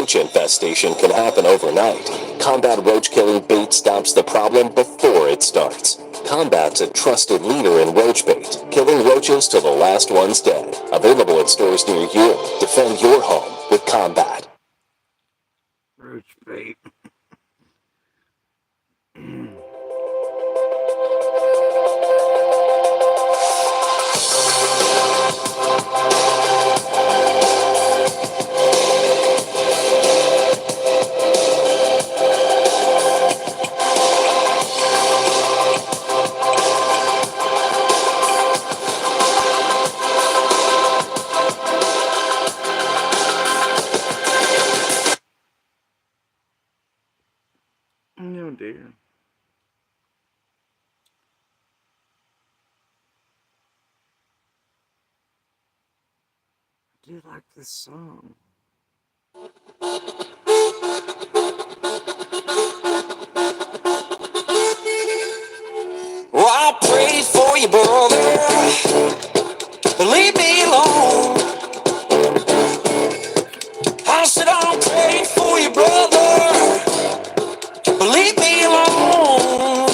roach infestation can happen overnight. Combat Roach Killing Bait stops the problem before it starts. Combat's a trusted leader in roach bait, killing roaches till the last one's dead. Available at stores near you. Defend your home with Combat. Roach bait. Oh dear. I do like this song. Well, I prayed for you, brother. Leave me alone. I said I prayed for you, brother. Leave me alone.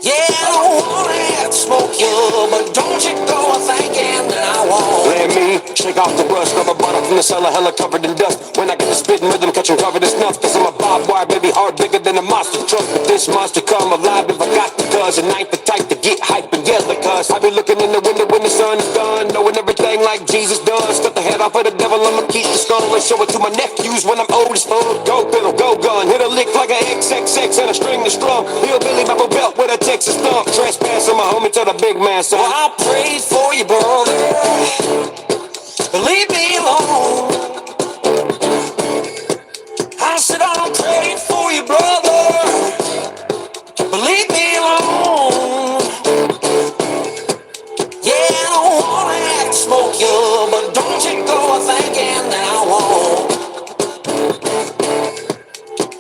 Yeah, I don't wanna have to smoke you, but don't you go thinking that I won't. Let me shake off the rust, grab a bottle from the cellar, hella covered in dust. When I get the spitting rhythm, catching covered in snuff, cause I'm a barbed wire, baby, heart bigger than a monster truck. But this monster come alive if I got the cuz, and I ain't the type to get hype and yell because I be looking in the window when the sun is done, knowing everything like Jesus does. Cut the head off of the devil, I'ma keep the skull and show it to my nephews when I'm old as fuck. Go fiddle, go gun, hit a lick like a XXX and a string to strum. Hillbilly Bible belt with a Texas thump. Trespass on my homie to the big man, son. Well, I prayed for you, brother. Leave me alone. I said I prayed for you, brother. Leave me alone. Yeah, I don't wanna have to smoke you, but don't you go thinking that I won't.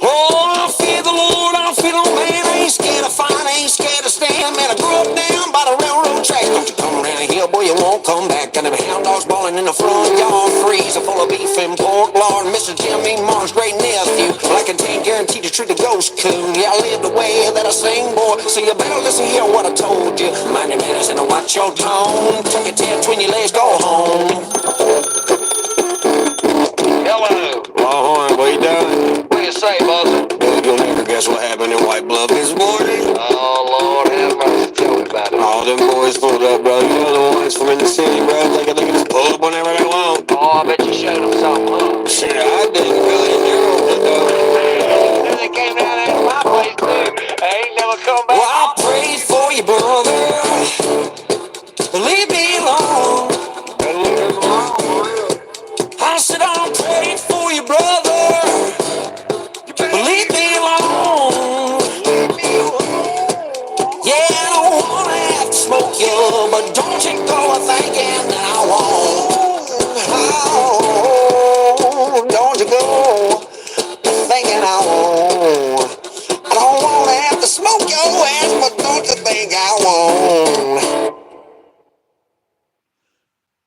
Oh, I fear the Lord, I feel no man. I ain't scared of fight, I ain't scared of stand. Man, I grew up down by the railroad tracks. Don't you come around here, boy, you won't come back. Got them hound dogs bawling in the front yard, freezer full of beef and pork. Lord, Mr. Jimmy Martin's great nephew. Well, I can guarantee to treat a ghost coon. Yeah, I live the way that I sing, boy. So you better listen here what I told you. Mind your manners and watch your tone. Tuck your tail between your legs, go home. Hello. Longhorn, what you doing? What you say, Buster? You'll never guess what happened in White Bluff this morning. Oh, Lord, have mercy. Tell me about it. All them boys pulled up, bro. You know the ones from in the city, bro. They can just pull up whenever they want. Oh, I bet you showed them something, huh? Shit, I didn't really enjoy it, though. They came down there to my place, too. I ain't never come back. Well, I prayed for you, brother. Leave me alone. I said I prayed for you, brother. Leave me alone. Yeah, I don't wanna have to smoke you, but don't you go thinking that I won't. Oh, don't you go thinking I won't. I don't wanna have to smoke your ass, but don't you think I won't.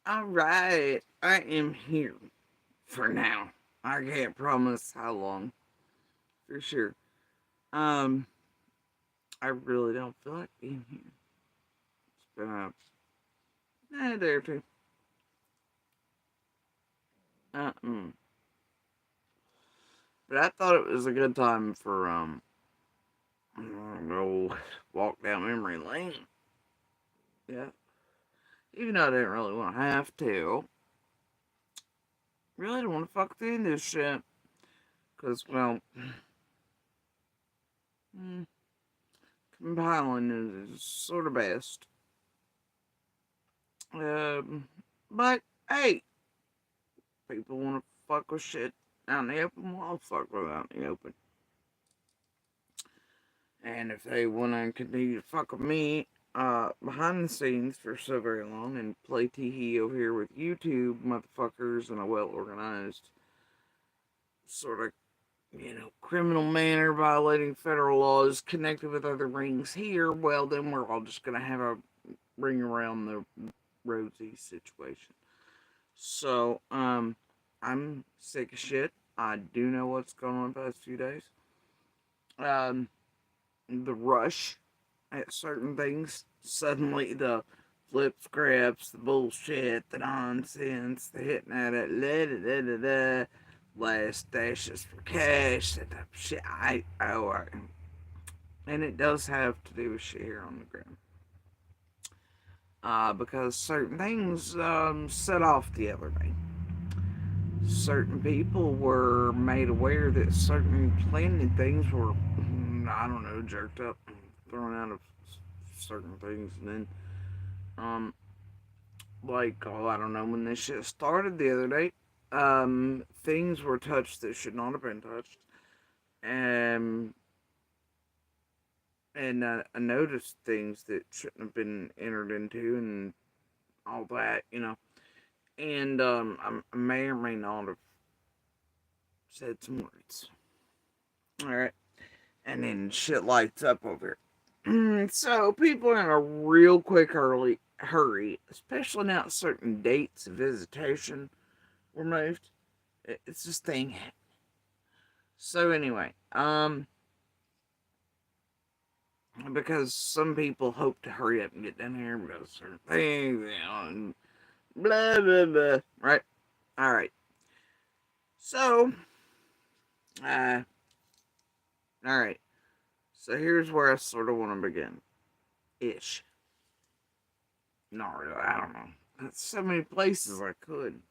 Alright, I am here. For now. I can't promise how long. For sure. I really don't feel like being here. It's been a day or two. But I thought it was a good time for go walk down memory lane. Yeah. Even though I didn't really want to have to. Really don't want to fuck through this shit. Because, well, compiling is sort of best. But, hey, people want to fuck with shit out in the open, well, I'll fuck with it out in the open. And if they want to continue to fuck with me behind the scenes for so very long and play tee-hee over here with YouTube motherfuckers in a well-organized sort of, criminal manner, violating federal laws, connected with other rings here, well, then we're all just going to have a ring around the rosy situation. So, I'm sick of shit. I do know what's going on the past few days. Um, the rush at certain things, suddenly the flip scraps, the bullshit, the nonsense, the hitting at it, last dashes for cash, that type of shit. And it does have to do with shit here on the ground. Because certain things set off the other day. Certain people were made aware that certain planted things were, I don't know, jerked up, thrown out of certain things, and then, um, like, oh, I don't know, when this shit started the other day, things were touched that should not have been touched, um, and I noticed things that shouldn't have been entered into, and all that, and I may or may not have said some words. All right, and then shit lights up over here. So people are in a real quick hurry, especially now certain dates of visitation were moved. It's this thing. So anyway, because some people hope to hurry up and get down here because certain things, and blah blah blah. Right? All right. So, uh, all right. So here's where I sort of want to begin. Ish. Not really. I don't know. There's so many places I could.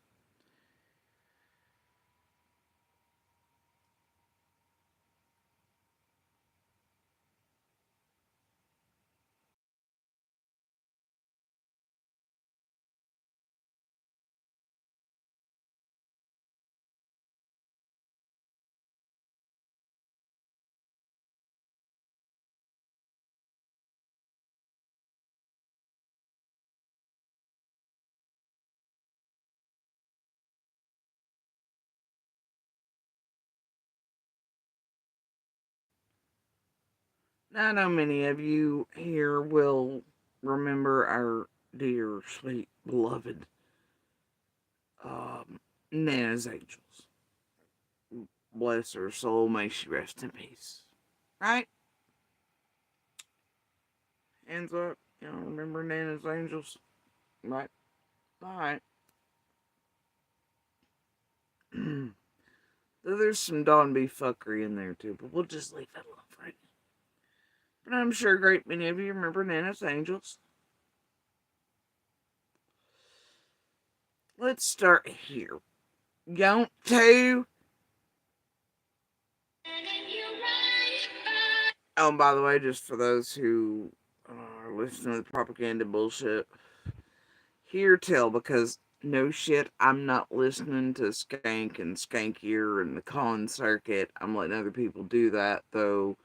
I know many of you here will remember our dear, sweet, beloved Nana's Angels. Bless her soul, may she rest in peace. Right? Hands up. Remember Nana's Angels? Right? Alright. There's some Don B fuckery in there too, but we'll just leave that alone for right now. But I'm sure a great many of you remember Nana's Angels. Let's start here. Don't to. Oh, and by the way, just for those who are listening to the propaganda bullshit, hear tell, because no shit, I'm not listening to Skank and Skankier and the con circuit. I'm letting other people do that, though.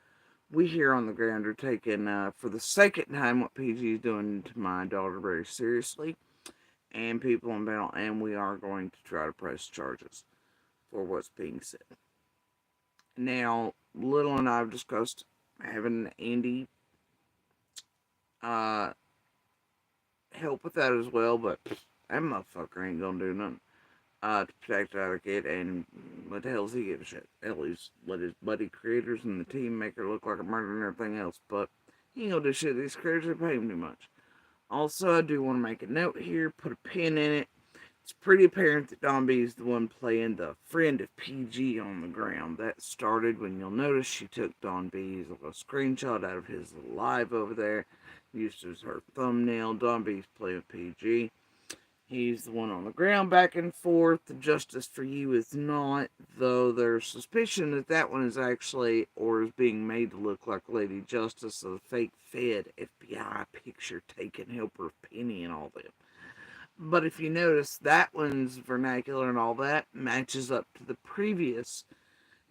We here on the ground are taking, for the second time, what PG is doing to my daughter very seriously, and people on bail, and we are going to try to press charges for what's being said. Now, Little and I have discussed having Andy uh, help with that as well, but that motherfucker ain't gonna do nothing to protect our kid, and what the hell's he give a shit? Hell, he's let his buddy creators and the team make her look like a murderer and everything else, but he ain't gonna do shit. These creators are paying too much. Also, I do want to make a note here, put a pin in it. It's pretty apparent that Don B is the one playing the friend of PG on the ground. That started when you'll notice she took Don B's little screenshot out of his live over there, used as her thumbnail. Don B's playing with PG. He's the one on the ground back and forth. The Justice for You is not, though there's suspicion that that one is actually, or is being made to look like Lady Justice, a fake Fed FBI picture taken helper of Penny and all that. But if you notice, that one's vernacular and all that matches up to the previous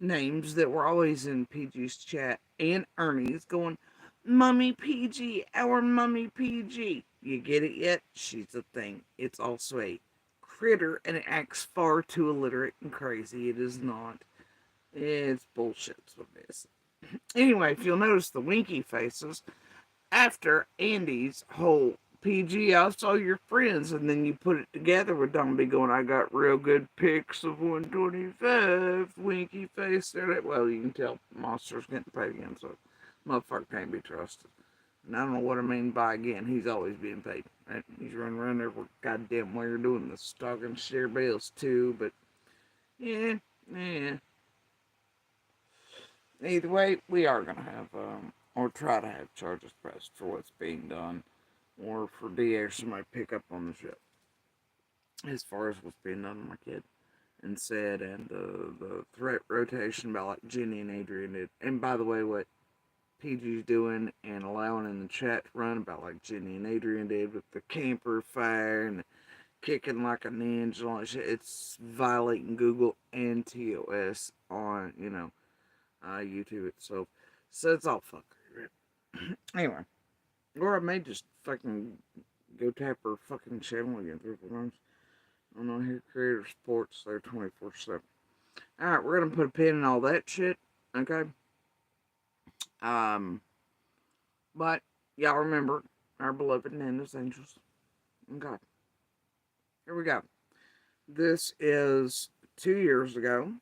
names that were always in PG's chat, and Ernie's going, Mummy PG, our Mummy PG. You get it yet? She's a thing. It's also a critter, and it acts far too illiterate and crazy. It is not. It's bullshit. That's what it is. Anyway, if you'll notice the winky faces, after Andy's whole PG, I saw your friends, and then you put it together with Don B going, I got real good pics of 125, winky face there. Well, you can tell Monster's getting paid again, so motherfucker can't be trusted. And I don't know what I mean by again, he's always being paid. Right? He's running around there for goddamn where you're doing the stock and share bills too, but yeah, yeah. Either way, we are gonna have, or try to have charges pressed for what's being done, or for DA or somebody pick up on the shit as far as what's being done to my kid and said, and the threat rotation about like Jenny and Adrian did. And by the way, what PG's doing and allowing in the chat to run about like Jenny and Adrian did with the camper fire and the kicking like a ninja and all that shit, it's violating Google and TOS on, YouTube itself. So it's all fuckery. Anyway, or I may just fucking go tap her fucking channel again 3 or 4 times. I know here Creator Sports, they're 24/7. Alright, we're gonna put a pin in all that shit. Okay. Um but y'all remember our beloved Nana's Angels. Okay. Here we go. This is 2 years ago.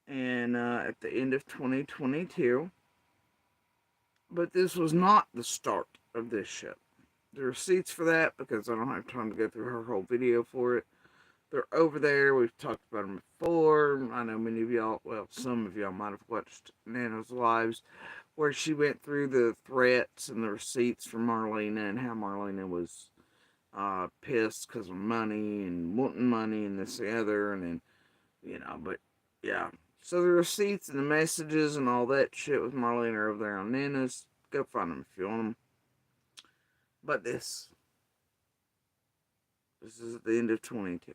And at the end of 2022. But this was not the start of this shit. The receipts for that, because I don't have time to go through her whole video for it, they're over there. We've talked about them before. I know many of y'all, well, some of y'all might have watched Nana's lives where she went through the threats and the receipts from Marlena and how Marlena was pissed because of money and wanting money and this and the other. And then, but yeah. So the receipts and the messages and all that shit with Marlena are over there on Nana's. Go find them if you want them. But this is at the end of 22.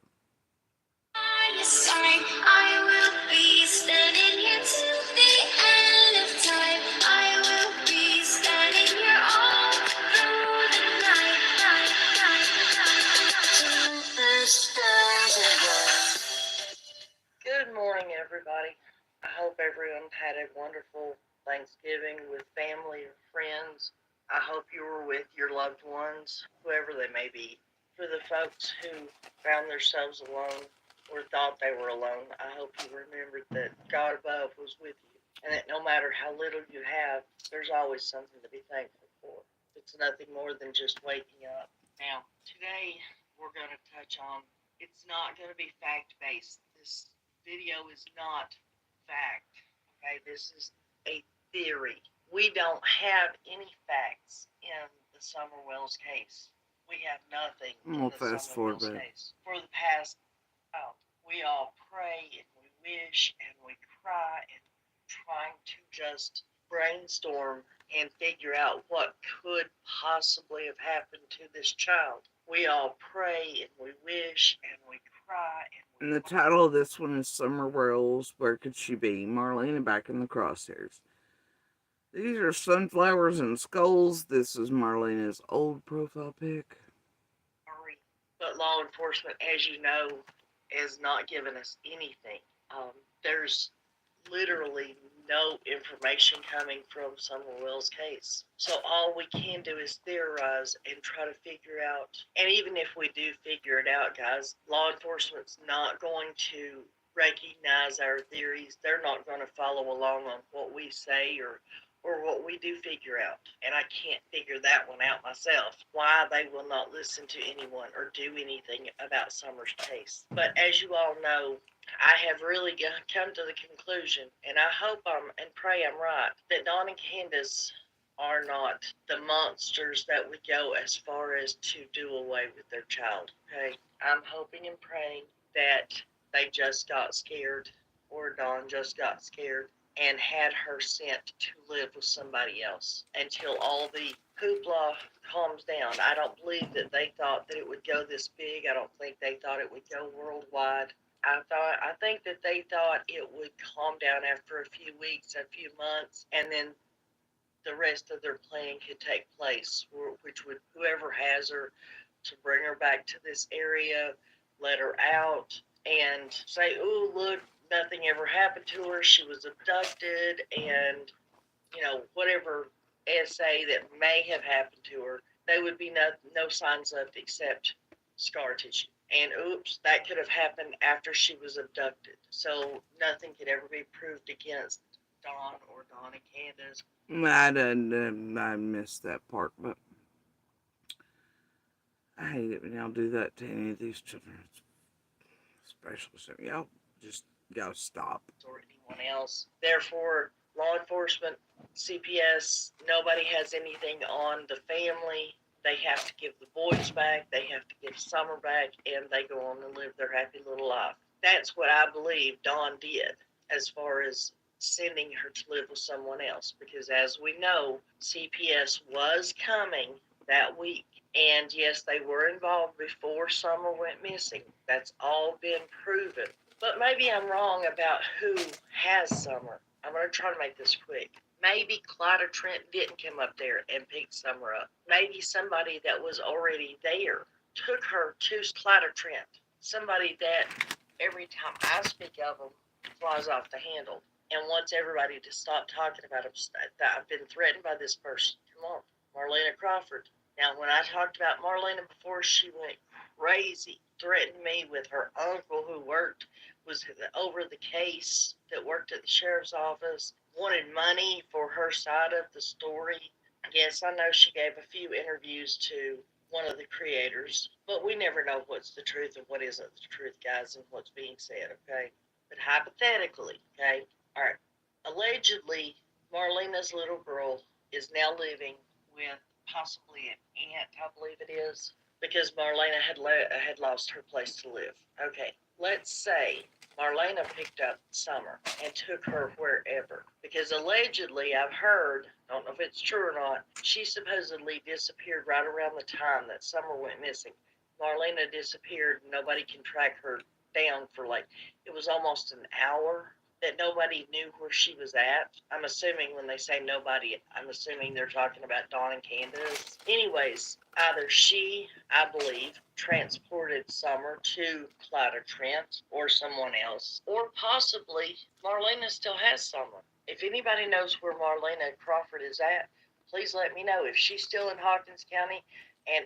Sorry, I will be standing here till the end of time. I will be standing here all through the night. Good morning, everybody. I hope everyone had a wonderful Thanksgiving with family or friends. I hope you were with your loved ones, whoever they may be. For the folks who found themselves alone or thought they were alone, I hope you remembered that God above was with you, and that no matter how little you have, there's always something to be thankful for. It's nothing more than just waking up. Now, today we're going to touch on, it's not going to be fact-based. This video is not fact. Okay, this is a theory. We don't have any facts in the Summer Wells case. We have nothing in the Summer Wells case. For the past, we all pray and we wish and we cry and trying to just brainstorm and figure out what could possibly have happened to this child. We all pray and we wish and we cry and the title of this one is Summer Wells, Where Could She Be? Marlena back in the crosshairs. These are sunflowers and skulls. This is Marlena's old profile pic. But law enforcement, as you know, has not given us anything. There's literally no information coming from Summer Wells' case. So all we can do is theorize and try to figure out. And even if we do figure it out, guys, law enforcement's not going to recognize our theories. They're not going to follow along on what we say or what we do figure out. And I can't figure that one out myself, why they will not listen to anyone or do anything about Summer's case. But as you all know, I have really come to the conclusion, and I hope and pray I'm right, that Dawn and Candace are not the monsters that would go as far as to do away with their child. Okay, I'm hoping and praying that they just got scared, or Dawn just got scared and had her sent to live with somebody else until all the hoopla calms down. I don't believe that they thought that it would go this big. I don't think they thought it would go worldwide. I think that they thought it would calm down after a few weeks, a few months, and then the rest of their plan could take place, which would, whoever has her, to bring her back to this area, let her out, and say, oh, look, nothing ever happened to her. She was abducted, and, whatever essay that may have happened to her, they would be no signs of except scar tissue. And oops, that could have happened after she was abducted. So nothing could ever be proved against Dawn or Dawn and Candace. I missed that part, but I hate it when y'all do that to any of these children, especially so y'all just gotta stop. Or anyone else. Therefore, law enforcement, CPS, nobody has anything on the family. They have to give the boys back, they have to give Summer back, and they go on and live their happy little life. That's what I believe Dawn did as far as sending her to live with someone else. Because as we know, CPS was coming that week. And yes, they were involved before Summer went missing. That's all been proven. But maybe I'm wrong about who has Summer. I'm going to try to make this quick. Maybe Clyda Trent didn't come up there and pick Summer up. Maybe somebody that was already there took her to Clyda Trent. Somebody that every time I speak of them flies off the handle and wants everybody to stop talking about them. I've been threatened by this person. Come on, Marlena Crawford. Now, when I talked about Marlena before, she went crazy, threatened me with her uncle who was over the case, that worked at the sheriff's office, wanted money for her side of the story. Yes, I know she gave a few interviews to one of the creators, but we never know what's the truth and what isn't the truth, guys, and what's being said, okay? But hypothetically, okay, all right, allegedly, Marlena's little girl is now living with possibly an aunt, I believe it is, because Marlena had lost her place to live. Okay, let's say Marlena picked up Summer and took her wherever, because allegedly I've heard, I don't know if it's true or not, she supposedly disappeared right around the time that Summer went missing. Marlena disappeared, nobody can track her down for it was almost an hour that nobody knew where she was at. I'm assuming when they say nobody, I'm assuming they're talking about Dawn and Candace. Anyways, either she, I believe, transported Summer to Clyda Trent or someone else, or possibly Marlena still has Summer. If anybody knows where Marlena Crawford is at, please let me know. If she's still in Hawkins County and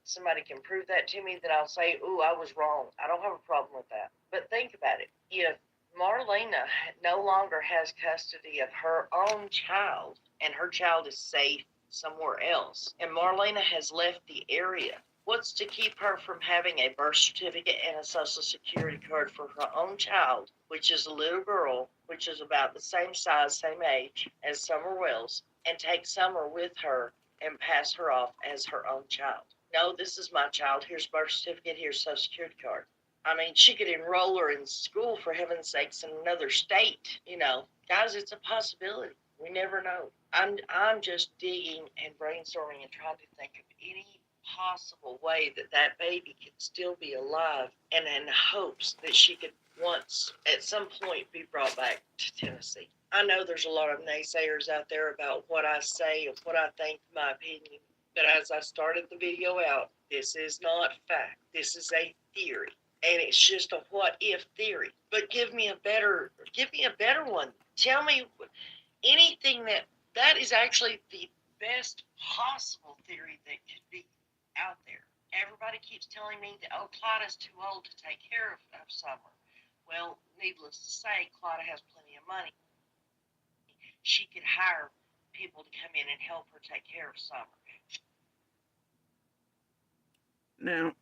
somebody can prove that to me, then I'll say, ooh, I was wrong. I don't have a problem with that. But think about it. If Marlena no longer has custody of her own child, and her child is safe somewhere else, and Marlena has left the area, what's to keep her from having a birth certificate and a social security card for her own child, which is a little girl, which is about the same size, same age as Summer Wells, and take Summer with her and pass her off as her own child? No, this is my child. Here's birth certificate. Here's social security card. I mean, she could enroll her in school, for heaven's sakes, in another state. Guys, it's a possibility. We never know. I'm just digging and brainstorming and trying to think of any possible way that baby could still be alive, and in hopes that she could once, at some point, be brought back to Tennessee. I know there's a lot of naysayers out there about what I say and what I think, my opinion. But as I started the video out, this is not fact. This is a theory. And it's just a what if theory. But give me a better one. Tell me anything that is actually the best possible theory that could be out there. Everybody keeps telling me that, Clyda's too old to take care of Summer. Well, needless to say, Clyda has plenty of money. She could hire people to come in and help her take care of Summer. Now,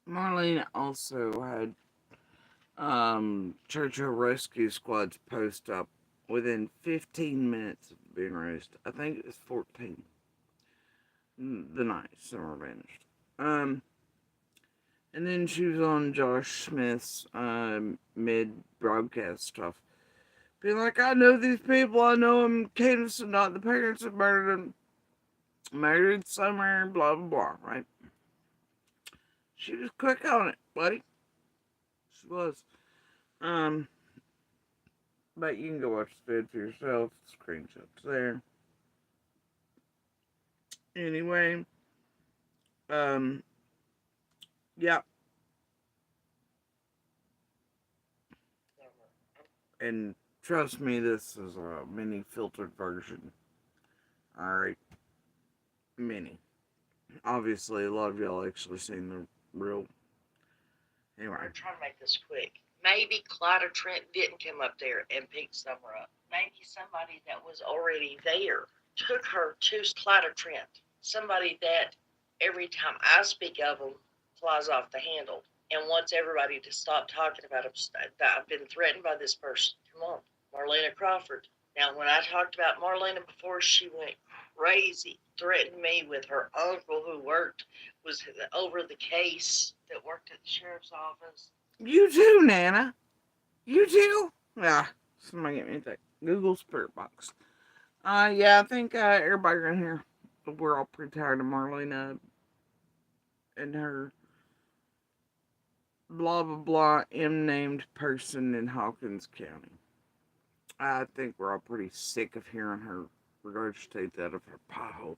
Marlena also had Churchill Rescue Squad's post up within 15 minutes of being released. I think it was 14. The night Summer vanished. And then she was on Josh Smith's mid-broadcast stuff. Being like, I know these people, I know them, Candace and not the parents that murdered them. Married somewhere, blah, blah, blah, right? She was quick on it, buddy. She was. But you can go watch the vid for yourself. Screenshots there. Anyway, Um, yeah, and trust me, this is a mini filtered version. Alright, mini. Obviously, a lot of y'all actually seen the real. Anyway. I'm trying to make this quick. Maybe Clyda Trent didn't come up there and pick Summer up. Maybe somebody that was already there took her to Clyda Trent. Somebody that every time I speak of them flies off the handle and wants everybody to stop talking about them. I've been threatened by this person. Come on, Marlena Crawford. Now, when I talked about Marlena before, she went crazy, threatened me with her uncle who was over the case that worked at the sheriff's office. You too, Nana. You too? Ah, somebody get me that Google Spirit Box. Yeah, I think everybody around here, we're all pretty tired of Marlena and her blah blah blah named person in Hawkins County. I think we're all pretty sick of hearing her regurgitate that of her pothole.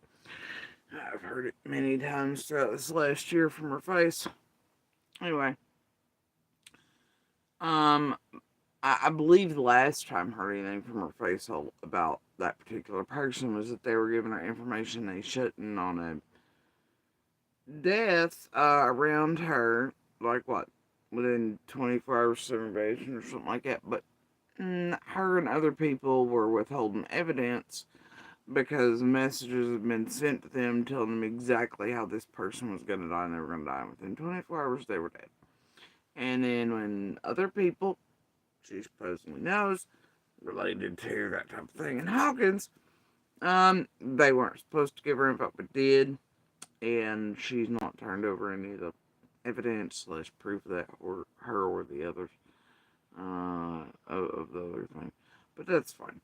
I've heard it many times throughout this last year from her face. Anyway, um, I believe the last time I heard anything from her face about that particular person was that they were giving her information they shouldn't on a death around her, like what, within 24 hours of invasion or something like that. But her and other people were withholding evidence because messages had been sent to them telling them exactly how this person was going to die and they were going to die. Within 24 hours, they were dead. And then when other people, she supposedly knows, related to that type of thing in Hawkins, they weren't supposed to give her info, but did. And she's not turned over any of the evidence slash proof of that, or her or the others, of the other thing. But that's fine.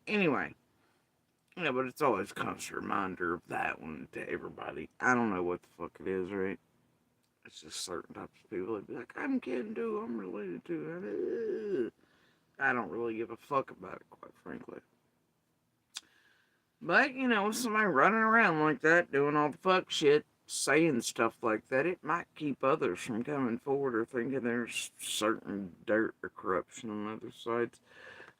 Anyway, yeah, but it's always a constant reminder of that one to everybody. I don't know what the fuck it is, right? It's just certain types of people that be like, I'm kidding too, I'm related to it. I don't really give a fuck about it, quite frankly. But, somebody running around like that, doing all the fuck shit, saying stuff like that, it might keep others from coming forward or thinking there's certain dirt or corruption on other sides.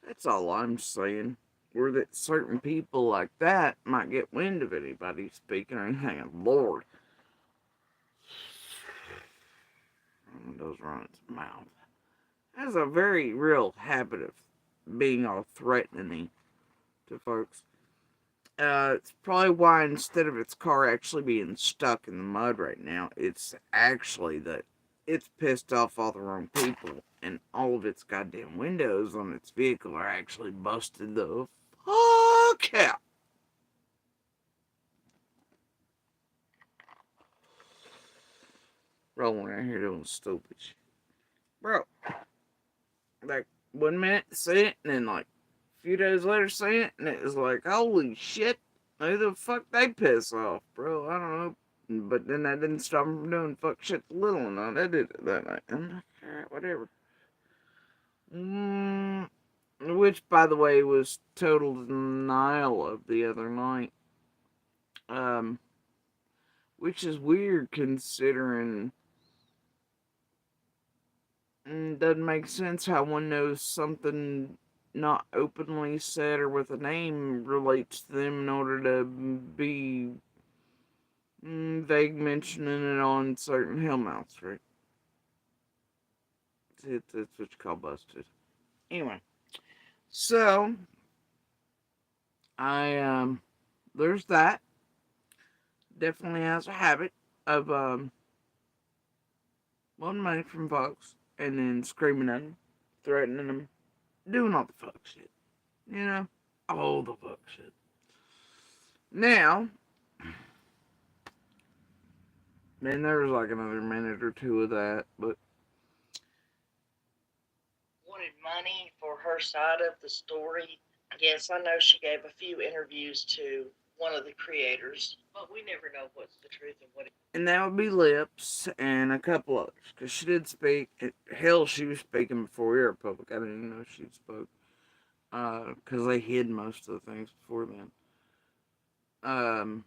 That's all I'm saying. Or that certain people like that might get wind of anybody speaking or anything. And Lord, those run its mouth. Has a very real habit of being all threatening to folks. It's probably why instead of its car actually being stuck in the mud right now, it's actually that it's pissed off all the wrong people, and all of its goddamn windows on its vehicle are actually busted the fuck out. Rolling around here doing stupid shit. Bro, like 1 minute see it, and then like a few days later see it, and it was like, holy shit, who the fuck they piss off, bro? I don't know. But then that didn't stop them from doing fuck shit little enough. They did it that night. I'm like, alright, whatever. Which, by the way, was total denial of the other night. Um, which is weird considering doesn't make sense how one knows something not openly said or with a name relates to them in order to be vague mentioning it on certain hellmouths, right? It's what you call busted. Anyway, so there's that. Definitely has a habit of wanting money from folks and then screaming at them, threatening them, doing all the fuck shit. You know, all the fuck shit. Now, then there's like another minute or two of that, but Wanted money for her side of the story. Yes, I know she gave a few interviews to one of the creators, but we never know what's the truth and what. and that would be Lips and a couple others because she did speak. Hell, she was speaking before we were public. I didn't even know she'd spoke because they hid most of the things before then. Um,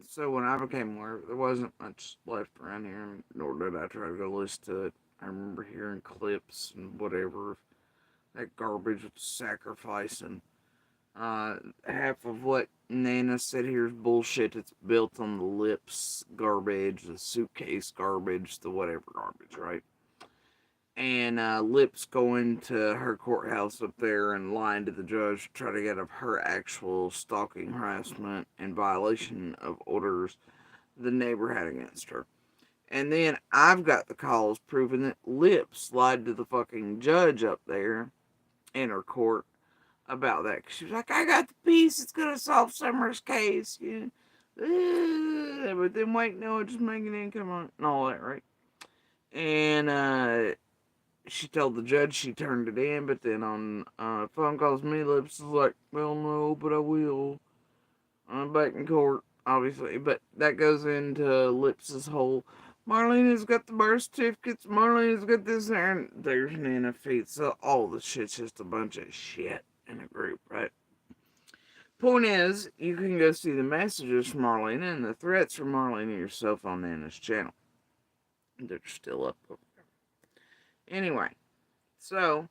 So when I became aware, there wasn't much left around here, nor did I try to go listen to it. I remember hearing clips and whatever, that garbage with sacrifice and half of what Nana said here is bullshit. It's built on the lips garbage, the suitcase garbage, the whatever garbage, right? And Lips going to her courthouse up there and lying to the judge to try to get up her actual stalking, harassment, and violation of orders the neighbor had against her. And then I've got the calls proving that Lips lied to the fucking judge up there in her court about that. She was like, I got the piece. It's going to solve Summer's case. Yeah. But then wait, no, just making income on and all that, right? And she told the judge she turned it in, but then on phone calls, me, Lips is like, well, no, but I will. I'm back in court, obviously. But that goes into Lips's whole, Marlena's got the birth certificates, Marlena's got this there, and there's Nana feet. So all the shit's just a bunch of shit in a group, right? Point is, you can go see the messages from Marlena and the threats from Marlena yourself on Nana's channel. They're still up over there. Anyway, so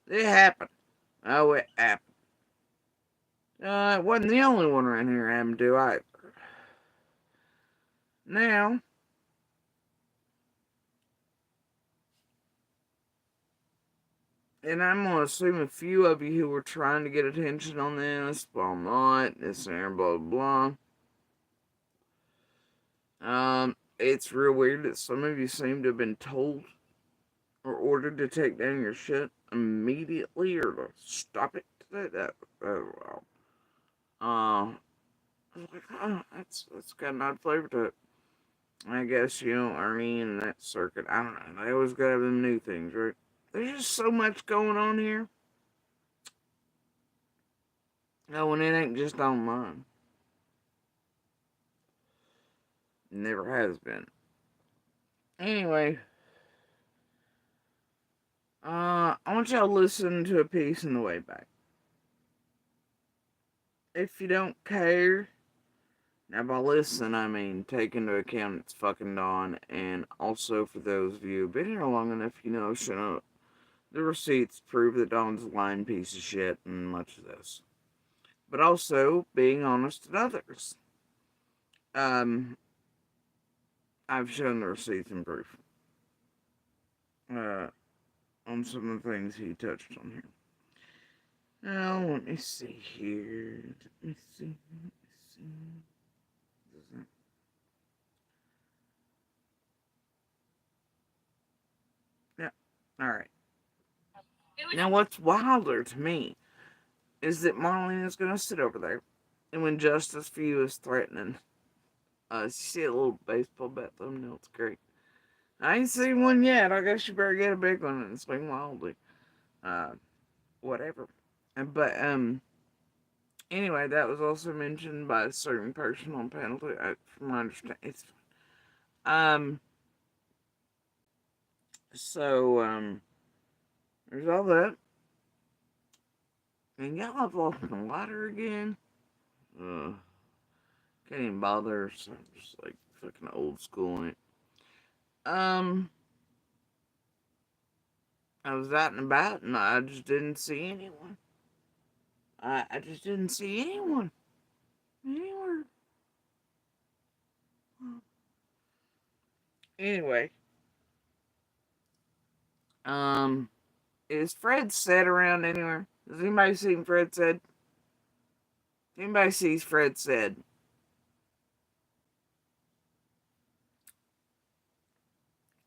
it happened. Oh, it happened. It wasn't the only one around here having to do either. Now, and I'm gonna assume a few of you who were trying to get attention on this, well, not this and blah blah blah. It's real weird that some of you seem to have been told or ordered to take down your shit immediately or to stop it. Well, I was like, oh, that's got an odd flavor to it. I guess you know Ernie and that circuit. I don't know. They always gotta have them new things, right? There's just so much going on here. Oh, and it ain't just on mine. It never has been. Anyway, I want y'all to listen to a piece on the way back. If you don't care, now by listen, I mean take into account it's fucking dawn, and also for those of you who've been here long enough, you know, the receipts prove that Dawn's a lying piece of shit and much of this. But also being honest with others. Um, I've shown the receipts and proof. On some of the things he touched on here. Now, let me see here. Let me see. Yeah, alright. Now, what's wilder to me is that Marlene is going to sit over there, and when Justice for You is threatening, you see a little baseball bat thumbnail, it's great. I ain't seen one yet. I guess you better get a big one and swing wildly. Whatever. But, anyway, that was also mentioned by a certain person on penalty. From my understanding, it's so there's all that. And y'all have lost the water again. Can't even bother. So I'm just like fucking old school in it. I was out and about and I just didn't see anyone. I just didn't see anyone anywhere. Anyway, is Fred Said around anywhere? Has anybody seen Fred Said? Anybody sees Fred Said?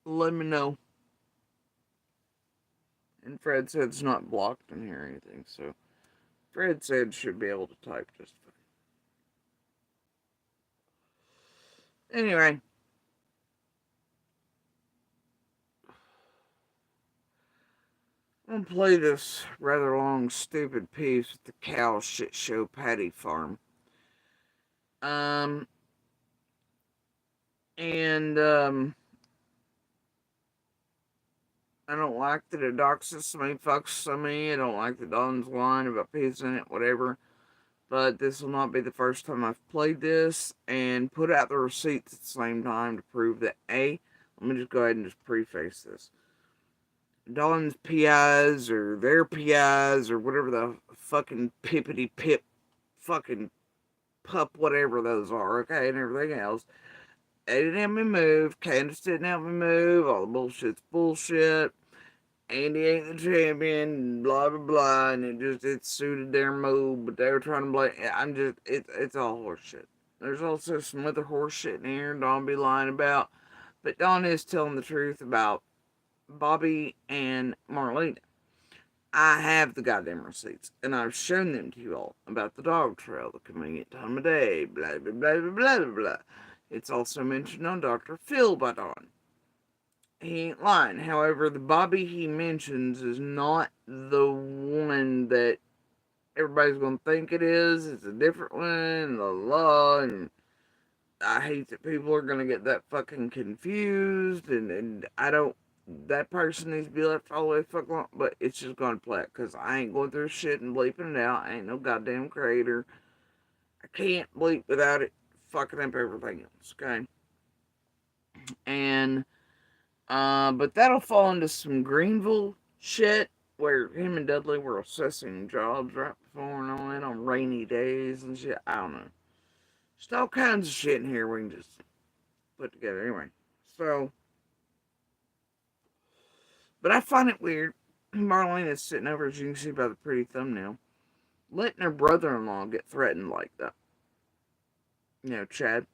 Let me know. And Fred Said's not blocked in here or anything, so Fred Said should be able to type just fine. Anyway, I'm gonna play this rather long, stupid piece with the cow shit show Patty Farm. Um, and I don't like that it doxes so many fucks so many. I don't like the Don's line about peace in it, whatever. but this will not be the first time I've played this, and put out the receipts at the same time to prove that let me just go ahead and just preface this. Dawn's PIs or their PIs or whatever the fucking pippity pip fucking pup whatever those are, okay, and everything else. They didn't help me move. Candace didn't help me move. All the bullshit's bullshit. Andy ain't the champion, blah blah blah, and it suited their move, but they were trying to blame. It's all horseshit. There's also some other horseshit in here Dawn be lying about, but Dawn is telling the truth about Bobby and Marlena. I have the goddamn receipts, and I've shown them to you all about the dog trail, the convenient time of day, blah blah blah blah blah blah. It's also mentioned on Dr. Phil by Dawn. He ain't lying. However, the Bobby he mentions is not the one that everybody's gonna think it is. It's a different one, and I hate that people are gonna get that fucking confused, and I don't. That person needs to be left all the way the fuck alone, but it's just gonna play it, because I ain't going through shit and bleeping it out. I ain't no goddamn creator. I can't bleep without it fucking up everything else, okay? And but that'll fall into some Greenville shit where him and Dudley were assessing jobs right before and all that on rainy days and shit. I don't know. Just all kinds of shit in here we can just put together anyway. So, but I find it weird. Marlena's sitting over, as you can see by the pretty thumbnail, letting her brother-in-law get threatened like that. You know, Chad,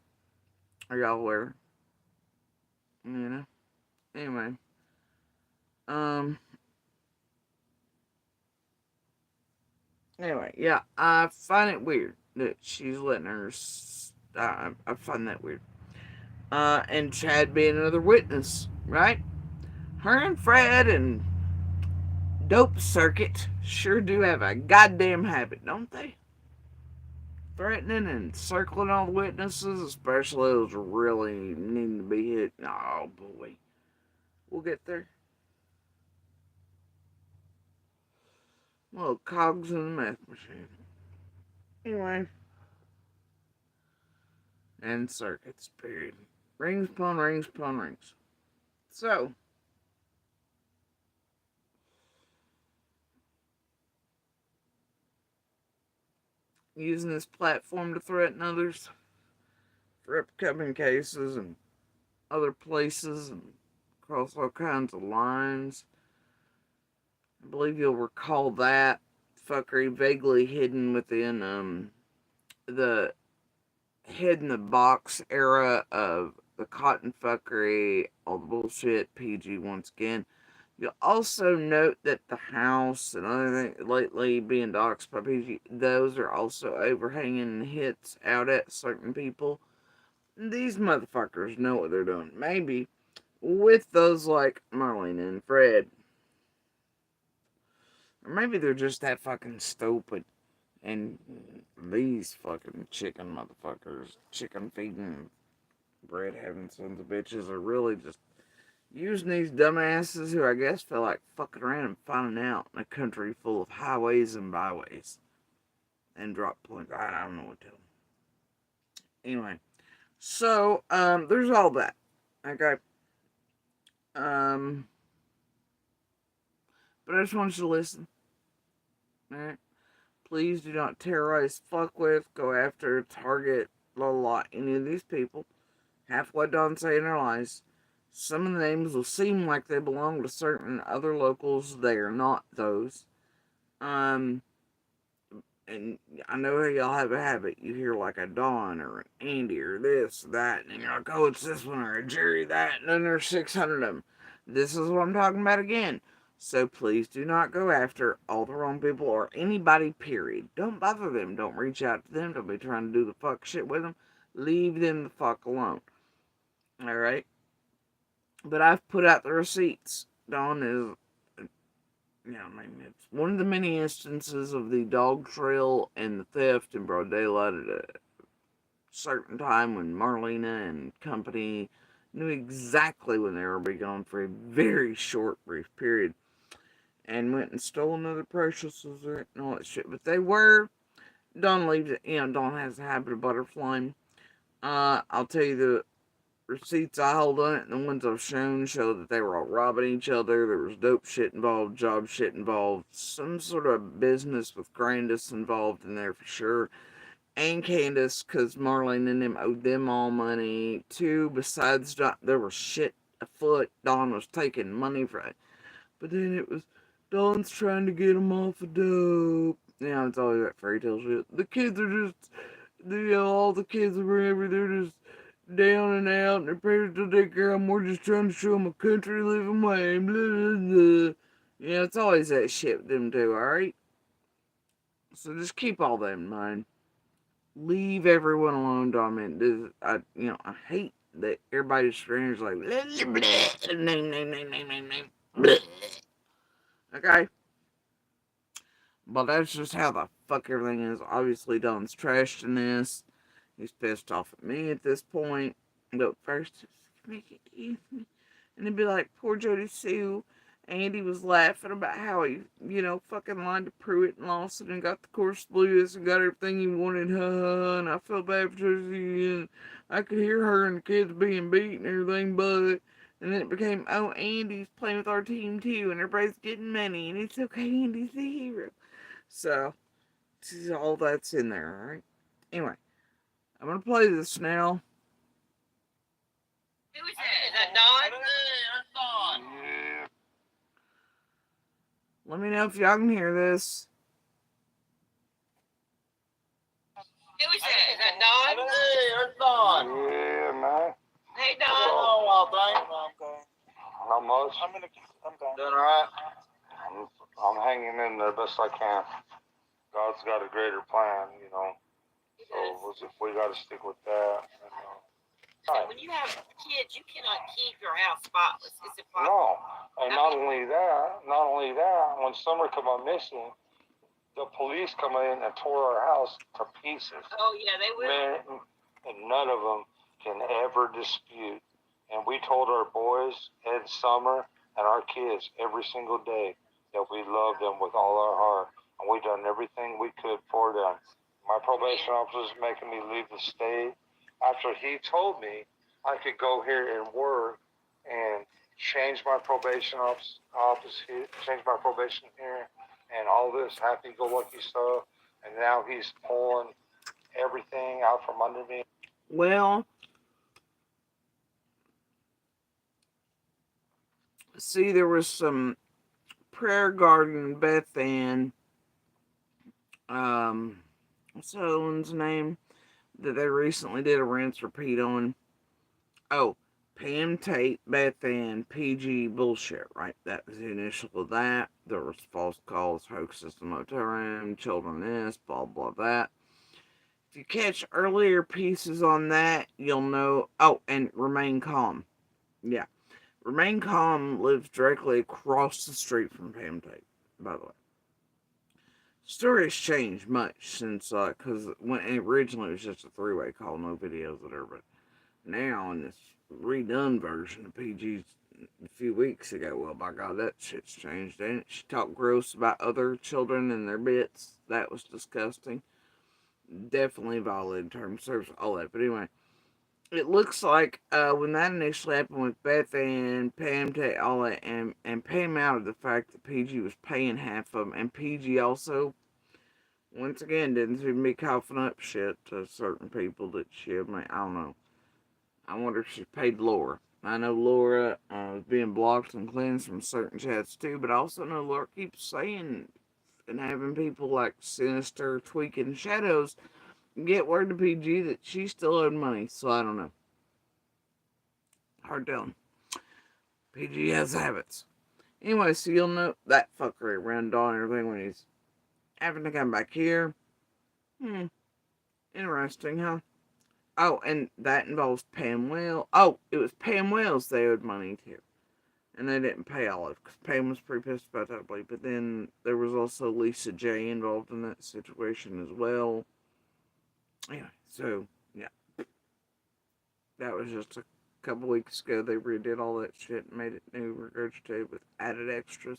are y'all aware? You know? Anyway. Um, Anyway, yeah, I find it weird that she's letting her. I find that weird. And Chad being another witness, right? Her and Fred and Dope Circuit sure do have a goddamn habit, don't they? Threatening and circling all the witnesses, especially those really needing to be hit. Oh boy, we'll get there. Little cogs in the math machine. Anyway, and circuits, period. Rings upon rings upon rings. So, using this platform to threaten others for upcoming cases and other places and across all kinds of lines. I believe you'll recall that fuckery vaguely hidden within the head in the box era of the cotton fuckery, all the bullshit, PG once again. You'll also note that the house and other things lately being doxxed by PG, those are also overhanging hits out at certain people. These motherfuckers know what they're doing. Maybe with those like Marlena and Fred. Or maybe they're just that fucking stupid. And these fucking chicken motherfuckers, chicken feeding, bread having sons of bitches, are really just using these dumbasses who I guess feel like fucking around and finding out in a country full of highways and byways and drop points. I don't know what to tell them. Anyway, so there's all that. Okay. Um, but I just want you to listen. Alright? Please do not terrorize, fuck with, go after, target, blah, blah, blah, any of these people. Half what Don's saying are lies. Some of the names will seem like they belong to certain other locals. They are not those. Um, and I know y'all have a habit. You hear like a Don or an Andy or this, that, and you're like, oh, it's this one or a Jerry, that, and then there's 600 of them. This is what I'm talking about again. So please do not go after all the wrong people or anybody, period. Don't bother them. Don't reach out to them. Don't be trying to do the fuck shit with them. Leave them the fuck alone. Alright? But I've put out the receipts. Dawn is, it's one of the many instances of the dog trail and the theft in broad daylight at a certain time when Marlena and company knew exactly when they were be gone for a very short, brief period, and went and stole another precious and all that shit. But they were Dawn leaves it, Dawn has a habit of butterflying. I'll tell you the receipts I hold on it and the ones I've shown show that they were all robbing each other. There was dope shit involved, job shit involved, some sort of business with Grandis involved in there for sure. And Candace, because Marlene and them owed them all money too. Besides, there was shit afoot. Dawn was taking money for it. But then it was Dawn's trying to get them off of dope. It's always that fairy tale shit. The kids are just, all the kids or whatever, they're just down and out, and their parents don't take care of them. We're just trying to show them a country living way. Blah, blah, blah. It's always that shit with them too, alright? So just keep all that in mind. Leave everyone alone, Dawn. I hate that everybody's strange like blah, blah, blah, name, blah. Okay? But that's just how the fuck everything is. Obviously, Don's trashed in this. He's pissed off at me at this point. But first, make it easy. And he'd be like, poor Jody Sue. Andy was laughing about how he, fucking lied to Pruitt and lost it and got the course blues and got everything he wanted. Ha ha. And I felt bad for Jody. And I could hear her and the kids being beat and everything, but. And then it became, oh, Andy's playing with our team too, and everybody's getting money, and it's okay, Andy's the hero. So, this is all that's in there, alright? Anyway, I'm gonna play this now. Who is that? Is that Dawn? That's Dawn. Yeah. Let me know if y'all can hear this. Who is that? Is that Dawn? Hey, that's Dawn. Yeah, man. Hey, Dawn. Oh, thanks. Not much. I'm doing alright. I'm hanging in there best I can. God's got a greater plan, So we got to stick with that. So when you have kids, you cannot keep your house spotless. It's impossible. No, and not only that, when Summer come up missing, the police come in and tore our house to pieces. Oh yeah, they will. Man, and none of them can ever dispute. And we told our boys and Summer and our kids every single day that we love them with all our heart, and we done everything we could for them. My probation officer is making me leave the state after he told me I could go here and work and change my probation office here, change my probation here, and all this happy-go-lucky stuff. And now he's pulling everything out from under me. Well, see, there was some prayer garden Beth Ann, what's the other one's name that they recently did a rinse repeat on? Oh, Pam Tate, Beth Ann, PG bullshit, right? That was the initial of that. There was false calls, hoaxes in the motel room, children this, blah, blah, that. If you catch earlier pieces on that, you'll know. Oh, and Remain Calm. Yeah. Remain Calm lives directly across the street from Pam Tate, by the way. Story has changed much since, because when originally it was just a three-way call, no videos, whatever. But now in this redone version of PG's a few weeks ago, well, by God, that shit's changed, ain't it? She talked gross about other children and their bits. That was disgusting. Definitely violated terms of service, all that. But anyway, it looks like when that initially happened with Beth and Pam, all that, and Pam out of the fact that PG was paying half of them, and PG also, once again, didn't seem to be coughing up shit to certain people that she had made. I don't know. I wonder if she paid Laura. I know Laura was being blocked and cleansed from certain chats too, but I also know Laura keeps saying and having people like Sinister, Tweaking Shadows get word to PG that she still owed money, so I don't know. Hard telling. PG has habits. Anyway, so you'll know that fuckery around Dawn and everything when he's having to come back here. Interesting, huh? Oh, and that involves Pam Wells. Oh, it was Pam Wells they owed money to. And they didn't pay all of it because Pam was pretty pissed about that, I believe. But then there was also Lisa J involved in that situation as well. Anyway, so, yeah. That was just a couple weeks ago. They redid all that shit and made it new, regurgitated with added extras.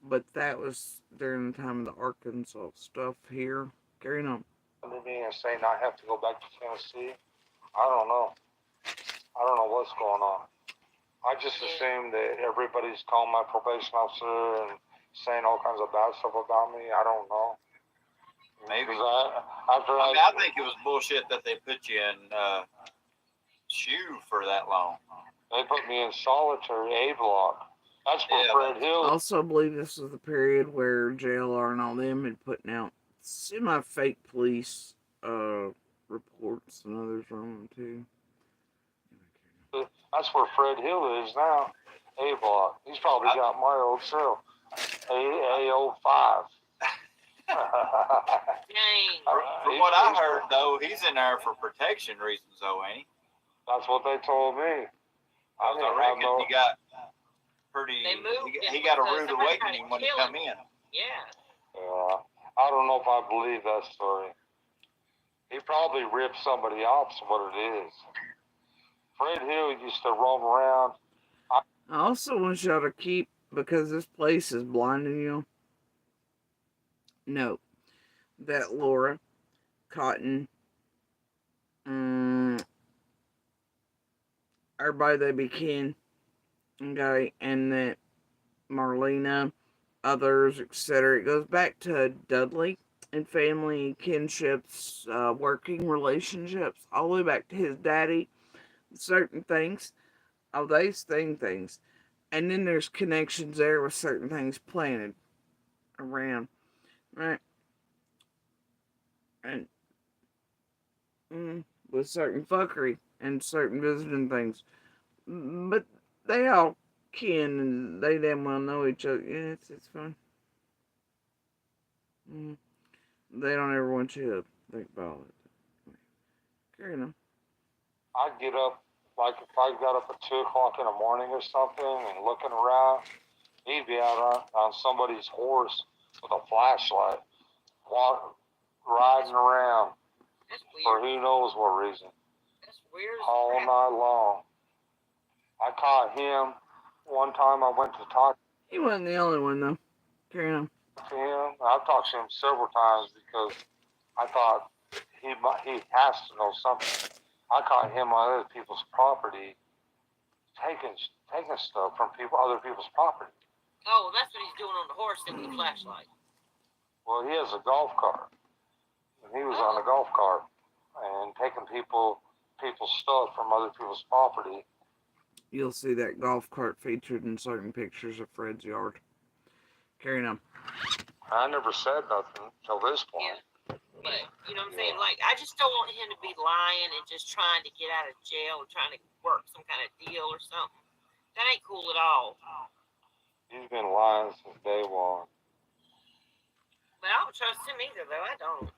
But that was during the time of the Arkansas stuff here. Carrying on. to me and saying I have to go back to Tennessee. I don't know. I don't know what's going on. I just assume that everybody's calling my probation officer and saying all kinds of bad stuff about me. I don't know. Maybe. I think it was bullshit that they put you in shoe for that long. They put me in solitary A block. That's where Fred Hill. I also believe this was the period where JLR and all them had putting out semi-fake police reports and others wrong too. That's where Fred Hill is now. A block. He's probably got my old cell. A05. From what I heard, though, he's in there for protection reasons, though, ain't he? That's what they told me. I reckon he got pretty. He got a rude awakening when he come in. Yeah. I don't know if I believe that story. He probably ripped somebody off, is what it is. Fred Hill used to roam around. I also want y'all to keep, because this place is blinding you, note that Laura, Cotton, everybody they became, okay, and that Marlena, others, etc. It goes back to Dudley and family kinships, working relationships, all the way back to his daddy, certain things. Oh, they things. And then there's connections there with certain things planted around, right? And with certain fuckery and certain visiting things. But they all kin and they damn well know each other. Yeah, it's fine. They don't ever want you to think about it. Carry on. I'd get up, like if I got up at 2 o'clock in the morning or something and looking around, he'd be out on somebody's horse with a flashlight, riding around for who knows what reason. That's weird. All night long. I caught him one time. I went to talk. He wasn't the only one though. Carry on. To him, I've talked to him several times because I thought he has to know something. I caught him on other people's property, taking stuff from other people's property. Oh, that's what he's doing on the horse with the flashlight. Well, he has a golf cart, and he was on a golf cart and taking people's stuff from other people's property. You'll see that golf cart featured in certain pictures of Fred's yard. Carrying on. I never said nothing till this point. Yeah. But, you know what I'm saying? Like, I just don't want him to be lying and just trying to get out of jail and trying to work some kind of deal or something. That ain't cool at all. He's been lying since day one. But I don't trust him either, though. I don't.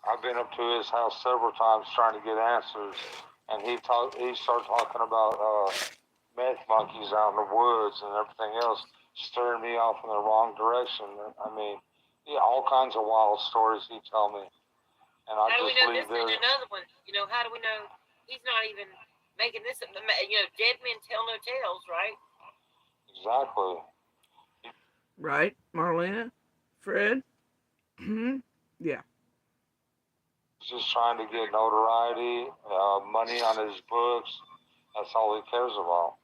I've been up to his house several times trying to get answers, and he started talking about meth monkeys out in the woods and everything else, steering me off in the wrong direction. I mean, yeah, all kinds of wild stories he tell me. And I how do we know this is another one? You know, how do we know he's not even making this? You know, dead men tell no tales, right? Exactly. Right, Marlena? Fred? Yeah. He's just trying to get notoriety, money on his books. That's all he cares about.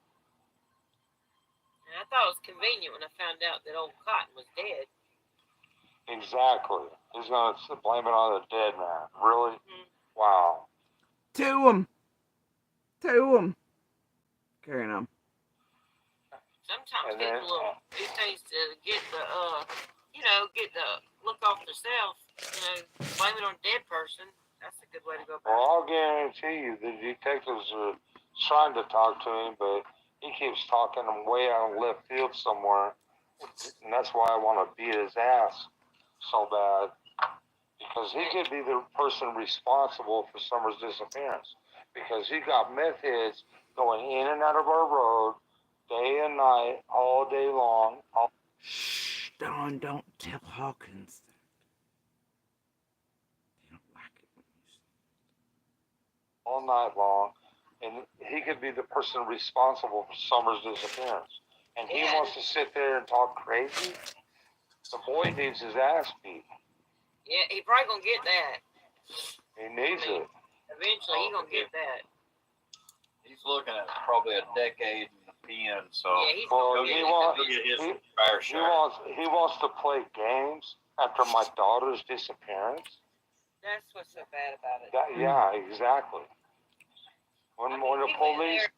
And I thought it was convenient when I found out that old Cotton was dead. Exactly. He's going to blame it on the dead man. Really? Wow. To him. Carrying on. Sometimes people will do things to get the, get the look off themselves. You know, blame it on a dead person. That's a good way to go about it. Well, I'll guarantee you the detectives are trying to talk to him, but he keeps talking him way out in left field somewhere. And that's why I want to beat his ass so bad. Because he could be the person responsible for Summer's disappearance. Because he got meth heads going in and out of our road day and night, all day long. Shh, Don, don't tell Hawkins that. They don't like it when you say that. All night long. And he could be the person responsible for Summer's disappearance. And he wants to sit there and talk crazy? The boy needs his ass beat. Yeah, he probably gonna get that. He needs it. Eventually, he gonna get that. He's looking at probably a decade in the pen, so Yeah, he's Well, gonna he get wants fair share. he wants to play games after my daughter's disappearance. That's what's so bad about it. Yeah, exactly. When the police.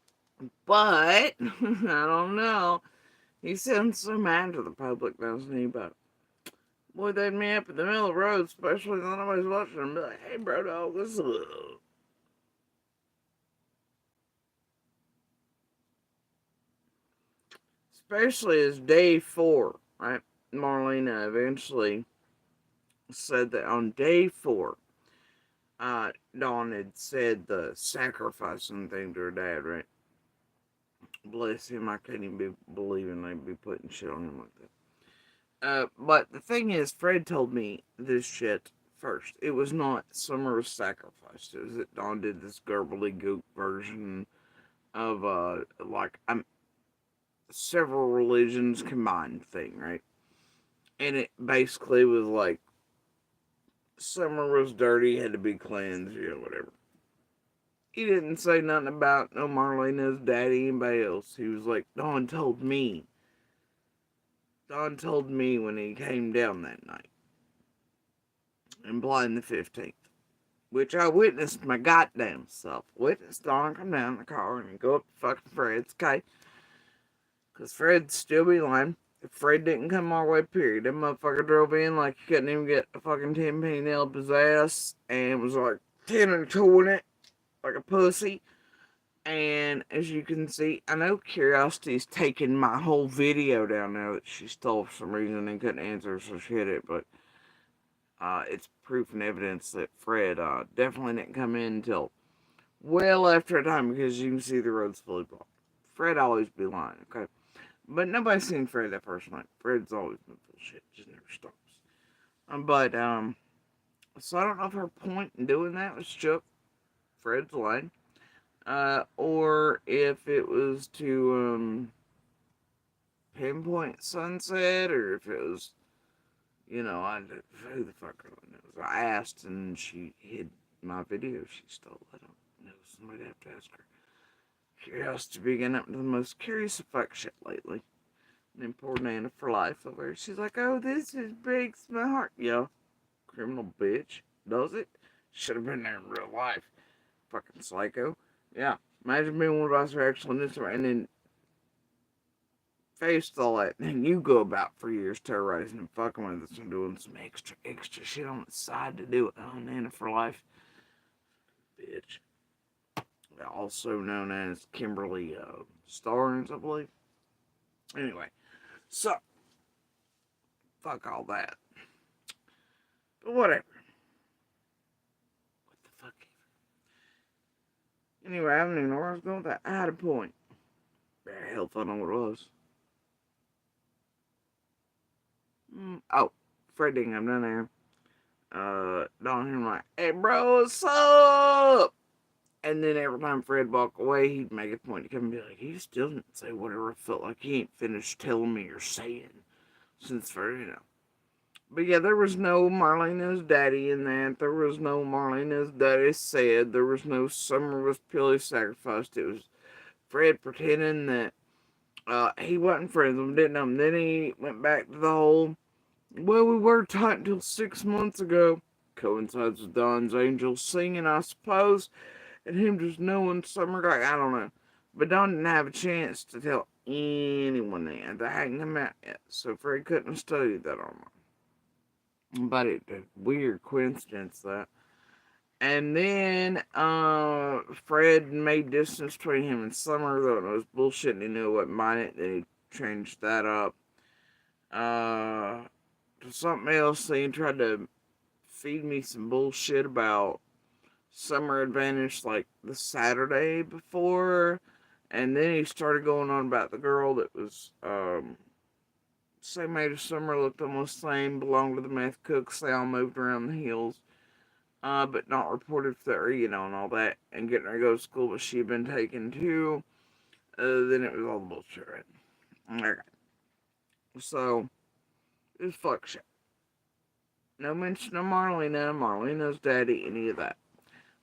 But I don't know. He sounds so mad to the public, doesn't he? But boy, they'd me up in the middle of the road, especially when nobody's watching, and be like, "Hey, bro, dog, this is." Especially as day 4, right? Marlena eventually said that on day 4, Dawn had said the sacrificing thing to her dad, right? Bless him, I can't even be believing they'd be putting shit on him like that. But the thing is, Fred told me this shit first. It was not Summer was sacrificed. It was that Dawn did this gobbledygook version of like several religions combined thing, right? And it basically was like Summer was dirty, had to be cleansed, whatever. He didn't say nothing about no Marlena's daddy, anybody else. He was like, Dawn told me. Dawn told me when he came down that night. Implying the 15th. Which I witnessed my goddamn self. Witnessed Dawn come down in the car and go up to fucking Fred's, okay? Because Fred'd still be lying. If Fred didn't come our way, period. That motherfucker drove in like he couldn't even get a fucking 10-penny nail up his ass and was like 10 and chewing it like a pussy. And as you can see, I know Curiosity's taking my whole video down now that she stole for some reason and couldn't answer, so she hit it. But it's proof and evidence that Fred definitely didn't come in until well after a time because you can see the road's fully blocked. Fred always be lying, okay? But nobody's seen Fred that first night. Fred's always been full of shit, just never stops. But so I don't know if her point in doing that was shook Fred's line, or if it was to pinpoint Sunset, or if it was, who the fuck knows. I asked and she hid my video she stole. I don't know. Somebody'd have to ask her. Curiosity began up to the most curious of fuck shit lately. And then poor Nana for life over here. She's like, oh, this just breaks my heart. Yeah, criminal bitch. Does it? Should have been there in real life. Fucking psycho. Yeah. Imagine being one of us who actually knew somebody and then faced all that. And you go about for years terrorizing and fucking with us and doing some extra shit on the side to do it. Oh, Nana for life. Bitch. Also known as Kimberly Starnes, I believe. Anyway. So, fuck all that. But whatever. What the fuck? Anyway, I don't even know where I was going with that. I had a point. Very hell, I don't know what it was. Oh, Fred didn't come down there. Down here, I'm like, hey, bro, what's up? And then every time Fred walked away, he'd make a point to come and be like, he still didn't say whatever it felt like he ain't finished telling me or saying. Since Fred, But yeah, there was no Marlena's daddy in that. There was no Marlena's daddy said. There was no Summer was purely sacrificed. It was Fred pretending that he wasn't friends with him, didn't know him. Then he went back to the whole, well, we were tight until 6 months ago. Coincides with Don's angel singing, I suppose, and him just knowing Summer, like, I don't know. But Don didn't have a chance to tell anyone that. They hadn't come out yet, so Fred couldn't have studied that online. But it's a weird coincidence that. And then Fred made distance between him and Summer, though it was bullshit and he knew what mine it. Then he changed that up to something else. So he tried to feed me some bullshit about Summer had vanished like the Saturday before. And then he started going on about the girl that was same age as Summer, looked almost the same, belonged to the meth cooks. They all moved around the hills. But not reported for, and all that, and getting her to go to school, but she had been taken too. Then it was all bullshit, right? Okay. So, It's fuck shit. No mention of Marlena, Marlena's daddy, any of that.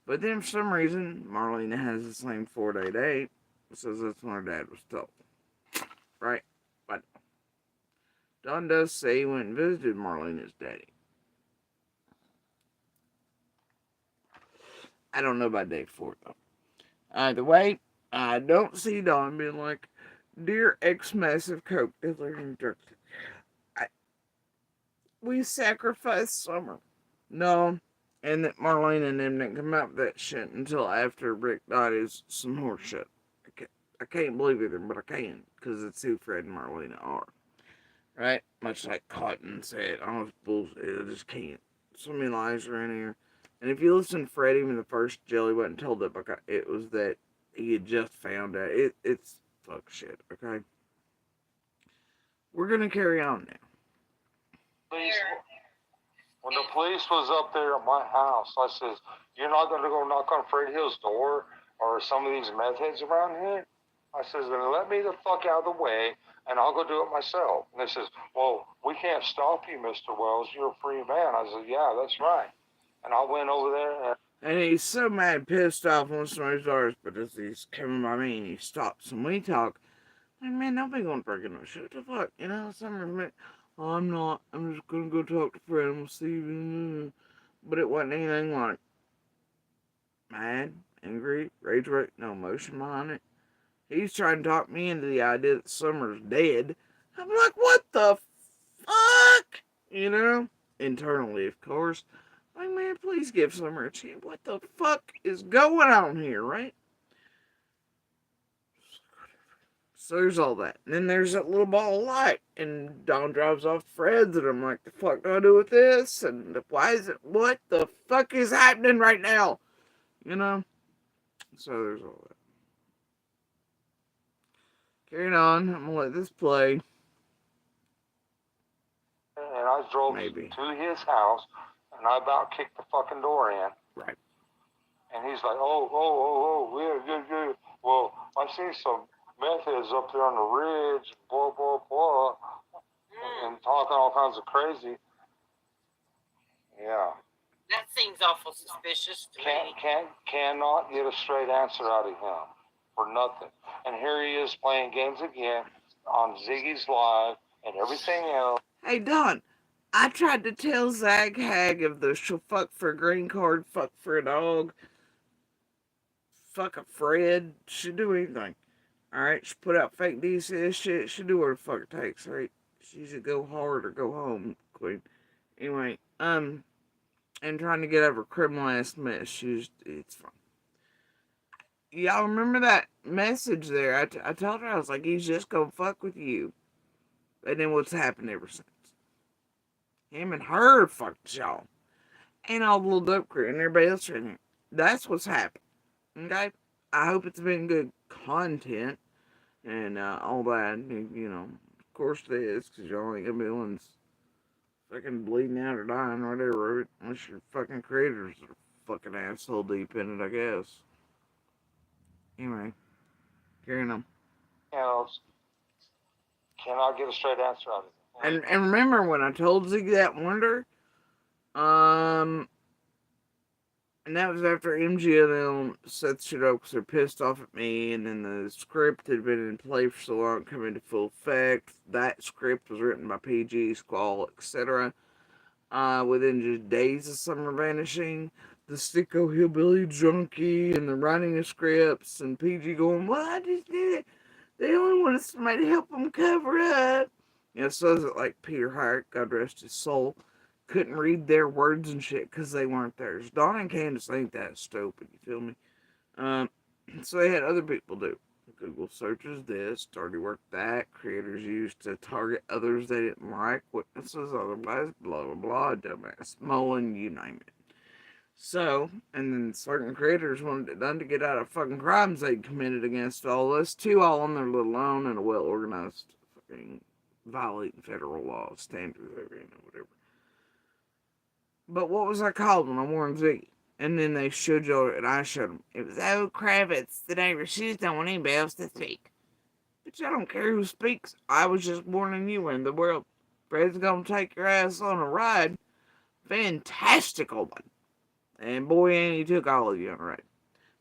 But then for some reason, Marlena has the same 4-day date. Says that's when her dad was told. Right? But Don does say he went and visited Marlena's daddy. I don't know about day 4, though. Either way, I don't see Don being like, "Dear ex-massive coke dealer and drug dealer, we sacrificed Summer." No, and that Marlena and them didn't come out with that shit until after Rick died is some horse shit. I can't believe it, but I can, because it's who Fred and Marlena are. Right? Much like Cotton said, I don't know, bullshit, I just can't. So many lies are in here. And if you listen to Fred, even the first jail, he wasn't told that it was that he had just found out. It's fuck shit, okay? We're gonna carry on now. When the police was up there at my house, I says, "You're not going to go knock on Fred Hill's door or some of these meth heads around here?" I says, "Then let me the fuck out of the way, and I'll go do it myself." And they says, "Well, we can't stop you, Mr. Wells. You're a free man." I said, "Yeah, that's right." And I went over there and he's so mad, pissed off on somebody's doors, but as he's coming by me and he stops and we talk, like, man, don't be going freaking no shit. What the fuck? You know, Summer's "Oh, I'm not. I'm just gonna go talk to Fred and we'll see you." But it wasn't anything like mad, angry, rage, no emotion behind it. He's trying to talk me into the idea that Summer's dead. I'm like, what the fuck? You know? Internally, of course. Like, man, please give Summer a chance. What the fuck is going on here, right? So there's all that. And then there's that little ball of light. And Don drives off to Fred's, and I'm like, the fuck do I do with this? And why is it, what the fuck is happening right now? You know? So there's all that. Carrying on. I'm gonna let this play. and I drove Maybe. to his house, and I about kicked the fucking door in. Right. And he's like, yeah. Well, I see some meth heads up there on the ridge, blah, blah, blah, and talking all kinds of crazy. Yeah. That seems awful suspicious to me. Cannot get a straight answer out of him for nothing. And here he is playing games again on Ziggy's Live and everything else. Hey, Don, I tried to tell Zag Hag of the she'll fuck for a green card, fuck for a dog, fuck a Fred, she'll do anything. Alright, she put out fake DCS shit, she'll do what the fuck it takes, right? She's a go hard or go home queen. Anyway, and trying to get over criminal ass mess, it's fun. Y'all remember that message there? I told her, I was like, he's just gonna fuck with you. And then what's happened ever since? Him and her fucked y'all. And all the little dope crew and everybody else in here. That's what's happened. Okay? I hope it's been good content and all that. You know, of course it is, because y'all ain't gonna be ones fucking bleeding out or dying or whatever. Unless your fucking creators are fucking asshole deep in it, I guess. Anyway, carrying on. Cannot get a straight answer out of it. And remember when I told Ziggy that wonder? And that was after MG and them set shit up because they're pissed off at me, and then the script had been in play for so long, come into full effect. That script was written by PG, Squall, etc. Within just days of Summer vanishing, the sicko hillbilly junkie, and the writing of scripts, and PG going, "Well, I just did it. They only wanted somebody to help them cover up." You know, so is it like Peter Hart, God rest his soul, couldn't read their words and shit because they weren't theirs. Dawn and Candace ain't that stupid, you feel me? So they had other people do. Google searches this, dirty work that, creators used to target others they didn't like, witnesses otherwise, blah, blah, blah, dumbass, Mullen, you name it. So, and then certain creators wanted it done to get out of fucking crimes they'd committed against all us, too, all on their little own and a well-organized fucking violating federal laws, standards, whatever. But what was I called when I warned Ziggy? And then they showed you, and I showed them. It was old Kravitz, the neighbor. She just don't want anybody else to speak. But I don't care who speaks. I was just warning you in the world. Fred's gonna take your ass on a ride. Fantastical one. And boy, ain't he took all of you on a ride.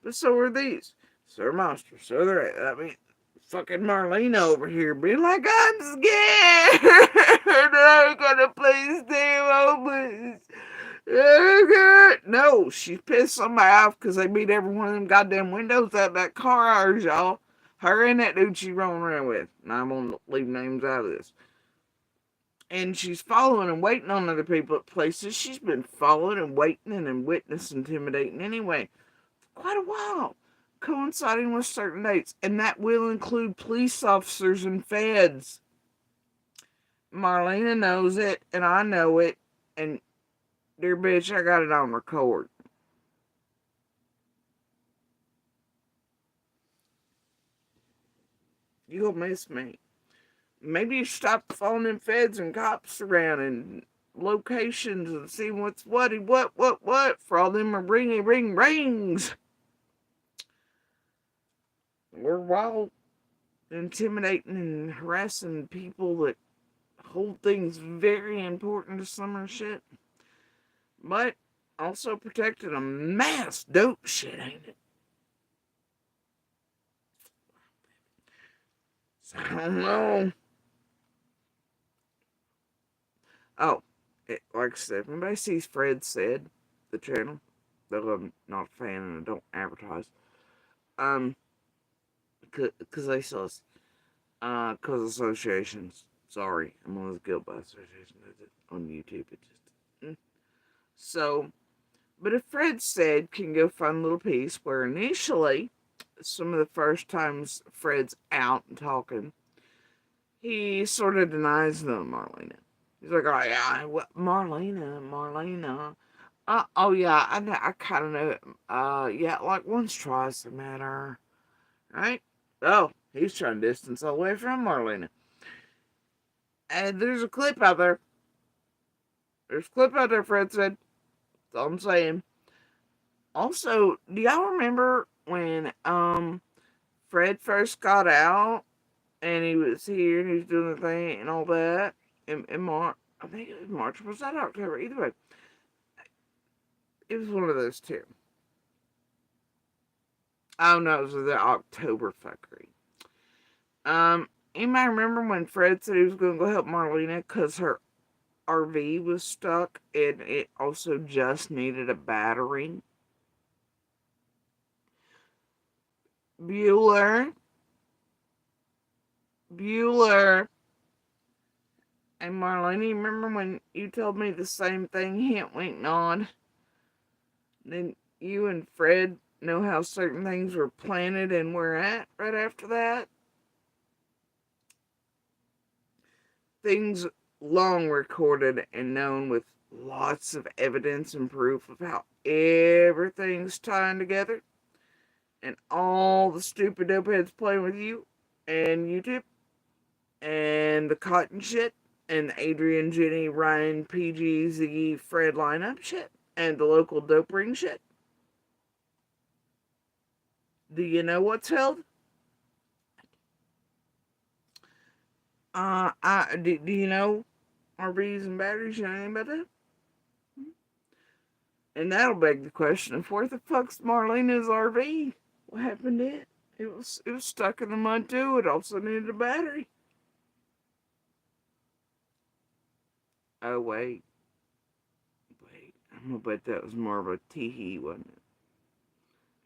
But so are these. So are monsters. So they're, I mean, fucking Marlena over here being like, I'm scared. I'm gonna please stay homeless. Oh, God. No, she's pissed somebody off because they beat every one of them goddamn windows out of that car of ours, y'all. Her and that dude she rolling around with. And I'm gonna leave names out of this. And she's following and waiting on other people at places. She's been following and waiting and witness intimidating anyway for quite a while, coinciding with certain dates, and that will include police officers and feds. Marlena knows it, and I know it, and dear bitch, I got it on record. You'll miss me. Maybe you stop following them feds and cops around and locations and see what's what for all them are rings. We're wild, intimidating and harassing people that hold things very important to summer shit, but also protecting a mass dope shit, ain't it? So, I don't know. Oh, like I said, if anybody sees Fred Said, the channel, though I'm not a fan and I don't advertise, because they sell us, because associations. Sorry, I'm on this guilt by association on YouTube. It just, so, but if Fred Said can go find a little piece where initially, some of the first times Fred's out and talking, he sort of denies them, Marlena. He's like, oh yeah, Marlena. Oh yeah, I kind of know it. Yeah, like once, twice the matter, right? Oh, he's trying to distance away from Marlena. And there's a clip out there. There's a clip out there, Fred Said. That's all I'm saying. Also, do y'all remember when Fred first got out and he was here and he was doing the thing and all that in March? I think it was March. Was that October? Either way, it was one of those two. Oh no, it was the October fuckery. Anybody remember when Fred said he was going to go help Marlena because her RV was stuck and it also just needed a battery? Bueller. And Marlena, you remember when you told me the same thing, hint, wink, nod? Then you and Fred know how certain things were planted and were at right after that? Things long recorded and known with lots of evidence and proof of how everything's tying together. And all the stupid dopeheads playing with you and YouTube and the cotton shit and the Adrian, Jenny, Ryan, PG, Ziggy, Fred lineup shit and the local dope ring shit. Do you know what's held? Do you know RVs and batteries? You know anything about that? And that'll beg the question of where the fuck's Marlena's RV? What happened to it? It was stuck in the mud too. It also needed a battery. Oh wait. I'm gonna bet that was more of a teehee, wasn't it?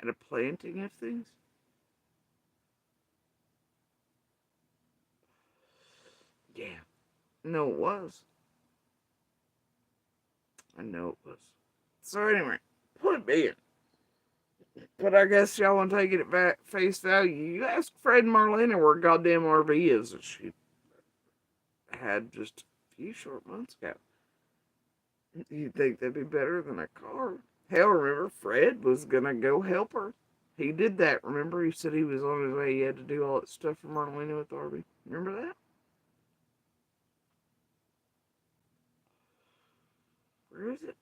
And a planting of things? Yeah. No, it was. I know it was. So anyway, point being. But I guess y'all want to take it at face value. You ask Fred and Marlena where goddamn RV is that she had just a few short months ago. You'd think that'd be better than a car. Hell, remember, Fred was gonna go help her. He did that, remember? He said he was on his way. He had to do all that stuff for Marlena with RV. Remember that? Where is it?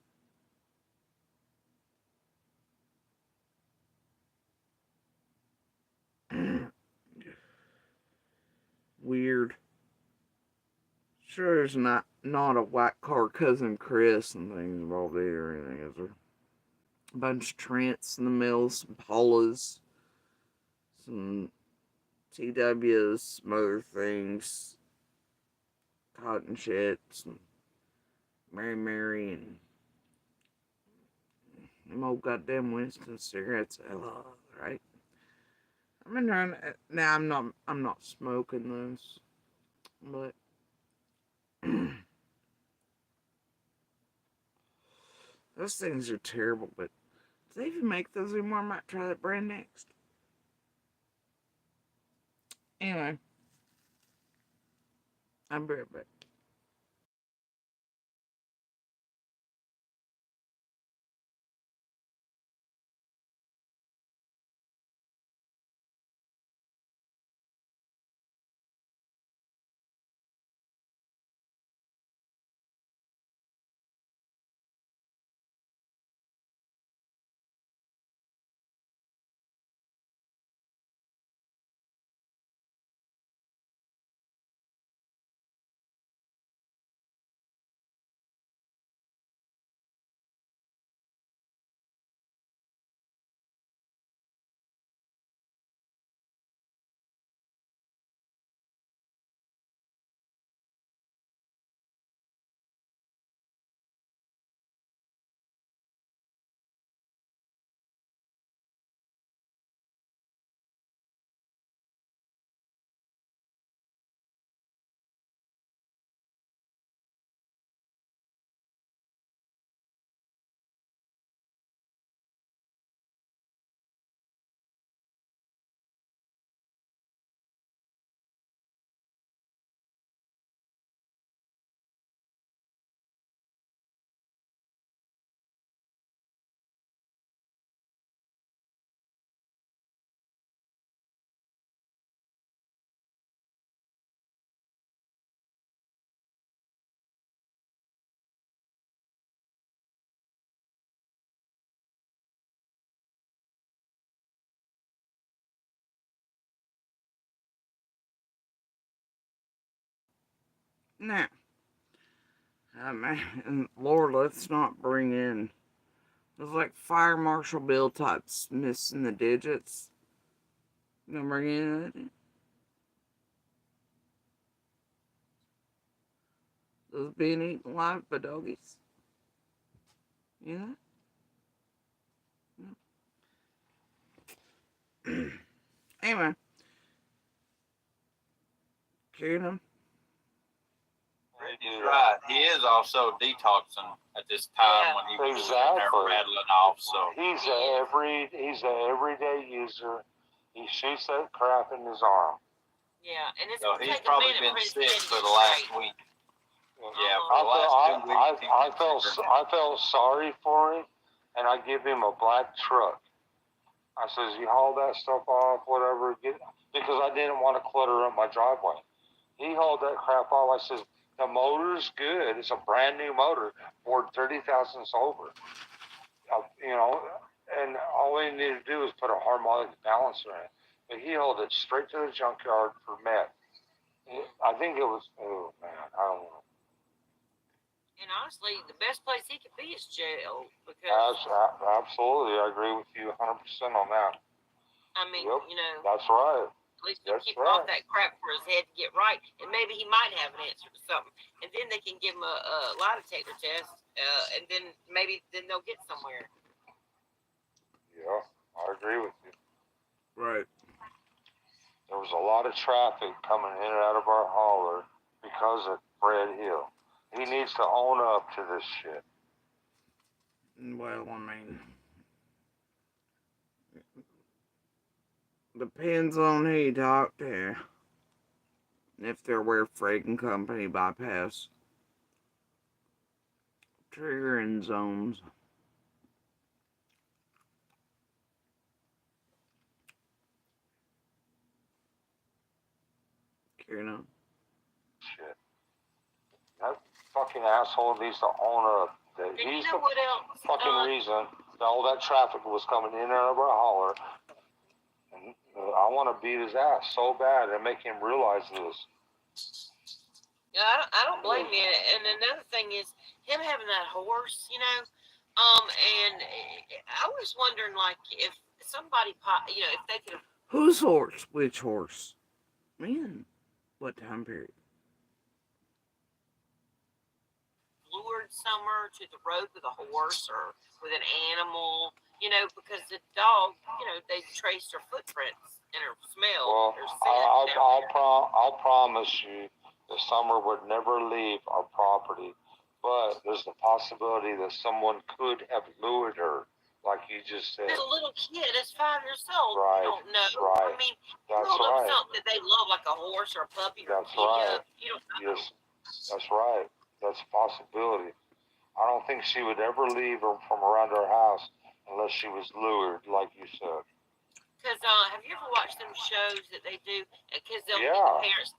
Weird. Sure, there's not a white car cousin Chris and things involved there or anything, is there? A bunch of Trents in the middle, some Polas, some TWs, some other things, cotton shit, some Mary, and them old goddamn Winston cigarettes. Right? I've been trying to, now I'm not smoking those, but those things are terrible. But do they even make those anymore? I might try that brand next. Anyway, I'll be right back. Now, man, Lord, let's not bring in those like fire marshal bill types missing the digits. You gonna bring in that? Those being eaten alive by doggies. You know? Anyway, carrying on. He's right. He is also detoxing at this time when he was there rattling off. So he's a everyday user. He shoots that crap in his arm. Yeah, and it's so he's probably been sick for the last week. Yeah, for the last 2 weeks. I felt sorry for him, and I give him a black truck. I says, you haul that stuff off, whatever, because I didn't want to clutter up my driveway. He hauled that crap off. I says, the motor's good. It's a brand new motor. Ford 30,000 over. And all we needed to do was put a harmonic balancer in it. But he hauled it straight to the junkyard for meth. I think it was, oh man, I don't know. And honestly, the best place he could be is jail. Because absolutely, I agree with you 100% on that. I mean, yep, that's right. At least they'll keep off that crap for his head to get right, and maybe he might have an answer to something. And then they can give him a lie detector test, and then they'll get somewhere. Yeah, I agree with you. Right. There was a lot of traffic coming in and out of our hauler because of Fred Hill. He needs to own up to this shit. Well, I mean, depends on who you talk to. If they're where freight company bypass triggering zones. You know? Shit. That fucking asshole needs to own up. He's the fucking reason that all that traffic was coming in and out of our hauler. And I want to beat his ass so bad and make him realize this. Yeah, I don't blame you. And another thing is him having that horse, and I was wondering, like, if somebody, if they could have Whose horse? Which horse? Man, what time period? lured Summer to the road with a horse or with an animal, because the dog, they traced her footprints and her smell, Well, her scent. I'll promise you that Summer would never leave our property, but there's the possibility that someone could have lured her, like you just said. There's a little kid that's 5 years old. Right. You don't know. Right. I mean, that's you right. something that they love, like a horse or a puppy or that's a kitty. right. You don't know. Yes, that's right. That's a possibility. I don't think she would ever leave from around our house unless she was lured, like you said. Because have you ever watched them shows that they do? Because they'll get Yeah. the parents.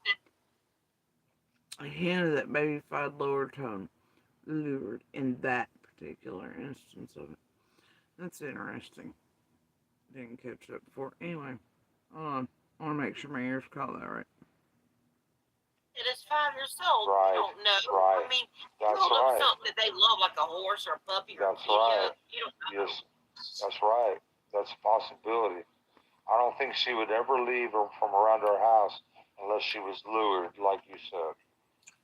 I hinted at baby-fied lower tone, lured in that particular instance of it. That's interesting. Didn't catch that before. Anyway, hold on. I want to make sure my ears caught that right. It is 5 years old. Right. You don't know. Right. I mean, that's you right. something that they love, like a horse or a puppy or that's a kitty. Right. You don't know. Yes, that's right. That's a possibility. I don't think she would ever leave from around our house unless she was lured, like you said.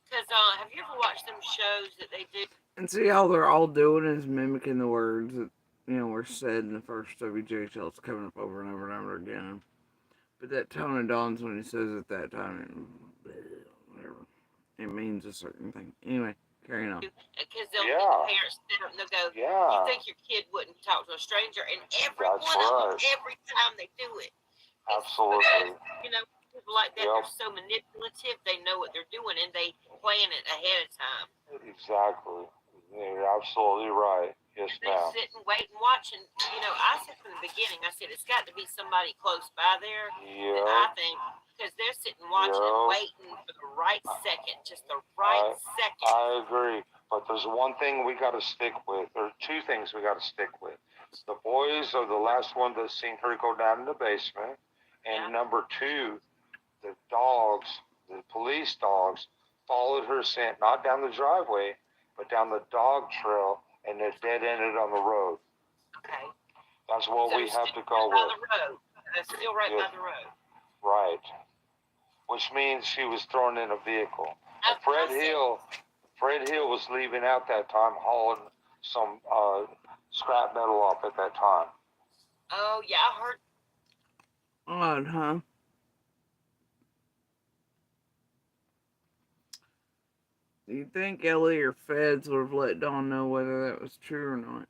Because have you ever watched them shows that they do? And see how they're all doing is mimicking the words that were said in the first WJHL. It's coming up over and over and over again. But that tone of dawns when he says it that time, and whatever. It means a certain thing. Anyway, carrying on. Because they'll get the parents sit up and they'll go, you think your kid wouldn't talk to a stranger? And every one of them, every time they do it. Absolutely. Because, people like that, they're so manipulative, they know what they're doing, and they plan it ahead of time. Exactly. You're absolutely right. Yes, ma'am. They sit and wait and watch, and, I said from the beginning, I said, it's got to be somebody close by there. Yeah. I think, because they're sitting watching and waiting for the right second, just the right second. I agree. But there's one thing we got to stick with. There are two things we got to stick with. The boys are the last one that seen her go down in the basement. And number two, the dogs, the police dogs, followed her scent, not down the driveway, but down the dog trail, and it dead-ended on the road. Okay. That's what we have to go with. That's still right by the road. Right. Which means she was thrown in a vehicle. And Fred Hill was leaving out that time, hauling some scrap metal off at that time. Oh, yeah, I heard. Odd, huh? Do you think Ellie or Feds would have let Dawn know whether that was true or not?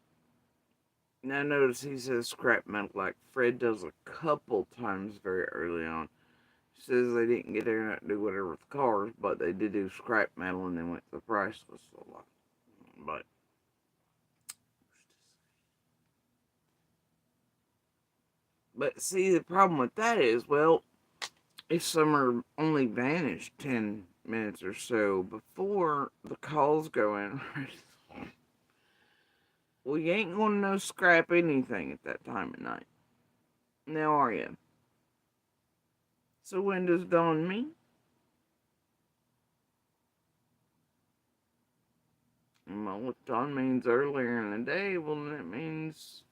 Now notice he says scrap metal like Fred does a couple times very early on. He says they didn't get there and do whatever with the cars, but they did do scrap metal and then went to the priceless a lot. But see, the problem with that is, well, if Summer only vanished 10 minutes or so before the calls go in, well, you ain't gonna know scrap anything at that time of night. Now are you? So when does dawn mean? Well, if dawn means earlier in the day, well, then it means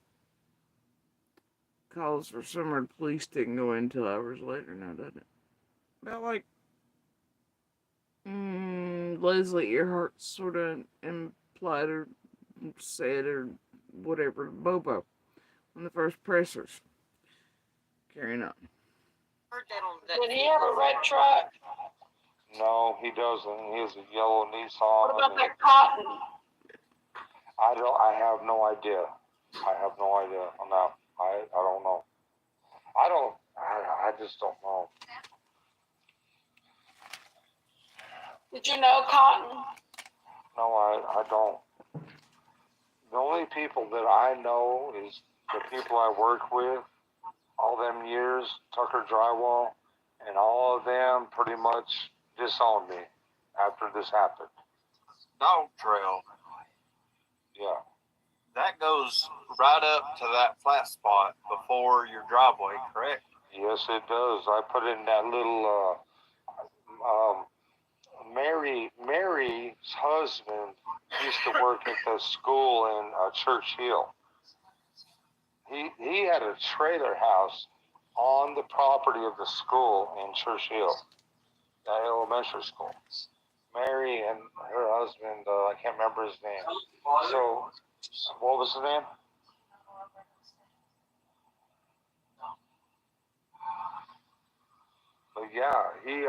calls for Summer police didn't go in until hours later now, doesn't it? About like Leslie Earhart sort of implied or said or whatever, Bobo, on the first pressers. Carrying on. Did he have a red truck? No, he doesn't. He has a yellow Nissan. What about that cotton? I have no idea. I have no idea on that. I don't know. I just don't know. Did you know Cotton? No, I don't. The only people that I know is the people I work with all them years, Tucker Drywall, and all of them pretty much disowned me after this happened. Dog trail. Yeah. That goes right up to that flat spot before your driveway, correct? Yes, it does. I put it in that little Mary's husband used to work at the school in Church Hill. He had a trailer house on the property of the school in Church Hill, the elementary school. Mary and her husband, I can't remember his name. So, what was his name? But yeah, he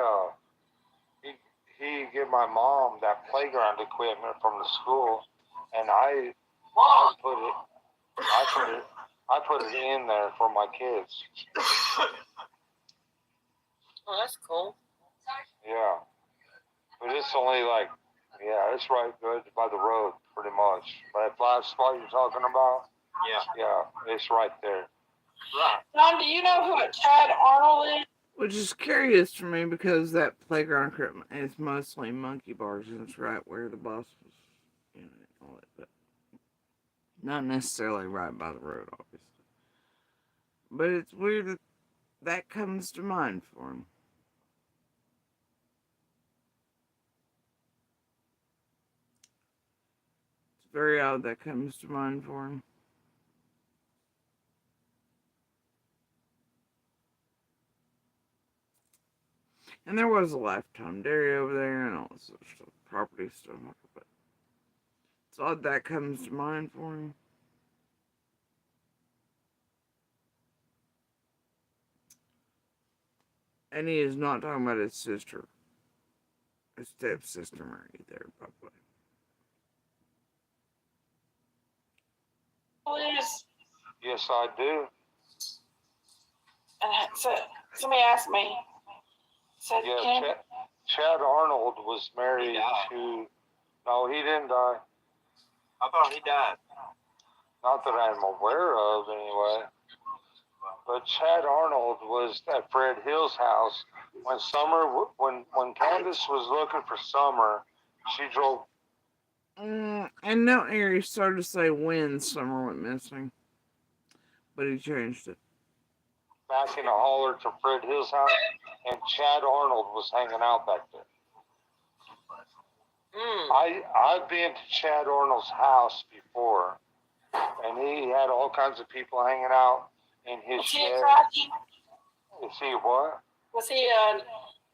gave my mom that playground equipment from the school, and I put it in there for my kids. Oh, that's cool. Yeah, but it's only like, yeah, it's right good by the road, pretty much. That flat spot you're talking about? Yeah, it's right there. Right. Don, do you know who a Chad Arnold is? Which is curious for me because that playground equipment is mostly monkey bars and it's right where the bus was, you know, all that, but not necessarily right by the road, obviously. But it's weird that that comes to mind for him. It's very odd that comes to mind for him. And there was a Lifetime Dairy over there and all this other stuff, property stuff, but it's odd that comes to mind for him. And he is not talking about his sister, his stepsister Mary there, by the way. Please. Yes, I do. So somebody asked me. Said, yeah, Chad Arnold was married to. No, he didn't die. I thought he died. Not that I'm aware of, anyway. But Chad Arnold was at Fred Hill's house when Candace was looking for Summer. She drove. And no, here he started to say when Summer went missing, but he changed it. Back in a holler to Fred Hill's house, and Chad Arnold was hanging out back there. I've been to Chad Arnold's house before, and he had all kinds of people hanging out in his shed. Is he what? Was he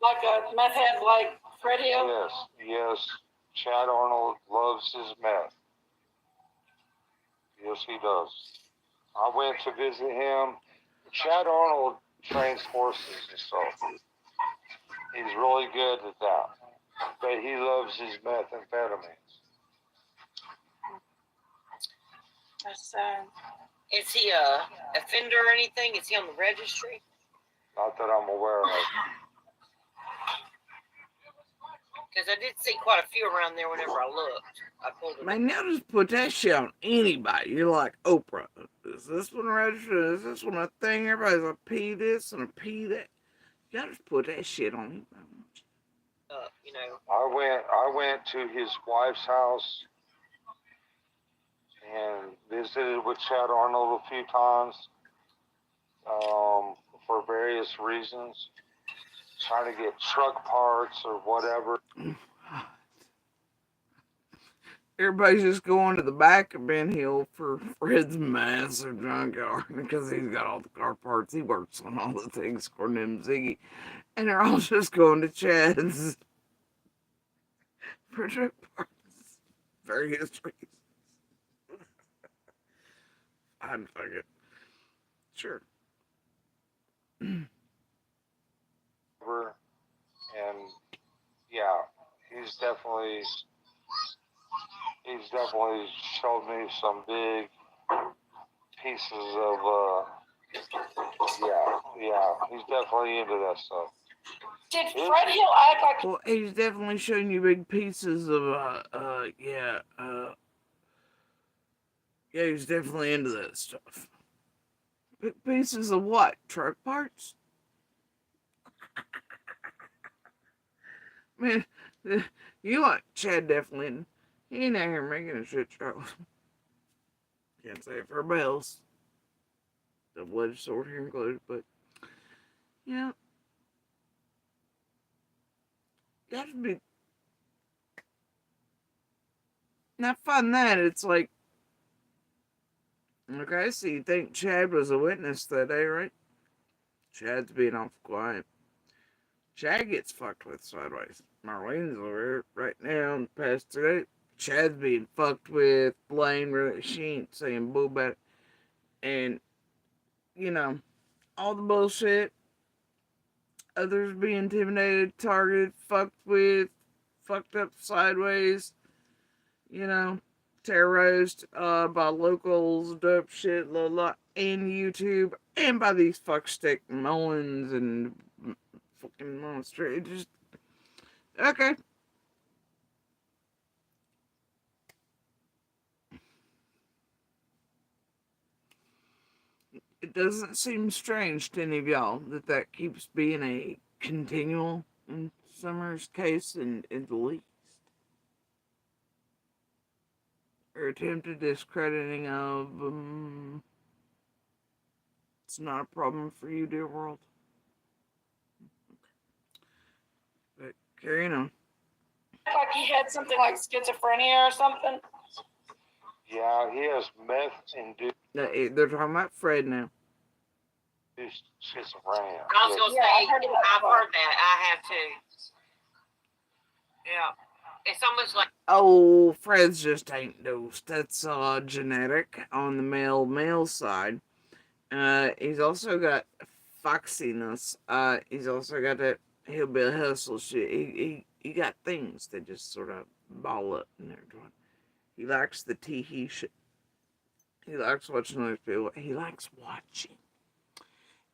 like a meth head like Fred Hill? Yes. Chad Arnold loves his meth. Yes, he does. I went to visit him. Chad Arnold trains horses and stuff. He's really good at that. But he loves his methamphetamines. Is he a offender or anything? Is he on the registry? Not that I'm aware of. Because I did see quite a few around there whenever I looked. I pulled it. Man, now just put that shit on anybody. You're like, Oprah, is this one registered? Is this one a thing? Everybody's a P this and a P that. You gotta just put that shit on anybody. You know. I went to his wife's house and visited with Chad Arnold a few times for various reasons, trying to get truck parts or whatever. Everybody's just going to the back of Ben Hill for Fred's massive junkyard because he's got all the car parts. He works on all the things according to him, Ziggy. And they're all just going to Chad's for truck parts. Various reasons. I'd fuck it. Sure. And yeah, he's definitely showed me some big pieces of yeah, he's definitely into that stuff. Did Fred Hill act like? Well, he's definitely showing you big pieces of yeah, he's definitely into that stuff. Big pieces of what? Truck parts? Man, you like Chad definitely. He ain't out here making a shit show. Can't say it for bells. Double-edged sword here included, but yeah. You have to be not fun that it's like, okay, so you think Chad was a witness that day, right? Chad's being awful quiet. Chad gets fucked with sideways. Marlena's over here right now in the past 2 days. Chad's being fucked with. Blaine, really, she ain't saying boo about it. And, you know, all the bullshit. Others being intimidated, targeted, fucked with, fucked up sideways, you know, terrorized by locals, dope shit, blah, blah, and YouTube, and by these fuckstick Mullins and fucking monster. It just, okay. It doesn't seem strange to any of y'all that keeps being a continual in Summer's case in the least. Or attempted discrediting of, it's not a problem for you, dear world. But carrying on. Like he had something like schizophrenia or something. Yeah, he has meth induced They're talking about Fred now. schizophrenia. I was gonna say, I've heard that. I have too. Yeah. It's almost like, Oh, Fred's just ain't dosed. That's genetic on the male side. He's also got foxiness. He's also got that hillbilly hustle shit. He got things that just sort of ball up in there. He likes the tee shit. He likes watching other people. He likes watching.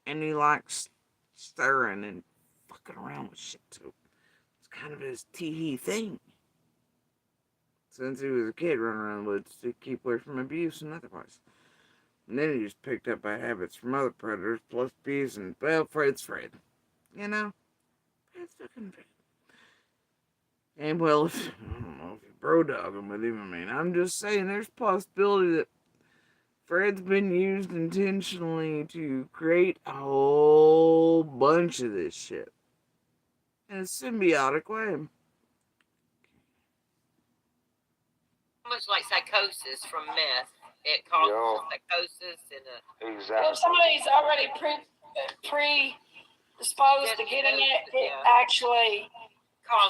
And he likes stirring and fucking around with shit too. It's kind of his tee thing. Since he was a kid running around the woods to keep away from abuse and otherwise. And then he just picked up bad habits from other predators, plus bees, and, well, Fred's Fred. You know? Fred's fucking Fred. And, well, I don't know if you're bro-dogging with him, I mean, I'm just saying there's a possibility that Fred's been used intentionally to create a whole bunch of this shit. In a symbiotic way. almost like psychosis from meth. It causes psychosis and Exactly. Well, if somebody's already predisposed to getting it actually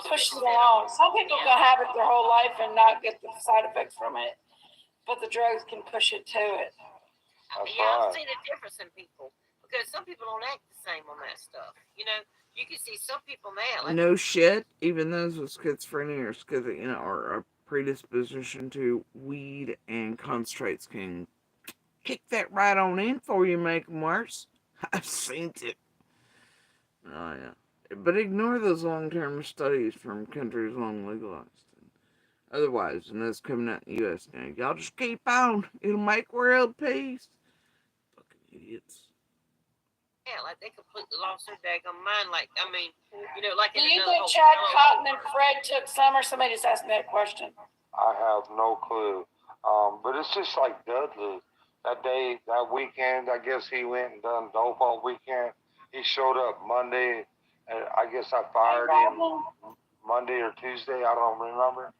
pushes it along. Some people can have it their whole life and not get the side effects from it, but the drugs can push it to it. I've seen a difference in people because some people don't act the same on that stuff. You know, you can see some people now. Like, no shit, even those with schizophrenia or schizophrenia or a predisposition to weed and concentrates can kick that right on in for you, make them worse. I've seen it. Oh yeah, but ignore those long-term studies from countries long legalized. Otherwise, and that's coming out in the U.S. now. Y'all just keep on. It'll make world peace. Fucking idiots. yeah, like they completely lost their daggone mind. Like, I mean, you know, like. Do you think Chad Cotton and Fred took some, or somebody just asked me that question? I have no clue. But it's just like Dudley. That day, that weekend, I guess he went and done dope on weekend. He showed up Monday, and I guess I fired him Monday or Tuesday. I don't remember.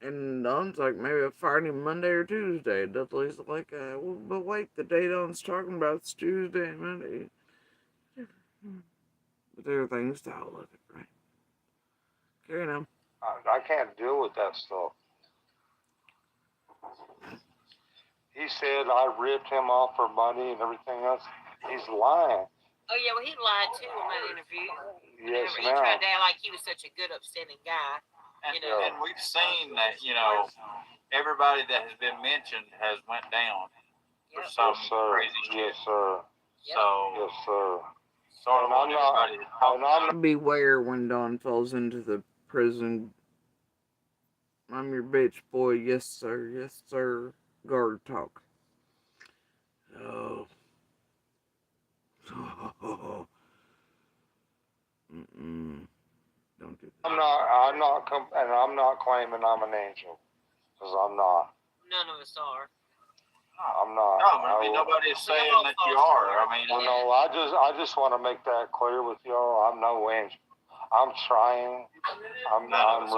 And Don's like, maybe I fired him Monday or Tuesday. Dudley's like, well, but wait, the day Don's talking about is Tuesday and Monday. But there are things to all of it, right? Okay, you know. I can't deal with that stuff. He said I ripped him off for money and everything else. He's lying. Oh yeah, well he lied too on that interview. Yes, he tried to act like he was such a good, upstanding guy. And, and we've seen that, you know, everybody that has been mentioned has went down for some crazy shit. Yes, sir. So, yes, sir. Sort of beware when Don falls into the prison. I'm your bitch, boy. Yes, sir. Yes, sir. Guard talk. Oh. Don't do that. I'm not claiming I'm an angel, because I'm not. None of us are. I'm not. No, I mean, nobody is saying that you are. I mean, I just want to make that clear with y'all. I'm no angel. I'm trying. I'm trying.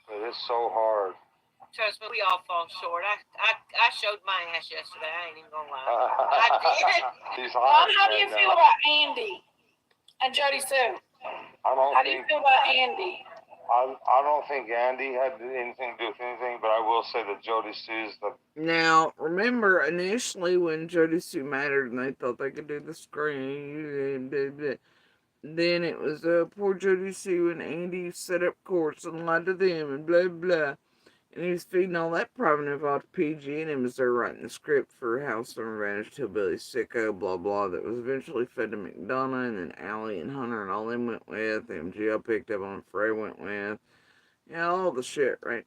But it's so hard. Trust me, we all fall short. I showed my ass yesterday. I ain't even gonna lie. I did. Mom, how do you feel about Andy and Jody Sue? How do you feel about Andy? I don't think Andy had anything to do with anything, but I will say that Jody Sue's the. Now, remember, initially when Jody Sue mattered and they thought they could do the screen, then it was poor Jody Sue and Andy set up courts and lied to them and blah blah. And he was feeding all that private info to PG, and him was there writing the script for House of Revenge, Hillbilly Sicko, blah blah, that was eventually fed to McDonough, and then Allie and Hunter and all them went with, MGL picked up on, Frey went with, yeah, all the shit, right?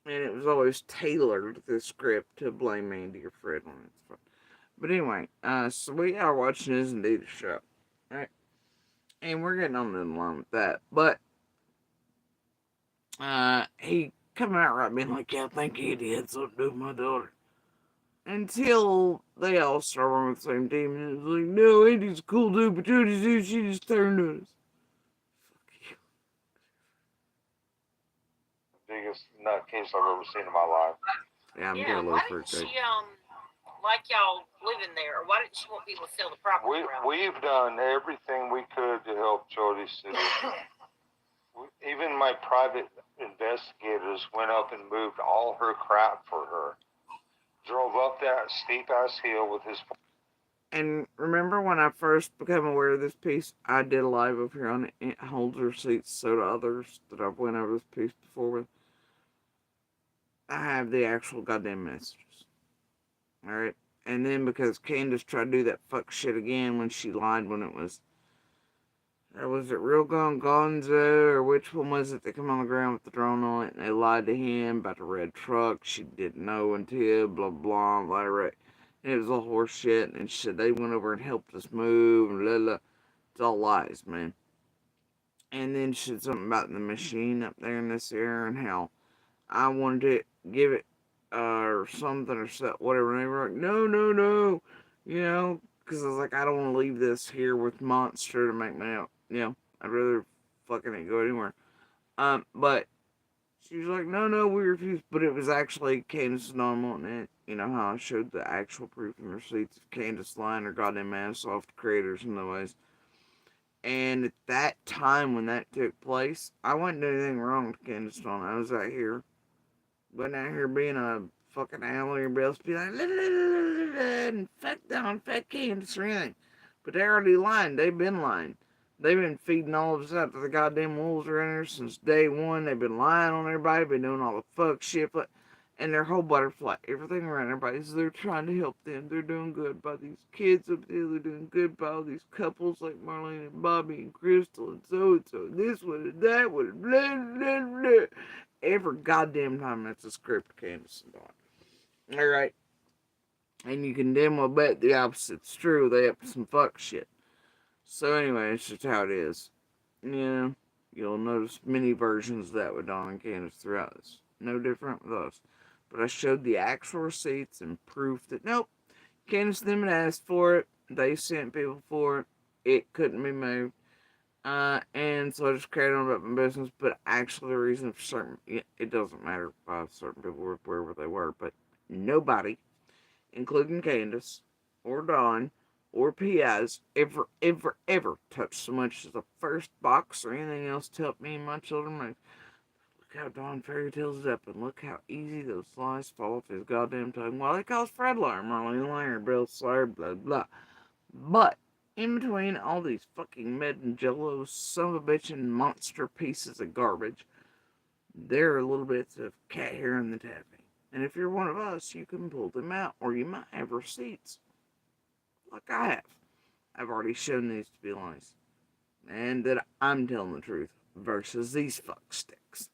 And it was always tailored, the script, to blame Andy or Fred on it. But anyway, so we are watching Is Indeed a Show, right? And we're getting on in line with that, but he coming out right being like, yeah, I think Andy had something to do with my daughter. Until they all start on the same team, and it was like, no, Andy's a cool dude, but Jody's dude, she just turned on us. Fuck you. Biggest nutcase I've ever seen in my life. Yeah, I'm Yeah, getting a why little didn't she frustrated. like y'all living there? Why didn't she want people to sell the property around? We've done everything we could to help Jody Sue. Even my private investigators went up and moved all her crap for her. Drove up that steep ass hill with his. And remember when I first became aware of this piece, I did a live over here on It Holds Receipts, so do others that I've went over this piece before with. I have the actual goddamn messages. Alright? And then because Candace tried to do that fuck shit again when she lied when it was it Real Gun Gonzo, or which one was it that came on the ground with the drone on it, and they lied to him about the red truck, she didn't know until, blah, blah, blah, right. And it was all horse shit, and she said they went over and helped us move, and blah, blah. It's all lies, man. And then she said something about the machine up there in this area, and how I wanted to give it, or something, or whatever, and they were like, no, no, no, you know, because I was like, I don't want to leave this here with Monster to make me out, you know, I'd rather fucking it go anywhere. But she was like, no, no, we refuse. But it was actually Candace normal, and it, you know how I showed the actual proof and receipts of Candace lying her goddamn ass off the creators and the ways. And at that time when that took place, I wasn't doing anything wrong with Candace Dawn. I was out here, wasn't out here being a fucking ally or else be like, la, la, la, la, and fuck down, fuck Candace or anything. But they already lying. They've been lying. They've been feeding all of us out to the goddamn wolves around here since day one. They've been lying on everybody, been doing all the fuck shit, and their whole butterfly, everything around everybody. So they're trying to help them. They're doing good by these kids up there. They're doing good by all these couples like Marlena and Bobby and Crystal and so, this one and that one, blah, blah, blah. Every goddamn time that's a script, Candace and Dawn. Alright? And you can damn well bet the opposite's true. They up to some fuck shit. So anyway, it's just how it is. Yeah, you'll notice many versions of that with Dawn and Candace throughout this. No different with us. But I showed the actual receipts and proof that, nope, Candace and them had asked for it. They sent people for it. It couldn't be moved. And so I just carried on about my business. But actually, the reason for certain, it doesn't matter why certain people were wherever they were. But nobody, including Candace or Dawn or Piaz, ever touched so much as the first box or anything else to help me and my children move. Look how Dawn fairy tales it up, and look how easy those lies fall off his goddamn tongue. Well, they cause Fred liar, Marlene liar, Bill Slayer, blah blah. But in between all these fucking med and jello, son of a bitch and monster pieces of garbage, there are little bits of cat hair in the taffy. And if you're one of us, you can pull them out, or you might have receipts. Like I have. I've already shown these to be lies. And that I'm telling the truth, versus these fuck sticks.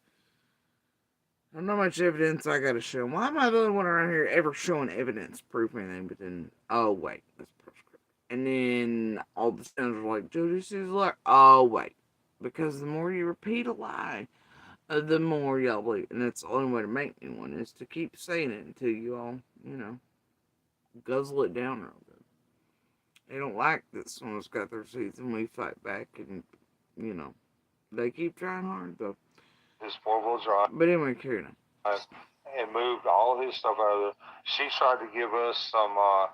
I don't know how much evidence I gotta show. Why am I the only one around here ever showing evidence, proof anything, but then, oh wait, that's proscript. And then all the sounds are like, Jody Sue's a liar. Oh wait. Because the more you repeat a lie, the more y'all believe. And that's the only way to make me one, is to keep saying it until you all, guzzle it down real good. They don't like that someone's got their seats and we fight back, and they keep trying hard though. His four-wheel drive. But anyway, carry on. And moved all his stuff out of there. She tried to give us some a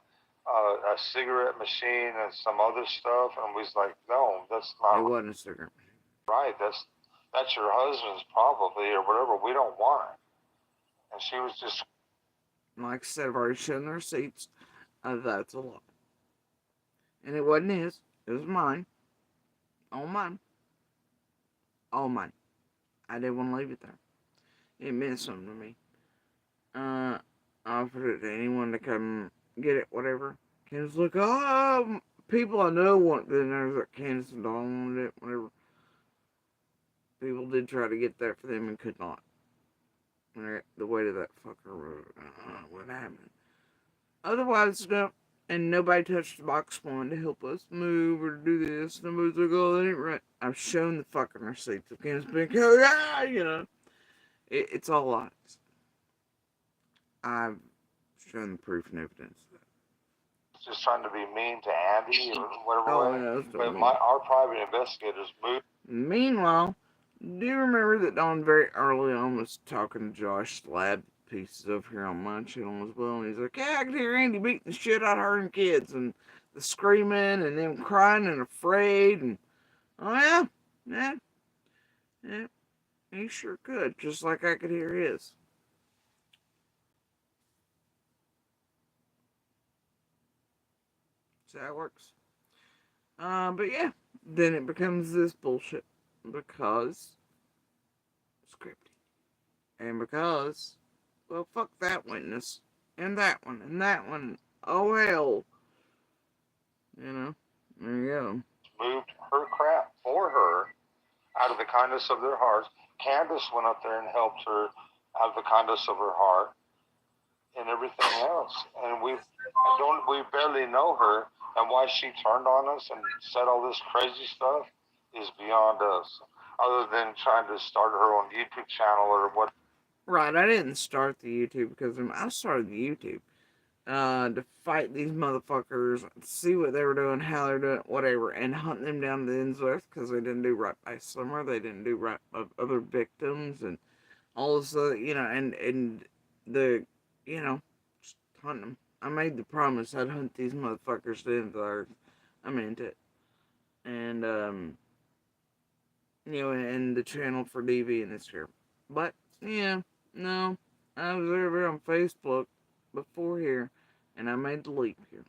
cigarette machine and some other stuff, and we was like, no, that's not. It wasn't a cigarette machine. Right. That's your husband's probably or whatever. We don't want it. And she was just. Like I said, I've already shown their receipts. That's a lot. And it wasn't his. It was mine. All mine. All mine. I didn't want to leave it there. It meant something to me. I offered it to anyone to come get it, whatever. Candace was like, oh, people I know want it. Then there's like Candace and Dawn wanted it, whatever. People did try to get that for them and could not. The weight of that fucker, what happened. Otherwise, no. And nobody touched the box one to help us move or do this. Nobody's like, oh, that ain't right. I've shown the fucking receipts of Candace being, it's all lies. I've shown the proof and evidence of that. Just trying to be mean to Andy or whatever. Oh, yeah, but our private investigators moved. Meanwhile, do you remember that Don very early on was talking to Josh Slab pieces of here on my channel as well, and he's like, yeah, I can hear Andy beating the shit out of her and kids, and the screaming, and them crying and afraid, and oh yeah, he sure could, just like I could hear his. See how it works. But yeah, then it becomes this bullshit because scripted, and because, well, fuck that witness and that one and that one. Oh hell, there you go. Moved her crap for her out of the kindness of their hearts. Candace went up there and helped her out of the kindness of her heart and everything else. And we barely know her, and why she turned on us and said all this crazy stuff is beyond us. Other than trying to start her own YouTube channel or what. Right, I didn't start the YouTube because I started the YouTube to fight these motherfuckers, see what they were doing, how they were doing, whatever, and hunt them down to the ends with because they didn't do right by Summer, they didn't do right by other victims, and all this other, and the, just hunt them. I made the promise I'd hunt these motherfuckers to the ends of the earth. I meant it. And, and the channel for DV and this year. But, yeah, no, I was over on Facebook before here, and I made the leap here.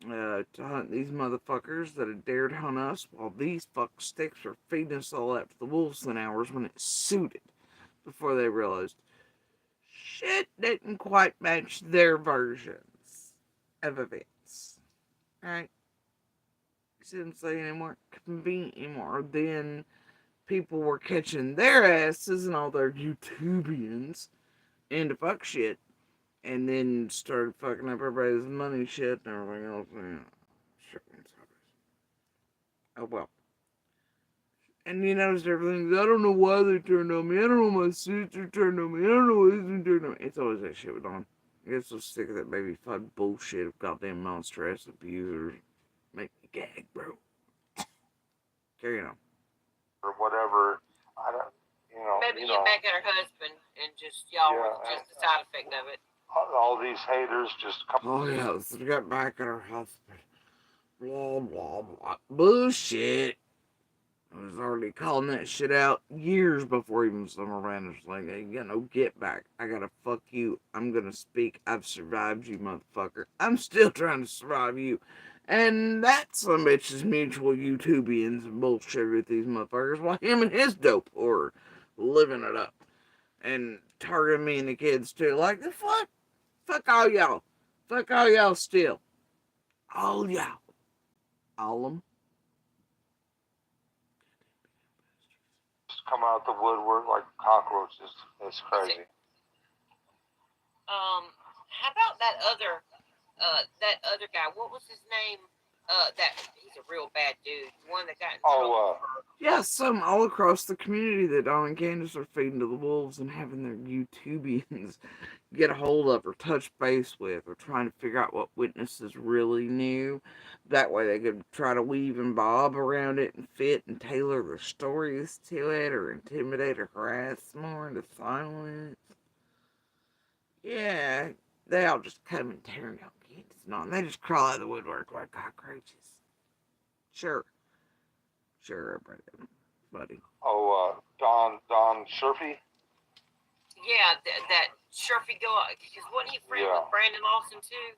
To hunt these motherfuckers that had dared hunt us while these fuck sticks are feeding us all out to the wolves in hours when it suited, before they realized shit didn't quite match their versions of events. Alright? Didn't say anymore convenient anymore. Then people were catching their asses and all their YouTubians into fuck shit, and then started fucking up everybody's money shit and everything else. Oh well. And you noticed everything. I don't know why they turned on me. I don't know why my sister turned on me. I don't know why this turned on me. It's always that shit with Dawn. I get so sick of that baby fuck bullshit of goddamn non-stress abusers. Make me gag, bro. Carry on. Or whatever. I don't, Maybe get back at her husband and just y'all were just the side effect of it. All these haters just come. Oh yeah, so they got back at her husband. Blah blah blah. Bullshit. I was already calling that shit out years before even Summer ran. Was like, hey, get back. I gotta fuck you. I'm gonna speak. I've survived you, motherfucker. I'm still trying to survive you. And that's some bitch's mutual YouTubians and bullshit with these motherfuckers while him and his dope whore living it up. And targeting me and the kids too. Like, the fuck? Fuck all y'all. Fuck all y'all still. All y'all. All them. Come out the woodwork like cockroaches. It's crazy. How about that other guy? What was his name? That he's a real bad dude. One that got in Oh, trouble. Yeah, some all across the community that Don and Candace are feeding to the wolves and having their YouTubians get a hold of or touch base with, or trying to figure out what witnesses really knew. That way they could try to weave and bob around it and fit and tailor their stories to it, or intimidate or harass more into silence. Yeah, they all just come and tear down Candace and all. They just crawl out of the woodwork like cockroaches. Sure, sure, buddy. Don Sherfy. Yeah, that Sherfy go because wasn't he friends with Brandon Lawson too?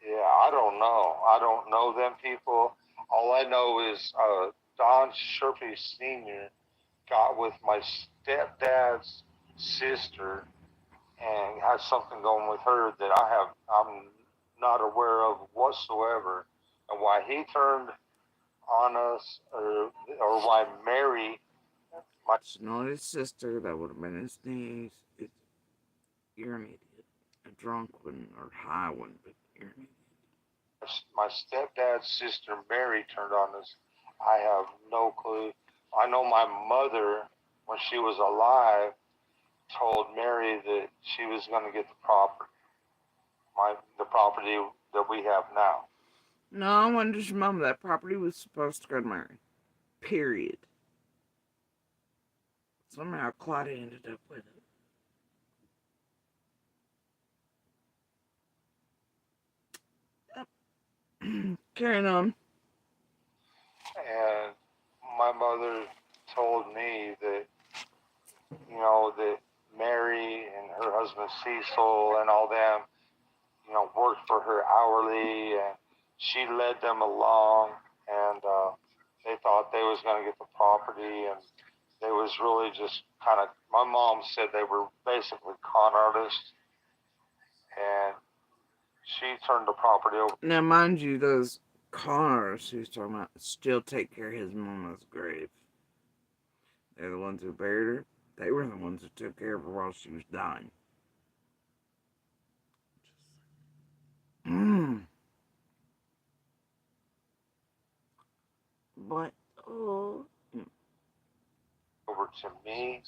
Yeah, I don't know. I don't know them people. All I know is Don Sherfy Sr. got with my stepdad's sister and has something going with her that I'm not aware of whatsoever. And why he turned on us, or why Mary, It's not his sister. That would have been his niece. You're an idiot. A drunk one or high one, but you're an idiot. my stepdad's sister Mary turned on us, I have no clue. I know my mother, when she was alive, told Mary that she was going to get the property, the property that we have now. No, I wasn't just your mom. That property was supposed to go to Mary. Period. Somehow Claudia ended up with it. Carrying on. And my mother told me that, that Mary and her husband Cecil and all them, worked for her hourly, and she led them along, and they thought they was going to get the property, and they was really just kind of, my mom said they were basically con artists, and she turned the property over. Now, mind you, those con artists he's talking about still take care of his mama's grave. They're the ones who buried her. They were the ones who took care of her while she was dying. But, oh. Over to me,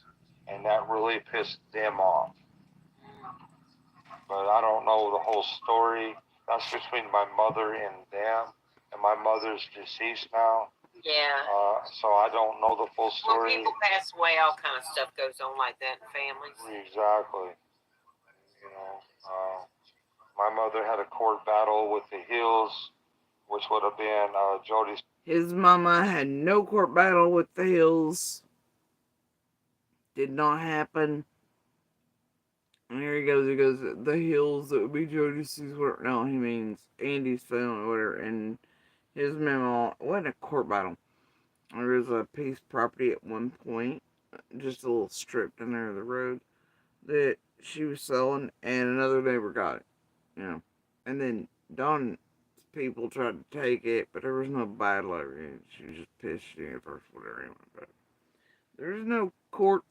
and that really pissed them off. But I don't know the whole story. That's between my mother and them, and my mother's deceased now. Yeah. So I don't know the full story. When people pass away, all kind of stuff goes on like that in families. Exactly. My mother had a court battle with the Hills, which would have been Jody's. His mama had no court battle with the Hills. Did not happen. And here he goes, the Hills, that would be Jody's, whatever. No, he means Andy's family, whatever. And his mama, wasn't a court battle. There was a piece of property at one point, just a little strip in there of the road, that she was selling, and another neighbor got it, And then Don's people tried to take it, but there was no battle over it. She was just pissed she didn't first, whatever. But there's no court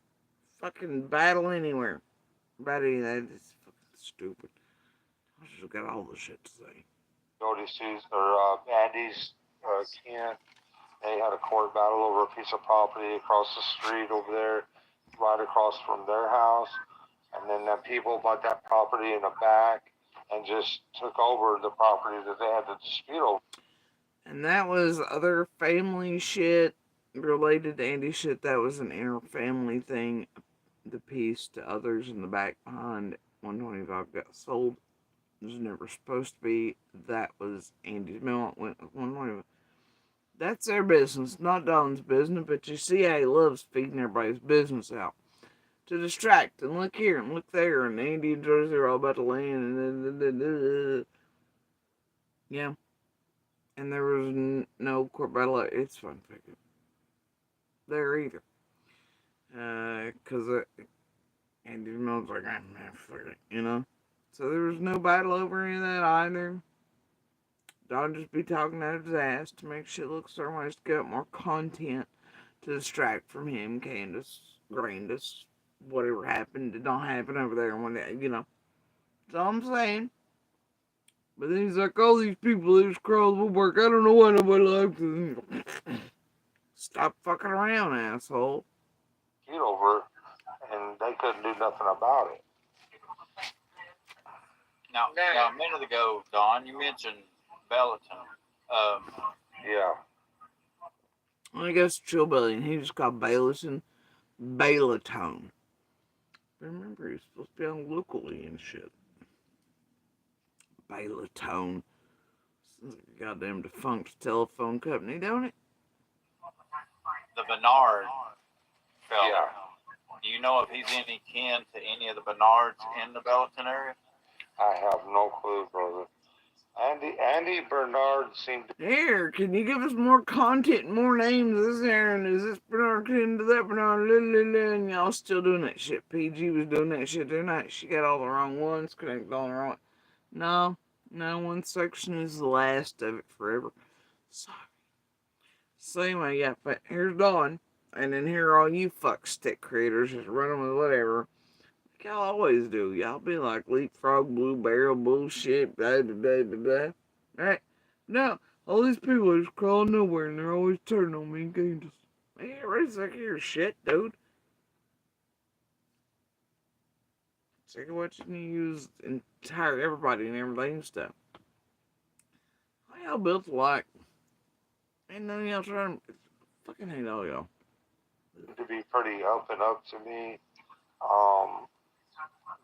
fucking battle anywhere about any of that. It's fucking stupid. I just got all the shit to say. Jody's or Andy's kin. They had a court battle over a piece of property across the street over there, right across from their house. And then the people bought that property in the back and just took over the property that they had to dispute over. And that was other family shit related to Andy shit. That was an inner family thing. The piece to others in the back behind 125 got sold. It was never supposed to be. That was Andy's mail. Went with 125. That's their business, not Don's business. But you see how he loves feeding everybody's business out to distract. And look here and look there. And Andy and Josie are all about to land. And yeah. And there was no court battle. It's fun picking there either. Because Andy's mom's like, man, fuck it, So there was no battle over any of that either. Don just be talking out of his ass to make shit look certain ways to get up more content to distract from him, Candace, Grandis, whatever happened did not happen over there one day, That's all I'm saying. But then he's like, all these people that just crawl the woodwork, I don't know why nobody likes it. Stop fucking around, asshole. Get over it, and they couldn't do nothing about it. Now, a minute ago, Don, you mentioned Bellaton. Yeah. I guess Chillbilly, and he just called Baylison Baylatone. But remember, he's supposed to be on locally and shit. Baylatone. Sounds like a goddamn defunct telephone company, don't it? The Bernard fella. Yeah. Do you know if he's any kin to any of the Bernards in the Bellaton area? I have no clue, brother. Andy Bernard seemed to... Here, can you give us more content and more names? This Aaron, is this Bernard into that Bernard? And y'all still doing that shit. PG was doing that shit tonight. She got all the wrong ones, connected all the wrong. No, one section is the last of it forever. Sorry. So anyway, yeah, but here's Dawn. And then here are all you fuck stick creators just running with whatever. Like y'all always do. Y'all be like leapfrog, blue barrel bullshit, blah, blah, blah, blah, blah. Right? No, all these people are just crawling nowhere and they're always turning on me and Candace. Man, everybody's sick of your shit, dude. Sick of watching you use entire everybody and everything and stuff. How y'all built alike? Ain't none of y'all trying to fucking hate all y'all. to be pretty up and up to me.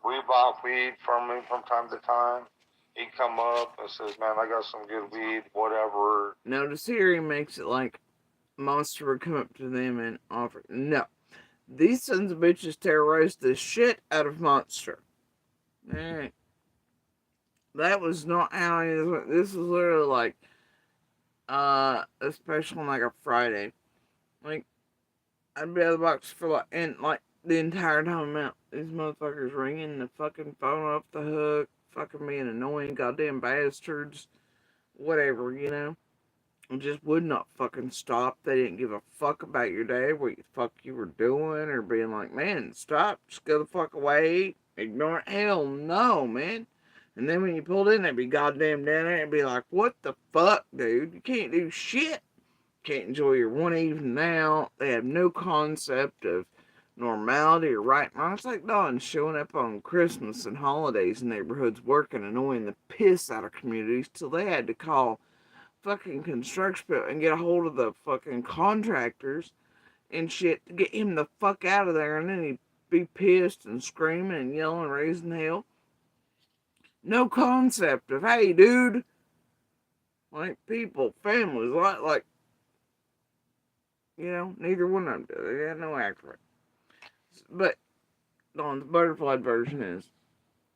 We bought weed from him from time to time. He'd come up and says, man, I got some good weed, whatever. Notice here he makes it like Monster would come up to them and offer. No. These sons of bitches terrorized the shit out of Monster. Alright. That was not how it is. This was literally like, especially on like a Friday. Like, I'd be out of the box for like, and like, the entire time out, these motherfuckers ringing the fucking phone off the hook, fucking being annoying goddamn bastards, whatever, you know? Just would not fucking stop. They didn't give a fuck about your day, what the fuck you were doing, or being like, man, stop, just go the fuck away, ignore it. Hell no, man. And then when you pulled in, they'd be goddamn down there and be like, what the fuck, dude? You can't do shit. Can't enjoy your one evening out. They have no concept of normality or right. It's like Don showing up on Christmas and holidays in neighborhoods working, annoying the piss out of communities till they had to call fucking construction people and get a hold of the fucking contractors and shit to get him the fuck out of there, and then he'd be pissed and screaming and yelling, raising hell. No concept of, hey, dude, like people, families, like you know, neither one of them do. They had no act right. But on the butterfly version is,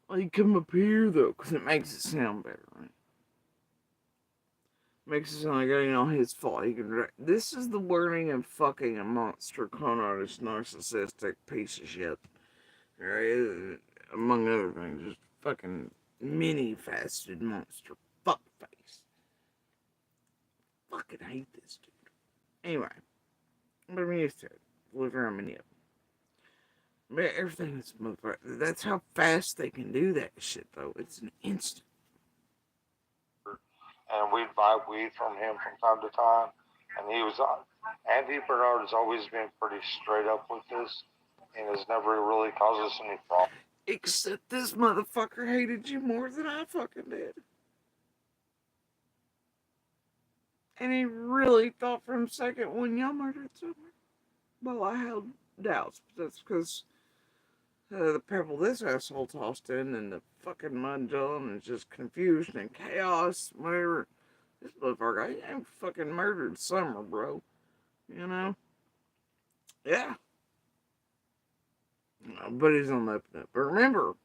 well, you come up here though, because it makes it sound better, right? Makes it sound like it ain't all his fault. He can. This is the wording of fucking a monster, con artist, narcissistic piece of shit. Right? Among other things, just fucking many-faceted monster fuckface. Fucking hate this dude. Anyway, but I'm used to it. Live around many of them. But everything is motherfucker. That's how fast they can do that shit, though. It's an instant. And we'd buy weed from him from time to time. And he was, Andy Bernard has always been pretty straight up with this and has never really caused us any problems. Except this motherfucker hated you more than I fucking did. And he really thought for a second when y'all murdered someone. Well, I held doubts, but that's because the pebble this asshole tossed in and the fucking mud John is just confusion and chaos, whatever. This motherfucker, I ain't fucking murdered Summer, bro. You know? Yeah. But he's on the up and up. But remember,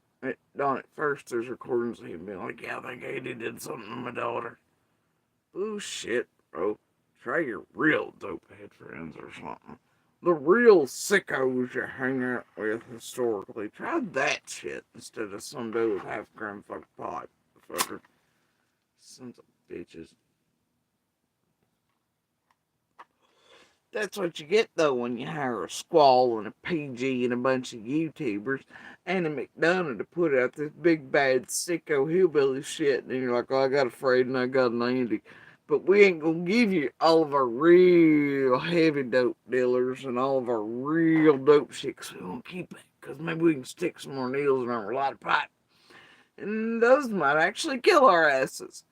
Don, at first there's recordings of him being like, yeah, I think Katie did something to my daughter. Bullshit, bro. Try your real dopehead friends or something. The real sickos you hang out with historically. Try that shit instead of some dude with half a gram fucking pot. Fucker. Sons of bitches. That's what you get, though, when you hire a Squall and a PG and a bunch of YouTubers and a McDonough to put out this big bad sicko hillbilly shit. And you're like, oh, I got a Fred and I got an Andy. But we ain't gonna give you all of our real heavy dope dealers and all of our real dope shit, 'cause we won't keep it. Because maybe we can stick some more needles in our lighter pipe. And those might actually kill our asses.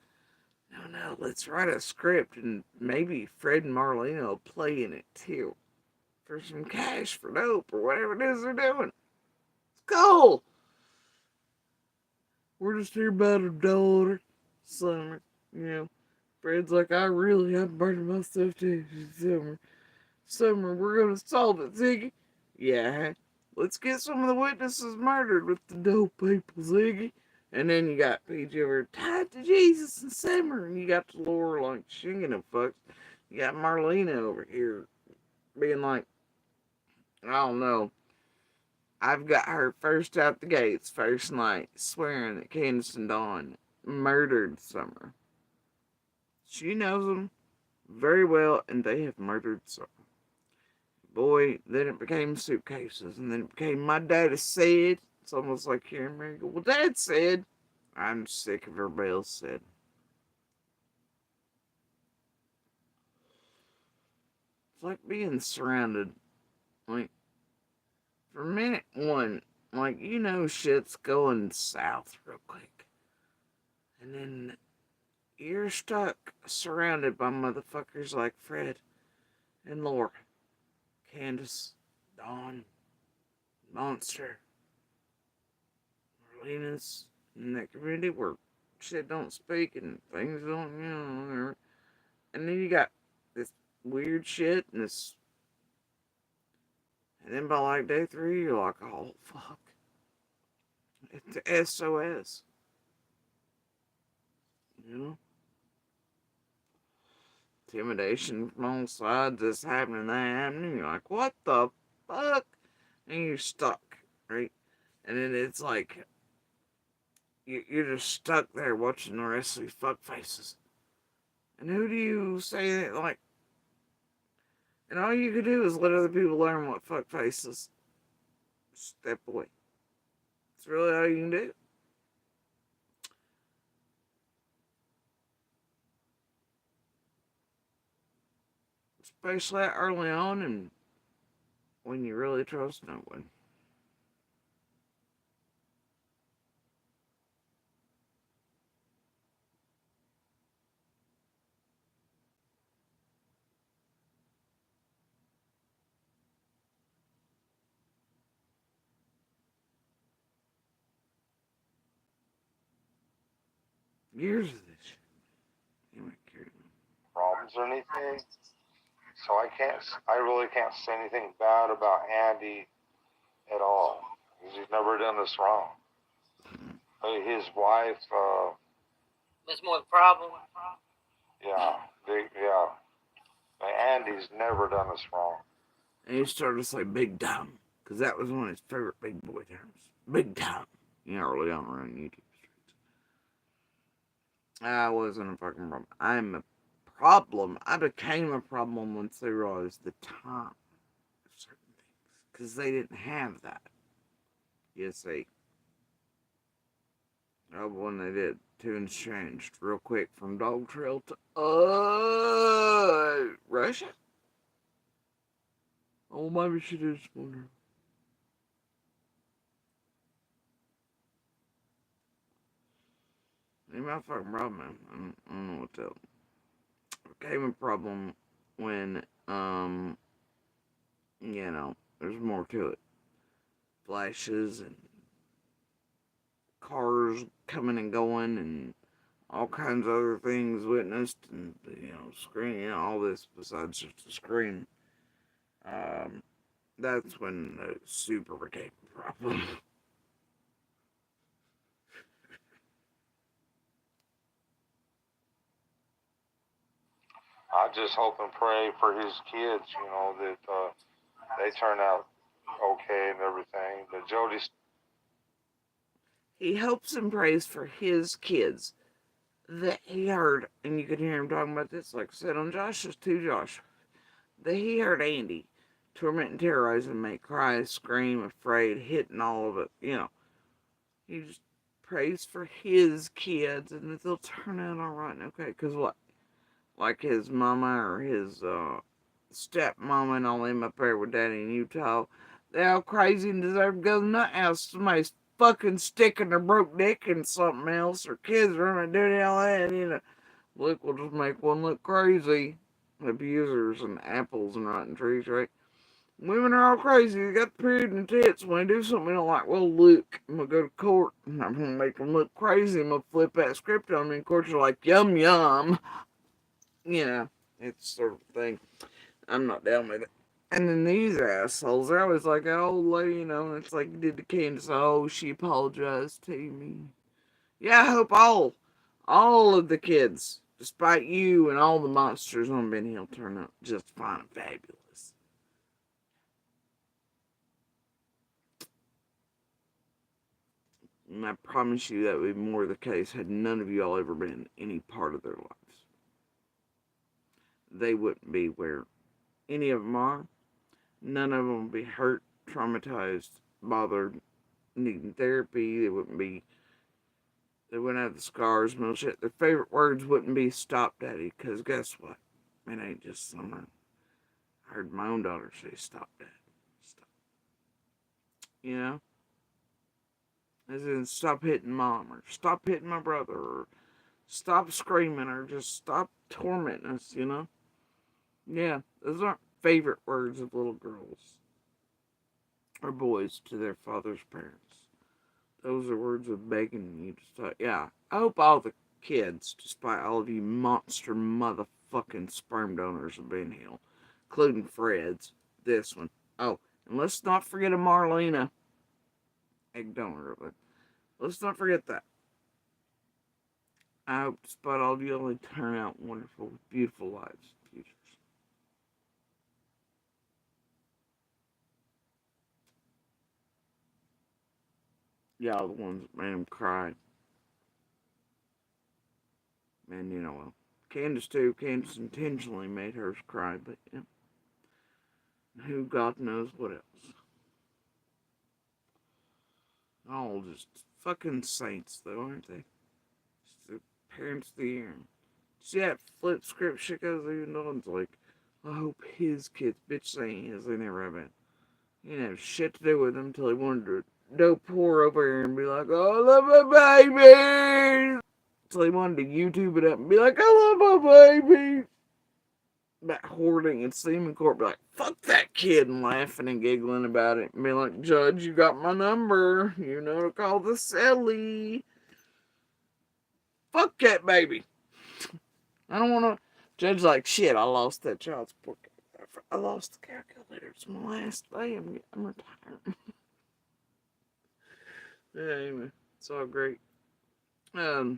No, let's write a script and maybe Fred and Marlena will play in it too. For some cash for dope or whatever it is they're doing. It's cool. We're just here about her daughter, Summer. You know, Fred's like, I murdered myself too, Summer. Summer, we're gonna solve it, Ziggy. Yeah, let's get some of the witnesses murdered with the dope people, Ziggy. And then you got PG over tied to Jesus and Summer, and you got the Laura like she ain't no fucks. You got Marlena over here being like, I don't know. I've got her first out the gates, first night, swearing that Candace and Dawn murdered Summer. She knows them very well, and they have murdered Summer. Boy, then it became suitcases, and then it became my daddy said. It's almost like hearing me go, well, Dad said. I'm sick of everybody else said. It's like being surrounded. Like, for minute one, like, you know shit's going south real quick. And then you're stuck, surrounded by motherfuckers like Fred and Laura, Candace, Dawn, Monster, Marlena's in that community where shit don't speak and things don't, you know, whatever. And then you got this weird shit and this. And then by like day 3, you're like, oh, fuck. It's SOS. You know? Intimidation from all sides, this happening, that happening. You're like, what the fuck? And you're stuck, right? And then it's like, you're just stuck there watching the rest of these fuck faces. And who do you say that, like, and all you can do is let other people learn what fuck faces. Step away. That's really all you can do. Especially early on and when you really trust no one. Years of this shit. Problems or anything. So I really can't say anything bad about Andy at all. Because he's never done this wrong. His wife, Was more the problem. yeah. Andy's never done this wrong. And he started to say big time. Because that was one of his favorite big boy terms. Big time. You know, early on around YouTube streets. I wasn't a fucking problem. I'm a problem. I became a problem once they realized the time of certain things. Because they didn't have that. You see. Oh, when they did. Tunes changed real quick from Dog Trail to Russia. Oh, maybe she did wonder. Ain't my fucking problem, man. I don't know what to tell. It became a problem when, you know, there's more to it. Flashes and cars coming and going and all kinds of other things witnessed and, you know, screen, you know, all this besides just the screen. That's when the super became a problem. I just hope and pray for his kids, you know, that they turn out okay and everything. But Jody's. He hopes and prays for his kids that he heard, and you could hear him talking about this, like I said, on Josh's 2 Josh. that he heard Andy torment and terrorize him, make cry, scream, afraid, hitting all of it. He just prays for his kids and that they'll turn out all right and okay. Because what? Like his mama or his stepmama and all them up there with daddy in Utah, they all crazy and deserve to go to the nut house. Somebody's fucking sticking their broke dick in something else, or kids running doing all that. Look, will just make one look crazy. Abusers and apples and rotten trees, right? Women are all crazy. They got the period and tits. When they do something we don't like, well, look, I'm going to go to court and I'm going to make them look crazy. I'm going to flip that script on me. And courts are like, yum, yum. It's sort of thing. I'm not down with it. And then these assholes, they're always like, oh, lady, and it's like, did the Candace, oh, she apologized to me. Yeah, I hope all of the kids, despite you and all the monsters on Ben Hill, turn out just fine and fabulous. And I promise you that would be more the case had none of y'all ever been any part of their lives. They wouldn't be where any of them are. None of them would be hurt, traumatized, bothered, needing therapy. They wouldn't have the scars, no shit. Their favorite words wouldn't be stop, daddy, because guess what? It ain't just summer. I heard my own daughter say, stop, dad. Stop. As in, stop hitting mom, or stop hitting my brother, or stop screaming, or just stop tormenting us. Yeah, those aren't favorite words of little girls or boys to their father's parents. Those are words of begging you to stop. Yeah, I hope all the kids, despite all of you monster motherfucking sperm donors have been healed, including Fred's, this one. Oh, and let's not forget a Marlena egg donor. But let's not forget that. I hope, despite all of you, only turn out wonderful, beautiful lives in futures. Y'all the ones that made him cry. And well, Candace too. Candace intentionally made hers cry, but who God knows what else. All just fucking saints, though, aren't they? Just the parents of the year. See that flip script shit goes even though it's like, I hope his kids, bitch, saying his, they never have been. He didn't have shit to do with them until he wanted to dope pour over here and be like, oh, I love my baby. Until he wanted to YouTube it up and be like, I love my baby. About hoarding and semen court, be like, fuck that kid, and laughing and giggling about it, and be like, Judge, you got my number, you know to call the celly. Fuck that baby. I don't want to. Judge like, shit, I lost that child support. I lost the calculator. It's my last day. I'm retiring. Yeah, anyway, it's all great. So,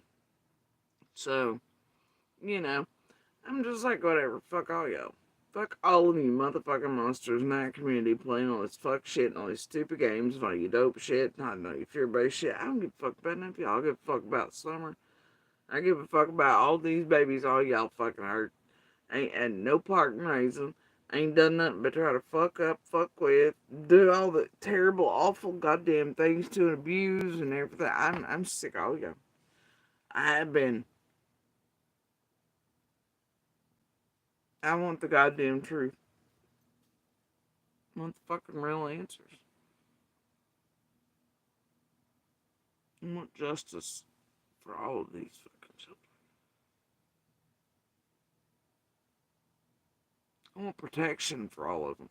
I'm just like, whatever. Fuck all y'all. Fuck all of you motherfucking monsters in that community playing all this fuck shit and all these stupid games and all you dope shit and I know you fear-based shit. I don't give a fuck about none of y'all. I give a fuck about summer. I give a fuck about all these babies all y'all fucking hurt. Ain't had no part in raising. Ain't done nothing but try to fuck up, fuck with, do all the terrible, awful goddamn things to and abuse and everything. I'm sick of all y'all. I have been. I want the goddamn truth. I want the fucking real answers. I want justice for all of these fucking children. I want protection for all of them.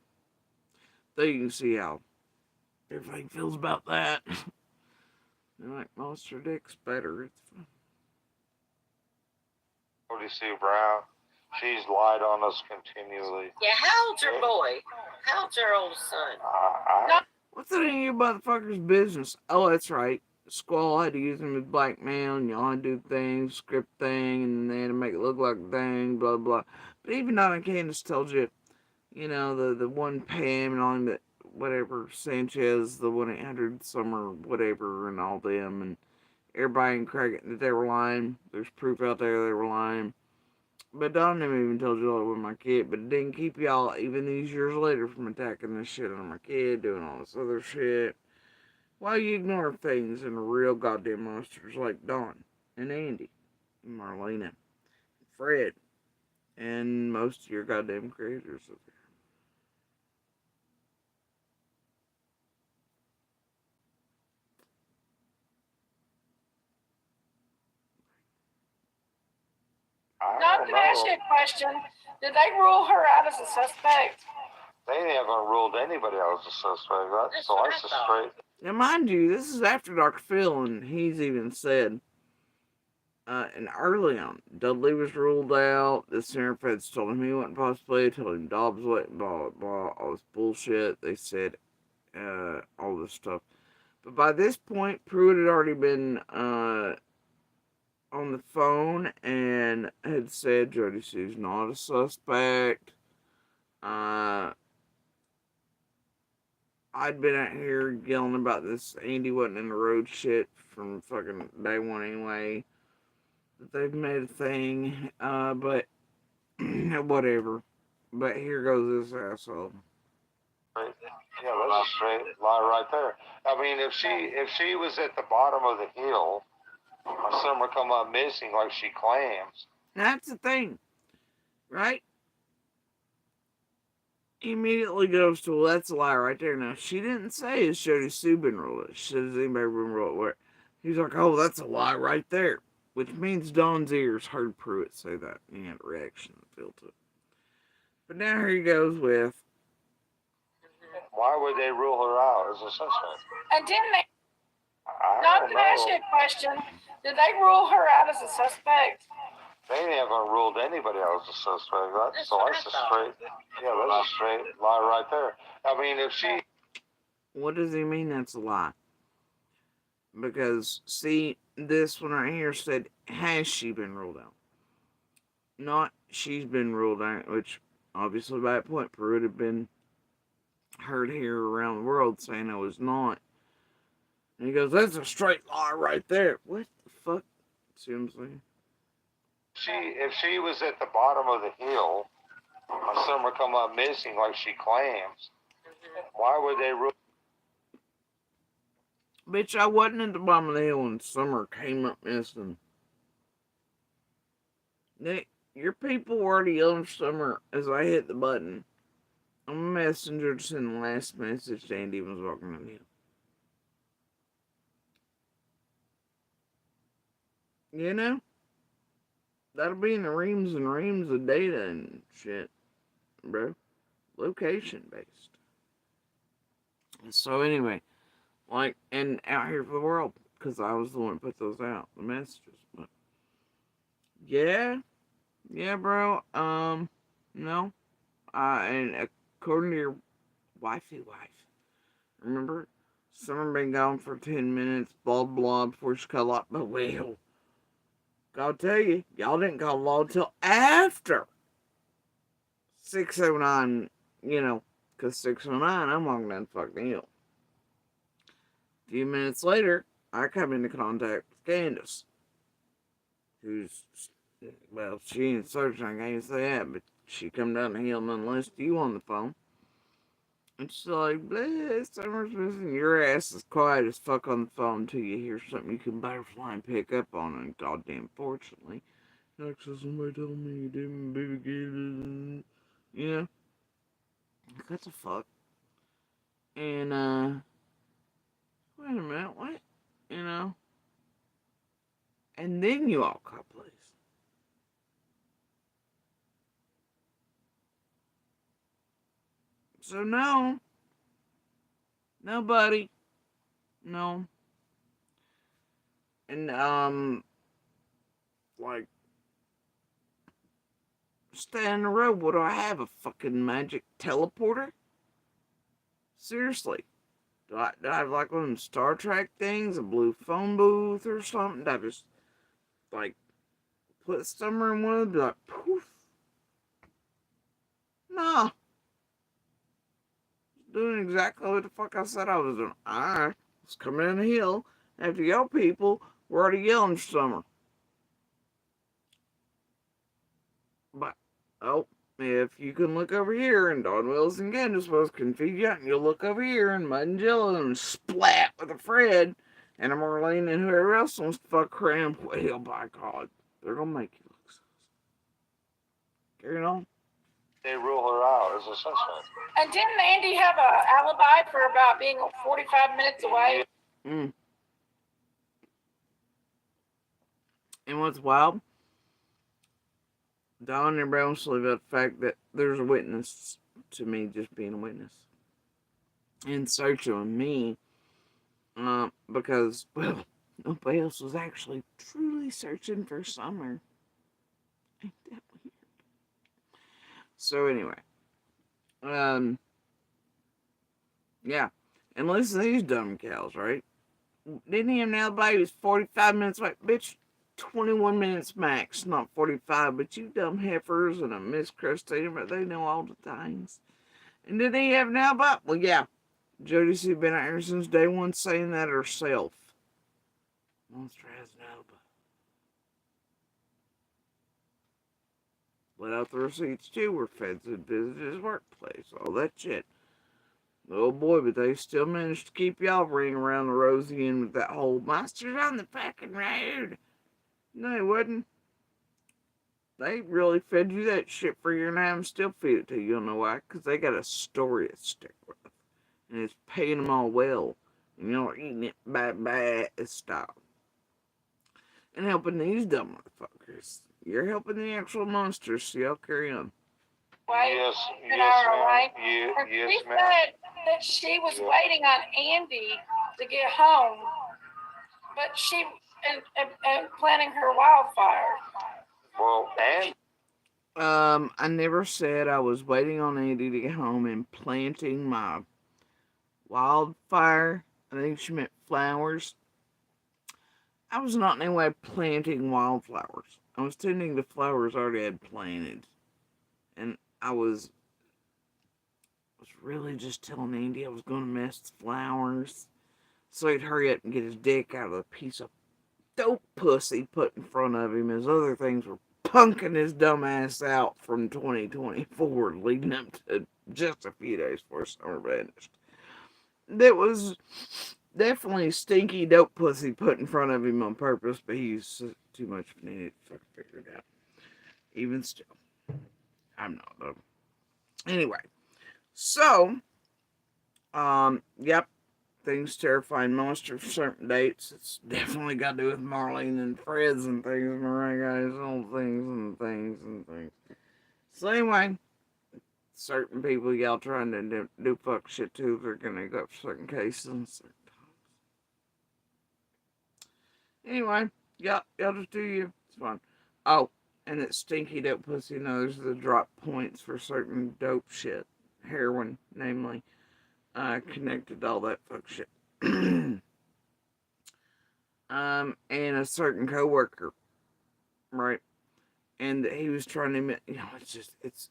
So you can see how everybody feels about that. They're like, monster dick's better. It's fun. What do you see, Brown? She's lied on us continually. Yeah, how old's your boy? How old's your oldest son? What's that in you motherfuckers' business? Oh, that's right. Squall had to use him as blackmail, and y'all had to do things, script thing, and they had to make it look like a thing, blah, blah. But even Donna Candace told you, the one Pam and all that, whatever, Sanchez, the 1-800 Summer, whatever, and all them, and everybody in Craig that they were lying. There's proof out there they were lying. But Don never even told y'all it was my kid, but it didn't keep y'all, even these years later, from attacking this shit on my kid, doing all this other shit. Why you ignore things and real goddamn monsters like Don and Andy and Marlena and Fred and most of your goddamn creators of here. Now, I'm going to ask you a question. Did they rule her out as a suspect? They haven't ruled anybody out as a suspect. So I straight. Now, mind you, this is after Dr. Phil, and he's even said, and early on, Dudley was ruled out. The center feds told him he wasn't possibly, told him Dobbs wasn't, blah, blah, blah, all this bullshit. They said, all this stuff. But by this point, Pruitt had already been, on the phone and had said Jody Sue's not a suspect. I'd been out here yelling about this Andy wasn't in the road shit from fucking day one anyway. That they've made a thing, but whatever. But here goes this asshole. Yeah, that's a straight lie right there. I mean, if she was at the bottom of the hill, or somewhere come up missing like she claims. That's the thing, right? He immediately goes to, well, that's a lie right there. Now, she didn't say, has Jody Sue been ruled out? She says, has anybody been ruled out? He's like, oh, that's a lie right there. Which means Don's ears heard Pruitt say that. He had a reaction and feel to it. But now here he goes with, why would they rule her out as a suspect? And didn't they? Now, can I ask you a question? Did they rule her out as a suspect? They haven't ruled anybody out as a suspect. So that's a straight. Yeah, that's a straight lie right there. I mean, if she. What does he mean that's a lie? Because, see, this one right here said, has she been ruled out? Not she's been ruled out, which obviously by that point Pruitt had been heard here around the world saying I was not. And he goes, that's a straight lie right there. What the fuck? Seriously? If she was at the bottom of the hill, or somewhere come up missing like she claims, why would they rule? Bitch, I wasn't at the bottom of the hill when Summer came up missing. Your people were already yelling for Summer as I hit the button. I'm a messenger to send the last message to Andy was walking down the hill. You know? That'll be in the reams and reams of data and shit, bro. Location based. So anyway, like, and out here for the world, because I was the one who put those out, the messages. But yeah, bro. No, and according to your wifey wife, remember, Summer been gone for 10 minutes, blah blah, before she cut off. But well, I'll tell you, y'all didn't call law until after 6:09. You know, because 6:09, I'm walking down the fucking hill. A few minutes later, I come into contact with Candace, who's, well, she ain't searching, I can't say that, but she come down the hill nonetheless to you on the phone. And she's like, bleh, Summer's missing. Your ass is quiet as fuck on the phone until you hear something you can butterfly and pick up on, and goddamn fortunately, like, so somebody told me you didn't baby get, you know? What the fuck? And, wait a minute, what? You know? And then you all call police. So no, nobody, no. And, like, stay on the road, what do I have, a fucking magic teleporter? Seriously. Do I have like one of them Star Trek things, a blue phone booth or something? Do I just, like, put Summer in one of them, be like, poof? Nah. Doing exactly what the fuck I said I was doing. I was coming in the hill after y'all people were already yelling for Summer. But, oh, if you can look over here, and Don Willis and Candace both can feed you out, and you'll look over here, and Mud and Jill and splat with a Fred, and a Marlena, and whoever else wants to fuck around, well, by God, they're gonna make you look so. Carry on. They rule her out as a suspect. And didn't Andy have an alibi for about being 45 minutes away? Mm. And what's wild? Don and Brown sleep about the fact that there's a witness to me just being a witness in search of me, because, well, nobody else was actually truly searching for Summer. Ain't that weird? So anyway, yeah, and listen to these dumb cows, right? Didn't he have an alibi? He was 45 minutes away, bitch. 21 minutes max, not 45. But you dumb heifers and a miscrustated, but they know all the times. And did he have an alibi? Well, yeah. Jody's been out here since day one saying that herself. Monster has an alibi. Let out the receipts too, where feds had visited his workplace, all that shit. Oh boy, but they still managed to keep y'all ringing around the rosy end with that whole monsters on the fucking road. No, it wasn't. They really fed you that shit for a year and a half and still feed it to you. You don't know why? Because they got a story to stick with. And it's paying them all well. And you're eating it by style. And helping these dumb motherfuckers. You're helping the actual monsters, so y'all carry on. Right? Yes, An yes, hour, ma'am. right? Yes, She ma'am. said that she was waiting on Andy to get home, but she and planning her wildfire. Well, and I never said I was waiting on Andy to get home and planting my wildfire. I think she meant flowers. I was not in any way planting wildflowers. I was tending the flowers I already had planted. And I was really just telling Andy I was going to mess the flowers so he'd hurry up and get his dick out of the piece of dope pussy put in front of him as other things were punking his dumb ass out from 2024 leading up to just a few days before summer vanished. That was definitely stinky dope pussy put in front of him on purpose, but he's too much of an idiot to fucking figure it out. Even still, I'm not though. Anyway, so, yep, things terrifying monster for certain dates. It's definitely got to do with Marlene and Fred's and things, my guys, all things and things and things. So anyway, certain people y'all trying to do fuck shit too, they're gonna go for certain cases and certain times. Anyway, y'all just do you. It's fun. Oh, and it's stinky dope pussy knows the drop points for certain dope shit. Heroin, namely. Connected to all that fuck shit. And a certain coworker, right? And he was trying to, it's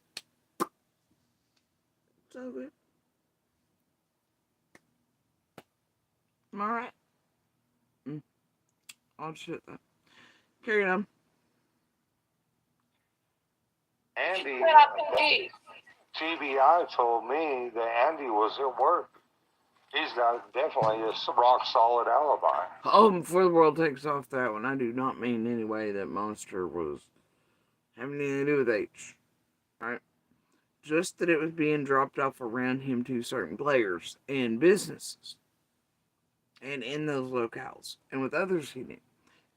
so good. Am I right? Odd shit though. Carry on. Andy, TBI told me that Andy was at work. He's got definitely a rock solid alibi. Oh, before the world takes off that one, I do not mean in any way that Monster was having anything to do with H. Right? Just that it was being dropped off around him to certain players and businesses. And in those locales. And with others he knew.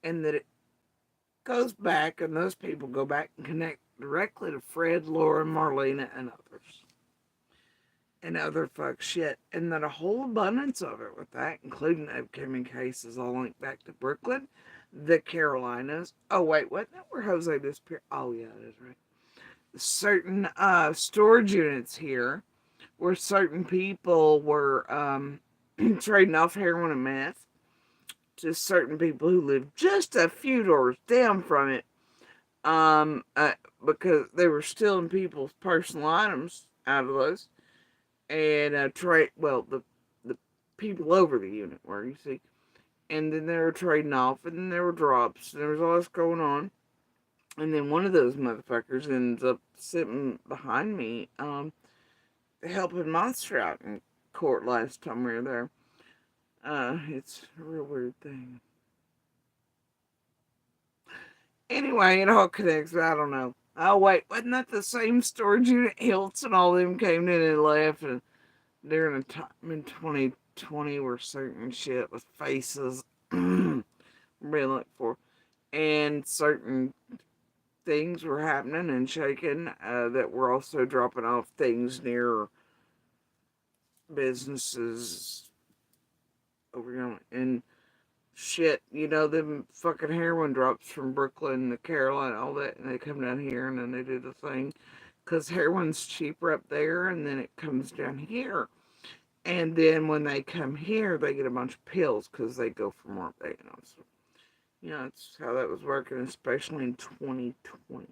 And that it goes back, and those people go back and connect directly to Fred, Laura, Marlena, and others. And other fuck shit. And that a whole abundance of it with that, including upcoming cases all linked back to Brooklyn, the Carolinas. Oh, wait, wasn't that where Jose disappeared? Oh, yeah, that is right. Certain storage units here where certain people were trading off heroin and meth to certain people who live just a few doors down from it, because they were stealing people's personal items out of those, and the people over the unit were, you see, and then they were trading off, and then there were drops, and there was all this going on, And then one of those motherfuckers ends up sitting behind me, helping Monster out in court last time we were there. It's a real weird thing. Anyway, it all connects, I don't know. Oh, wait, wasn't that the same storage unit Hiltz and all them came in and left? And during a time in 2020 where certain shit with faces being looked for, and certain things were happening and shaking that were also dropping off things near businesses over here. And shit, you know, them fucking heroin drops from Brooklyn to Carolina, all that, and they come down here and then they do the thing. Because heroin's cheaper up there and then it comes down here. And then when they come here, they get a bunch of pills because they go from where they, you know. So, yeah, that's how that was working, especially in 2020.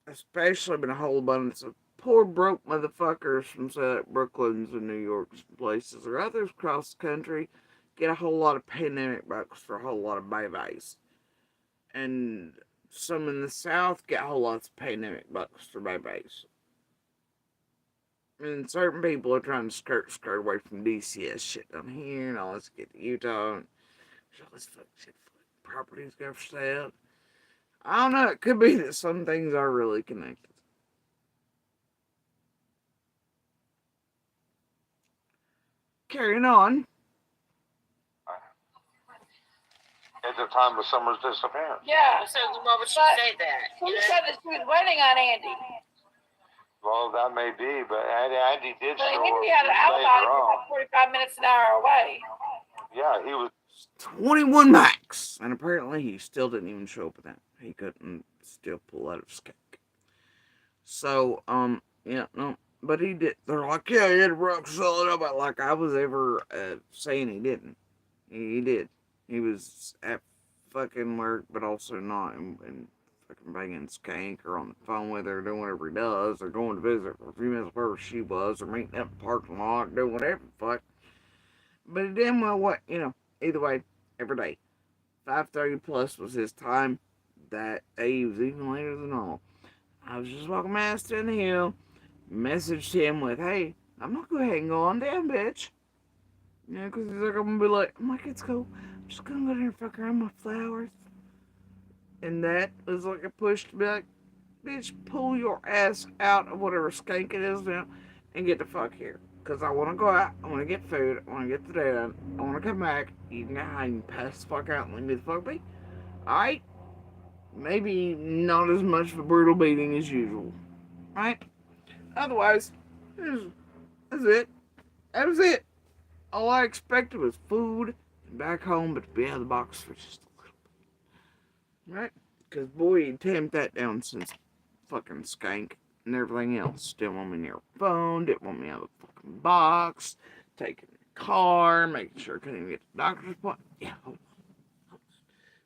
Especially been a whole abundance of poor broke motherfuckers from say like Brooklyn's and New York's places or others across the country get a whole lot of pandemic bucks for a whole lot of babies. And some in the South get a whole lot of pandemic bucks for babies. And certain people are trying to skirt away from DCS shit down here, and all let's get to Utah and all this fuck shit. Properties go for sale. I don't know. It could be that some things are really connected. Carrying on. At the time of Summer's disappearance. Yeah. So why would she say that? Who said that she was waiting on Andy? Well, that may be, but Andy did But show Andy up had an alibi later on. 45 minutes an hour away. Yeah, he was 21 max. And apparently he still didn't even show up with that. He couldn't still pull out of skate. So, yeah, no. But he did. They're like, yeah, he had a rock solid up. Like I was ever saying he didn't. He did. He was at fucking work, but also not. And fucking banging skank or on the phone with her, doing whatever he does, or going to visit for a few minutes wherever she was, or meeting up in the parking lot, doing whatever the fuck. But he didn't know what, you know, either way, every day. 5:30 plus was his time. That day he was even later than normal. I was just walking past in the hill, messaged him with, hey, I'm gonna go ahead and go on down, bitch. Yeah, because he's like, I'm gonna be like, I'm like, it's cool. I'm just gonna go there and fuck around my flowers. And that was like a push to be like, bitch, pull your ass out of whatever skank it is now and get the fuck here. Because I want to go out, I want to get food, I want to get the day done, I want to come back, you can go ahead and pass the fuck out and leave me the fuck be. Alright? Maybe not as much of a brutal beating as usual. Right? Otherwise, that's it. That was it. All I expected was food and back home, but to be out of the box for just a little bit. Right? Because boy, he tamped that down since fucking skank and everything else. Didn't want me near a phone, didn't want me out of the fucking box, taking the car, making sure I couldn't even get the doctor's appointment. Yeah,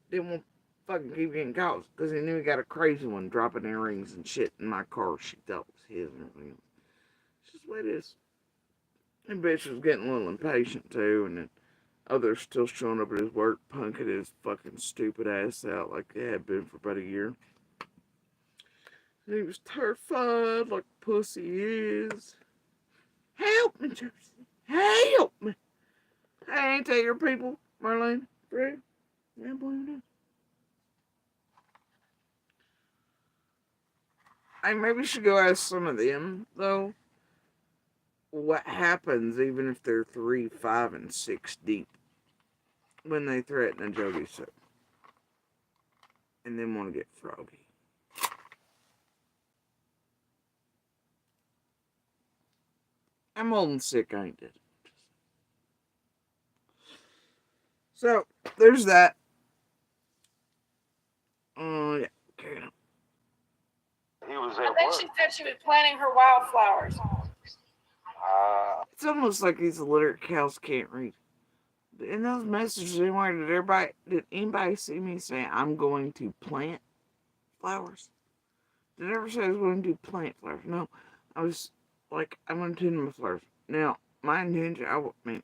didn't want fucking keep getting calls because he knew he got a crazy one dropping earrings and shit in my car she thought was his and everything else. It's just the way it is. And bitch was getting a little impatient too, and then others still showing up at his work, punking his fucking stupid ass out like they had been for about a year. And he was terrified like the pussy is. Help me, Jersey. Help me. I ain't tell your people, Marlena, Fred. Yeah, believe it. I maybe should go ask some of them, though, what happens even if they're 3, 5, and 6 deep when they threaten a jokey soup and then want to get froggy. I'm old and sick, I ain't dead. So, there's that. Yeah, carry on. he was And at then work. she said she was planting her wildflowers. It's almost like these illiterate cows can't read. In those messages anywhere, did anybody see me say I'm going to plant flowers? Did I ever say I was going to plant flowers? No. I was like, I'm going to tend my flowers. Now, my intention, I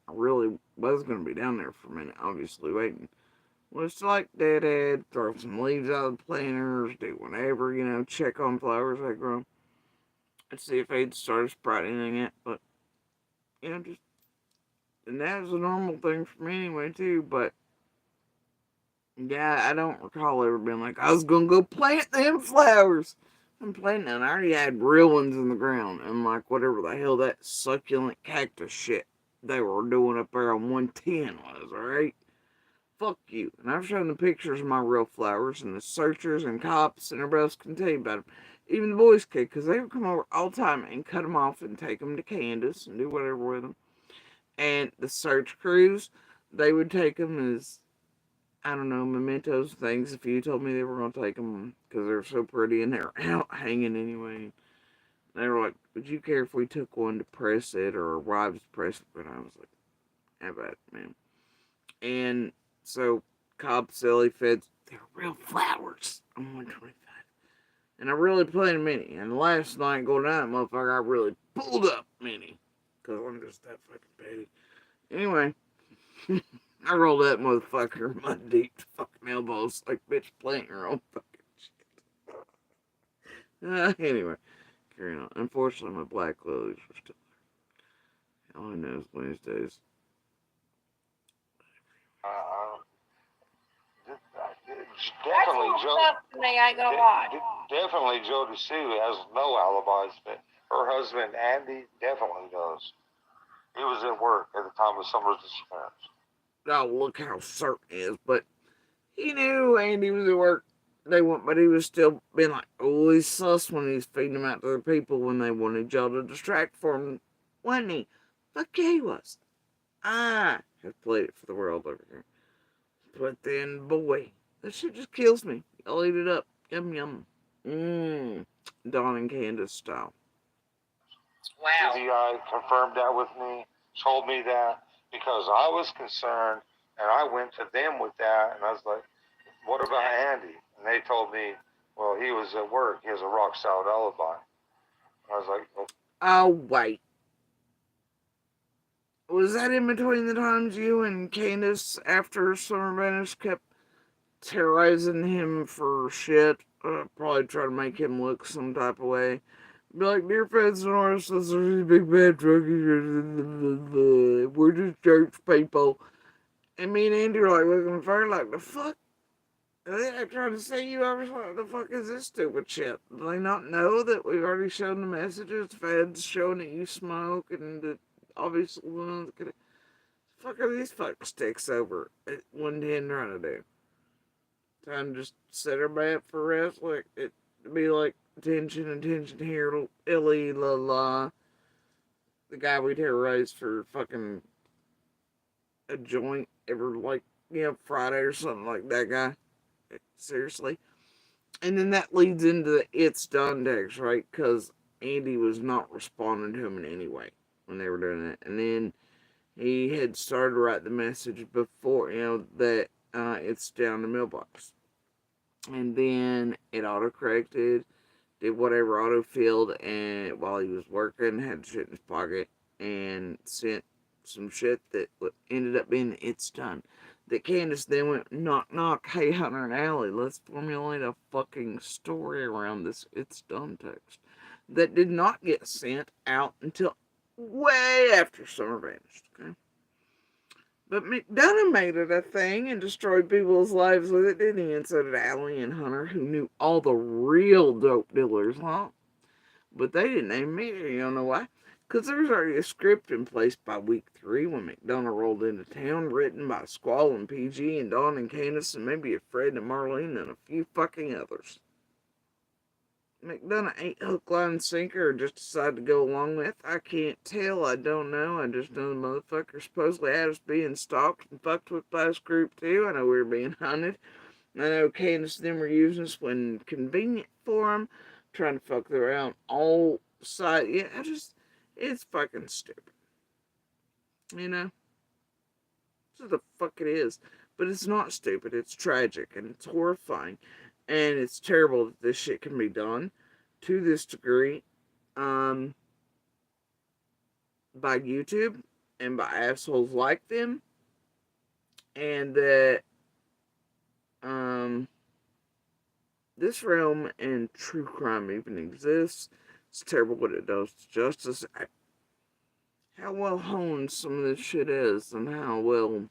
really was going to be down there for a minute, obviously, waiting. Was to, like, deadhead, throw some leaves out of the planters, do whatever, check on flowers that grow. And see if they'd started sprouting it, but, just, and that was a normal thing for me anyway, too, but, yeah, I don't recall ever being like, I was going to go plant them flowers. I'm planting them. I already had real ones in the ground, and, like, whatever the hell that succulent cactus shit they were doing up there on 110 was, alright? Fuck you. And I've shown the pictures of my real flowers, and the searchers and cops and everybody else can tell you about them. Even the boys kid, because they would come over all the time and cut them off and take them to Candace and do whatever with them. And the search crews, they would take them as, I don't know, mementos, things, if you told me they were going to take them, because they're so pretty and they're out hanging anyway. They were like, would you care if we took one to press it, or our wives press it? And I was like, how about it, man? And so, Cobb Silly feds, they're real flowers on 125. And I really played many. And last night, going down that motherfucker, I really pulled up many. Because I'm just that fucking petty. Anyway, I rolled that motherfucker my deep fucking elbows like bitch playing her own fucking shit. Anyway, carrying on. Unfortunately, my black lilies were still there. All I know is Wednesdays. Definitely, Joe. To me, I ain't gonna lie. Definitely, Jody Sue has no alibis, but her husband Andy definitely does. He was at work at the time of Summer's disappearance. Oh, look how certain he is, but he knew Andy was at work. But he was still being like, oh, he's sus when he's feeding them out to the people when they wanted y'all to distract from him, wasn't he? Fuck yeah, he was. I have played it for the world over here. But then, boy, that shit just kills me. I'll eat it up. Yum, yum. Dawn and Candace style. Wow. Ziggy confirmed that with me, told me that, because I was concerned, and I went to them with that, and I was like, what about Andy? And they told me, well, he was at work. He has a rock solid alibi. And I was like, well, oh, wait. Was that in between the times you and Candace, after Summer Vanish, kept terrorizing him for shit? Probably try to make him look some type of way. Be like, dear feds and artists, are these big bad druggies. We're just church people. And me and Andy were like looking for like, the fuck? They're trying to say you over. What the fuck is this stupid shit? Do they not know that we've already shown the messages? Feds showing that you smoke, and that obviously ones could. Fuck are these fuck sticks over at 110 trying to do? Trying to just set everybody up for rest? Like, it be like, attention here, illy la la. The guy we terrorized for fucking a joint every, like, Friday or something like that guy. Seriously. And then that leads into the it's done text, right? Because Andy was not responding to him in any way when they were doing that. And then he had started to write the message before, that it's down the mailbox. And then it auto-corrected, did whatever auto-filled, and while he was working, had shit in his pocket, and sent some shit that ended up being it's done. That Candace then went, knock, knock, hey, Hunter and Allie, let's formulate a fucking story around this it's done text. That did not get sent out until way after Summer vanished, okay? But McDonough made it a thing and destroyed people's lives with it, didn't he? And so did Allie and Hunter, who knew all the real dope dealers, huh? But they didn't name me, you don't know why? Because there was already a script in place by week 3 when McDonough rolled into town, written by Squall and PG and Dawn and Candace and maybe a Fred and Marlena and a few fucking others. McDonough ain't hook, line, and sinker or just decided to go along with. I can't tell. I don't know. I just know the motherfucker supposedly had us being stalked and fucked with by this group too. I know we were being hunted. I know Candace and them were using us when convenient for them, trying to fuck around all sides. Yeah, it's fucking stupid. This is the fuck it is. But it's not stupid. It's tragic and it's horrifying. And it's terrible that this shit can be done to this degree by YouTube and by assholes like them, and that this realm and true crime even exists. It's terrible what it does to justice. How well honed some of this shit is, and how well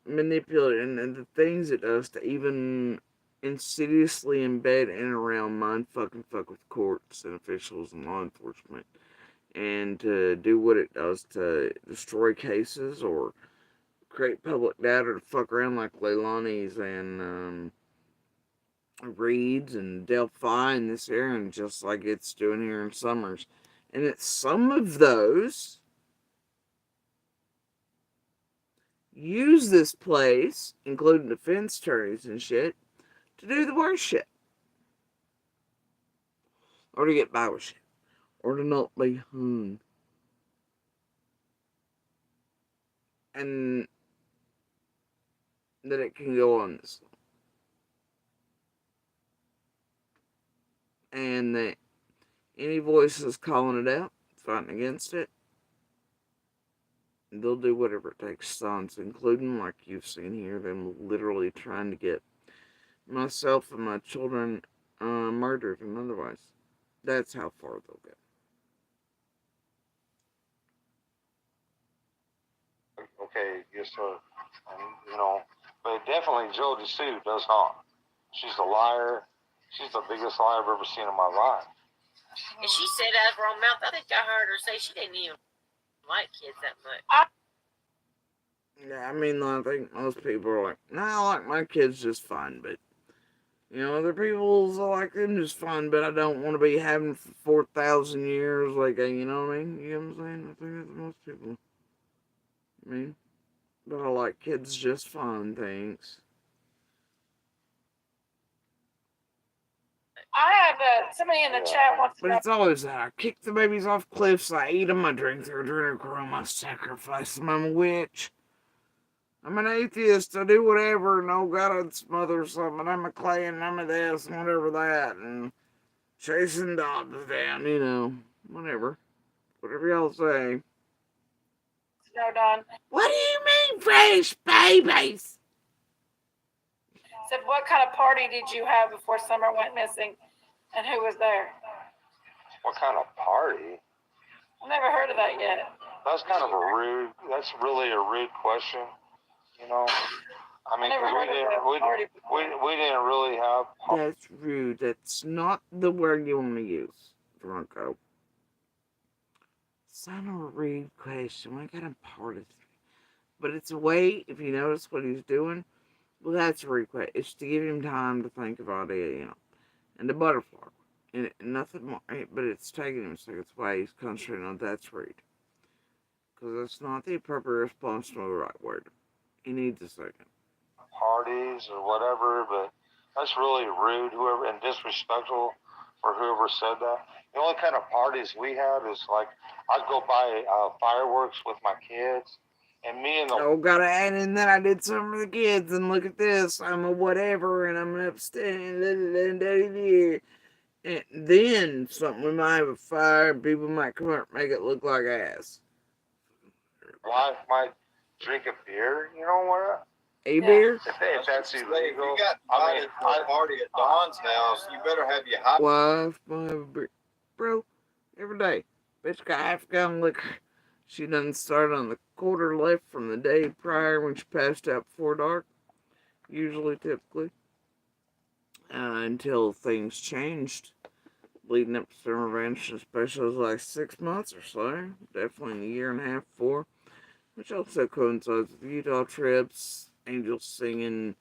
manipulated, and the things it does to even insidiously embed in and around mind fuck with courts and officials and law enforcement, and to do what it does to destroy cases or create public data to fuck around like Leilani's and Reed's and Delphi in this area, and just like it's doing here in Summers. And it's some of those use this place, including defense attorneys and shit, to do the worst shit. Or to get by with shit. Or to not be hung. And that it can go on this long. And that any voices calling it out, fighting against it, they'll do whatever it takes to silence, including, like you've seen here, them literally trying to get myself and my children murdered and otherwise. That's how far they'll go. Okay, yes, sir. And, but definitely Jody Sue does harm. She's a liar. She's the biggest liar I've ever seen in my life. And she said out of her own mouth, I think I heard her say she didn't even like kids that much. Yeah, I mean, I think most people are like, nah, I like my kids just fine, but, other people's I like them just fine, but I don't want to be having for 4,000 years, like, you know what I mean? You know what I'm saying? I think that's most people. I mean, but I like kids just fine, thanks. I had somebody in the chat wants to But know. it's always that. I kick the babies off cliffs, I eat them, I drink their adrenochrome, I sacrifice them, I'm a witch. I'm an atheist, I do whatever, no God's mother or something, I'm a clay and I'm a this and whatever that, and chasing dogs down, whatever. Whatever y'all say. No, Don. What do you mean, fresh babies? Said, what kind of party did you have before Summer went missing, and who was there? What kind of party? I've never heard of that yet. That's kind of that's really a rude question, I mean, we didn't really have. That's rude. That's not the word you want to use, Bronco. It's not a rude question. I got a part of it. But it's a way, if you notice what he's doing, well, that's a rude question. It's to give him time to think about it, And the butterfly. And nothing more. But it's taking him a second. That's why he's concentrating on that's rude. Because that's not the appropriate response to the right word. He needs a second. Parties or whatever, but that's really rude, whoever, and disrespectful for whoever said that. The only kind of parties we had is like I'd go buy fireworks with my kids, and me and the gotta add in that I did something for the kids, and look at this, I'm a whatever, and I'm an upstanding, and then something we might have a fire, and people might come up and make it look like ass. wife might drink a beer, what? A beer? If that's illegal. If you got invited to a party at Don's house, you better have your hot Wife might have a beer. Bro, every day. Bitch got half a gallon of liquor. She done started on the quarter left from the day prior when she passed out before dark. Usually, typically. Until things changed. Leading up to summer vacation, especially like 6 months or so. Definitely in a year and a half, 4. Which also coincides with Utah trips, angels singing,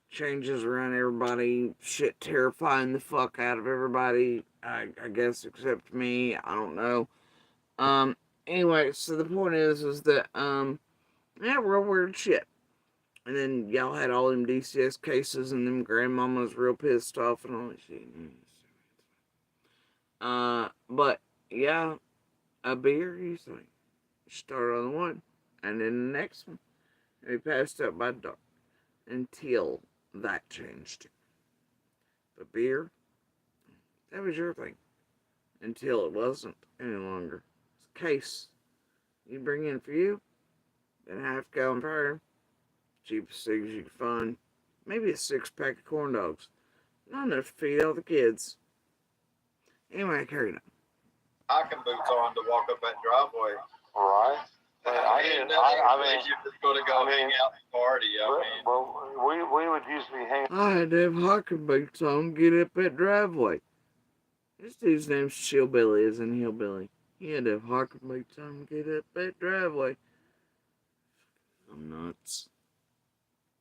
changes around everybody, shit terrifying the fuck out of everybody, I guess, except me, I don't know. Anyway, so the point is that, yeah, real weird shit. And then y'all had all them DCS cases and them grandmamas real pissed off and all that shit. But, yeah, a beer, he's like, start on one, and then the next one, and he passed out by dark, until that changed. But beer, that was your thing, until it wasn't any longer. It's a case You bring in a few, then half gallon for her. Cheapest things you can find. Maybe a 6-pack of corn dogs. Not enough to feed all the kids. Anyway, carry on. Hiking boots on to walk up that driveway. Right. I mean, you're just going to go hang out and party. we would usually hang. I had to have hiking boots on to get up that driveway. This dude's name's Chillbilly, isn't Hillbilly. He had to have hiking boots on to get up that driveway. I'm nuts.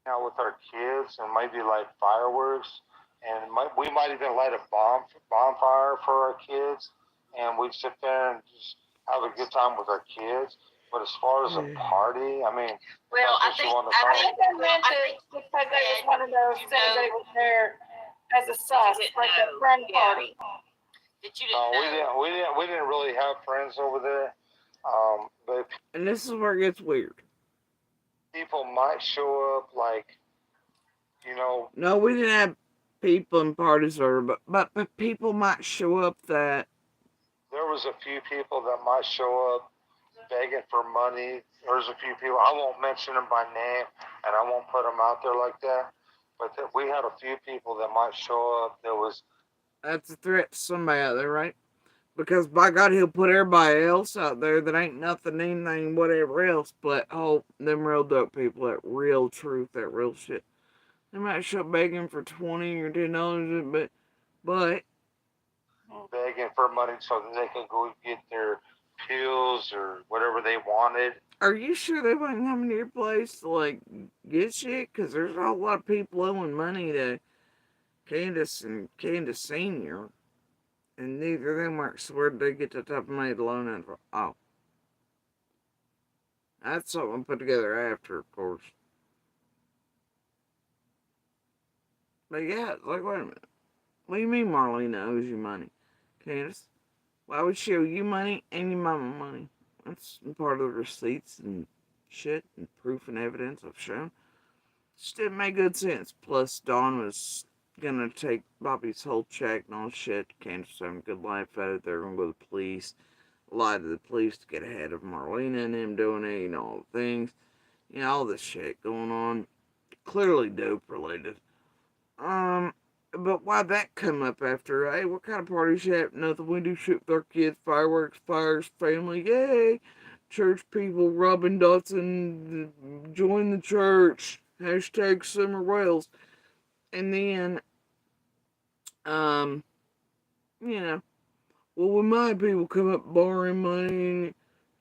Out with our kids and maybe light fireworks, and we might even light a bonfire for our kids, and we'd sit there and just have a good time with our kids. But as far as a party, I mean, well, I think they meant it because they just wanted to know if anybody was there as a sus, like a friend party. That you didn't know. We didn't really have friends over there. But and this is where it gets weird. People might show up, like, No, we didn't have people in parties, but people might show up that. There was a few people that might show up begging for money. There's a few people, I won't mention them by name, and I won't put them out there like that, but we had a few people that might show up. That's a threat to somebody out there, right? Because by God, he'll put everybody else out there that ain't nothing, anything, whatever else, but them real dope people, that real truth, that real shit. They might show up begging for $20 or $10, but begging for money so that they can go get their pills or whatever they wanted. Are you sure they wouldn't come to your place to, like, get shit? Because there's a whole lot of people owing money to Candace and Candace Sr., and neither of them weren't swear they get the type of money to loan out for. Oh. That's something put together after, of course. But yeah, it's like, wait a minute. What do you mean Marlena owes you money? Candace, why would she owe you money and your mama money? That's part of the receipts and shit and proof and evidence I've shown. Just didn't make good sense. Plus, Dawn was gonna take Bobby's whole check and all shit. Candace was having a good life at it. They were gonna go to the police. Lie to the police to get ahead of Marlena and him doing it, all the things. All this shit going on. Clearly dope related. But why'd that come up after? Hey, what kind of parties you have? Nothing. We do shit with our kids, fireworks, fires, family, yay! Church people rubbing dots and join the church. Hashtag Summer Wells. And then, well, when my people come up borrowing money,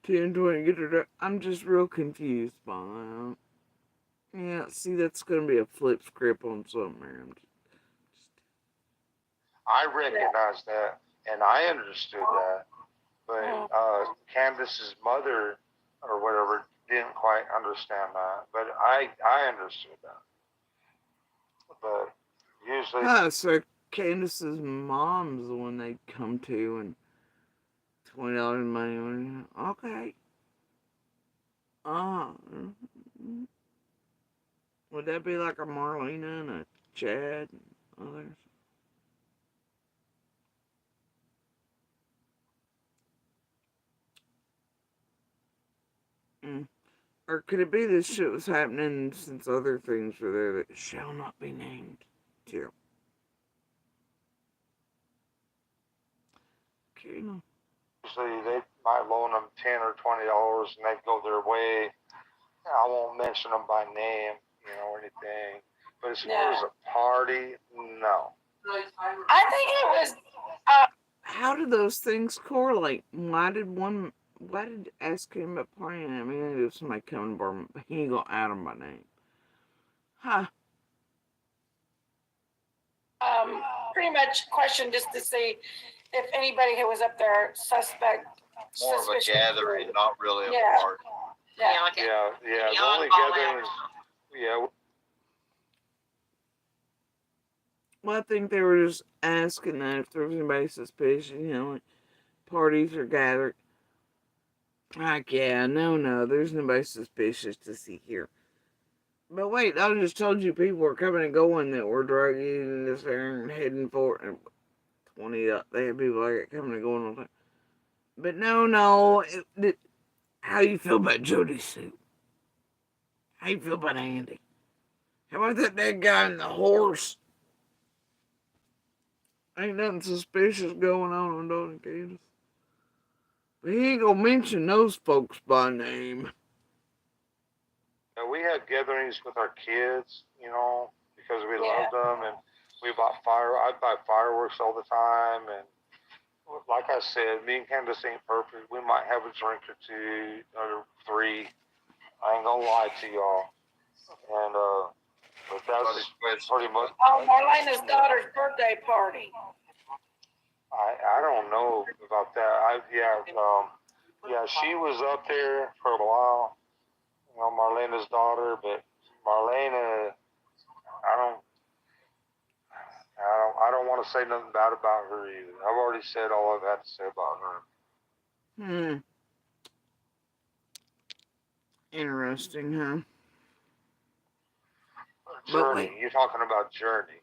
10, 20, get it. I'm just real confused by that. Yeah, see, that's gonna be a flip script on something here. I recognize that, and I understood that, but Candace's mother or whatever didn't quite understand that, but I understood that. But usually, so Candace's mom's the one they come to, and $20 money. Okay. Would that be like a Marlena and a Chad and others? Or could it be this shit was happening since other things were there that shall not be named, too? Okay. Usually they might loan them $10 or $20 and they'd go their way. I won't mention them by name, or anything. But as far as a party, no. I think it was. How did those things correlate? Why did ask him about partying? I mean, I knew somebody coming to bar, but he ain't gonna add him by name. Huh. Pretty much question just to see if anybody who was up there suspect. More of a gathering, not really a party. Yeah. The only gathering is, Well, I think they were just asking that if there was anybody suspicious, like parties are gathered. Like, no, there's nobody suspicious to see here. But wait, I just told you people were coming and going that were drug using this there and heading for it. 20 up. They had people like that coming and going all the time. But no, How do you feel about Jody's suit? How you feel about Andy? How about that dead guy and the horse? Ain't nothing suspicious going on, don't it, Candace? But he ain't gonna mention those folks by name. And we had gatherings with our kids, because we loved them, and we bought I'd buy fireworks all the time, and like I said, me and Candace ain't perfect. We might have a drink or two or three. I ain't gonna lie to y'all. And but that's pretty much. Oh, Marlena's daughter's birthday party. I don't know about that. She was up there for a while. Marlena's daughter, but Marlena, I don't want to say nothing bad about her either. I've already said all I've had to say about her. Interesting, huh? Journey. You're talking about Journey.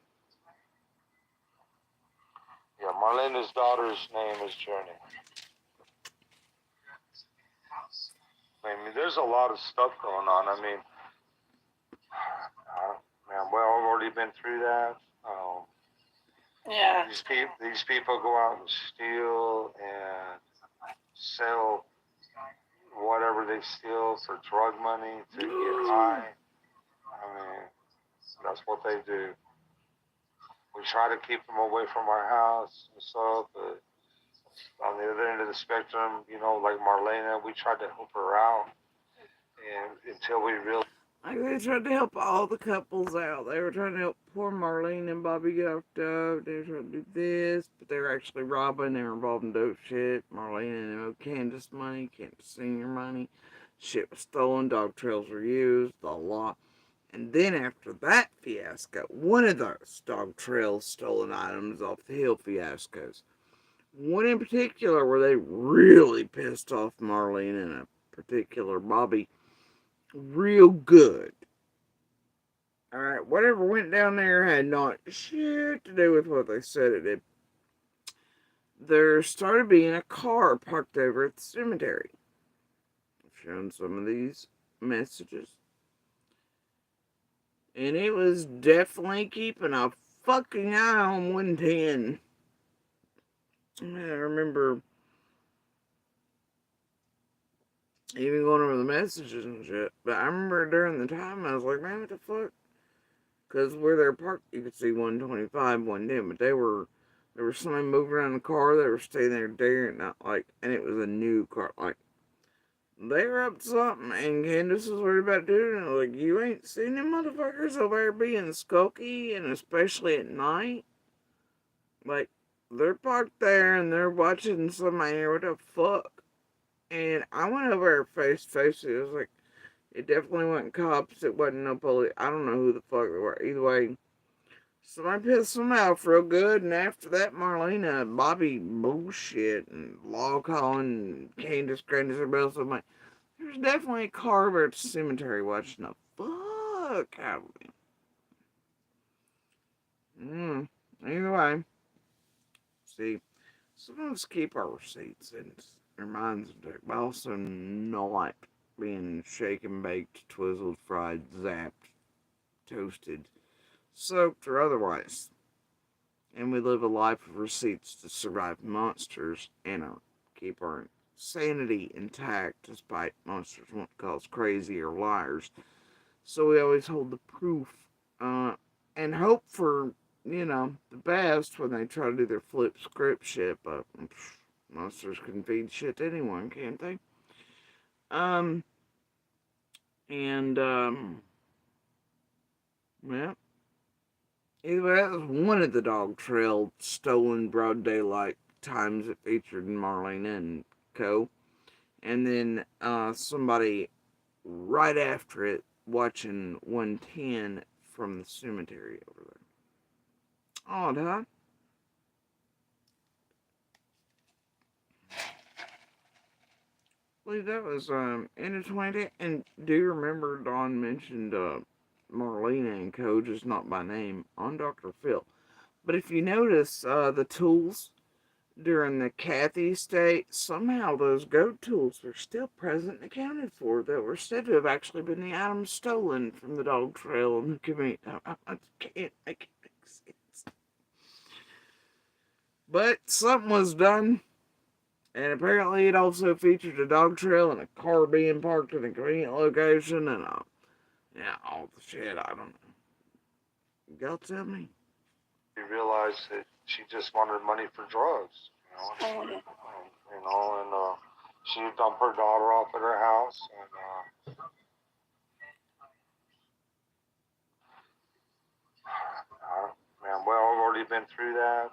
Yeah, Marlena's daughter's name is Journey. I mean, there's a lot of stuff going on. I mean, I've already been through that. Yeah. These people go out and steal and sell whatever they steal for drug money to get high. I mean, that's what they do. We try to keep them away from our house and stuff, but on the other end of the spectrum, like Marlena, we tried to help her out, and until we really. Like, they tried to help all the couples out. They were trying to help poor Marlene and Bobby get off dope. They were trying to do this, but they were actually robbing. They were involved in dope shit. Marlene and owed Candace money, Candace Senior money. Shit was stolen. Dog trails were used. The law. And then after that fiasco, one of those dog trails stolen items off the hill fiascos, one in particular where they really pissed off Marlene and a particular Bobby real good. Alright, whatever went down there had not shit to do with what they said it did. There started being a car parked over at the cemetery. I've shown some of these messages. And it was definitely keeping a fucking eye on 110. I remember even going over the messages and shit. But I remember during the time, I was like, man, what the fuck? Because where they're parked, you could see 125, 110, but there was somebody moving around the car. They were staying there daring, not like, and it was a new car. Like, they were up to something, and Candace was worried about doing it. Like, you ain't seen them motherfuckers over there being skulky, and especially at night. Like, they're parked there, and they're watching somebody, what the fuck? And I went over there face to face. It was like, it definitely wasn't cops. It wasn't no police. I don't know who the fuck they were. Either way, somebody pissed them off real good. And after that, Marlena, Bobby bullshit and law calling, Candace, everybody else. I'm like, there's definitely a car over at the cemetery watching the fuck out of me. Either way, see, some of us keep our receipts and our minds intact, but also not being shaken, baked, twizzled, fried, zapped, toasted, soaked, or otherwise. And we live a life of receipts to survive monsters and keep our sanity intact despite monsters wanting to call us crazy or liars. So we always hold the proof and hope for, the best when they try to do their flip script shit, but monsters can feed shit to anyone, can't they? Yeah. Either way, that was one of the dog trail stolen broad daylight times it featured Marlena and Co. And then somebody right after it watching 110 from the cemetery over there. Odd, huh? I believe that was end of 20. And do you remember Dawn mentioned Marlena and Co. just not by name on Dr. Phil? But if you notice the tools during the Kathy state, somehow those goat tools were still present and accounted for that were said to have actually been the items stolen from the dog trail in the community. I can't make it make sense. But something was done, and apparently it also featured a dog trail and a car being parked in a convenient location and all the shit. I don't know. Y'all tell me. She realized that she just wanted money for drugs, and she dumped her daughter off at her house, and man, well, I've already been through that.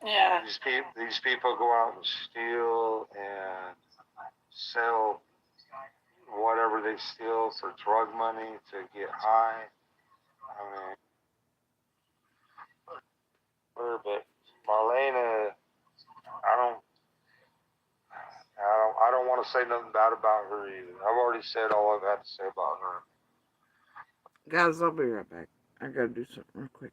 Yeah. These people go out and steal and sell whatever they steal for drug money to get high. I mean, but Marlena, I don't, I don't want to say nothing bad about her either. I've already said all I've had to say about her. Guys, I'll be right back. I gotta do something real quick.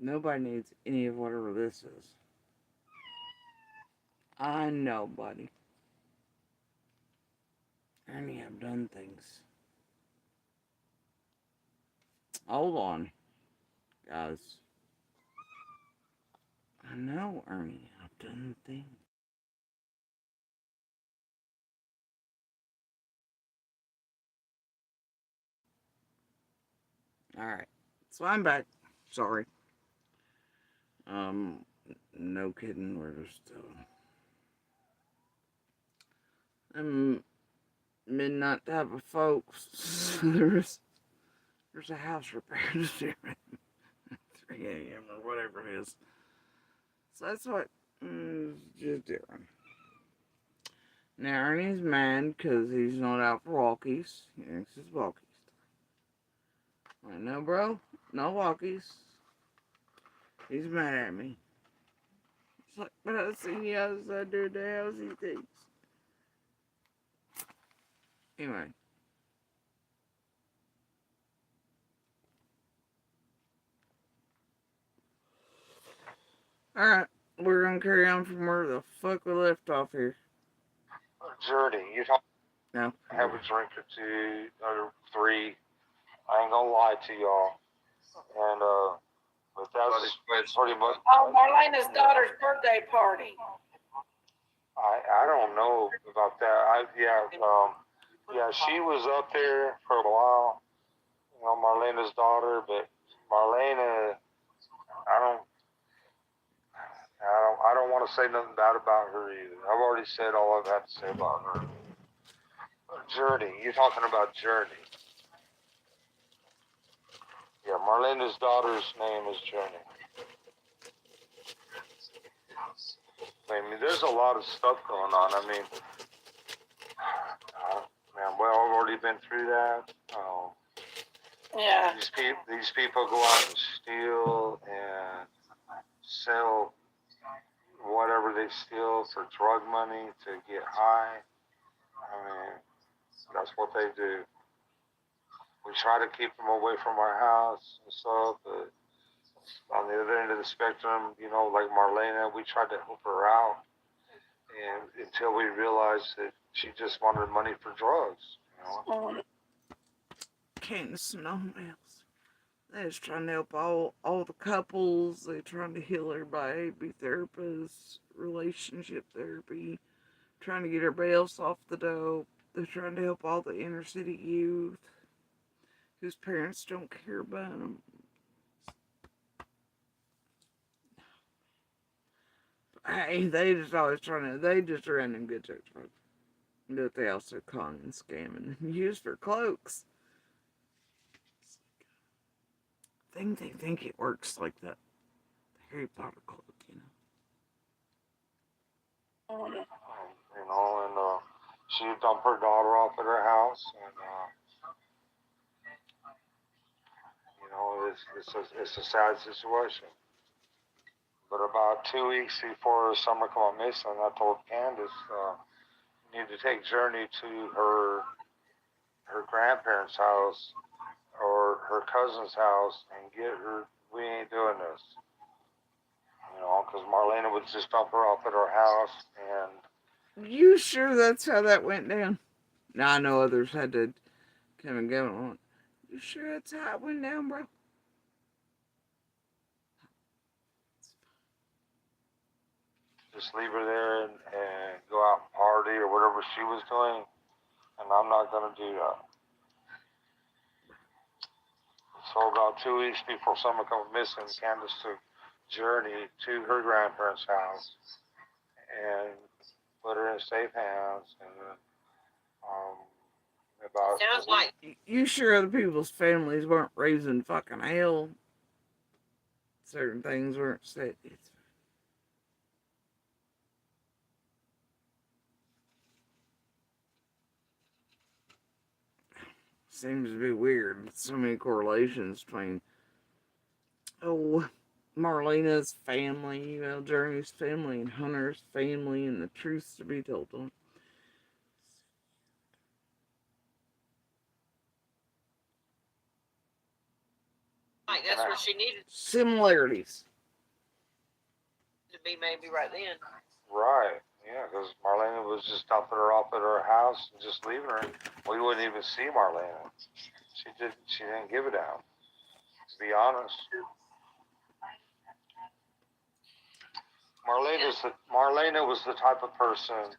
Nobody needs any of whatever this is. I know, buddy. Ernie, I've done things. Hold on, guys. I know, Ernie, I've done things. Alright, so I'm back. Sorry. No kidding, we're just, I'm midnight type of folks. there's a house repair to do at 3 a.m. or whatever it is. So that's what just doing. Now Ernie's mad because he's not out for walkies. He thinks it's walkies. I know, bro. No walkies. He's mad at me. It's like, but I seen you outside there at the house, he thinks. Anyway. Alright, we're gonna carry on from where the fuck we left off here. Journey, you talk. No. Have a drink or two or three. I ain't gonna lie to y'all. And but that's pretty much. Oh, Marlena's daughter's birthday party. I don't know about that. Yeah, she was up there for a while. You know, Marlena's daughter, but Marlena, I don't want to say nothing bad about her either. I've already said all I've had to say about her. Journey, you're talking about Journey. Yeah, Marlena's daughter's name is Journey. I mean, there's a lot of stuff going on. I mean, man, well, I've already been through that. Yeah. These people go out and steal and sell whatever they steal for drug money to get high. I mean, that's what they do. We try to keep them away from our house and stuff, but on the other end of the spectrum, you know, like Marlena, we tried to help her out, and until we realized that she just wanted money for drugs, you know. Can't smell else. They're just trying to help all the couples. They're trying to heal everybody, be therapists, relationship therapy, trying to get everybody else off the dope. They're trying to help all the inner city youth whose parents don't care about them. Hey, they just always they just are random good church folks. But they also con and scamming and use for cloaks. They think it works like that. The Harry Potter cloak, you know. You know, and she dumped her daughter off at her house, and you know, it's a sad situation. But about 2 weeks before summer come missing, I told Candace, you need to take Journey to her grandparents' house or her cousin's house and get her. We ain't doing this, you know, because Marlena would just dump her off at her house. And You sure that's how that went down? Now I know others had to come and go on. You sure that's how it went down, bro? just leave her there and go out and party or whatever she was doing, and I'm not gonna do that. So about 2 weeks before summer come missing, Candace took Journey to her grandparents' house and put her in safe hands. And then, about Sounds like You sure other people's families weren't raising fucking hell? Certain things weren't said. Seems to be weird. So many correlations between Marlena's family, Journey's family, and Hunter's family, and the truths to be told on. Like, that's where she needed similarities to be maybe right then. Right. Yeah, because Marlena was just dumping her off at her house and just leaving her. We wouldn't even see Marlena. She didn't give a damn. To be honest. Marlena was the type of person,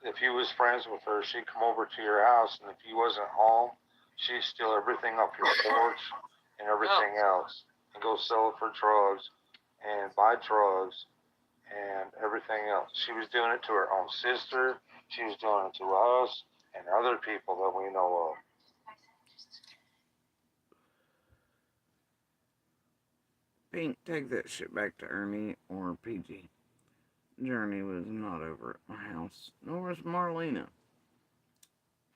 if you was friends with her, she'd come over to your house, and if you wasn't home, she'd steal everything off your porch and everything else, and go sell it for drugs, and buy drugs, and everything else. She was doing it to her own sister. She was doing it to us and other people that we know of. Pink, take that shit back to Ernie or PG. Journey was not over at my house, nor was Marlena.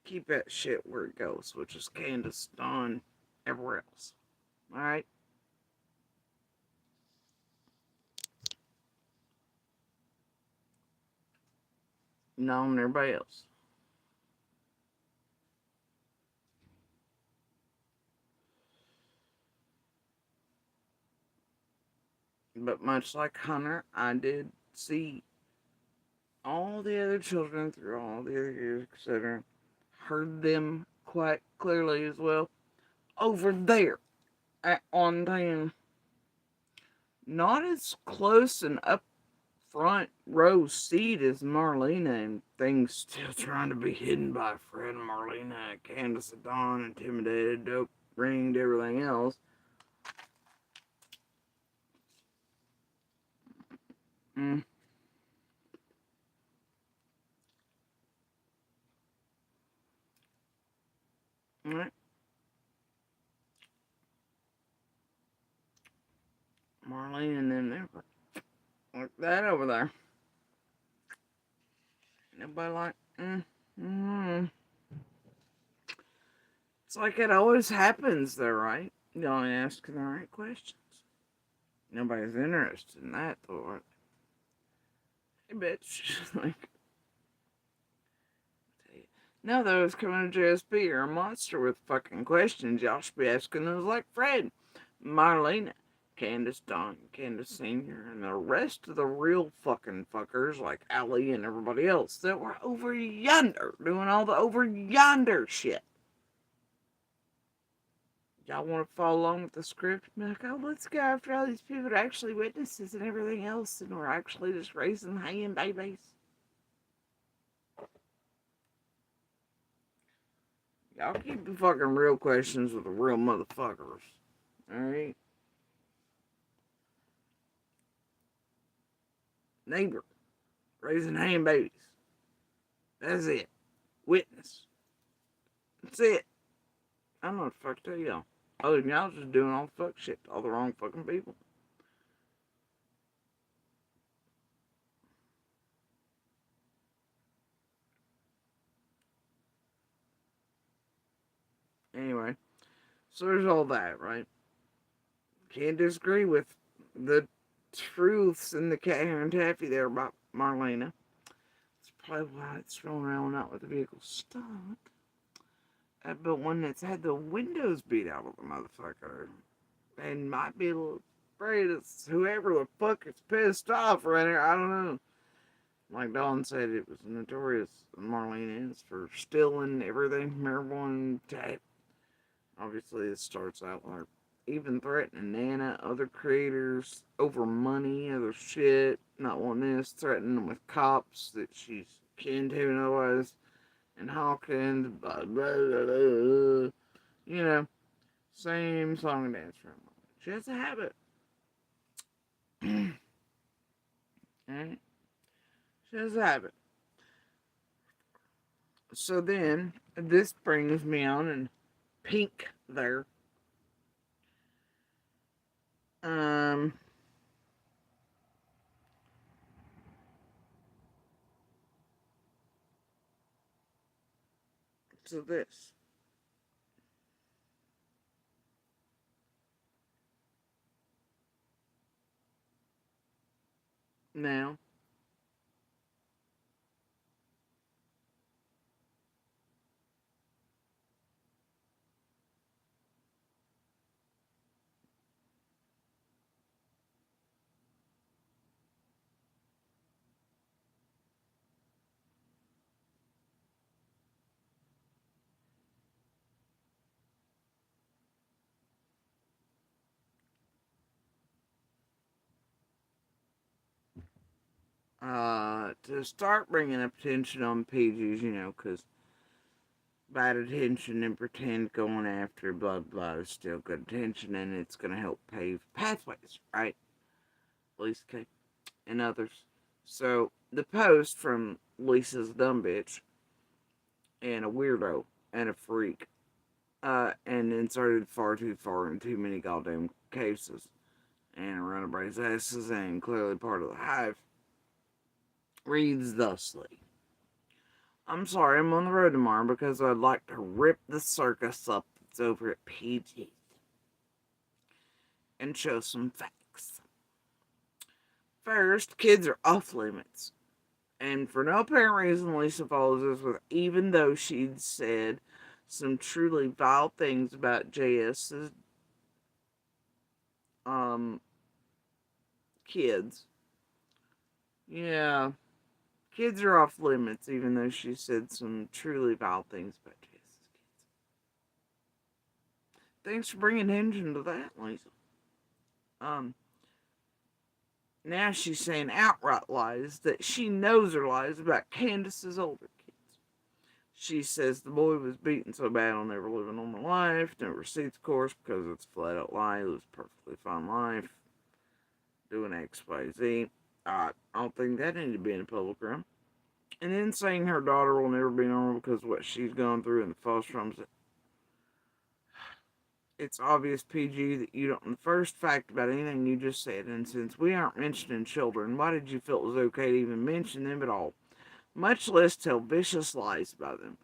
Keep that shit where it goes, which is Candace, Dawn, everywhere else. Alright? No, and everybody else. But much like Hunter, I did see all the other children through all the other years, etc. Heard them quite clearly as well. Over there on town. Not as close and up front row seat as Marlena, and things still trying to be hidden by Fred and Marlena, Candace and Dawn, intimidated, dope, ringed, everything else. Alright. Marlena and them, they're like that over there. Nobody like, It's like it always happens though, right? You only asking the right questions. Nobody's interested in that, though. Hey, bitch. Like, now that I was coming to JSP, you're a monster with fucking questions. Y'all should be asking those like Fred, Marlena, Candace, Dawn, Candace Sr., and the rest of the real fucking fuckers like Allie and everybody else that were over yonder doing all the over yonder shit. Y'all want to follow along with the script? Be like, oh, let's go after all these people that are actually witnesses and everything else, and we're actually just raising hanging babies. Y'all keep the fucking real questions with the real motherfuckers. Alright? Neighbor. Raising hanging babies. That's it. Witness. That's it. I don't know what the fuck to tell y'all. Other than y'all just doing all the fuck shit to all the wrong fucking people. Anyway. So there's all that, right? Can't disagree with the truths in the Cat Hair and Taffy there about Marlena. It's probably why it's thrown around not with the vehicle stopped. But one that's had the windows beat out of the motherfucker. And might be a little afraid it's whoever the fuck is pissed off right here. I don't know. Like Dawn said, it was notorious, Marlena is, for stealing everything from everyone. Obviously, it starts out like even threatening Nana, other creators, over money, other shit, not wanting this, threatening them with cops that she's kin to and otherwise, and Hawkins, blah, blah, blah, blah. You know, same song and dance from her. She has a habit. Alright? She has a habit. So then, this brings me on, and Pink there. So this. Now, to start bringing up attention on PGs, because bad attention and pretend going after blah blah is still good attention, and it's going to help pave pathways, right? At least Kate and others. So the post from Lisa's dumb bitch and a weirdo and a freak, and inserted far too far in too many goddamn cases and around everybody's asses and clearly part of the hive, reads thusly. I'm sorry, I'm on the road tomorrow because I'd like to rip the circus up that's over at PG and show some facts. First, kids are off limits. And for no apparent reason, Lisa follows us with, even though she'd said some truly vile things about JS's kids. Yeah, kids are off limits, even though she said some truly vile things about JS's kids. Thanks for bringing attention to that, Lisa. Now she's saying outright lies that she knows are lies about Candace's older kids. She says the boy was beaten so bad he'll never live a normal life. No receipts, of course, because it's a flat out lie. It was a perfectly fine life. Doing X, Y, Z. I don't think that needed to be in a public realm. And then saying her daughter will never be normal because of what she's gone through in the foster homes. It's obvious, PG, that you don't know the first fact about anything you just said, and since we aren't mentioning children, why did you feel it was okay to even mention them at all? Much less tell vicious lies about them.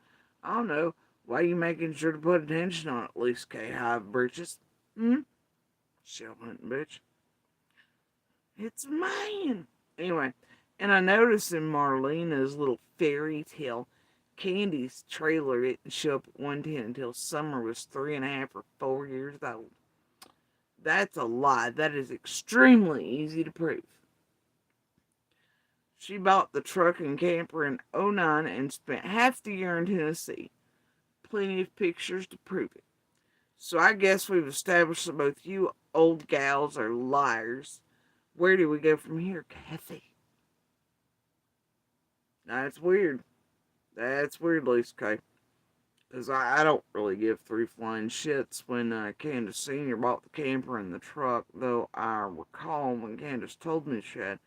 I don't know. Why are you making sure to put attention on at least K-Hive Britches? Shell hunting, bitch. It's mine. Anyway, and I noticed in Marlena's little fairy tale, Candy's trailer didn't show up at 110 until Summer was 3.5 or 4 years old. That's a lie. That is extremely easy to prove. She bought the truck and camper in '09 and spent half the year in Tennessee. Plenty of pictures to prove it. So I guess we've established that both you old gals are liars. Where do we go from here, Kathy? That's weird. That's weird, Lisa K. Because I don't really give three flying shits when Candace Sr. bought the camper and the truck, though I recall when Candace told me she had.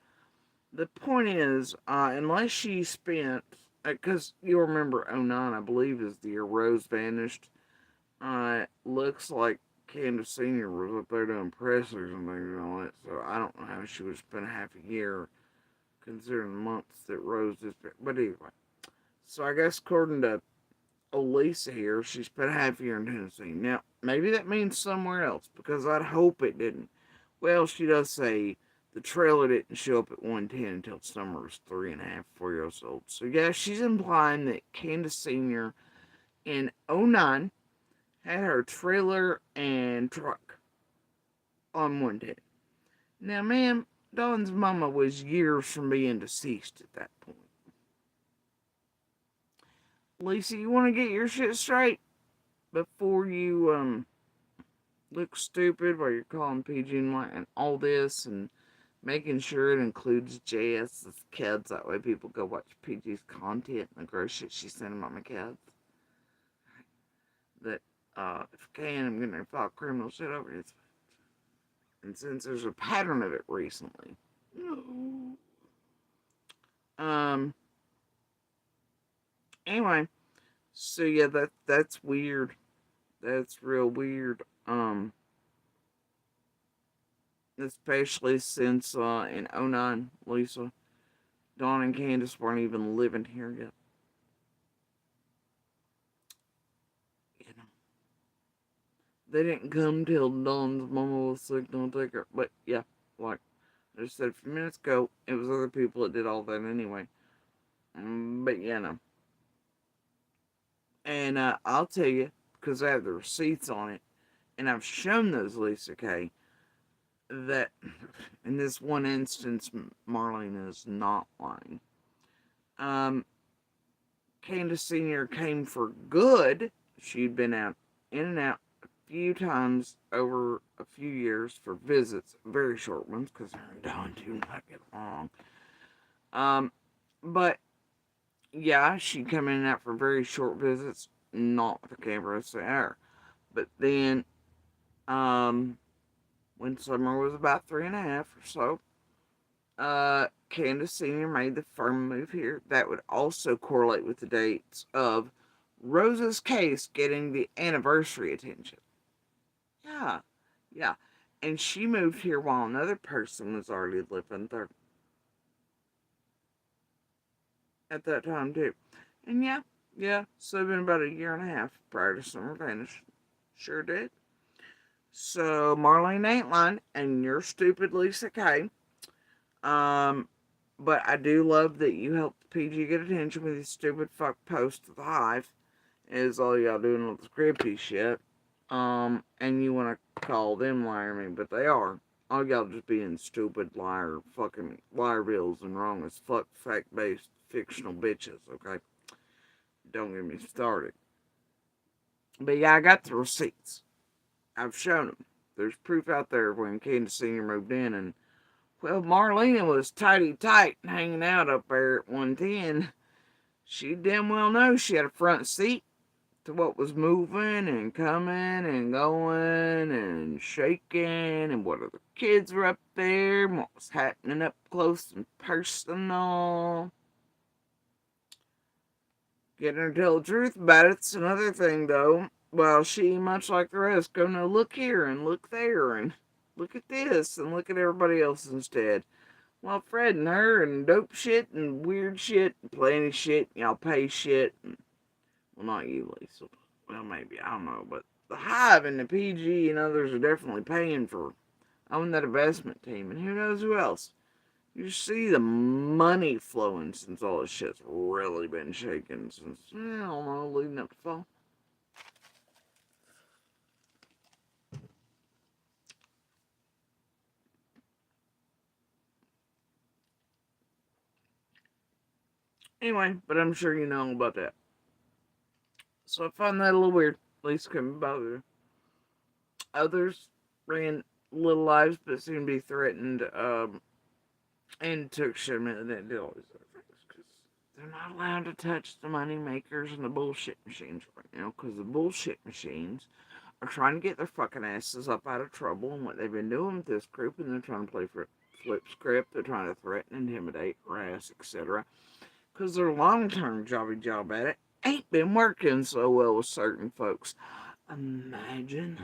The point is, unless she spent, because you'll remember '09, I believe, is the year Rose vanished. Looks like Candace Sr. was up there doing pressers and things and all that, so I don't know how she would spend half a year considering the months that Rose is. But anyway, so I guess according to Elisa here, she spent half a year in Tennessee. Now, maybe that means somewhere else, because I'd hope it didn't. Well, she does say the trailer didn't show up at 110 until Summer was 3.5, 4 years old. So, yeah, she's implying that Candace Sr. in '09 had her trailer and truck on 110. Now, ma'am, Dawn's mama was years from being deceased at that point. Lisa, you want to get your shit straight before you look stupid while you're calling PG and all this and making sure it includes JS's kids. That way people go watch PG's content and the gross shit she's sending about my kids. That, if I can, I'm going to file criminal shit over it. And since there's a pattern of it recently. Anyway, so yeah, that's weird. That's real weird. Especially since in '09, Lisa, Dawn and Candace weren't even living here yet. You know, they didn't come till Dawn's mama was sick. Don't take her. But yeah, like I just said a few minutes ago, it was other people that did all that anyway. But yeah, no. And I'll tell you, because I have the receipts on it, and I've shown those, Lisa K, that in this one instance, Marlena is not lying. Candace Sr. came for good. She'd been out in and out a few times over a few years for visits, very short ones, because her and Dawn do not get along. But yeah, she'd come in and out for very short visits, not with the cameras there. But then, when Summer was about 3.5 or so, Candace Sr. made the firm move here. That would also correlate with the dates of Rosa's case getting the anniversary attention. Yeah, yeah. And she moved here while another person was already living there at that time, too. And yeah, so it's been about 1.5 years prior to Summer vanishing. Sure did. So Marlene ain't lying, and you're stupid, Lisa K. But I do love that you helped PG get attention with his stupid fuck post to the Hive. Is all y'all doing with the scripty shit. And you want to call them liar me, but they are. All y'all just being stupid liar, fucking liar bills and wrong as fuck fact-based fictional bitches, okay? Don't get me started. But yeah, I got the receipts. I've shown them. There's proof out there when Candace Sr. moved in, and well, Marlena was tighty tight hanging out up there at 110. She damn well knows she had a front seat to what was moving and coming and going and shaking and what other kids were up there and what was happening up close and personal. Getting her to tell the truth about it's another thing, though. Well, she, much like the rest, go, no, look here and look there and look at this and look at everybody else instead. Well, Fred and her and dope shit and weird shit and plenty shit, y'all pay shit. And, well, not you, Lisa. Well, maybe, I don't know. But the Hive and the PG and others are definitely paying for owning that investment team. And who knows who else. You see the money flowing since all this shit's really been shaking since, I don't know, leading up to fall. Anyway, but I'm sure you know about that. So I find that a little weird. At least couldn't bother. Others ran little lives but seemed to be threatened, and took shit and they did all these other things because they're not allowed to touch the money makers and the bullshit machines right now because the bullshit machines are trying to get their fucking asses up out of trouble and what they've been doing with this group, and they're trying to play for flip script. They're trying to threaten, intimidate, harass, etc. Because their long-term job at it ain't been working so well with certain folks. Imagine.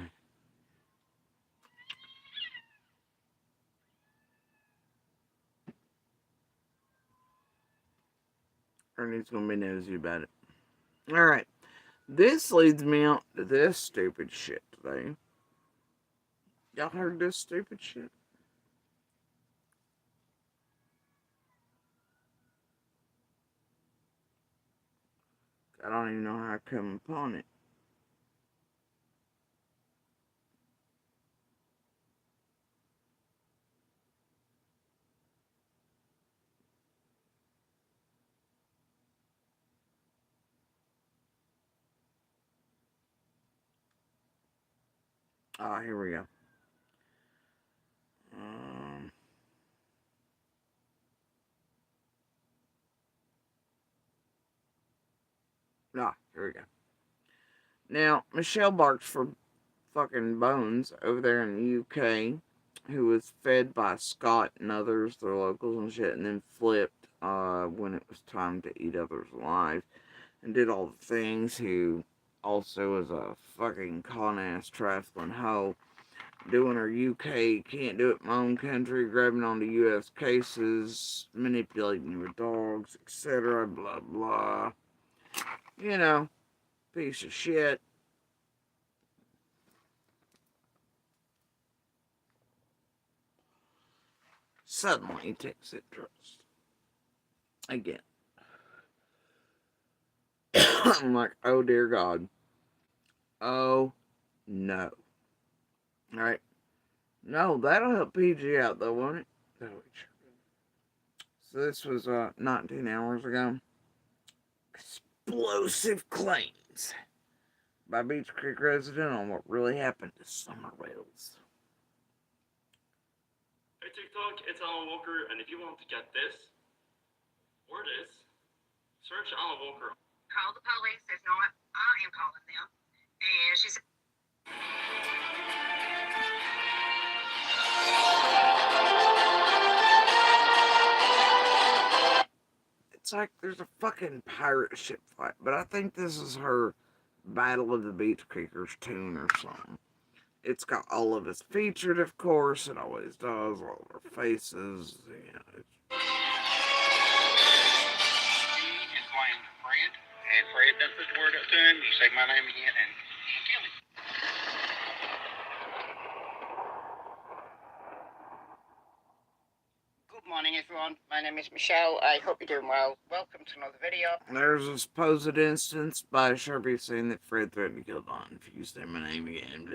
Ernie's gonna be nosy about it. Alright. This leads me on to this stupid shit today. Y'all heard this stupid shit? I don't even know how I come upon it. Ah, here we go. Here we go. Now, Michelle barks for fucking Bones over there in the UK, who was fed by Scott and others, their locals and shit, and then flipped when it was time to eat others alive, and did all the things, who also is a fucking con-ass trifling hoe, doing her UK, can't do it in my own country, grabbing onto US cases, manipulating your dogs, etc., blah blah. You know, piece of shit. Suddenly takes interest. Again. I'm like, oh dear God. Oh no. Alright. No, that'll help PG out though, won't it? So this was 19 hours ago. Explosive claims by Beach Creek resident on what really happened to Summer Wales. Hey TikTok, it's Alan Walker, and if you want to get this, Word is, search Olive Walker. Call the police. If not, I am calling them. And she said, it's like there's a fucking pirate ship fight, but I think this is her Battle of the Beach Creekers tune or something. It's got all of us featured, of course. It always does. All of our faces. You know, he is blamed Fred, and Fred does put the word up to him. You say my name again, and he'll kill him. Good morning, everyone. My name is Michelle. I hope you're doing well. Welcome to another video. there's a supposed instance by Sharpie saying that Fred threatened to kill Don if you say my name again.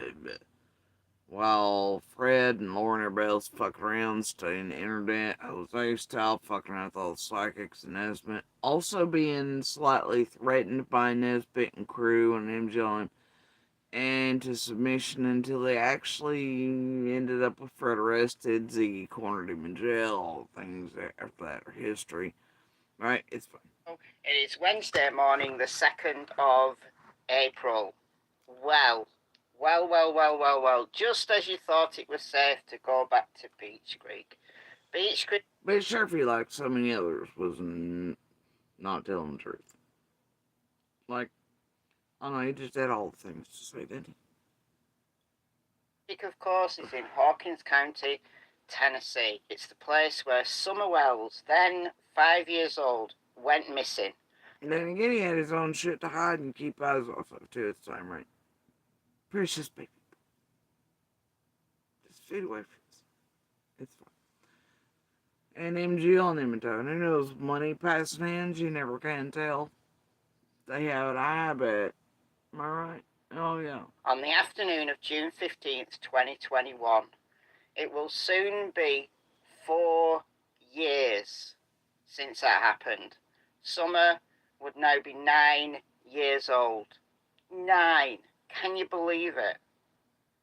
While Fred and Lauren and everybody else fucking around, studying the internet, Jose style, fucking around with all the psychics and Nesbitt, also being slightly threatened by Nesbitt and crew and him yelling and to submission until they actually ended up with Fred arrested. Ziggy cornered him in jail. All things after that are history. Right? It's fine. It is Wednesday morning, the 2nd of April. Well, just as you thought it was safe to go back to Beach Creek. Beach Creek. But Sharpie, like so many others, was not telling the truth. Like, I don't know, he just had all the things to say, didn't he? Of course, is in Hawkins County, Tennessee. It's the place where Summer Wells, then 5 years old, went missing. And then again, he had his own shit to hide and keep eyes off of, too, at the time, right? Precious baby. Just fade away from us. It's fine. And MG on him and who knows, money passing hands, you never can tell. They have an eye, but am I right? Oh, yeah. On the afternoon of June 15th, 2021, it will soon be 4 years since that happened. Summer would now be 9 years old. 9. Can you believe it?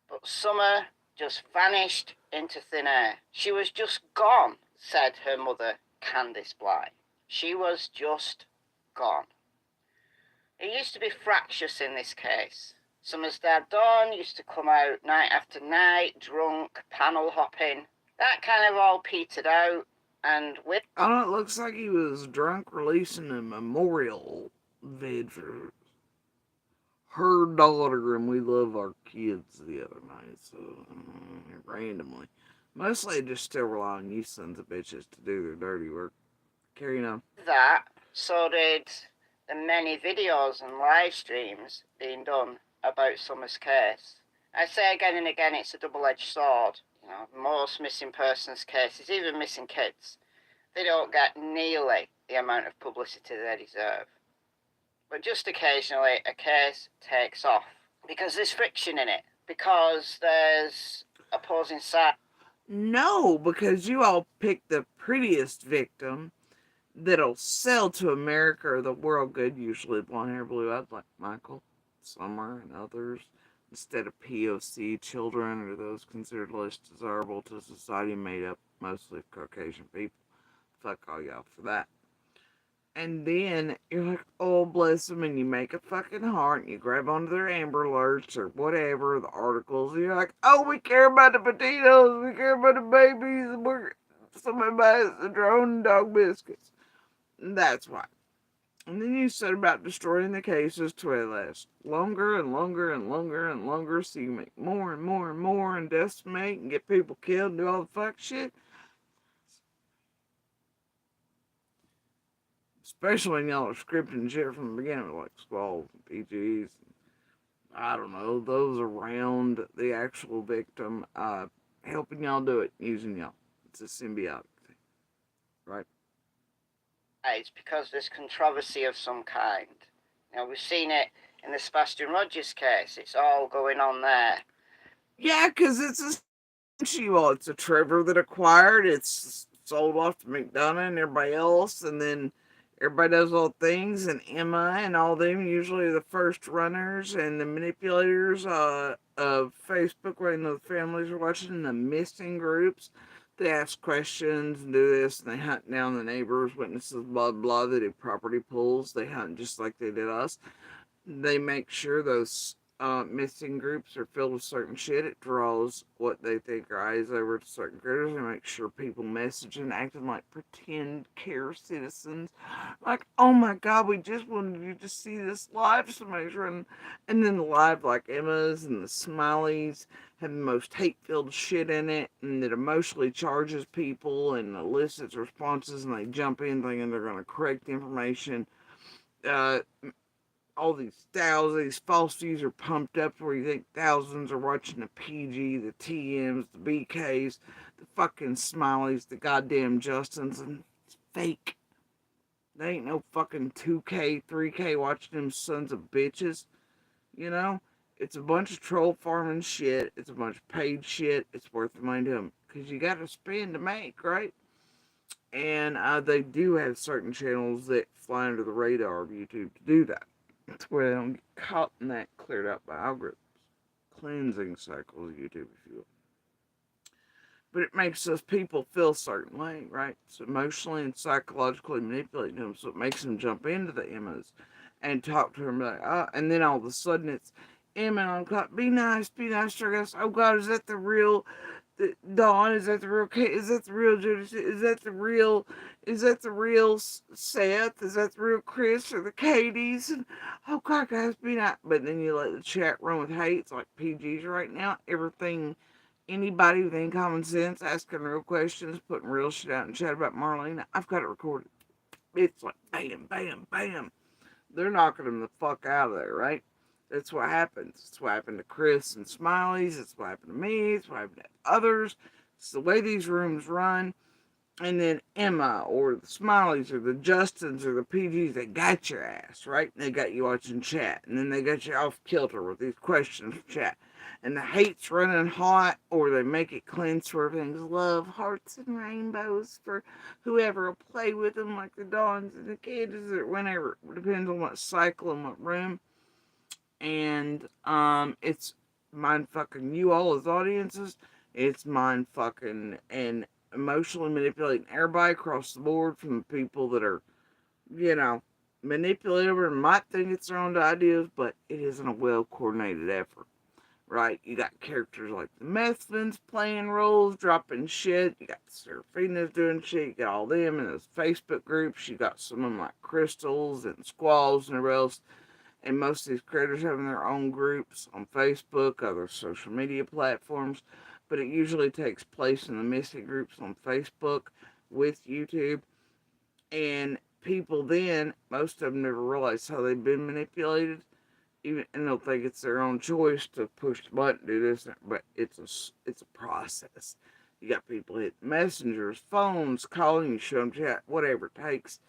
But Summer just vanished into thin air. She was just gone, said her mother, Candice Bly. She was just gone. It used to be fractious in this case. Summer's dad, Dawn, used to come out night after night, drunk, panel hopping. That kind of all petered out, and with... I don't know, it looks like he was drunk releasing a memorial vid for her daughter, and we love our kids the other night, so randomly. Mostly just still rely on you sons of bitches to do their dirty work. Carrying on. That, so did the many videos and live streams being done about Summer's case. I say again and again, it's a double-edged sword. You know, most missing persons cases, even missing kids, they don't get nearly the amount of publicity they deserve. But just occasionally, a case takes off because there's friction in it, because there's opposing sides. No, because you all pick the prettiest victim that'll sell to America or the world good, usually blonde hair, blue eyes, like Michael, Summer, and others, instead of POC children or those considered less desirable to society made up mostly of Caucasian people. Fuck all y'all for that. And then you're like, oh, bless them, and you make a fucking heart, and you grab onto their Amber Alerts or whatever, the articles, and you're like, oh, we care about the potatoes, we care about the babies, and somebody buys the drone and dog biscuits. And that's why. And then you set about destroying the cases to they last longer and longer and longer and longer, so you make more and more and more, and decimate and get people killed and do all the fuck shit. Especially when y'all are scripting shit from the beginning, like squalls and PGs. I don't know, those around the actual victim, helping y'all do it, using y'all. It's a symbiotic thing, right? It's because there's controversy of some kind. You know, we've seen it in the Sebastian Rogers case. It's all going on there. Yeah, because it's a Trevor that acquired, it's sold off to McDonough and everybody else, and then everybody does all things, and Emma and all them usually are the first runners and the manipulators of Facebook, when the families are watching, the missing groups. They ask questions and do this, and they hunt down the neighbors, witnesses, blah, blah. They do property pulls. They hunt just like they did us. They make sure those missing groups are filled with certain shit. It draws what they think are eyes over to certain critters. They make sure people messaging, acting like pretend care citizens. Like, oh my god, we just wanted you to see this live. Somebody's running. And then the live, like Emma's and the Smileys, have the most hate-filled shit in it, and it emotionally charges people and elicits responses, and they jump in thinking they're going to correct the information. Uh, all these false views are pumped up where you think thousands are watching the PG, the TMs, the BKs, the fucking Smileys, the goddamn Justins, and it's fake. There ain't no fucking 2K, 3K watching them sons of bitches, you know? It's a bunch of troll farming shit. It's a bunch of paid shit. It's worth the money to them. Because you got to spend to make, right? And they do have certain channels that fly under the radar of YouTube to do that. It's where they don't get caught in that cleared out by algorithms. Cleansing cycles, YouTube, if you will. But it makes those people feel a certain way, right? It's emotionally and psychologically manipulating them, so it makes them jump into the Emmas and talk to them like, oh, and then all of a sudden it's Emma on clock. Be nice to her. Guys. Oh God, is that the real Dawn? Is that the real Kate? Is that the real Judas? Is that the real? Is that the real Seth? Is that the real Chris or the Katie's? And, oh God, guys, be nice. But then you let the chat run with hate. It's like PG's right now. Everything, anybody with any common sense asking real questions, putting real shit out in chat about Marlena. I've got it recorded. It's like bam, bam, bam. They're knocking them the fuck out of there, right? That's what happens. It's what happened to Chris and Smileys. It's what happened to me. It's what happened to others. It's the way these rooms run. And then Emma or the Smileys or the Justins or the PGs, they got your ass, right? They got you watching chat. And then they got you off kilter with these questions from chat. And the hate's running hot, or they make it cleanse where everything's love, hearts, and rainbows for whoever will play with them, like the Dawns and the Candaces, or whenever. It depends on what cycle and what room. And it's mind fucking you all as audiences. It's mind fucking and emotionally manipulating everybody across the board, from the people that are, you know, manipulative and might think it's their own ideas, but it isn't a well coordinated effort. Right? You got characters like the Methvins playing roles, dropping shit. You got the Serafinas doing shit. You got all them in those Facebook groups. You got some of them like Crystals and Squalls and everything else. And most of these creators having their own groups on Facebook, other social media platforms. But it usually takes place in the missing groups on Facebook with YouTube. And people then, most of them never realize how they've been manipulated. Even, and they'll think it's their own choice to push the button, do this, but it's a process. You got people hitting messengers, phones, calling you, show them chat, whatever it takes,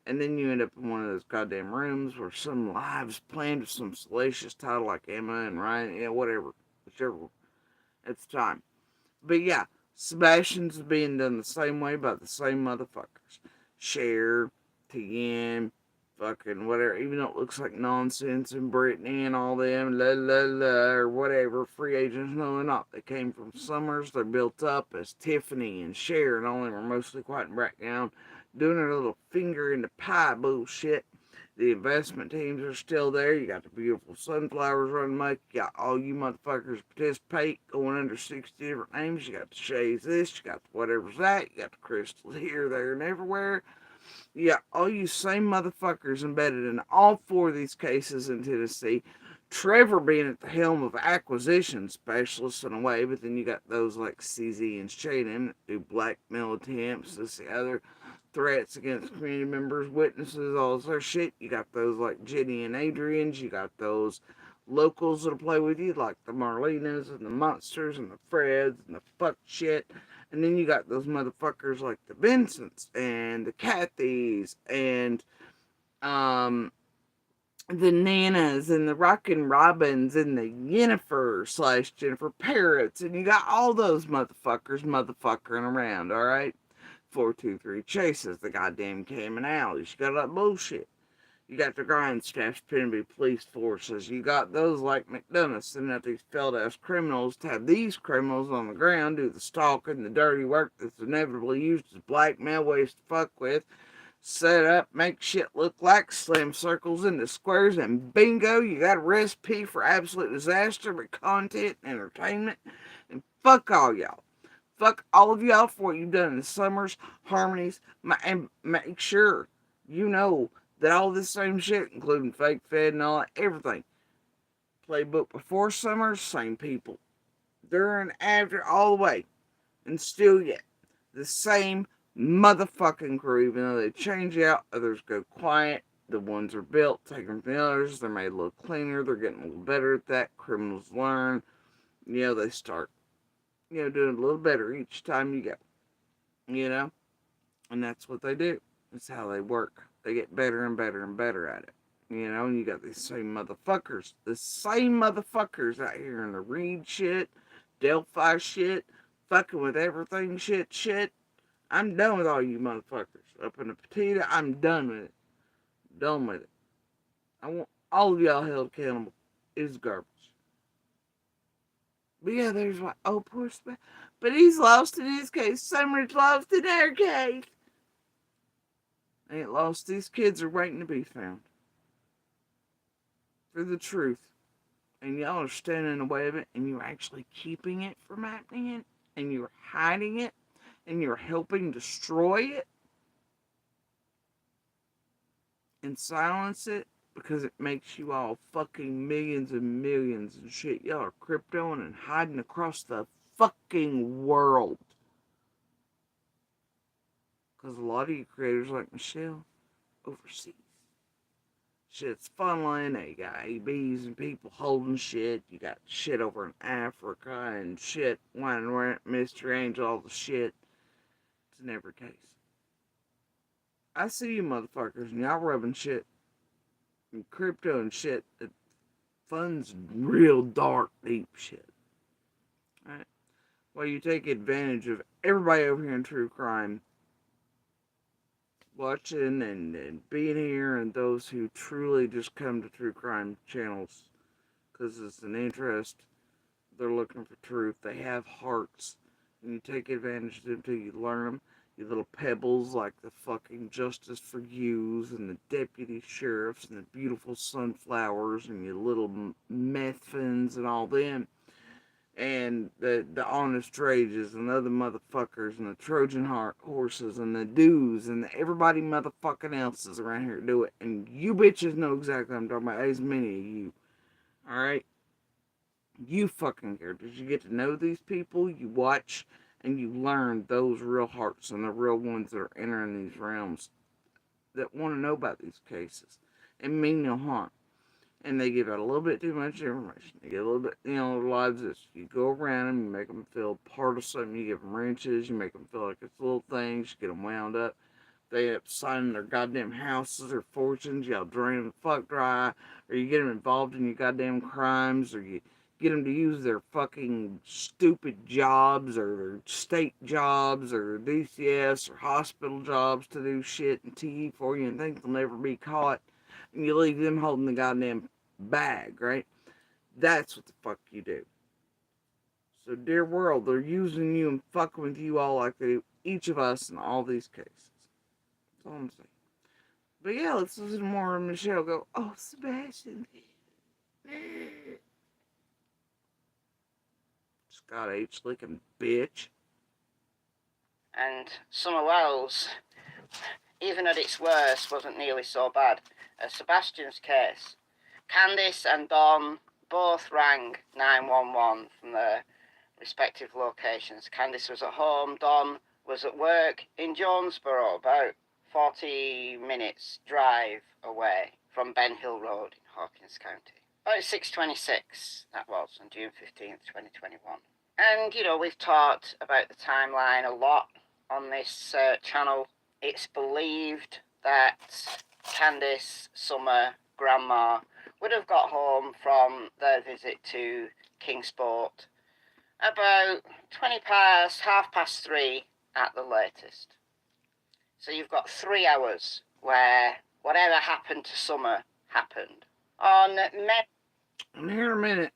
and then you end up in one of those goddamn rooms where some live's planned with some salacious title like Emma and Ryan, yeah, whatever, whichever at the time. But yeah, Sebastian's being done the same way by the same motherfuckers. Cher, TM, fucking whatever, even though it looks like nonsense, and Brittany and all them, la la la, or whatever, free agents, no they're not. They came from Summers, they're built up as Tiffany and Cher, and all them are mostly quiet and background, doing their little finger in the pie bullshit. The investment teams are still there. You got the beautiful sunflowers running muck. You got all you motherfuckers participate going under 60 different names. You got the Shays this, you got the whatever's that, you got the Crystals here, there, and everywhere. Yeah, all you same motherfuckers embedded in all four of these cases in Tennessee. Trevor being at the helm of acquisition specialists in a way, but then you got those like CZ and Shaden that do blackmail attempts, this, the other, threats against community members, witnesses, all this other shit. You got those like Jenny and Adrian's. You got those locals that'll play with you, like the Marlenas and the Monsters and the Freds and the fuck shit. And then you got those motherfuckers like the Vincents and the Kathys and the Nanas and the Rockin' Robins and the Yennefer / Jennifer Parrots. And you got all those motherfuckers motherfuckering around, alright? 423 chases, the goddamn Cayman Alleys. You got all that bullshit. You got the grind staffs pretending to be police forces. You got those like McDonough sending out these failed-ass criminals to have these criminals on the ground do the stalking, the dirty work that's inevitably used as blackmail, ways to fuck with, set up, make shit look like, slam circles into squares, and bingo, you got a recipe for absolute disaster with content and entertainment. And fuck all y'all. Fuck all of y'all for what you've done in the summers, harmonies, and make sure you know that all this same shit, including fake fed and all that, everything. Playbook before summers, same people. During, after, all the way. And still yet, the same motherfucking crew, even though they change out, others go quiet. The ones are built, taken from the others, they're made a little cleaner, they're getting a little better at that. Criminals learn, they start, doing a little better each time you go, and that's what they do. It's how they work. They get better and better and better at it. And you got these same motherfuckers. The same motherfuckers out here in the Reed shit, Delphi shit, fucking with everything shit. I'm done with all you motherfuckers. Up in the Petita, I'm done with it. Done with it. I want all of y'all held accountable. It's garbage. But yeah, there's like, oh, poor Sp. But he's lost in his case. Summer's lost in our case. Ain't lost. These kids are waiting to be found. For the truth. And y'all are standing in the way of it, and you're actually keeping it from happening, and you're hiding it, and you're helping destroy it, and silence it, because it makes you all fucking millions and millions and shit. Y'all are cryptoing and hiding across the fucking world. Because a lot of you creators like Michelle, overseas. Shit's funneling, you got ABs and people holding shit, you got shit over in Africa and shit, winding around Mr. Angel, all the shit. It's in every case. I see you motherfuckers and y'all rubbing shit and crypto and shit that funds real dark, deep shit. Alright? Well, you take advantage of everybody over here in true crime watching and being here, and those who truly just come to true crime channels because it's an interest. They're looking for truth. They have hearts, and you take advantage of them until you learn them. You little pebbles like the fucking Justice for You's and the deputy sheriffs and the beautiful sunflowers and your little meth fins and all them. And the honest rages and other motherfuckers and the Trojan horses and the dudes and everybody motherfucking else is around here to do it. And you bitches know exactly what I'm talking about. There's many of you. Alright? You fucking care. Did you get to know these people? You watch and you learn those real hearts and the real ones that are entering these realms that want to know about these cases and mean no harm. And they give out a little bit too much information. They get a little bit, a lot of this. You go around them, you make them feel part of something, you give them wrenches, you make them feel like it's little things, you get them wound up. They end up signing their goddamn houses or fortunes, y'all drain them the fuck dry, or you get them involved in your goddamn crimes, or you get them to use their fucking stupid jobs, or their state jobs, or DCS, or hospital jobs to do shit and TV for you and think they'll never be caught. And you leave them holding the goddamn bag, right? That's what the fuck you do. So, dear world, they're using you and fucking with you all like they do each of us in all these cases. That's all I'm saying. But yeah, let's listen more of Michelle go, oh, Sebastian. Scott H. licking bitch. And Summer Wells, even at its worst, wasn't nearly so bad as Sebastian's case. Candice and Don both rang 911 from their respective locations. Candice was at home, Don was at work in Jonesboro, about 40 minutes drive away from Ben Hill Road in Hawkins County. About 6:26, that was, on June 15th, 2021. And, we've talked about the timeline a lot on this channel. It's believed that Candice, Summer, Grandma would have got home from their visit to Kingsport about 3:20 at the latest. So you've got 3 hours where whatever happened to Summer happened. On many... And here in a minute,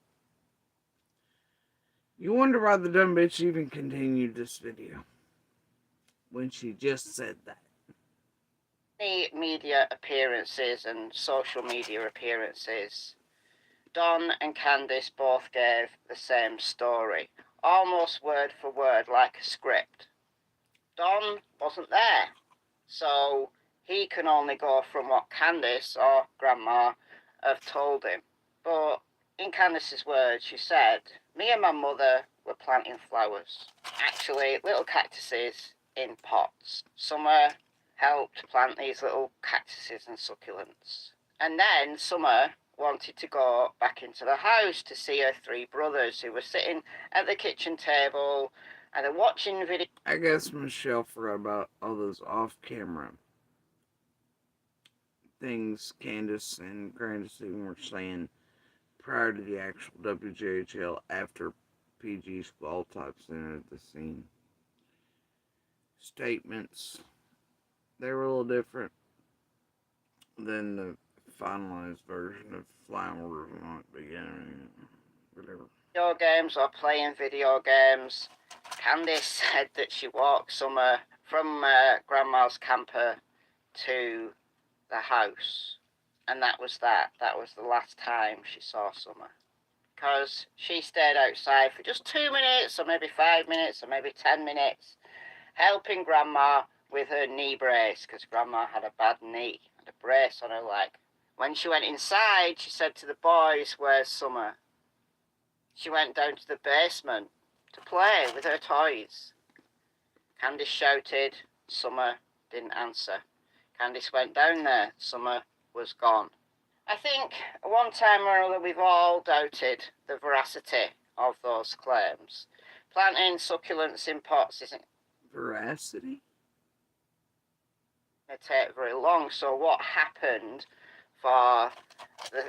you wonder why the dumb bitch even continued this video when she just said that. media appearances and social media appearances, Don and Candice both gave the same story, almost word for word, like a script. Don wasn't there, so he can only go from what Candice or Grandma have told him. But in Candice's words, she said, "Me and my mother were planting flowers. Actually, little cactuses in pots. Summer helped plant these little cactuses and succulents. And then Summer wanted to go back into the house to see her three brothers who were sitting at the kitchen table and they're watching video." I guess Michelle forgot about all those off-camera things Candace and Grandison were saying prior to the actual WJHL after PG Squall types entered the scene. Statements, they were a little different than the finalized version of Flowers on the beginning. Whatever. Video games or playing video games. Candice said that she walked Summer from Grandma's camper to the house, and that was that. That was the last time she saw Summer, because she stayed outside for just 2 minutes, or maybe 5 minutes, or maybe 10 minutes, helping Grandma with her knee brace, because Grandma had a bad knee and a brace on her leg. When she went inside, she said to the boys, "Where's Summer?" She went down to the basement to play with her toys. Candice shouted. Summer didn't answer. Candice went down there. Summer was gone. I think one time or other we've all doubted the veracity of those claims. Planting succulents in pots isn't Veracity? going to take very long. So what happened for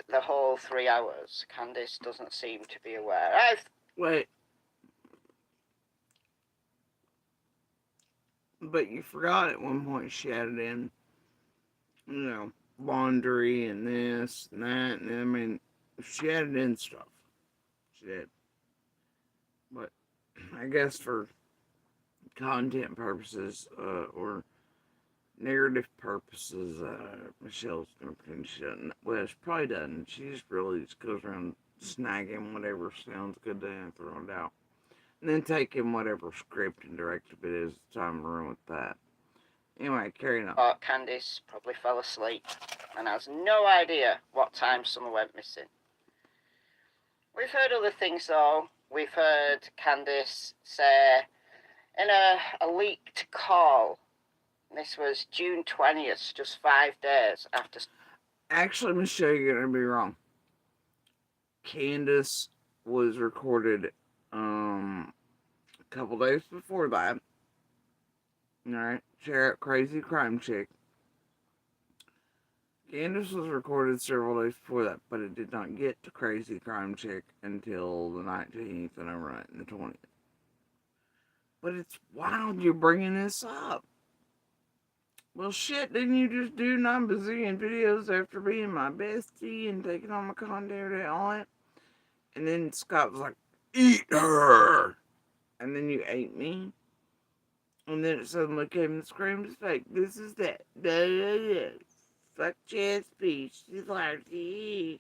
the whole 3 hours? Candice doesn't seem to be aware. Wait. But you forgot at one point she added in, laundry and this and that. And I mean, she added in stuff. She did. But I guess for content purposes, or narrative purposes, Michelle's gonna finish it. Well, she probably doesn't. She just really just goes around snagging whatever sounds good to her and throwing it out. And then taking whatever script and directive it is, time to run with that. Anyway, carrying on. Candice probably fell asleep and has no idea what time Summer went missing. We've heard other things though. We've heard Candice say in a leaked call, this was June 20th, just 5 days after... Actually, Michelle, you're going to be wrong. Candice was recorded a couple days before that. Alright, Crazy Crime Chick. Candice was recorded several days before that, but it did not get to Crazy Crime Chick until the 19th and over the 20th. But it's wild you're bringing this up. Well, shit, didn't you just do 9 bazillion videos after being my bestie and taking all my content and all that? And then Scott was like, "Eat her!" And then you ate me. And then it suddenly came and screamed, "It's fake. This is that. Da, da, da. Fuck JSP. She's like, you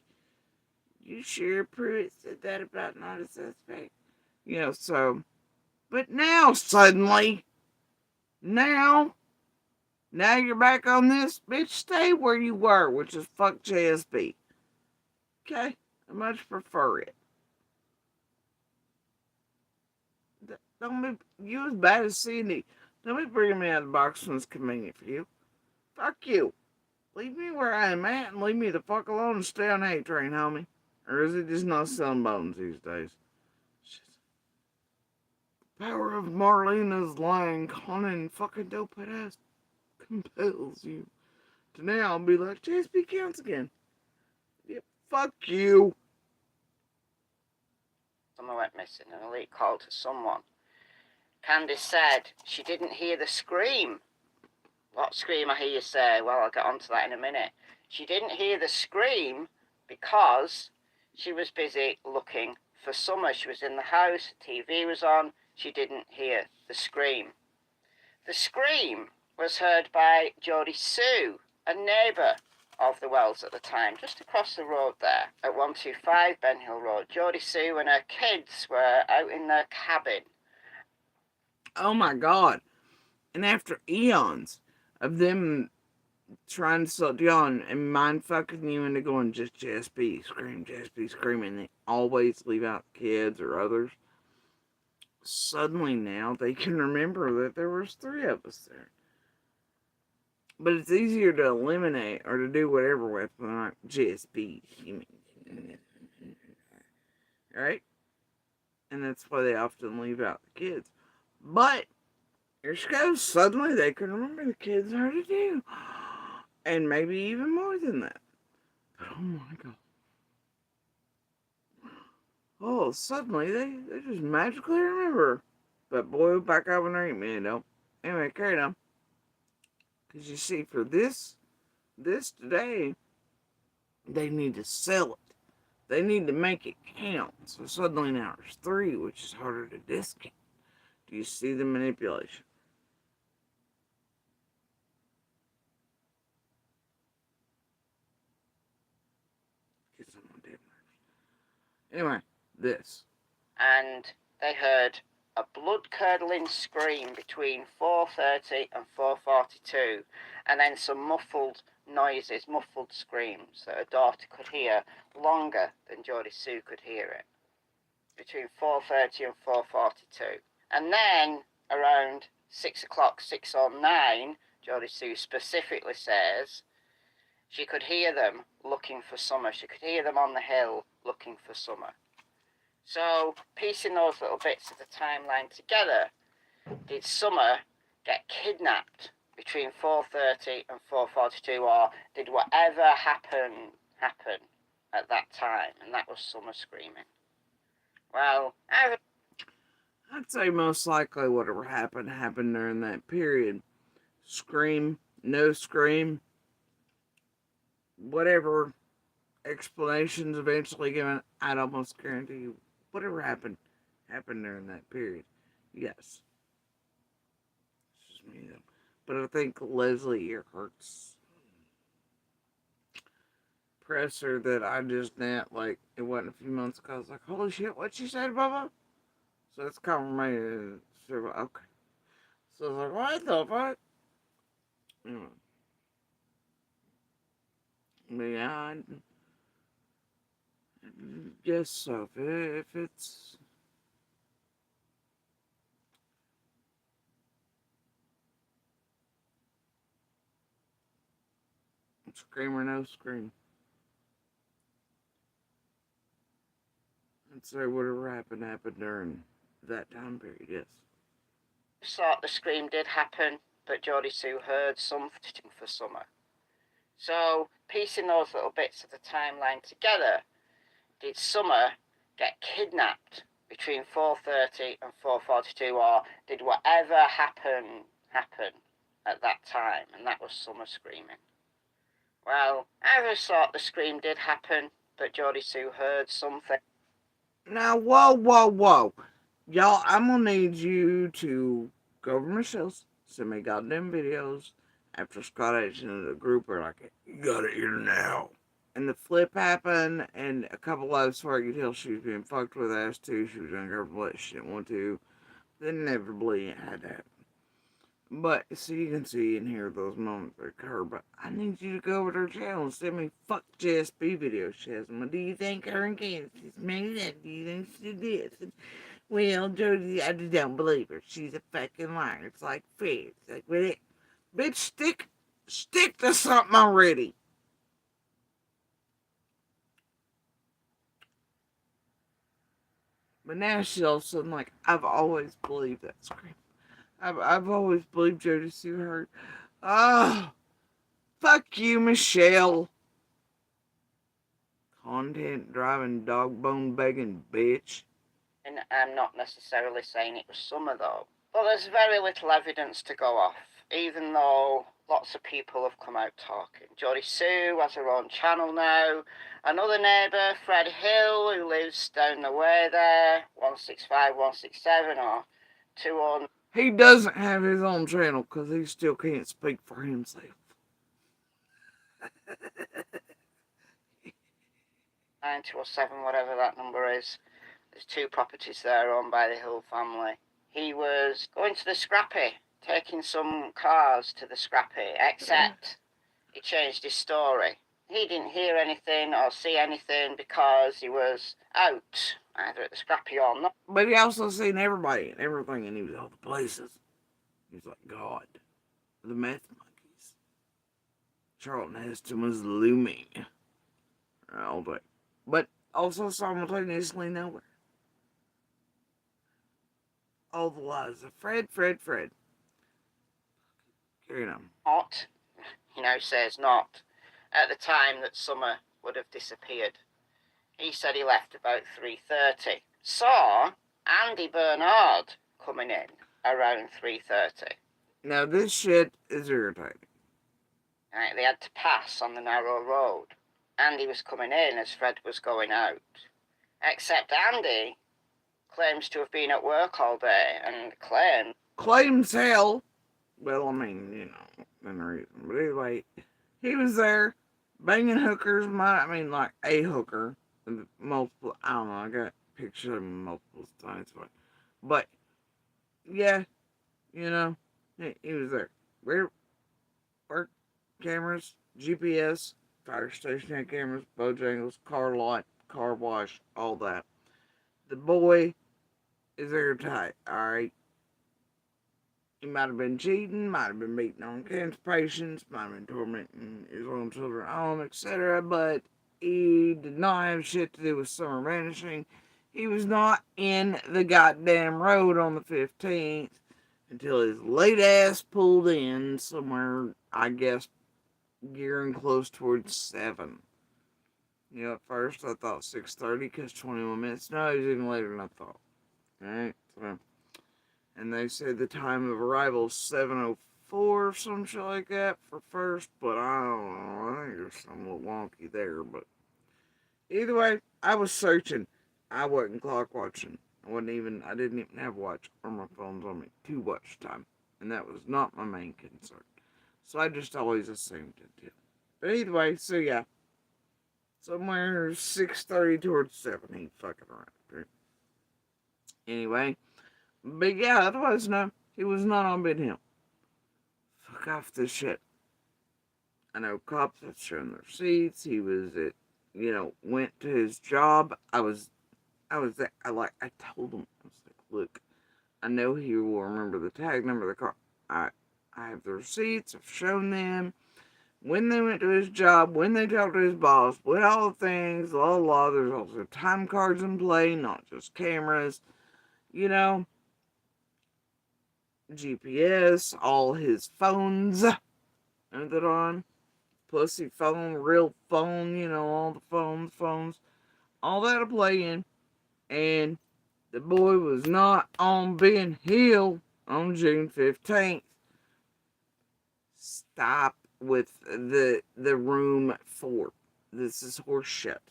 sure Pruitt said that about not a suspect?" So. But now, suddenly, now you're back on this. Bitch, stay where you were, which is fuck JSB. Okay? I much prefer it. Don't be, you as bad as Cindy. Don't be bringing me out of the box when it's convenient for you. Fuck you. Leave me where I am at and leave me the fuck alone and stay on hate train, homie. Or is it just not selling bones these days? The power of Marlena's lying, conning, fucking dope ass compels you to now be like, JSP counts again. Yeah, fuck you. Summer went missing, an elite call to someone. Candice said she didn't hear the scream. What scream, I hear you say? Well, I'll get onto that in a minute. She didn't hear the scream because she was busy looking for Summer. She was in the house, TV was on, she didn't hear the scream. The scream was heard by Geordie Sue, a neighbour of the Wells at the time, just across the road there at 125 Ben Hill Road. Geordie Sue and her kids were out in their cabin. Oh my God. And after eons of them trying to suck you on and mind fucking you into going just be screaming, they always leave out kids or others. Suddenly now they can remember that there was 3 of us there. But it's easier to eliminate or to do whatever with than like just be human. Right? And that's why they often leave out the kids. But here she goes. Suddenly they can remember the kids are to do. And maybe even more than that. But oh my God. Oh, suddenly they just magically remember. But boy, back up when they ain't me, though. Anyway, carry on. Because you see, for this today, they need to sell it. They need to make it count. So suddenly now there's 3, which is harder to discount. Do you see the manipulation? Get some on damn nerves. Anyway, this. And they heard a blood-curdling scream between 4:30 and 4:42, and then some muffled noises, muffled screams that her daughter could hear longer than Geordie Sue could hear it, between 4:30 and 4:42. And then around 6 o'clock, 6:09, Geordie Sue specifically says she could hear them looking for Summer. She could hear them on the hill looking for Summer. So, piecing those little bits of the timeline together, did Summer get kidnapped between 4:30 and 4:42, or did whatever happen at that time, and that was Summer screaming? Well, I'd say most likely whatever happened during that period. Scream, no scream, whatever explanations eventually given, I'd almost guarantee you whatever happened during that period. Yes. It's just me though. But I think Leslie Earhart's presser that I just net, like, it wasn't a few months ago, I was like, holy shit, what she said, Bubba? So that's confirmation. Okay. So I was like, what the fuck? Anyway. But yeah, I guess so. If it's scream or no scream, I'd say whatever happened during that time period, yes. thought the scream did happen, but Geordie Sue heard something for Summer. So, piecing those little bits of the timeline together, did Summer get kidnapped between 4:30 and 4:42, or did whatever happen at that time, and that was Summer screaming? Well, I always thought the scream did happen, but Geordie Sue heard something. Now, whoa. Y'all, I'm gonna need you to go over Michelle's, send me goddamn videos after Scott Action in the group are like, you gotta hear now. And the flip happened, and a couple others where I could tell she was being fucked with ass too. She was uncomfortable, she didn't want to. Then inevitably it had to happen. But, so you can see and hear those moments occur, but I need you to go over to her channel and send me fuck JSB videos she has. Do you think her and Candace made that? Do you think she did this? Well, Jodie, I just don't believe her. She's a fucking liar. It's like fish. It's like, with it. Bitch, stick to something already. But now she's all of a sudden like, I've always believed that scream. I've always believed Jodie Sue hurt. Ah, fuck you, Michelle. Content driving, dog bone begging bitch. And I'm not necessarily saying it was Summer, though. But there's very little evidence to go off, even though lots of people have come out talking. Jodie Sue has her own channel now. Another neighbour, Fred Hill, who lives down the way there, 165, 167, or 209. He doesn't have his own channel because he still can't speak for himself. 9207, whatever that number is. There's 2 properties there owned by the Hill family. He was going to the scrappy, taking some cars to the scrappy, except he changed his story. He didn't hear anything or see anything because he was out, either at the scrappy or not. But he also seen everybody and everything, and he was all the places. He's like, God, the meth monkeys. Charlton Heston was looming all day. But also simultaneously nowhere. All the lies of Fred. Carrying on. Not, he now says not, at the time that Summer would have disappeared. He said he left about 3:30. Saw Andy Bernard coming in around 3:30. Now this shit is irritating. Right, they had to pass on the narrow road. Andy was coming in as Fred was going out. Except Andy claims to have been at work all day and claims hell. Well, I mean, you know, within reason. But anyway, he was there banging hookers. Like a hooker. Multiple, I don't know, I got pictures of him multiple times. But yeah, you know, he was there. Work cameras, GPS, fire station had cameras, Bojangles, car lot, car wash, all that. The boy is airtight, alright? He might have been cheating, might have been beating on cancer patients, might have been tormenting his own children at home, etc. But he did not have shit to do with Summer vanishing. He was not in the goddamn road on the 15th until his late ass pulled in somewhere, I guess, gearing close towards 7. You know, at first I thought 6:30 because 21 minutes. No, it was even later than I thought. Alright, so. And they said the time of arrival is 7:04 or some shit like that for first, but I don't know. I think there's some little wonky there, but either way, I was searching. I wasn't clock watching. I didn't even have watch or my phone's on me to watch time. And that was not my main concern. So I just always assumed it did. But either way, so yeah. Somewhere 6:30 towards 7, he fucking around. Anyway. But yeah, otherwise, no. He was not on Big Hill. Fuck off this shit. I know cops have shown their receipts. He was went to his job. I there. I told him, I was like, look, I know he will remember the tag number of the car. I have the receipts. I've shown them. When they went to his job, when they talked to his boss, with all the things, there's also time cards in play, not just cameras. You know, GPS, all his phones that on. Pussy phone, real phone, all the phones. All that'll play in. And the boy was not on Ben Hill on June 15th. Stop with the room 4. This is horse shit.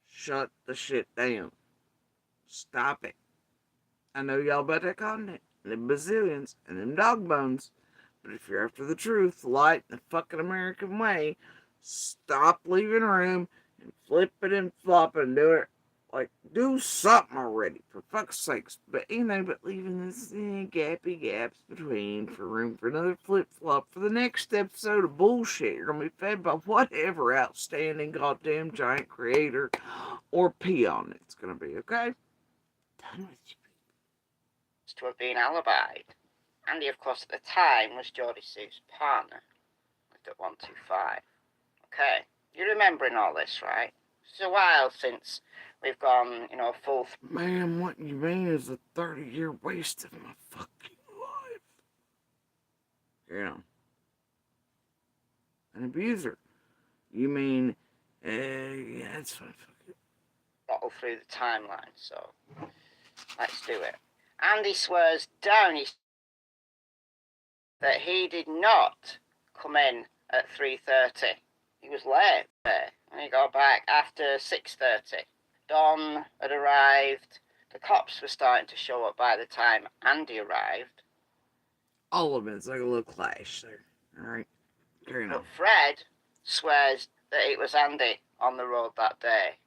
Shut the shit down. Stop it. I know y'all about that content, and them bazillions, and them dog bones, but if you're after the truth, the light, and the fucking American way, stop leaving a room and flipping and flopping and do it. Like, do something already, for fuck's sakes. But anything but leaving this gappy gaps between for room for another flip flop for the next episode of bullshit. You're gonna be fed by whatever outstanding goddamn giant creator or peon it's gonna be, okay? Done with you. to have been alibied. Andy, of course, at the time was Jodie Sue's partner. Lived at 125. Okay, you're remembering all this, right? It's a while since we've gone, full... Man, what you mean is a 30-year waste of my fucking life. Yeah. An abuser. You mean, yeah, it's fine. Fuck it. Bottle through the timeline, so let's do it. Andy swears down his that he did not come in at 3:30. He was late there, and he got back after 6:30. Dawn had arrived. The cops were starting to show up by the time Andy arrived. All of it's like a little clash there. Alright, carrying on. But Fred swears that it was Andy on the road that day.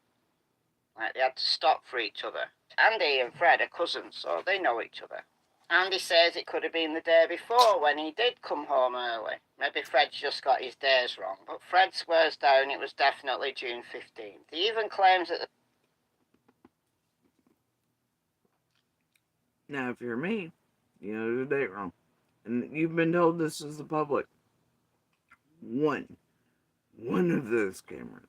Like, they had to stop for each other. Andy and Fred are cousins, so they know each other. Andy says it could have been the day before when he did come home early. Maybe Fred's just got his days wrong, but Fred swears down it was definitely June 15th. He even claims that Now, if you're me, you know the date wrong. And you've been told this is the public. One of those cameras.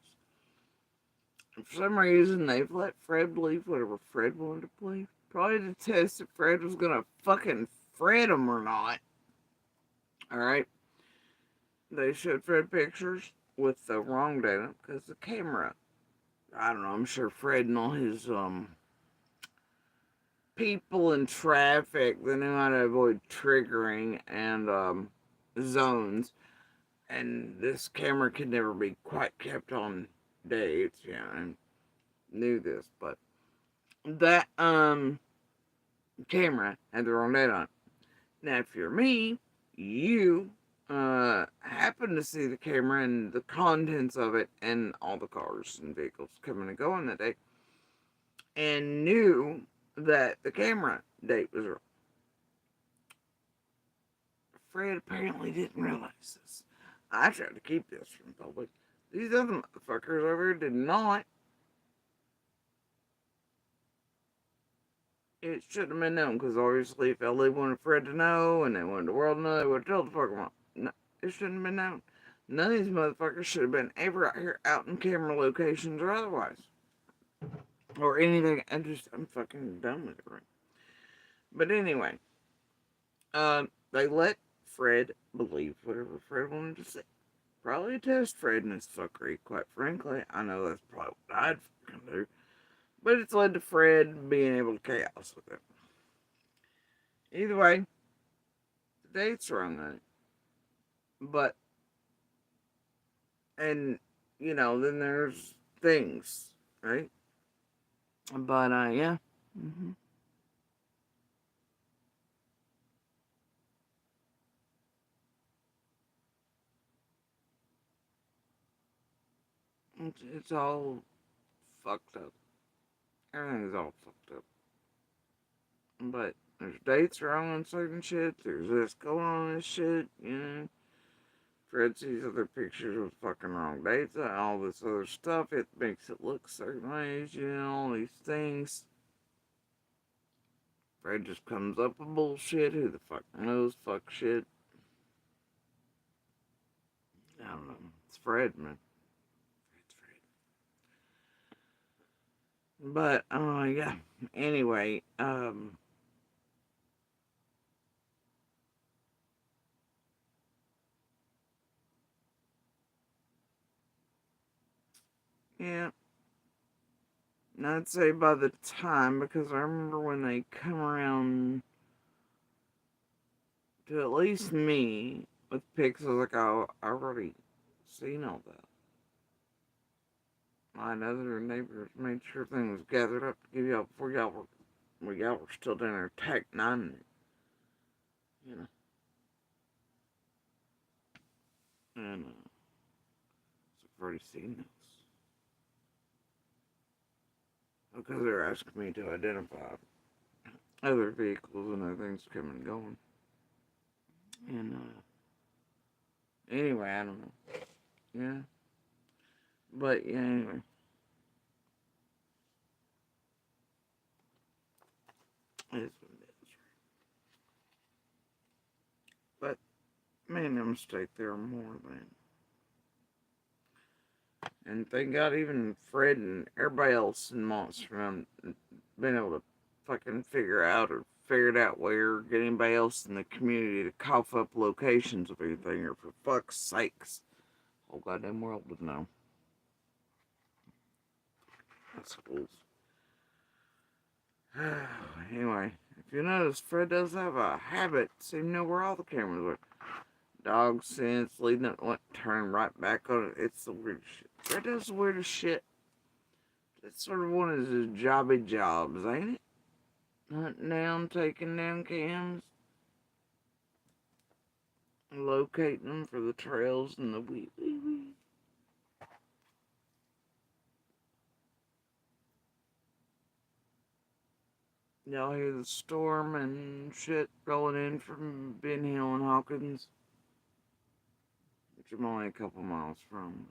For some reason, they've let Fred believe whatever Fred wanted to believe. Probably to test if Fred was gonna fucking Fred him or not. Alright? They showed Fred pictures with the wrong data because the camera, I don't know, I'm sure Fred and all his people in traffic that knew how to avoid triggering and zones, and this camera could never be quite kept on dates, yeah, I knew this, but that camera had the wrong date on it. Now if you're me, you happen to see the camera and the contents of it and all the cars and vehicles coming and going that day, and knew that the camera date was wrong. Fred apparently didn't realize this. I tried to keep this from the public. These other motherfuckers over here did not. It shouldn't have been known, because obviously if LA wanted Fred to know and they wanted the world to know, they would have told the fucker wrong. No, it shouldn't have been known. None of these motherfuckers should have been ever out here out in camera locations or otherwise. Or anything. I'm fucking done with it, right? But anyway, they let Fred believe whatever Fred wanted to say. Probably test Fred and his fuckery, quite frankly. I know that's probably what I'd fucking do. But it's led to Fred being able to chaos with it. Either way, the date's wrong on it. But, and, you know, then there's things, right? But, yeah. Mm-hmm. It's all fucked up. Everything's all fucked up. But there's dates wrong on certain shit. There's this going on this shit, you know. Fred sees other pictures with fucking wrong dates and all this other stuff. It makes it look certain ways, you know, all these things. Fred just comes up with bullshit. Who the fuck knows? Fuck shit. I don't know. It's Fred, man. It's Fred. But, yeah. Anyway, yeah. And I'd say by the time, because I remember when they come around to at least me with pics, I was like, oh, I already seen all that. My other neighbors made sure things was gathered up to give y'all before y'all were still down there tech nining it. You know. And so I've already seen those. Because they're asking me to identify other vehicles and other things coming and going. And anyway, I don't know. Yeah. But yeah, anyway. It's what it is. But made no mistake, there are more than. And thank God even Fred and everybody else in Monster been able to fucking figure out or figured out where get anybody else in the community to cough up locations of anything, or for fuck's sakes, whole goddamn world would know. That's schools. Anyway, if you notice, Fred does have a habit, so you know where all the cameras are. dog sense, leading up, turn right back on it. It's the weirdest shit. That does the weirdest shit. That's sort of one of his jobby jobs, ain't it? Hunting down, taking down cams, locating them for the trails and the wee. Y'all hear the storm and shit rolling in from Ben Hill and Hawkins, which I'm only a couple miles from.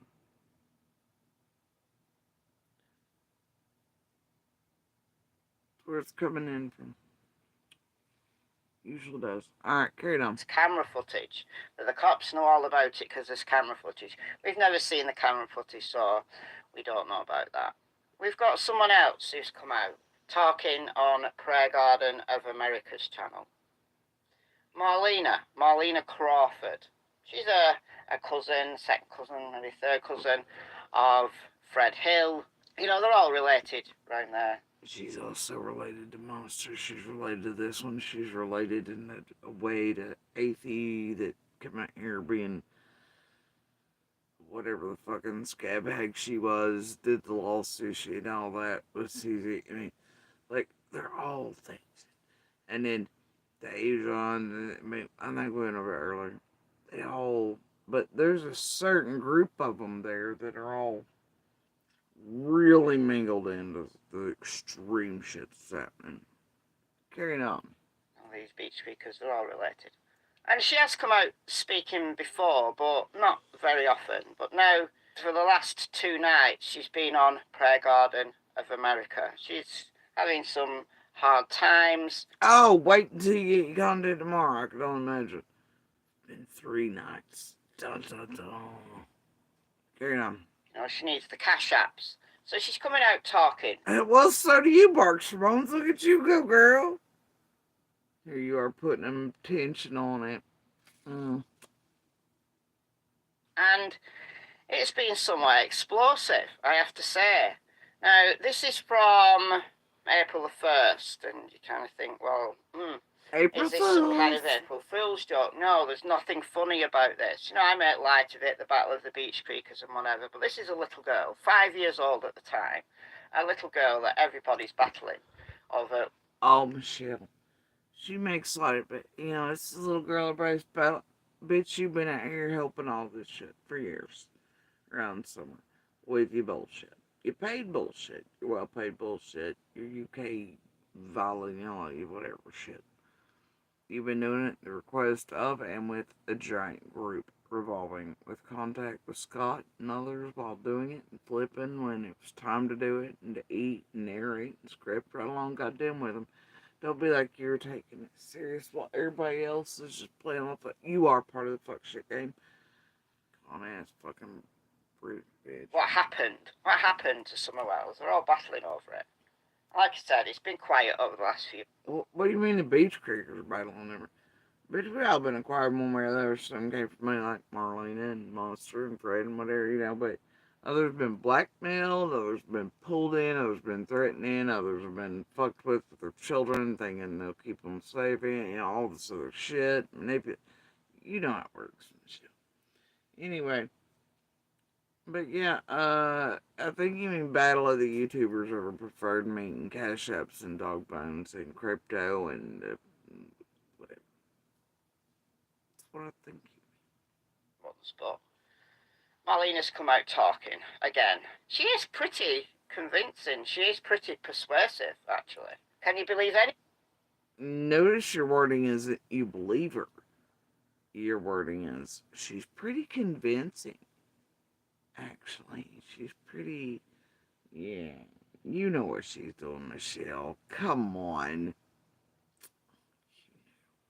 That's where it's coming in from. Usually does. Alright, carry on. It's camera footage. But the cops know all about it because there's camera footage. We've never seen the camera footage, so we don't know about that. We've got someone else who's come out talking on Prayer Garden of America's channel. Marlena Crawford. She's a cousin, second cousin, maybe third cousin of Fred Hill. You know, they're all related around there. She's also related to Monster. She's related to this one. She's related in a way to Athie that came out here being whatever the fucking scab hag she was, did the lawsuit shit and all that with CZ. I mean, like, they're all things. And then the Asian, I mean, I think we went over it earlier. They all, but there's a certain group of them there that are all really mingled into the extreme shit that's happening. Carrying on. All these beach creekers, they're all related. And she has come out speaking before, but not very often. But now, for the last 2 nights, she's been on Prayer Garden of America. She's having some hard times. Oh, wait until you get content tomorrow. I can only imagine. Been 3 nights. Dun, dun, dun. Carrying on. You know, she needs the cash apps. So she's coming out talking. Well, so do you, Barks Ramones. Look at you go, girl. Here you are putting attention on it. And it's been somewhat explosive, I have to say. Now, this is from April the 1st, and you kind of think, well, April is this Fools. some kind of April Fool's joke? No, there's nothing funny about this. You know, I make light of it, the Battle of the Beach Creekers and whatever, but this is a little girl, 5 years old at the time, a little girl that everybody's battling over. Oh, Michelle. She makes light of it. You know, it's a little girl everybody's battle. Bitch, you've been out here helping all this shit for years. Around summer. With your bullshit. You paid bullshit. Your well paid bullshit. Your UK volatility, whatever shit. You've been doing it at the request of and with a giant group revolving with contact with Scott and others while doing it and flipping when it was time to do it and to eat and narrate and script right along goddamn with them. Don't be like you're taking it serious while everybody else is just playing off it. You are part of the fuck shit game. Come on, ass fucking brute bitch. What happened? What happened to Summer Wells? They're all battling over it. Like I said, it's been quiet over the last few. What do you mean the beach creekers are battling over? Bitch, we all been acquired one way or the other. Some came from me, like Marlena and Monster and Fred and whatever, you know, but others have been blackmailed, others have been pulled in, others have been threatening, others have been fucked with their children, thinking they'll keep them safe, you know, all this other shit. You know how it works. Anyway. But yeah, I think you mean Battle of the YouTubers over preferred meat and cash apps and dog bones and crypto and whatever. That's what I think you mean. What the spot? Marlena's come out talking again. She is pretty convincing. She is pretty persuasive, actually. Can you believe any? Notice your wording is that you believe her. Your wording is she's pretty convincing. Actually, she's pretty. Yeah, you know what she's doing, Michelle. Come on.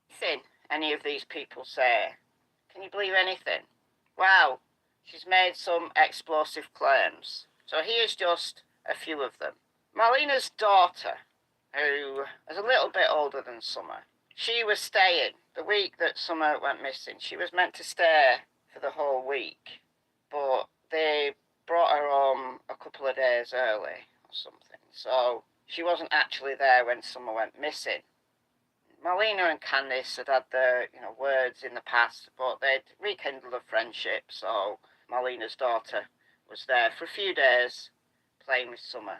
Anything any of these people say? Can you believe anything? Wow, she's made some explosive claims. So here's just a few of them. Marlena's daughter, who is a little bit older than Summer, she was staying the week that Summer went missing. She was meant to stay for the whole week, but they brought her home a couple of days early or something. So she wasn't actually there when Summer went missing. Marlena and Candice had their, words in the past, but they'd rekindled a friendship, so Marlena's daughter was there for a few days playing with Summer,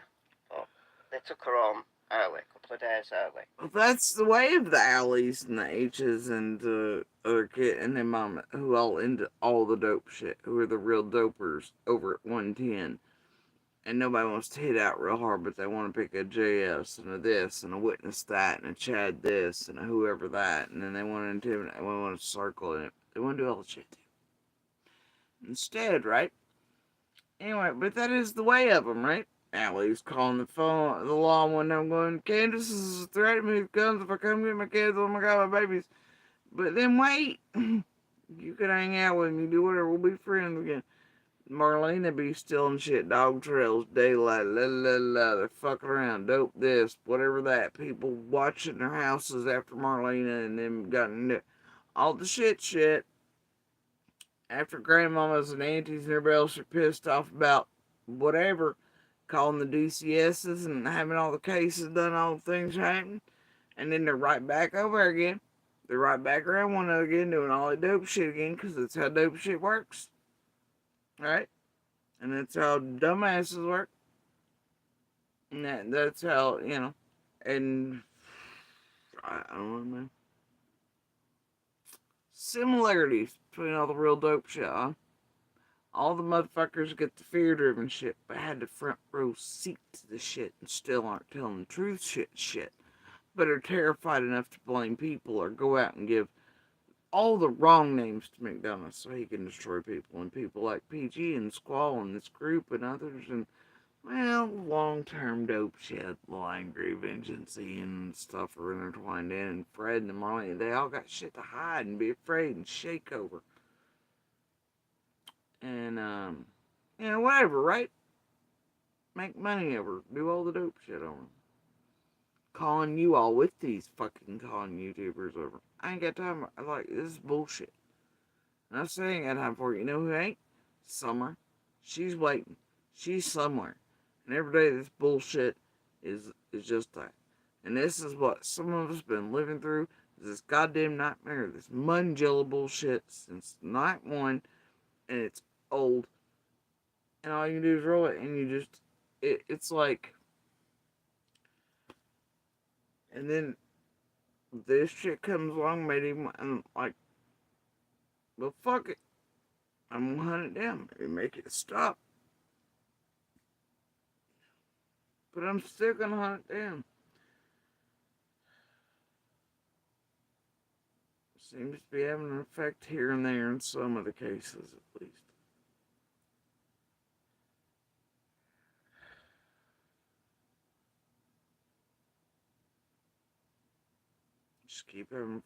but they took her home early, a couple of days early. Well, that's the way of the Alleys and the H's and the other kid and their mama who all into all the dope shit, who are the real dopers over at 110. And nobody wants to hit out real hard, but they want to pick a JS and a this and a witness that and a Chad this and a whoever that, and then they want to intimidate, they want to circle it. They want to do all the shit too. Instead, right? Anyway, but that is the way of them, right? Allie's calling the phone, the law one day, going, Candace is threatening me with guns if I come get my kids. Oh my god, my babies. But then wait, you could hang out with me, do whatever. We'll be friends again. Marlena be stealing shit, dog trails, daylight, la la la. They're fucking around, dope this, whatever that. People watching their houses after Marlena and them gotten all the shit. After grandmamas and aunties and everybody else are pissed off about whatever, calling the DCSs and having all the cases done, all the things happen, and then they're right back over again. They're right back around one another again, doing all that dope shit again, because that's how dope shit works. Right? And that's how dumbasses work. And that's how, and I don't know, man. Similarities between all the real dope shit, huh? All the motherfuckers get the fear-driven shit, but had the front row seat to the shit and still aren't telling the truth shit. But are terrified enough to blame people or go out and give all the wrong names to McDonald's so he can destroy people. And people like PG and Squall and this group and others and, well, long-term dope shit, little angry vengeance and stuff are intertwined in. And Fred and Molly, they all got shit to hide and be afraid and shake over. And, whatever, right? Make money over, do all the dope shit over. Calling you all with these fucking calling YouTubers over. I ain't got time. This is bullshit. And I'm saying I got time for it. You know who ain't? Summer. She's waiting. She's somewhere. And every day this bullshit is just that. And this is what some of us been living through. This goddamn nightmare. This Mungilla bullshit since night one. And it's old. And all you can do is roll it. And you just... It's like... And then this shit comes along, made him, and like, well, fuck it. I'm gonna hunt it down. Maybe make it stop. But I'm still gonna hunt it down. Seems to be having an effect here and there in some of the cases, at least. Just keep having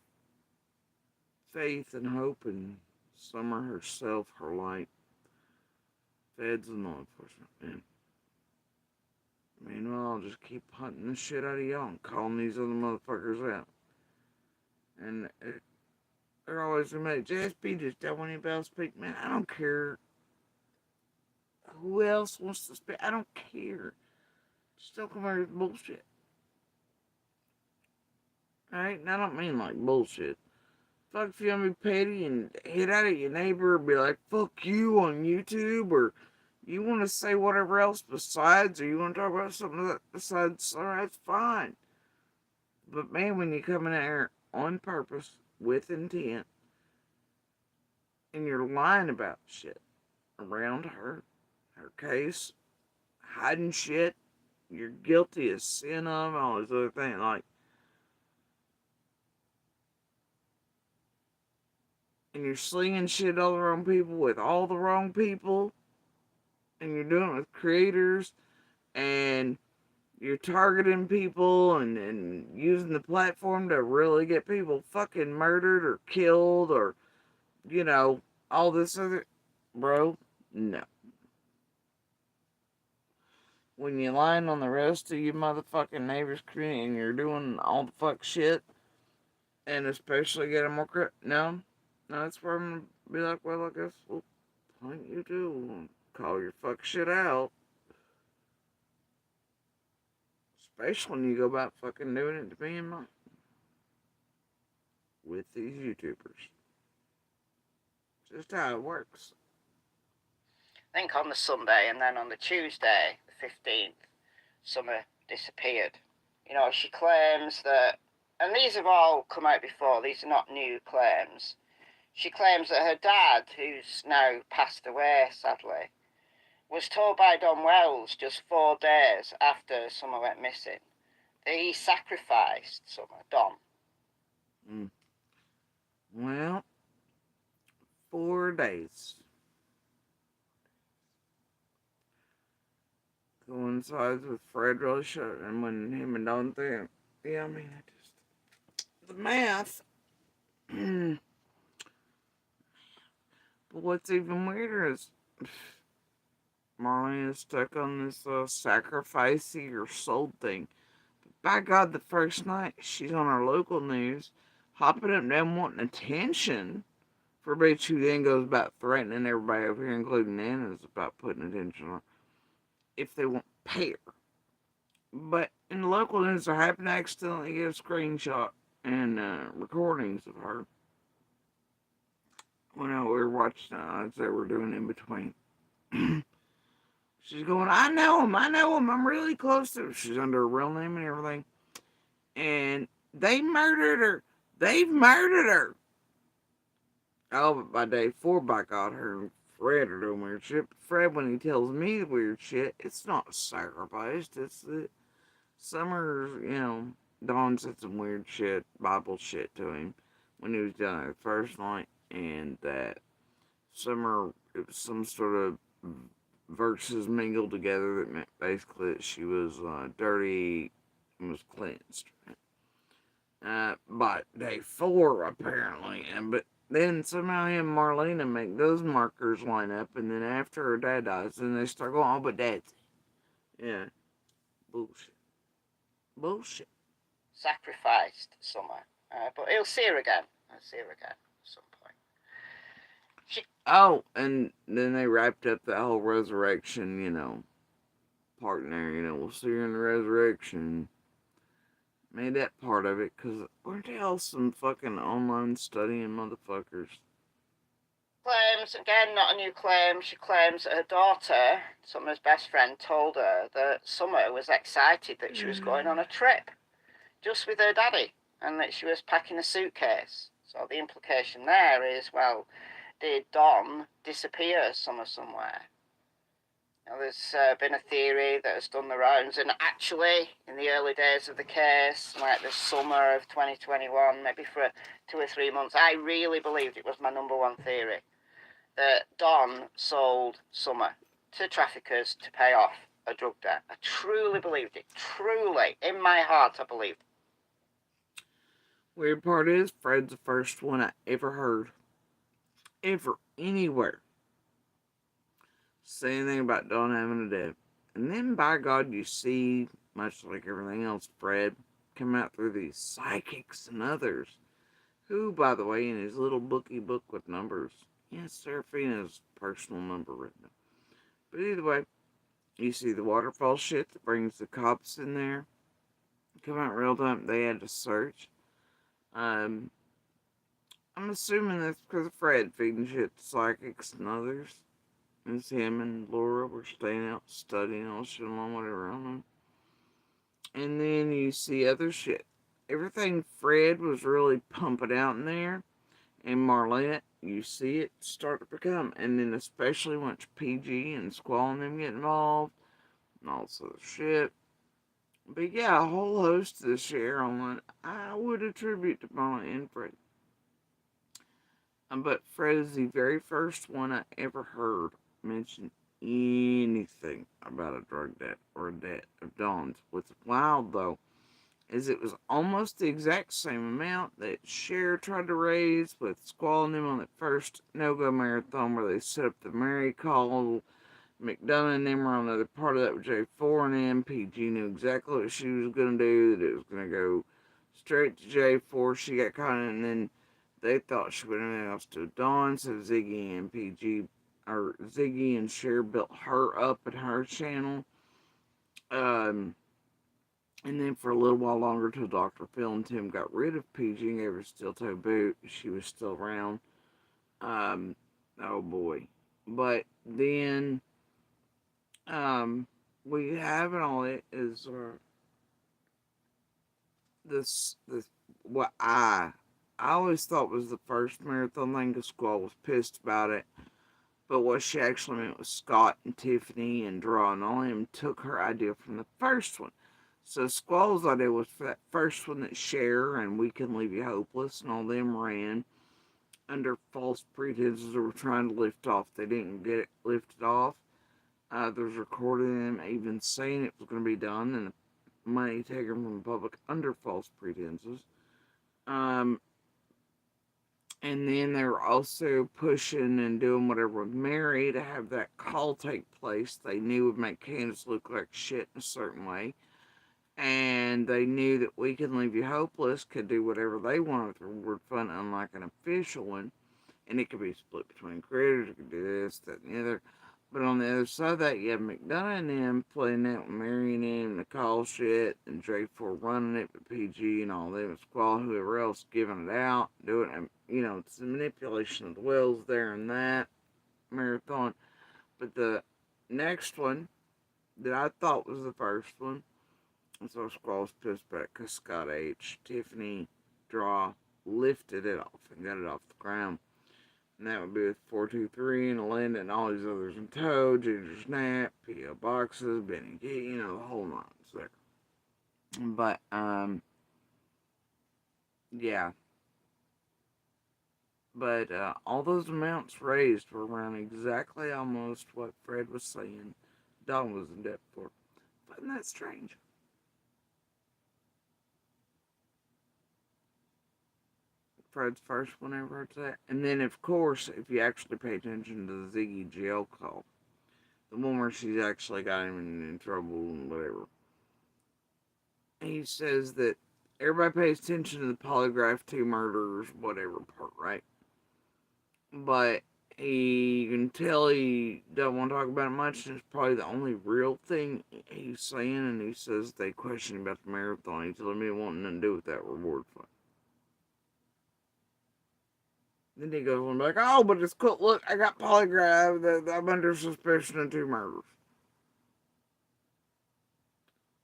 faith and hope in Summer herself, her light. Feds and law enforcement, man. Meanwhile, I'll just keep hunting the shit out of y'all and calling these other motherfuckers out. And they're always gonna make JSP just don't want anybody else to speak. Man, I don't care who else wants to speak. I don't care. Just don't come here with bullshit. Alright? And I don't mean like bullshit. Fuck if you want to be petty and hit out at your neighbor or be like, fuck you on YouTube, or you want to say whatever else besides, or you want to talk about something besides, alright, that's fine. But man, when you come in there on purpose, with intent, and you're lying about shit around her case, hiding shit, you're guilty of sin of, all this other thing, like, and you're slinging shit all the wrong people with all the wrong people, and you're doing it with creators, and you're targeting people and using the platform to really get people fucking murdered or killed or, all this other, bro, no. When you're lying on the rest of your motherfucking neighbor's community and you're doing all the fuck shit, and especially getting more no, that's where I'm gonna be like, well, I guess we'll point you to call your fuck shit out. Especially when you go about fucking doing it to me and mine. with these YouTubers. Just how it works. I think on the Sunday and then on the Tuesday, the 15th, Summer disappeared. You know, she claims that, and these have all come out before, these are not new claims. She claims that her dad, who's now passed away, sadly, was told by Don Wells just 4 days after Summer went missing that he sacrificed Summer, Don. Well, 4 days. Coincides with Fred really showed, and when him and Don think, yeah, I mean, it just, the math. But what's even weirder is Marlena's stuck on this sacrifice your soul thing. But by God, the first night she's on our local news, hopping up and down wanting attention for a bitch who then goes about threatening everybody over here, including Nana's, about putting attention on her if they won't pay her. But in the local news, I happened to accidentally get a screenshot and recordings of her when we were watching, as they were doing in between. She's going, I know him, I'm really close to him. She's under a real name and everything. And they murdered her. They've murdered her. Oh, but by day 4, by God, her and Fred are doing weird shit. But Fred, when he tells me the weird shit, it's not sacrificed. It's the Summer, Dawn said some weird shit, Bible shit to him when he was down there the first night. And that Summer, it was some sort of verses mingled together that meant basically that she was dirty and was cleansed. By day 4, apparently. But then somehow him and Marlena make those markers line up, and then after her dad dies, then they start going, oh, but dad's. Yeah. Bullshit. Bullshit. Sacrificed Summer. But he'll see her again. I'll see her again at some point. Oh, and then they wrapped up that whole resurrection, part in there, we'll see her in the resurrection. Made that part of it, because weren't they all some fucking online studying motherfuckers? Claims, again, not a new claim, she claims that her daughter, Summer's best friend, told her that Summer was excited that she was going on a trip, just with her daddy, and that she was packing a suitcase. So the implication there is, well, did Don disappear somewhere? Now, there's been a theory that has done the rounds, and actually, in the early days of the case, like the summer of 2021, maybe for 2 or 3 months, I really believed, it was my number one theory, that Don sold Summer to traffickers to pay off a drug debt. I truly believed it. Truly. In my heart, I believed. Weird part is, Fred's the first one I ever heard, ever, anywhere, say anything about Don having a dad. And then, by God, you see, much like everything else, Fred come out through these psychics and others, who, by the way, in his little bookie book with numbers, yes, Seraphina's personal number written up. But either way, you see the waterfall shit that brings the cops in there. Come out real time, they had to search. I'm assuming that's because of Fred feeding shit to psychics and others. It's him and Laura were staying out studying all shit along, whatever, I don't know. And then you see other shit. Everything Fred was really pumping out in there, and Marlena, you see it start to become. And then especially once PG and Squall and them get involved, and all this other shit. But yeah, a whole host of the share online I would attribute to Marlena and Fred. But Fred is the very first one I ever heard mention anything about a drug debt or a debt of Dawn's. What's wild, though, is it was almost the exact same amount that Cher tried to raise with Squall and them on that first no-go marathon where they set up the Mary Call. McDonough and them were on the other part of that with J4 and MPG knew exactly what she was going to do, that it was going to go straight to J4. She got caught, and then they thought she would anything else to Dawn, so Ziggy and PG, or Ziggy and Cher built her up at her channel. And And then for a little while longer, till Dr. Phil and Tim got rid of PG and gave her a steel-toe boot, she was still around. Oh boy. But then, what you have in all it is, this, what I always thought was the first marathon thing, because Squall was pissed about it. But what she actually meant was Scott and Tiffany and Draw and all of them took her idea from the first one. So Squall's idea was for that first one that Cher and We Can Leave You Hopeless and all them ran under false pretenses they were trying to lift off. They didn't get it lifted off. There's recording them even saying it was going to be done and money taken from the public under false pretenses. And then they were also pushing and doing whatever with Mary to have that call take place. They knew would make Candace look like shit in a certain way. And they knew that We Can Leave You Hopeless could do whatever they wanted with the reward fund, unlike an official one. And it could be split between creators, it could do this, that, and the other. But on the other side of that, you have McDonough and them playing that with Mary and them, Nicole shit, and J4 running it, with PG and all them, Squall, whoever else giving it out, doing it. You know, it's the manipulation of the wills there and that marathon. But the next one that I thought was the first one, and so Squall's pissed about it because Scott H., Tiffany, Draw lifted it off and got it off the ground. And that would be with 423 and Alinda and all these others in tow, Ginger Snap, P.O. Boxes, Benny G, you know, the whole nine there. But, yeah. But all those amounts raised were around exactly almost what Fred was saying Don was in debt for. Wasn't that strange? Fred's first one ever heard that. And then, of course, if you actually pay attention to the Ziggy jail call, the one where she's actually got him in trouble and whatever, he says that everybody pays attention to the polygraph 2 murders, whatever part, right? But you can tell he doesn't want to talk about it much, and it's probably the only real thing he's saying. And he says they question about the marathon. He's telling me wanting nothing to do with that reward fund. Then he goes on like, oh, but it's cool. Look, I got polygraph. I'm under suspicion of 2 murders.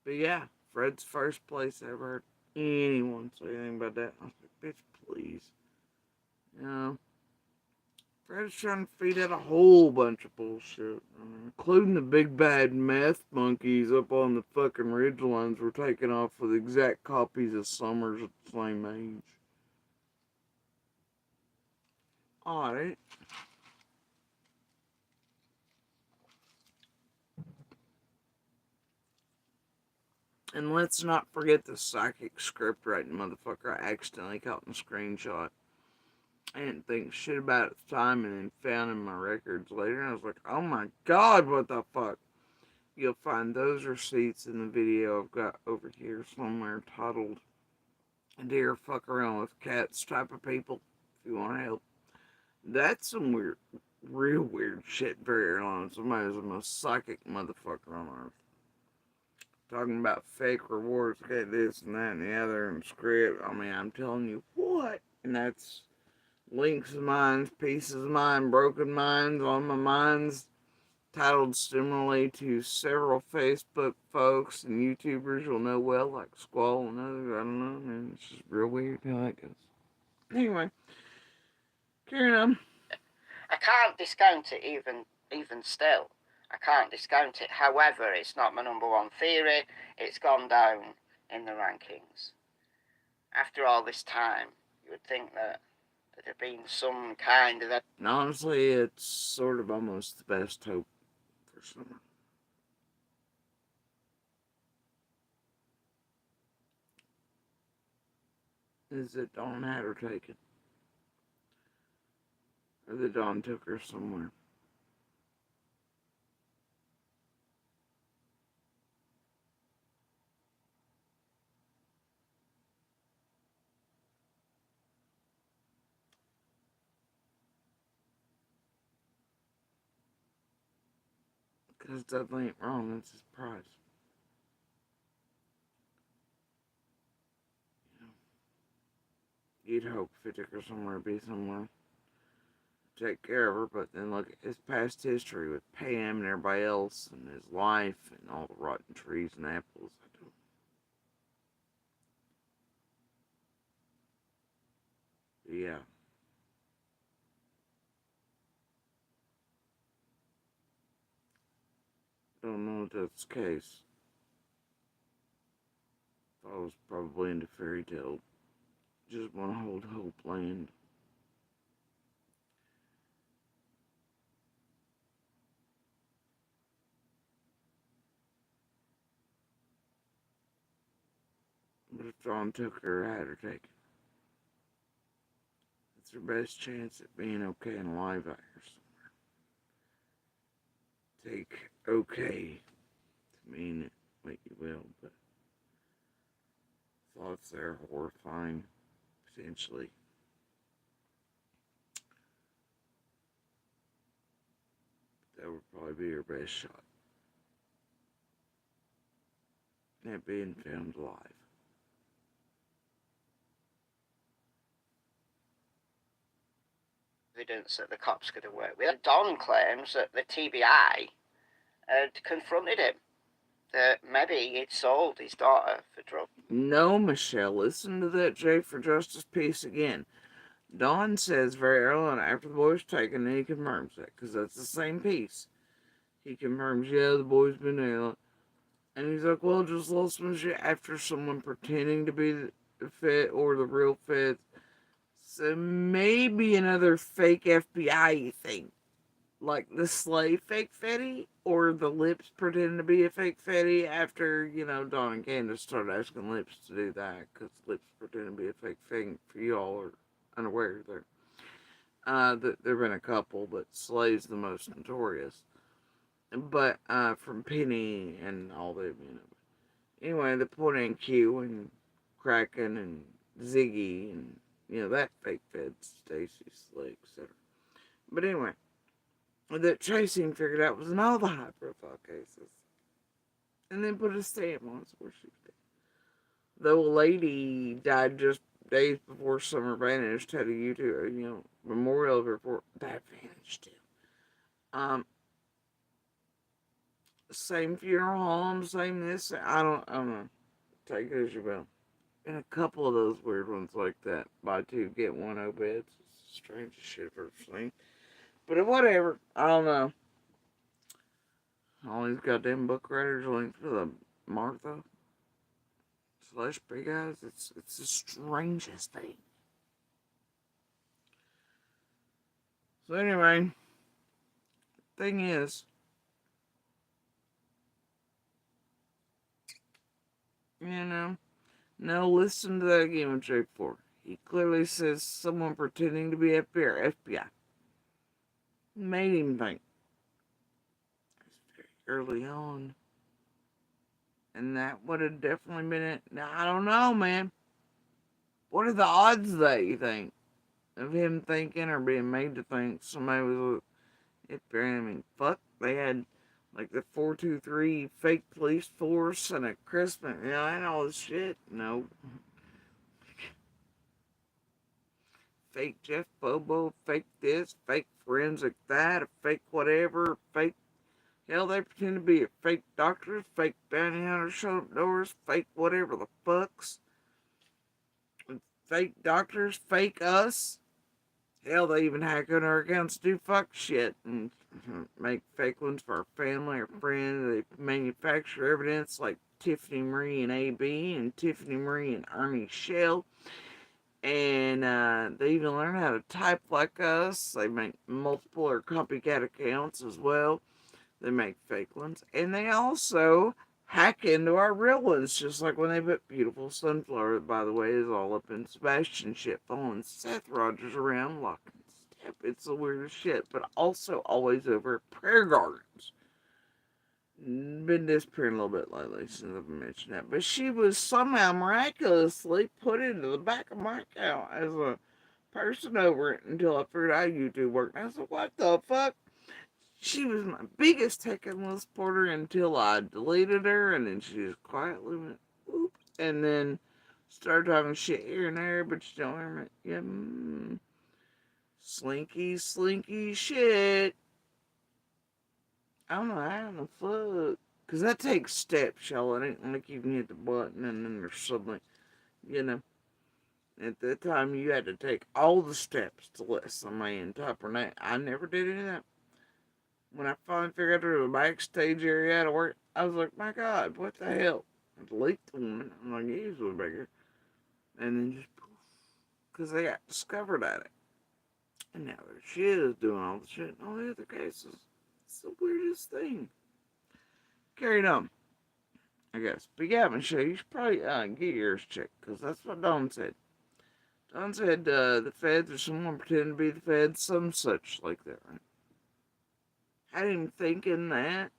But yeah, Fred's first place I ever heard anyone say anything about that. I was like, bitch, please. You know, Fred's trying to feed out a whole bunch of bullshit, including the big bad meth monkeys up on the fucking ridgelines were taken off with exact copies of Summers at the same age. Alright. And let's not forget the psychic script writing motherfucker I accidentally caught in a screenshot. I didn't think shit about it at the time and then found in my records later and I was like, oh my god, what the fuck? You'll find those receipts in the video I've got over here somewhere titled Dear Fuck Around with Cats type of people, if you want to help. That's some weird, real weird shit very early on. Somebody's the most psychic motherfucker on earth. Talking about fake rewards, okay, this and that and the other, and script. I mean, I'm telling you what. And that's links of mine, pieces of mine, broken minds on my minds, titled similarly to several Facebook folks and YouTubers you'll know well, like Squall and others. I don't know, man. It's just real weird how that goes. Anyway, carrying on. I can't discount it even still. I can't discount it. However, it's not my number one theory. It's gone down in the rankings. After all this time, you would think that there'd have been some kind of... And honestly, it's sort of almost the best hope for summer. Is that Dawn had her taken. Or that Dawn took her somewhere. Because Dudley ain't wrong, that's his prize. you'd hope if it took her somewhere, to be somewhere to take care of her. But then look at his past history with Pam and everybody else, and his life, and all the rotten trees and apples. Yeah. Don't know if that's the case. I was probably into fairy tale. Just want to hold hope land. But if Dawn took her, I had her taken. It's her best chance at being okay and alive out here somewhere. Take okay to mean what you will, but thoughts there are horrifying, potentially. That would probably be her best shot. At being found alive. Evidence that the cops could have worked with. Don claims that the TBI had confronted him, that maybe he'd sold his daughter for drugs. No, Michelle, listen to that J for Justice piece again. Don says very early on after the boy's taken, and he confirms that, because that's the same piece. He confirms, yeah, the boy's been ill. And he's like, well, just lost some shit after someone pretending to be the Fed or the real Fed. So maybe another fake FBI thing. Like the slave fake Fetty, or the Lips pretending to be a fake Fetty after, Dawn and Candace started asking Lips to do that, because Lips pretending to be a fake thing. For you all are unaware there. There have been a couple, but Slave's the most notorious. But from Penny and all the, Anyway, the point in Q and Kraken and Ziggy and, that fake Fed, Stacy, Slick, etc. But anyway, that Tracing figured out was in all the high profile cases. And then put a stamp on it where she was dead. The old lady died just days before Summer vanished, had a YouTube, memorial of her before that vanished too. Same funeral home, same this. I don't know. Take it as you will. And a couple of those weird ones like that. Buy two, get one obeds. It's the strangest shit I've ever seen. But whatever. I don't know. All these goddamn book writers linked to the Martha / Big Eyes. It's the strangest thing. So anyway, thing is, now listen to that again with J4. He clearly says someone pretending to be FBI made him think. It's very early on. And that would have definitely been it. Now, I don't know, man. What are the odds that you think of him thinking or being made to think somebody was FBI? I mean, fuck, they had like the 423 fake police force and a Christmas, and all this shit. No. Fake Jeff Bobo, fake this, fake forensic that, a fake whatever, fake. Hell, they pretend to be a fake doctors, fake bounty hunters, show up doors, fake whatever the fucks. Fake doctors, fake us. Hell, they even hack on our accounts to do fuck shit and make fake ones for our family or friends. They manufacture evidence like Tiffany Marie and AB and Tiffany Marie and Ernie Shell. And they even learn how to type like us. They make multiple or copycat accounts as well. They make fake ones. And they also hack into our real ones, just like when they put Beautiful Sunflower, that, by the way, is all up in Sebastian shit, following Seth Rogers around, lock and step. It's the weirdest shit, but also always over at Prayer Gardens. Been disappearing a little bit lately since I've mentioned that, but she was somehow miraculously put into the back of my account as a person over it until I figured out YouTube worked. And I said, what the fuck? She was my biggest Tekken supporter until I deleted her, and then she just quietly went, whoop. And then Start talking shit here and there, but you don't hear me. Yeah, slinky shit. I don't know how the fuck. Because that takes steps, y'all. It ain't like you can hit the button and then there's suddenly, you know. At that time, you had to take all the steps to let somebody in top or not. I never did any of that. When I finally figured out there was a backstage area out of work, I was like, my God, what the hell? I delete the woman. I'm like, he's a bigger. And then just poof. Because they got discovered at it. And now there she is doing all the shit in all the other cases. It's the weirdest thing. Carried on, I guess. But yeah, Michelle, you should probably get yours checked. Because that's what Dawn said. Dawn said the feds or someone pretending to be the feds, some such like that, right? Had him thinking that,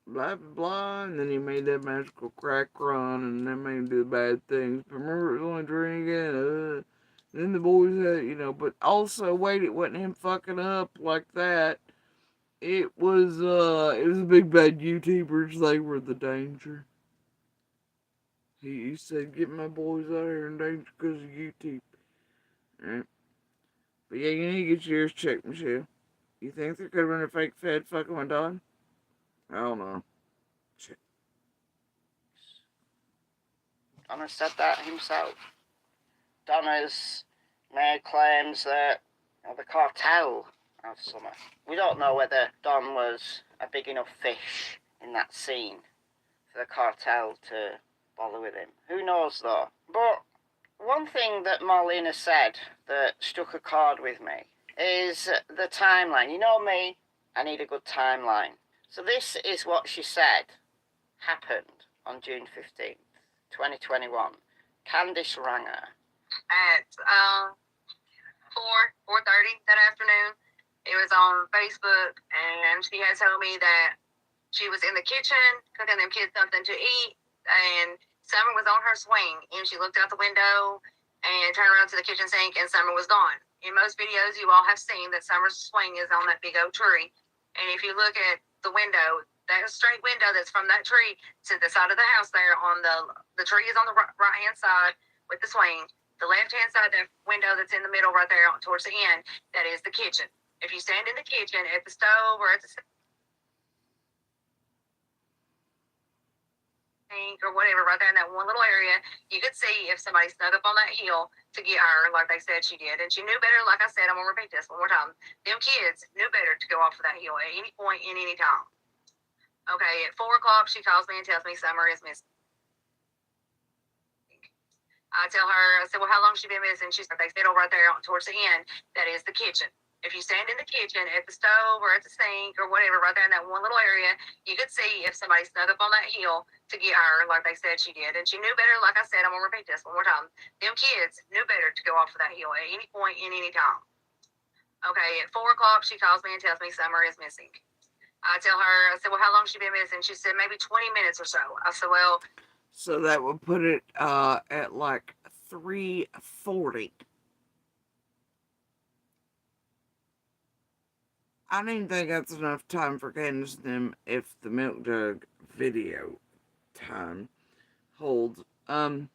blah, blah, blah, and then he made that magical crack run, and then made him do bad things. But remember, it was only drinking, then the boys had, but also, wait, it wasn't him fucking up like that. It was the big bad YouTubers, they were the danger. He said, get my boys out here in danger because of YouTube. Right? But yeah, you need to get yours checked, Michelle. You think there could have been a fake Fed fucking with Don? I don't know. Shit. Donna said that himself. Donna's made claims that the cartel have Summer. We don't know whether Don was a big enough fish in that scene for the cartel to bother with him. Who knows though? But one thing that Marlena said that struck a chord with me is the timeline. You know me, I need a good timeline. So this is what she said happened on June 15th, 2021. Candice rang her. At 4:30 that afternoon. It was on Facebook, and she had told me that she was in the kitchen cooking them kids something to eat, and Summer was on her swing, and she looked out the window and turned around to the kitchen sink, and Summer was gone. In most videos, you all have seen that Summer's swing is on that big oak tree, and if you look at the window, that straight window that's from that tree to the side of the house there, on the tree is on the right-hand side with the swing. The left-hand side, that window that's in the middle right there towards the end, that is the kitchen. If you stand in the kitchen at the stove or at the sink or whatever, right there in that one little area, you could see if somebody snuck up on that hill to get her, like they said she did. And she knew better, like I said, I'm going to repeat this one more time. Them kids knew better to go off of that hill at any point in any time. Okay, at 4 o'clock, she calls me and tells me Summer is missing. I tell her, I said, well, how long has she been missing? She said, they settle right there towards the end. That is the kitchen. If you stand in the kitchen at the stove or at the sink or whatever, right there in that one little area, you could see if somebody snuck up on that hill to get her, like they said she did. And she knew better, like I said, I'm going to repeat this one more time. Them kids knew better to go off of that hill at any point in any time. Okay, at 4 o'clock, she calls me and tells me Summer is missing. I tell her, I said, well, how long has she been missing? She said, maybe 20 minutes or so. I said, well. So that would put it at like 3:40. I don't even think that's enough time for Candace and them if the milk jug video time holds. And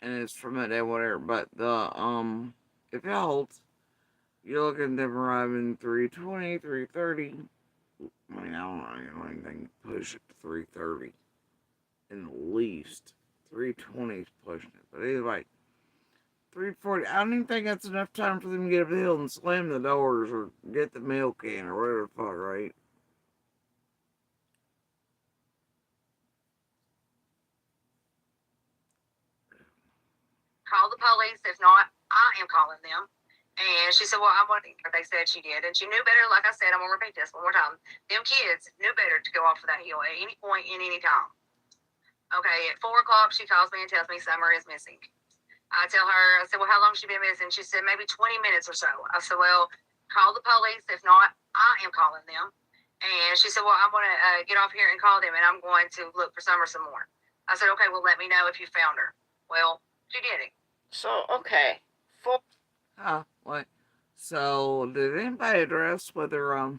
it's from that day, whatever. But if it holds, you're looking at them arriving 3:20, 3:30. I mean, I don't know anything push it to 3:30. At least 3:20 is pushing it. But anyway, 3:40. I don't even think that's enough time for them to get up the hill and slam the doors or get the milk in or whatever the fuck, right? Call the police. If not, I am calling them. And she said, well, I'm waiting. They said she did. And she knew better, like I said, I'm going to repeat this one more time. Them kids knew better to go off of that hill at any point in any time. Okay, at 4 o'clock, she calls me and tells me Summer is missing. I tell her, I said, well, how long has she been missing? She said, maybe 20 minutes or so. I said, well, call the police. If not, I am calling them. And she said, well, I'm going to get off here and call them, and I'm going to look for Summer some more. I said, okay, well, let me know if you found her. Well, she did it. So, okay. What? So, did anybody address whether,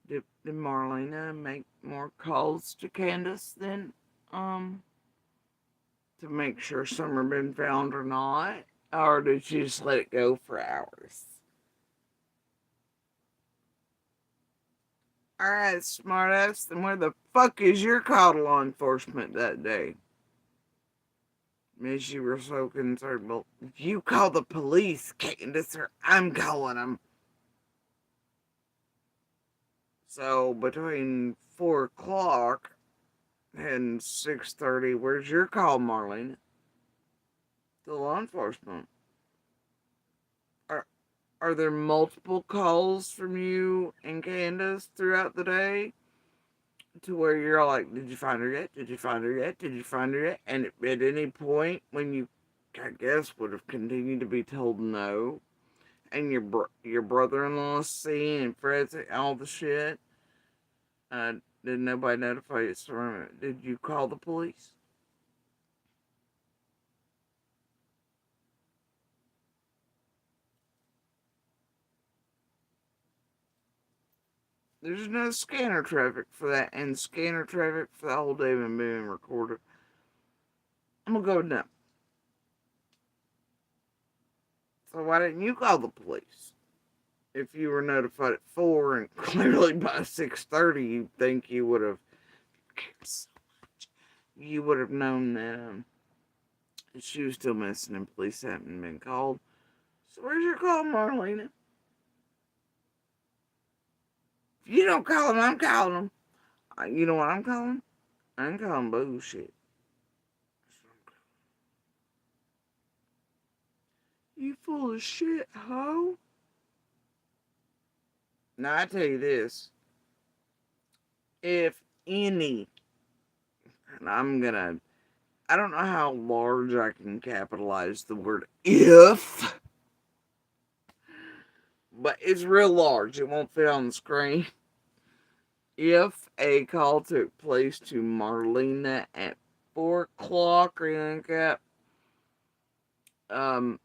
did Marlena make more calls to Candace than, to make sure Summer been found or not? Or did you just let it go for hours? Alright, smartass, then where the fuck is your call to law enforcement that day? Miss, you were so concerned. Well, you call the police, Candace, or I'm calling them. So, between 4 o'clock and 6:30, where's your call, Marlena? To law enforcement. Are there multiple calls from you and Candace throughout the day? To where you're all like, did you find her yet? Did you find her yet? Did you find her yet? And at any point when you, I guess, would have continued to be told no, and your brother-in-law's seeing and Fred's all the shit, did nobody notify you? So, did you call the police? There's no scanner traffic for that, and scanner traffic for the whole day been being recorded. I'm gonna go no. So why didn't you call the police? If you were notified at 4 and clearly by 6:30 you think you would have known that she was still missing and police hadn't been called. So where's your call, Marlena? If you don't call them, I'm calling them. You know what I'm calling? I'm calling bullshit. You full of shit, ho? Now I tell you this. If any, and I don't know how large I can capitalize the word if, but it's real large. It won't fit on the screen. If a call took place to Marlena at 4 o'clock or anything like that, I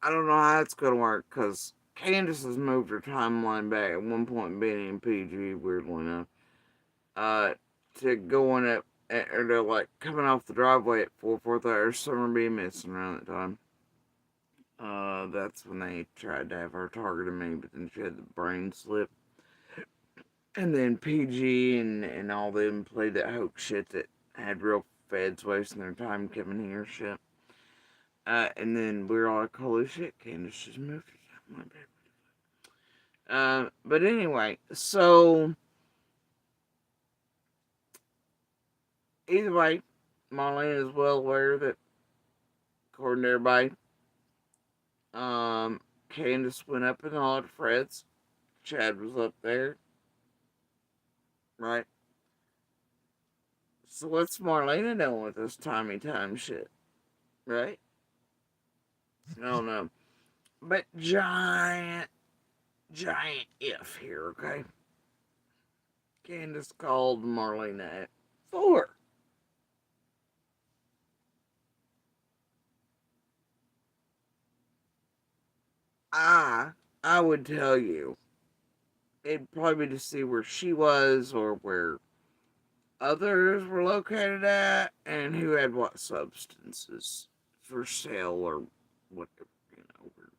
don't know how it's going to work because Candace has moved her timeline back at one point being in PG, weirdly enough, to going up, or to like coming off the driveway at 4:30 or Summer being missing around that time. That's when they tried to have her targeting me, but then she had the brain slip. And then PG and all them played that hoax shit that had real feds wasting their time coming here shit. And then we were all like, holy shit, Candace just moved her timeline back. But anyway, so either way, Marlena is well aware that, according to everybody, Candace went up and hollered at Fred's. Chad was up there. Right? So what's Marlena doing with this Tommy time shit? Right? I don't know. But giant if here, okay? Candace called Marlena at 4. I would tell you, it'd probably be to see where she was or where others were located at and who had what substances for sale or whatever, or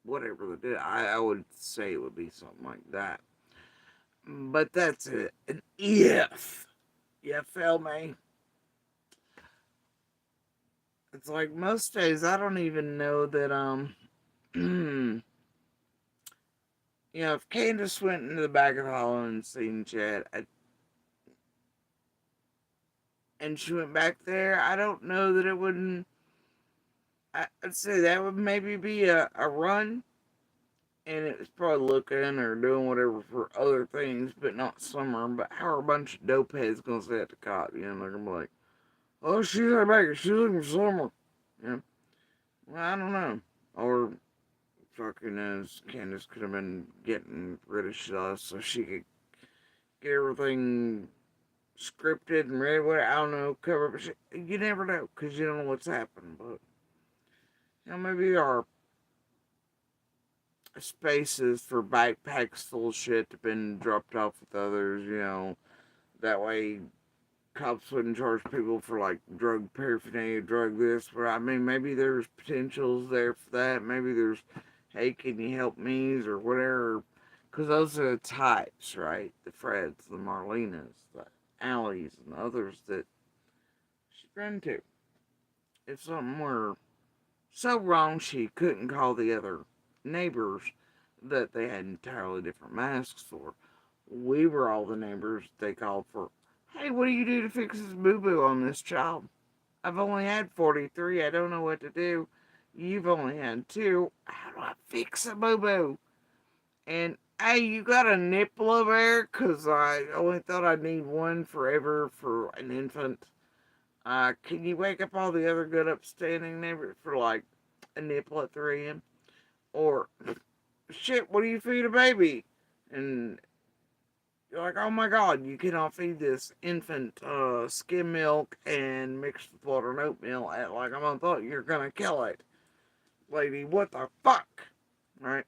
whatever they did. I would say it would be something like that. But that's it. An if. You feel me? It's like most days I don't even know that if Candace went into the back of the hall and seen Chad, and she went back there, I don't know that it wouldn't. I'd say that would maybe be a run, and it was probably looking or doing whatever for other things, but not Summer. But how are a bunch of dope heads gonna say at the cop? They're gonna be like, "Oh, she's right back. She's looking for Summer." Well, I don't know. Or fucking as Candace could have been getting rid of stuff so she could get everything scripted and ready. What I don't know, cover up shit. You never know because you don't know what's happening. But maybe there are spaces for backpacks full of shit that have been dropped off with others. That way cops wouldn't charge people for like drug paraphernalia, drug this. But I mean, maybe there's potentials there for that. Maybe there's, hey, can you help me or whatever. Because those are the types, right? The Freds, the Marlenas, the Alleys, and others that she ran to. If something were so wrong she couldn't call the other neighbors that they had entirely different masks for, we were all the neighbors they called for. Hey, what do you do to fix this boo-boo on this child? I've only had 43. I don't know what to do. You've only had 2. How do I fix a boo-boo? And, hey, you got a nipple over there? Because I only thought I'd need one forever for an infant. Can you wake up all the other good upstanding neighbors for, like, a nipple at 3 a.m.? Or, shit, what do you feed a baby? And you're like, oh my god, you cannot feed this infant skim milk and mixed with water and oatmeal at like a month old. You're gonna kill it. Lady, what the fuck? Right?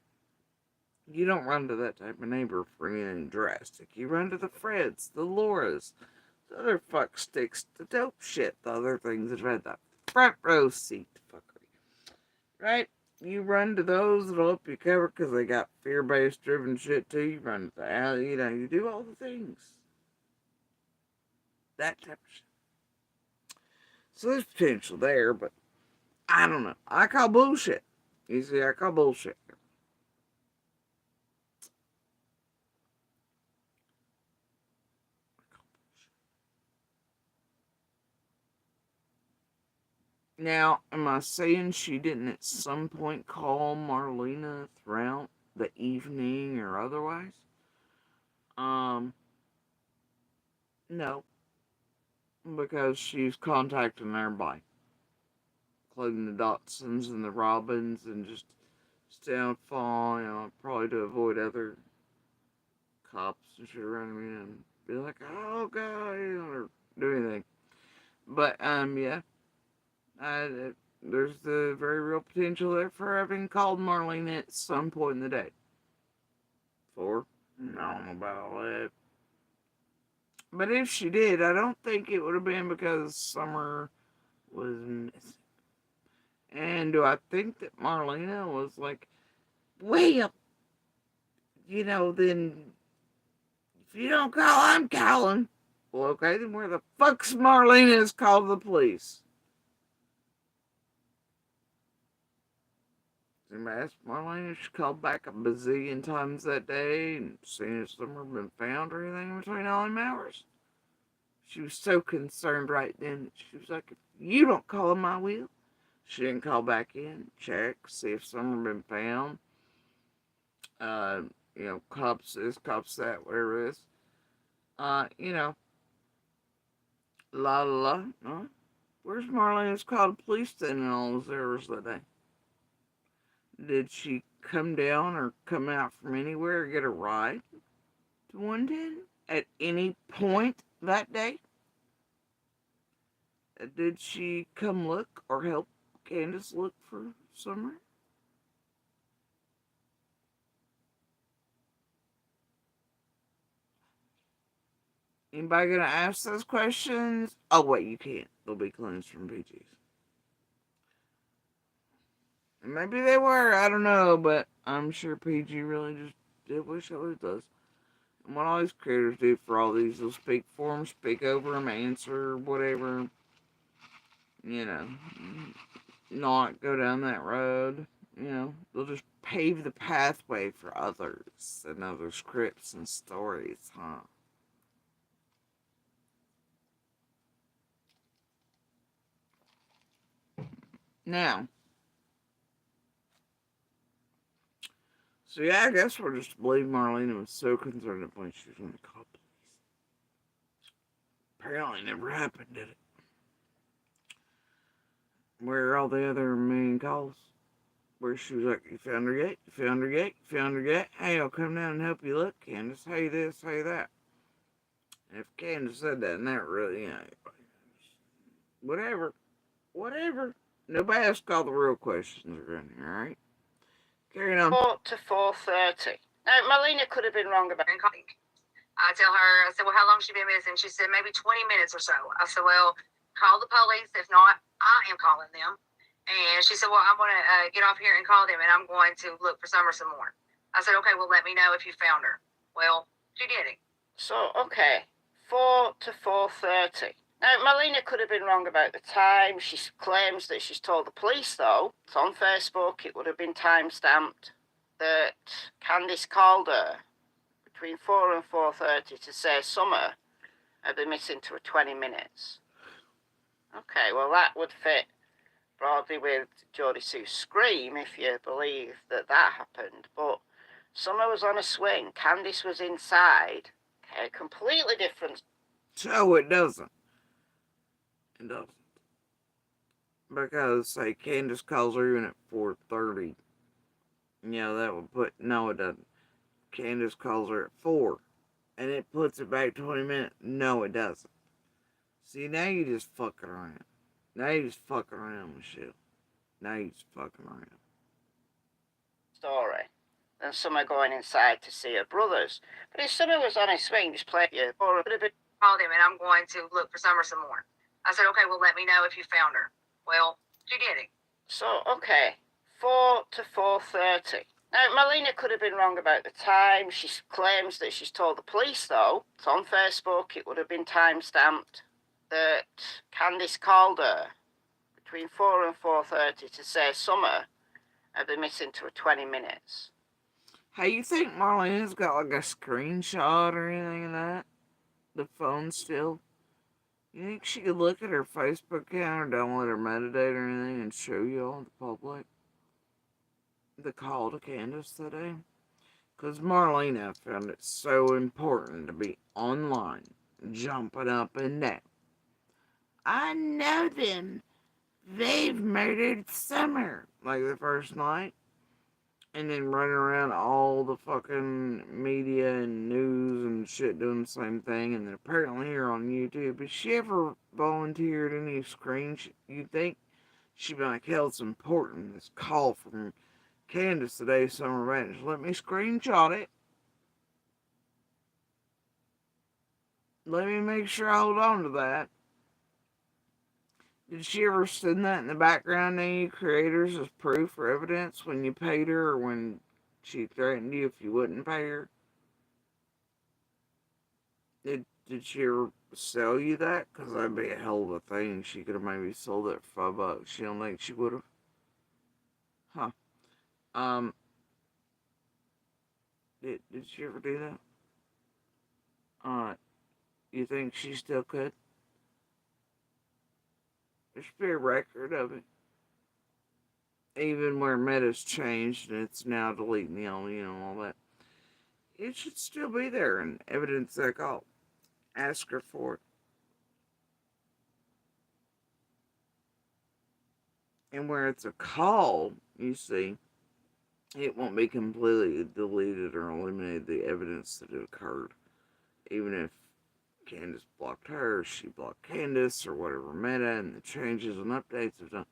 You don't run to that type of neighbor for anything drastic. You run to the Freds, the Lauras, the other fuck sticks, the dope shit, the other things that have had that front row seat fuckery. Right? You run to those that'll help you cover because they got fear-based driven shit too. You run to the alley, you do all the things. That type of shit. So there's potential there, but I don't know. I call bullshit. You see, I call bullshit. Now, am I saying she didn't at some point call Marlena throughout the evening or otherwise? No. Because she's contacting everybody. Including the Dotsons and the Robins and just stay on phone, probably to avoid other cops and shit around me and be like, oh god, or do anything. But, yeah. There's the very real potential there for having called Marlene at some point in the day. I don't know about all that. But if she did, I don't think it would have been because Summer was missing. And do I think that Marlena was like, well, then if you don't call, I'm calling. Well, okay, then where the fuck's Marlena's called the police? Anybody asked Marlena if she called back a bazillion times that day and seen if Summer had been found or anything between all them hours? She was so concerned right then that she was like, if you don't call him, I will. She didn't call back in, check, see if Summer had been found. Cops this, cops that, whatever it is. La la la. No. Where's Marlena's called police then in all those hours that day? Did she come down or come out from anywhere or get a ride to 110 at any point that day? Did she come look or help Candace look for Summer? Anybody gonna ask those questions? Oh wait, you can't. There'll be clues from PGs. And maybe they were, I don't know, but I'm sure PG really just did what she always does. And what all these creators do for all these, they'll speak for them, speak over them, answer, whatever. Not go down that road. They'll just pave the pathway for others and other scripts and stories, huh? Now, so yeah, I guess we're just to believe Marlena was so concerned at the point she was going to call police. Apparently never happened, did it? Where are all the other main calls? Where she was like, you found her yet? You found her yet? You found her yet? Hey, I'll come down and help you look, Candace. Hey this, hey that. And if Candace said that, and that really, whatever. Nobody asked all the real questions around here, alright? Carrying on. 4 to 4:30. Now, Marlena could have been wrong about it. I tell her, I said, well, how long has she been missing? She said, maybe 20 minutes or so. I said, well, call the police. If not, I am calling them. And she said, well, I'm going to get off here and call them, and I'm going to look for Summer some more. I said, okay, well, let me know if you found her. Well, she didn't. So, okay, 4 to 4:30. Now, Marlena could have been wrong about the time. She claims that she's told the police, though. It's on Facebook. It would have been time-stamped that Candice called her between 4 and 4:30 to say Summer had been missing to 20 minutes. Okay, well, that would fit broadly with Jodie Sue's scream, if you believe that that happened. But Summer was on a swing. Candice was inside. Okay, completely different. So it doesn't. It doesn't. Because, say, Candace calls her even at 4:30. That would put... No, it doesn't. Candace calls her at 4. And it puts it back 20 minutes. No, it doesn't. See, now you just fucking around. Now you just fucking around, Michelle. Now you just fucking around. Story. And Summer going inside to see her brothers. But if Summer was on a swing, just play it, or it would have been... Called him, and I'm going to look for Summer some more. I said, okay, well, let me know if you found her. Well, she didn't. So, okay, 4 to 4:30. Now, Marlena could have been wrong about the time. She claims that she's told the police, though. It's on Facebook. It would have been time-stamped that Candice called her between 4 and 4:30 to say Summer had been missing to 20 minutes. Hey, you think Marlena's got like a screenshot or anything of that? The phone still? You think she could look at her Facebook account or download her metadata or anything and show you all the public the call to Candace today? Because Marlena found it so important to be online, jumping up and down. I know them. They've murdered Summer. Like the first night. And then running around all the fucking media and news and shit doing the same thing. And then apparently here on YouTube, has she ever volunteered any screens? You'd think she'd be like, hell, it's important. This call from Candace today, Summer Madness. Let me screenshot it. Let me make sure I hold on to that. Did she ever send that in the background to any creators as proof or evidence when you paid her or when she threatened you if you wouldn't pay her? Did she ever sell you that? Because that'd be a hell of a thing. She could have maybe sold it for $5. You don't think she would have? Huh. Did she ever do that? You think she still could? There should be a record of it. Even where Meta's changed and it's now deleting the only, all that. It should still be there and evidence that call. Ask her for it. And where it's a call, you see, it won't be completely deleted or eliminated the evidence that it occurred. Even if Candace blocked her, she blocked Candace, or whatever Meta, and the changes and updates have done.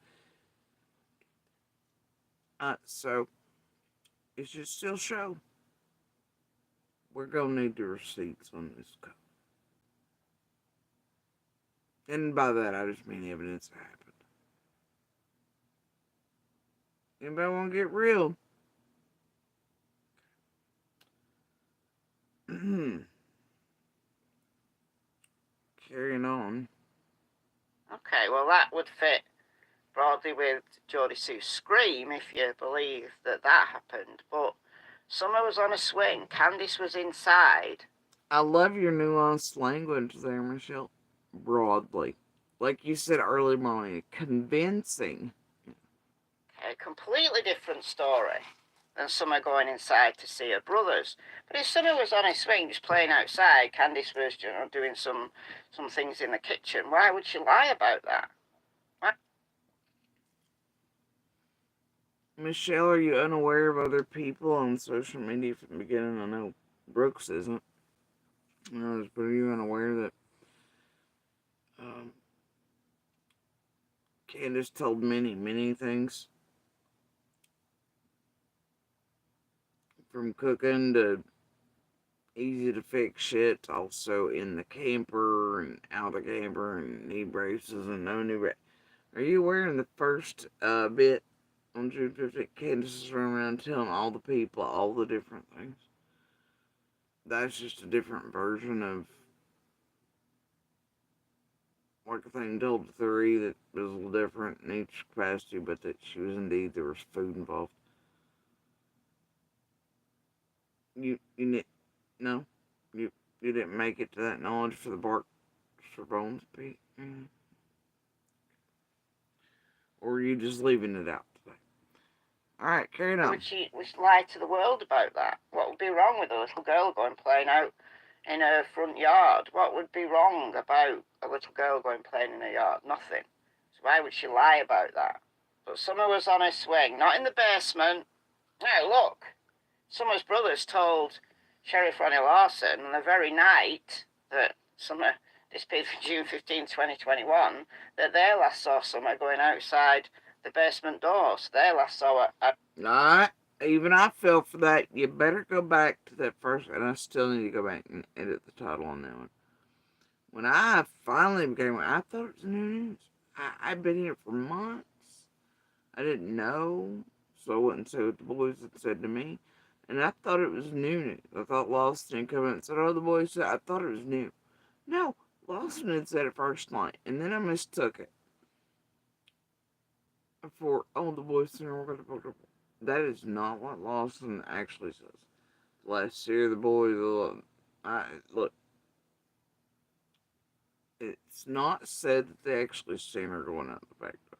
So, it should still show. We're going to need the receipts on this call. And by that, I just mean evidence that happened. Anybody want to get real? Carrying on. Okay, well, that would fit broadly with Jodie Sue's scream, if you believe that that happened. But Summer was on a swing. Candice was inside. I love your nuanced language there, Michelle. Broadly. Like you said earlier, Marlena, convincing. Okay, completely different story than Summer going inside to see her brothers. But if Summer was on a swing just playing outside, Candice was doing some things in the kitchen, why would she lie about that? Michelle, are you unaware of other people on social media from the beginning? I know Brooks isn't. But are you unaware that Candace told many things? From cooking to easy to fix shit. Also in the camper and out of the camper and knee braces and no knee braces. Are you aware in the first bit on June 15th, Candace is running around telling all the people all the different things? That's just a different version of like a thing told to three that was a little different in each capacity, but that she was indeed, there was food involved. You no, you didn't make it to that knowledge for the bark for bones, Pete. Or are you just leaving it out today? All right, carry on. Would she lie to the world about that? What would be wrong with a little girl going playing out in her front yard? What would be wrong about a little girl going playing in her yard? Nothing. So why would she lie about that? But Summer was on her swing, not in the basement. Now look, Summer's brothers told Sheriff Ronnie Lawson on the very night that Summer disappeared from June 15, 2021, that they last saw Summer going outside the basement door. So they last saw her. Alright, even I fell for that. You better go back to that first, and I still need to go back and edit the title on that one. When I finally became, I thought it was new news. I'd been here for months. I didn't know, so I wouldn't say what the boys had said to me. And I thought it was new news. I thought Lawson had come in and said, oh, the boys said, I thought it was new. No, Lawson had said it first night, and then I mistook it for, oh, the boys said, we're going to. That is not what Lawson actually says. Last year, the boys, look, it's not said that they actually seen her going out the back door.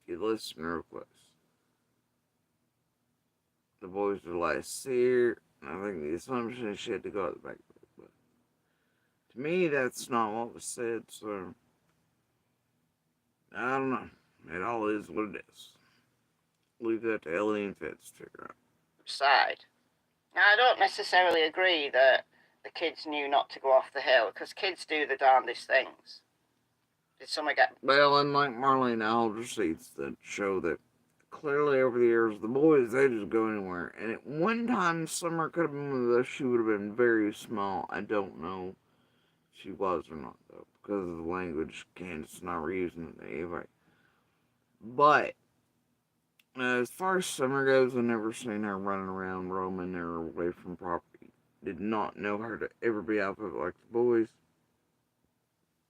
If you listen real close. The boys were last year, and I think the assumption is she had to go out the back door. But to me, that's not what was said, so I don't know. It all is what it is. Leave that to Ellie and Fitz to figure out. Side. Now, I don't necessarily agree that the kids knew not to go off the hill, because kids do the darndest things. Did someone get... Well, and like Marlena, I hold receipts that show that clearly over the years, the boys, they just go anywhere. And at one time, Summer could have been with us. She would have been very small. I don't know if she was or not, though, because of the language. Candace and I were using it anyway. But as far as Summer goes, I've never seen her running around roaming or away from property. Did not know her to ever be out of it like the boys.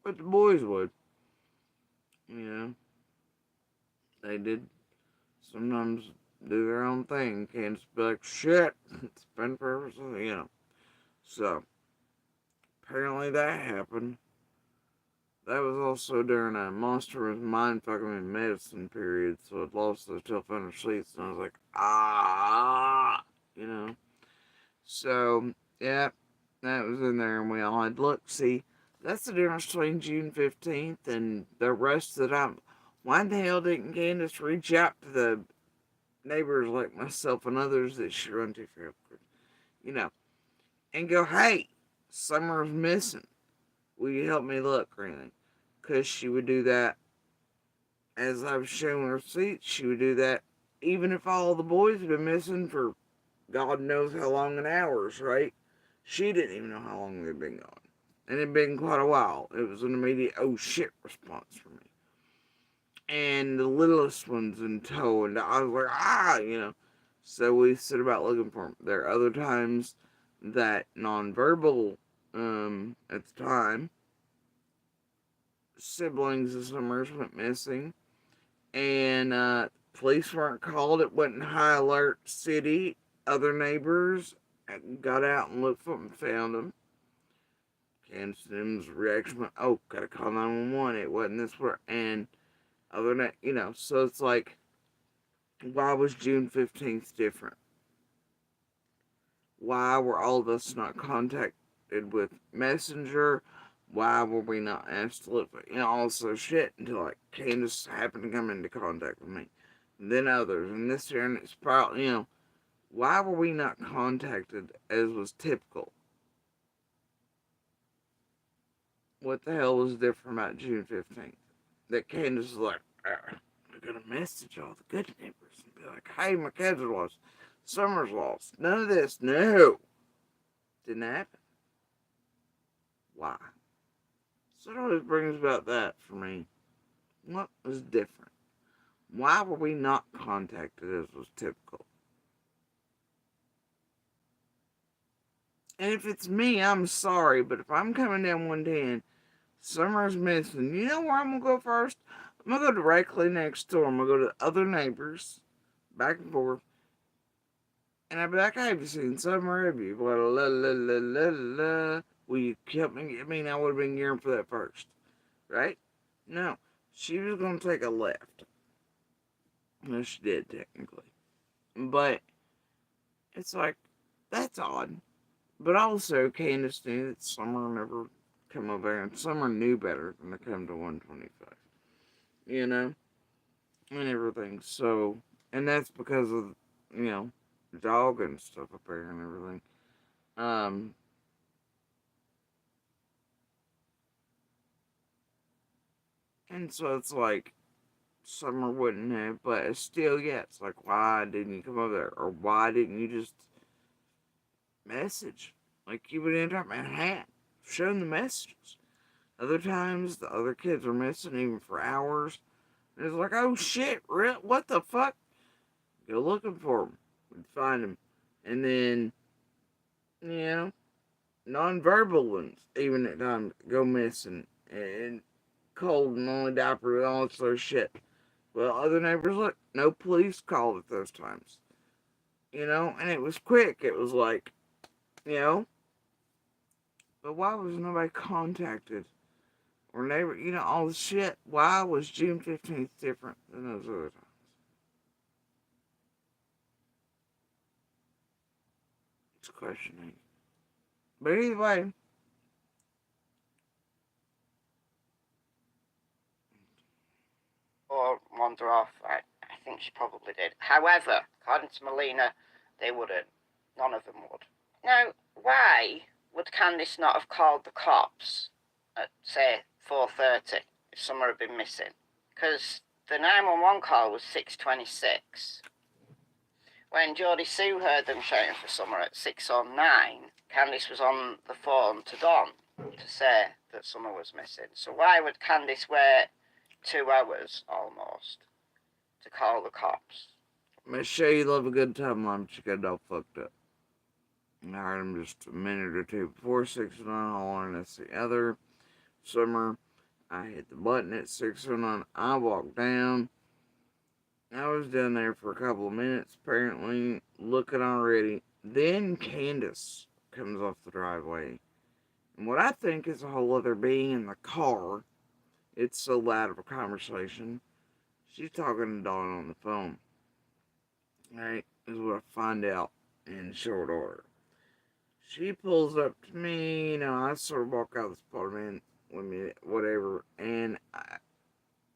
But the boys would. You know. They did sometimes do their own thing. Can't be like, shit, it's been forever, you know. So, apparently that happened. That was also during a monster was mind fucking in medicine period, so it lost those telephone receipts, and I was like, you know. So, yeah, that was in there, and we all had, look, see, that's the difference between June 15th and the rest of the time. Why the hell didn't Candace reach out to the neighbors like myself and others that she run to for help, you know, and go, hey, Summer's missing. Will you help me look or anything? Because she would do that, as I've shown receipts, she would do that even if all the boys had been missing for God knows how long in hours, right? She didn't even know how long they'd been gone. And it'd been quite a while. It was an immediate, oh shit response for me. And the littlest one's in tow, and I was like, you know. So we set about looking for them. There are other times that nonverbal, at the time, siblings of Summers went missing, and police weren't called. It wasn't high alert city. Other neighbors got out and looked for them and found them. Candace's reaction went, oh, gotta call 911. It wasn't this way. And other than that, you know, so it's like, why was June 15th different? Why were all of us not contacted with Messenger? Why were we not asked to look for, you know, all this shit until like Candace happened to come into contact with me? And then others, and this year, and it's probably, you know, why were we not contacted as was typical? What the hell was different about June 15th? That Candace was like, I'm gonna message all the good neighbors and be like, hey, my kids are lost. Summer's lost. None of this. No. Didn't happen. Why? So it always brings about that for me. What was different? Why were we not contacted as was typical? And if it's me, I'm sorry, but if I'm coming down 110, Summer's missing, you know where I'm going to go first? I'm going to go directly next door. I'm going to go to the other neighbors, back and forth, and I'll be like, hey, have you seen Summer? Have you? Blah, blah, blah, blah, blah, blah. Will you help me get me? And I would have been gearing for that first, right? No. She was going to take a left. No, she did, technically. But it's like, that's odd. But also, Candace knew that Summer never come over there, and Summer knew better than to come to 125. You know? And everything. So, and that's because of, you know, the dog and stuff up there and everything. And so it's like, Summer wouldn't have, but it's still, yeah, it's like, why didn't you come over there? Or why didn't you just message? Like, you would end up in Manhattan, showing the messages. Other times, the other kids were missing even for hours. And it's like, oh shit, what the fuck? Go looking for them. We'd find them. And then, you know, non-verbal ones, even at times, go missing. And cold and only diaper with all this other shit. Well, other neighbors, look, no police called at those times. You know, and it was quick. It was like, you know, but why was nobody contacted? Or neighbor, you know, all the shit. Why was June 15th different than those other times? It's questioning. But either way, Or wander off. I think she probably did. However, according to Marlena, they wouldn't. None of them would. Now, why would Candice not have called the cops at, say, 4:30 if Summer had been missing? Because the 911 call was 6:26. When Geordie Sue heard them shouting for Summer at 6:09, Candice was on the phone to Don to say that Summer was missing. So why would Candice wait 2 hours almost to call the cops? Miss Shay, you love a good time, Mom. She got all fucked up. I heard him just a minute or two before 6:09. All and that's the other. Summer, I hit the button at 6:09. I walked down. I was down there for a couple of minutes, apparently, looking already. Then Candace comes off the driveway. And what I think is a whole other being in the car. It's so loud of a conversation. She's talking to Dawn on the phone. Right? Is what I find out in short order. She pulls up to me, you know, I sort of walk out of this apartment with me, whatever, and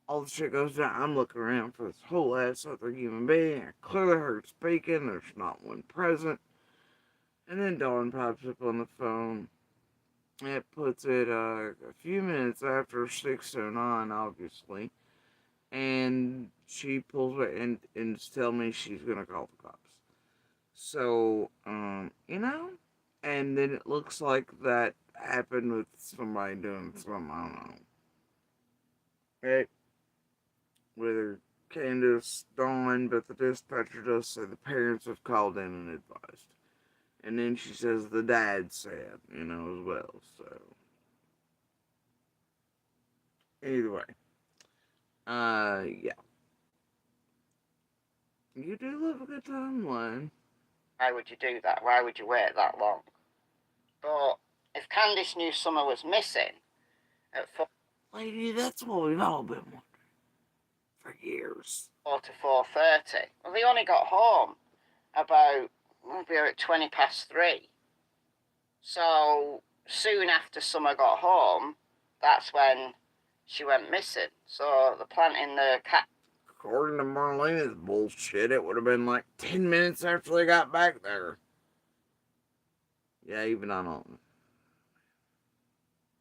all the shit goes down. I'm looking around for this whole ass other human being. I clearly heard speaking. There's not one present. And then Dawn pops up on the phone. It puts it a few minutes after 6:09, obviously. And she pulls it and tells me she's going to call the cops. So, you know, and then it looks like that happened with somebody doing something, I don't know. Right? Whether Candace, Dawn, but the dispatcher does say the parents have called in and advised. And then she says the dad said, you know, as well, so. Either way. Yeah. You do love a good timeline. Why would you do that? Why would you wait that long? But if Candice knew Summer was missing at 4, Lady, that's what we've all been wondering for years. 4 to 4:30, well, they only got home about, we were at 3:20. So soon after Summer got home, that's when she went missing. So they're planting the cat. According to Marlena's bullshit, it would have been like 10 minutes after they got back there. Yeah, even I don't.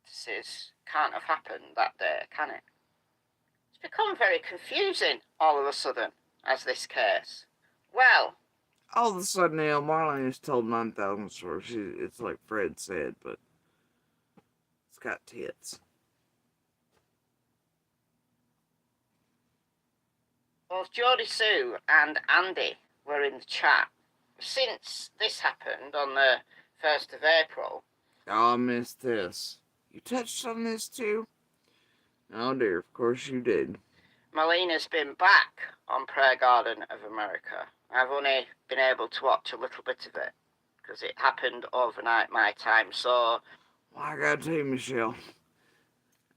This can't have happened that day, can it? It's become very confusing all of a sudden, as this case. Well, all of a sudden, Marlena's told 9,000 stories. It's like Fred said, but it's got tits. Both Geordie Sue and Andy were in the chat since this happened on the 1st of April. Oh, I missed this. You touched on this too? Oh dear, of course you did. Marlena's been back on Prayer Garden of America. I've only been able to watch a little bit of it because it happened overnight my time. So, well, I gotta tell you, Michelle,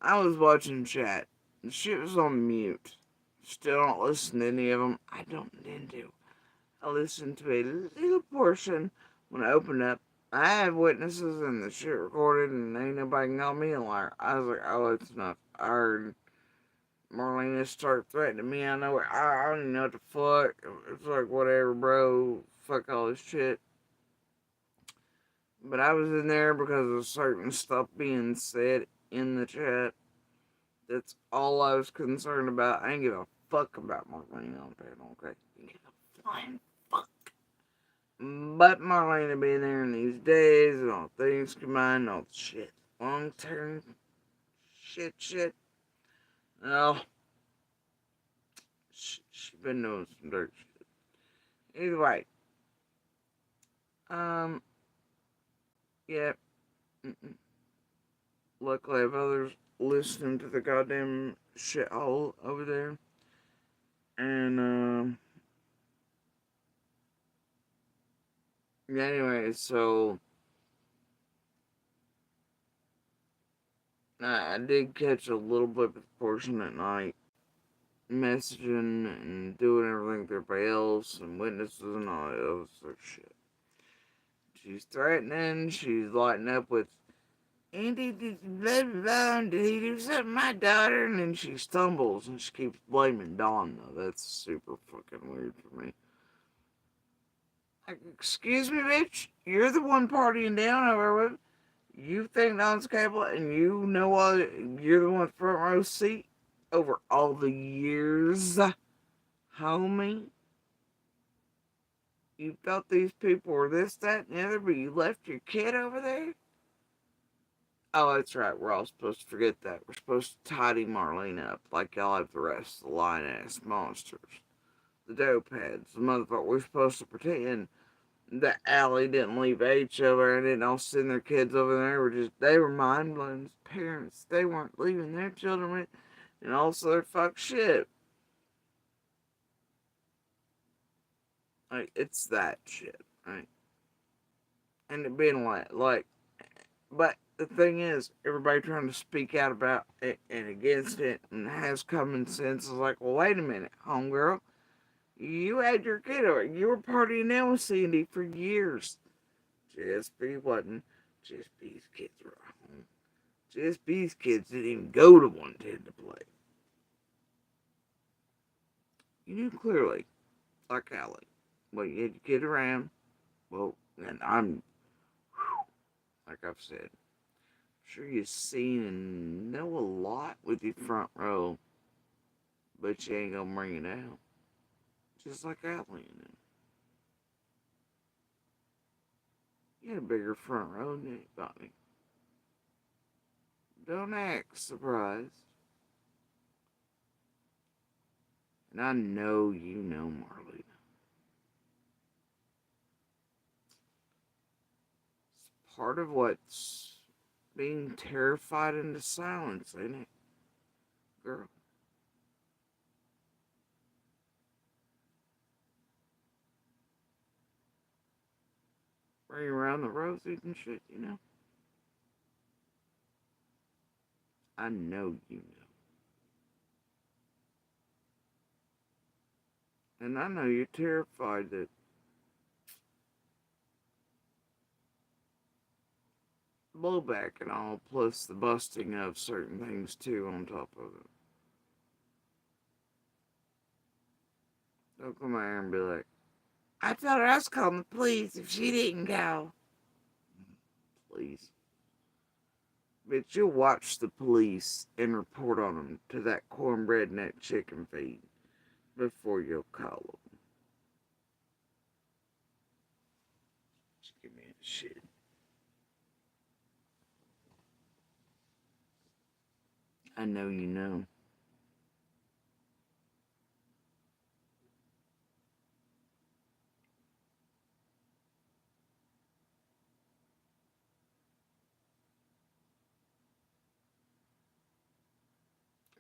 I was watching chat. The shit was on mute. Still don't listen to any of them. I don't intend to. I listened to a little portion when I opened up. I have witnesses and the shit recorded, and ain't nobody can call me a liar. I was like, oh, it's enough. I heard Marlena start threatening me. I know I don't even know what the fuck. It's like, whatever, bro. Fuck all this shit. But I was in there because of certain stuff being said in the chat. That's all I was concerned about. I ain't give a fuck about Marlena on panel, okay? I ain't give a flying fuck. But Marlena being there in these days and all things combined, all the shit. Long term shit. Oh, she been doing some dirt shit. Either way. Yeah. Luckily I have others listening to the goddamn shithole over there. And, anyway, so I did catch a little bit of the portion at night, messaging and doing everything with everybody else and witnesses and all that other sort of shit. She's threatening, she's lighting up with, Andy, did blah, blah, blah, did he do something to my daughter? And then she stumbles and she keeps blaming Dawn, though. That's super fucking weird for me. Like, excuse me, bitch? You're the one partying down over with. You think Dawn's capable, and you know what? You're the one with front row seat over all the years, homie. You thought these people were this, that, and the other, but you left your kid over there? Oh, that's right. We're all supposed to forget that. We're supposed to tidy Marlena up like y'all have the rest of the line-ass monsters. The dope heads, the motherfucker. We're supposed to pretend that Allie didn't leave H over there and didn't all send their kids over there. They were mind blown parents. They weren't leaving their children with, and also they're fuck shit. Like, it's that shit, right? And it being like, but the thing is, everybody trying to speak out about it and against it and has common sense is like, well, wait a minute, homegirl. You had your kid over. You were partying down with Cindy for years. Just B's kids were home. Just B's kids didn't even go to 110 to play. You knew clearly, like Allie. Well, you had your kid around. Well, and like I've said, sure you've seen and know a lot with your front row, but you ain't gonna bring it out. Just like Allie and them. You had a bigger front row than anybody. Don't act surprised. And I know you know Marlena. It's part of what's being terrified into silence, ain't it, girl? Running around the roses and shit, you know? I know you know. And I know you're terrified that blowback and all, plus the busting of certain things too on top of it. Don't come out here and be like, I told her I was calling the police if she didn't go. Please. Bitch, you'll watch the police and report on them to that cornbread and that chicken feed before you'll call them. Shit. I know you know.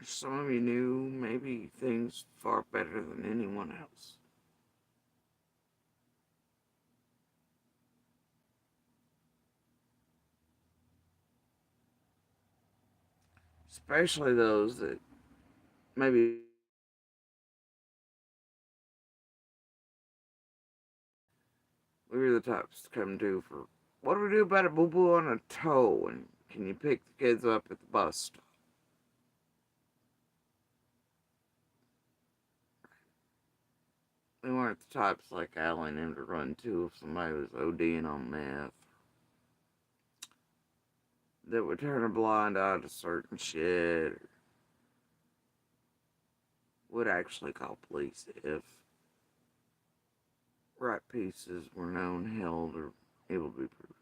Some of you knew maybe things far better than anyone else. Especially those that maybe we were the types to come to for, what do we do about a boo boo on a toe? And can you pick the kids up at the bus stop? We weren't the types like Allie and him to run to if somebody was ODing on meth. That would turn a blind eye to certain shit. Or would actually call police if right pieces were known, held, or able to be proven.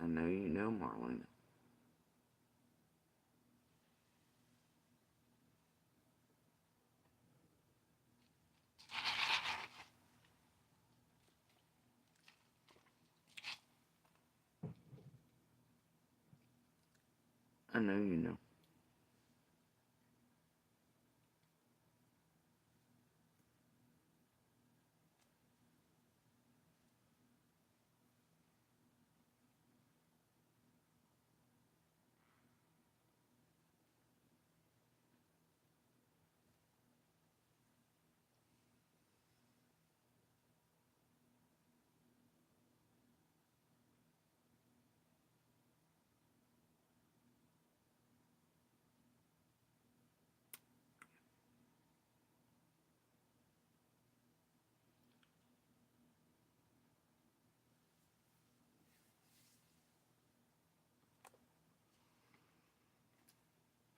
I know you know, Marlena. I know you know.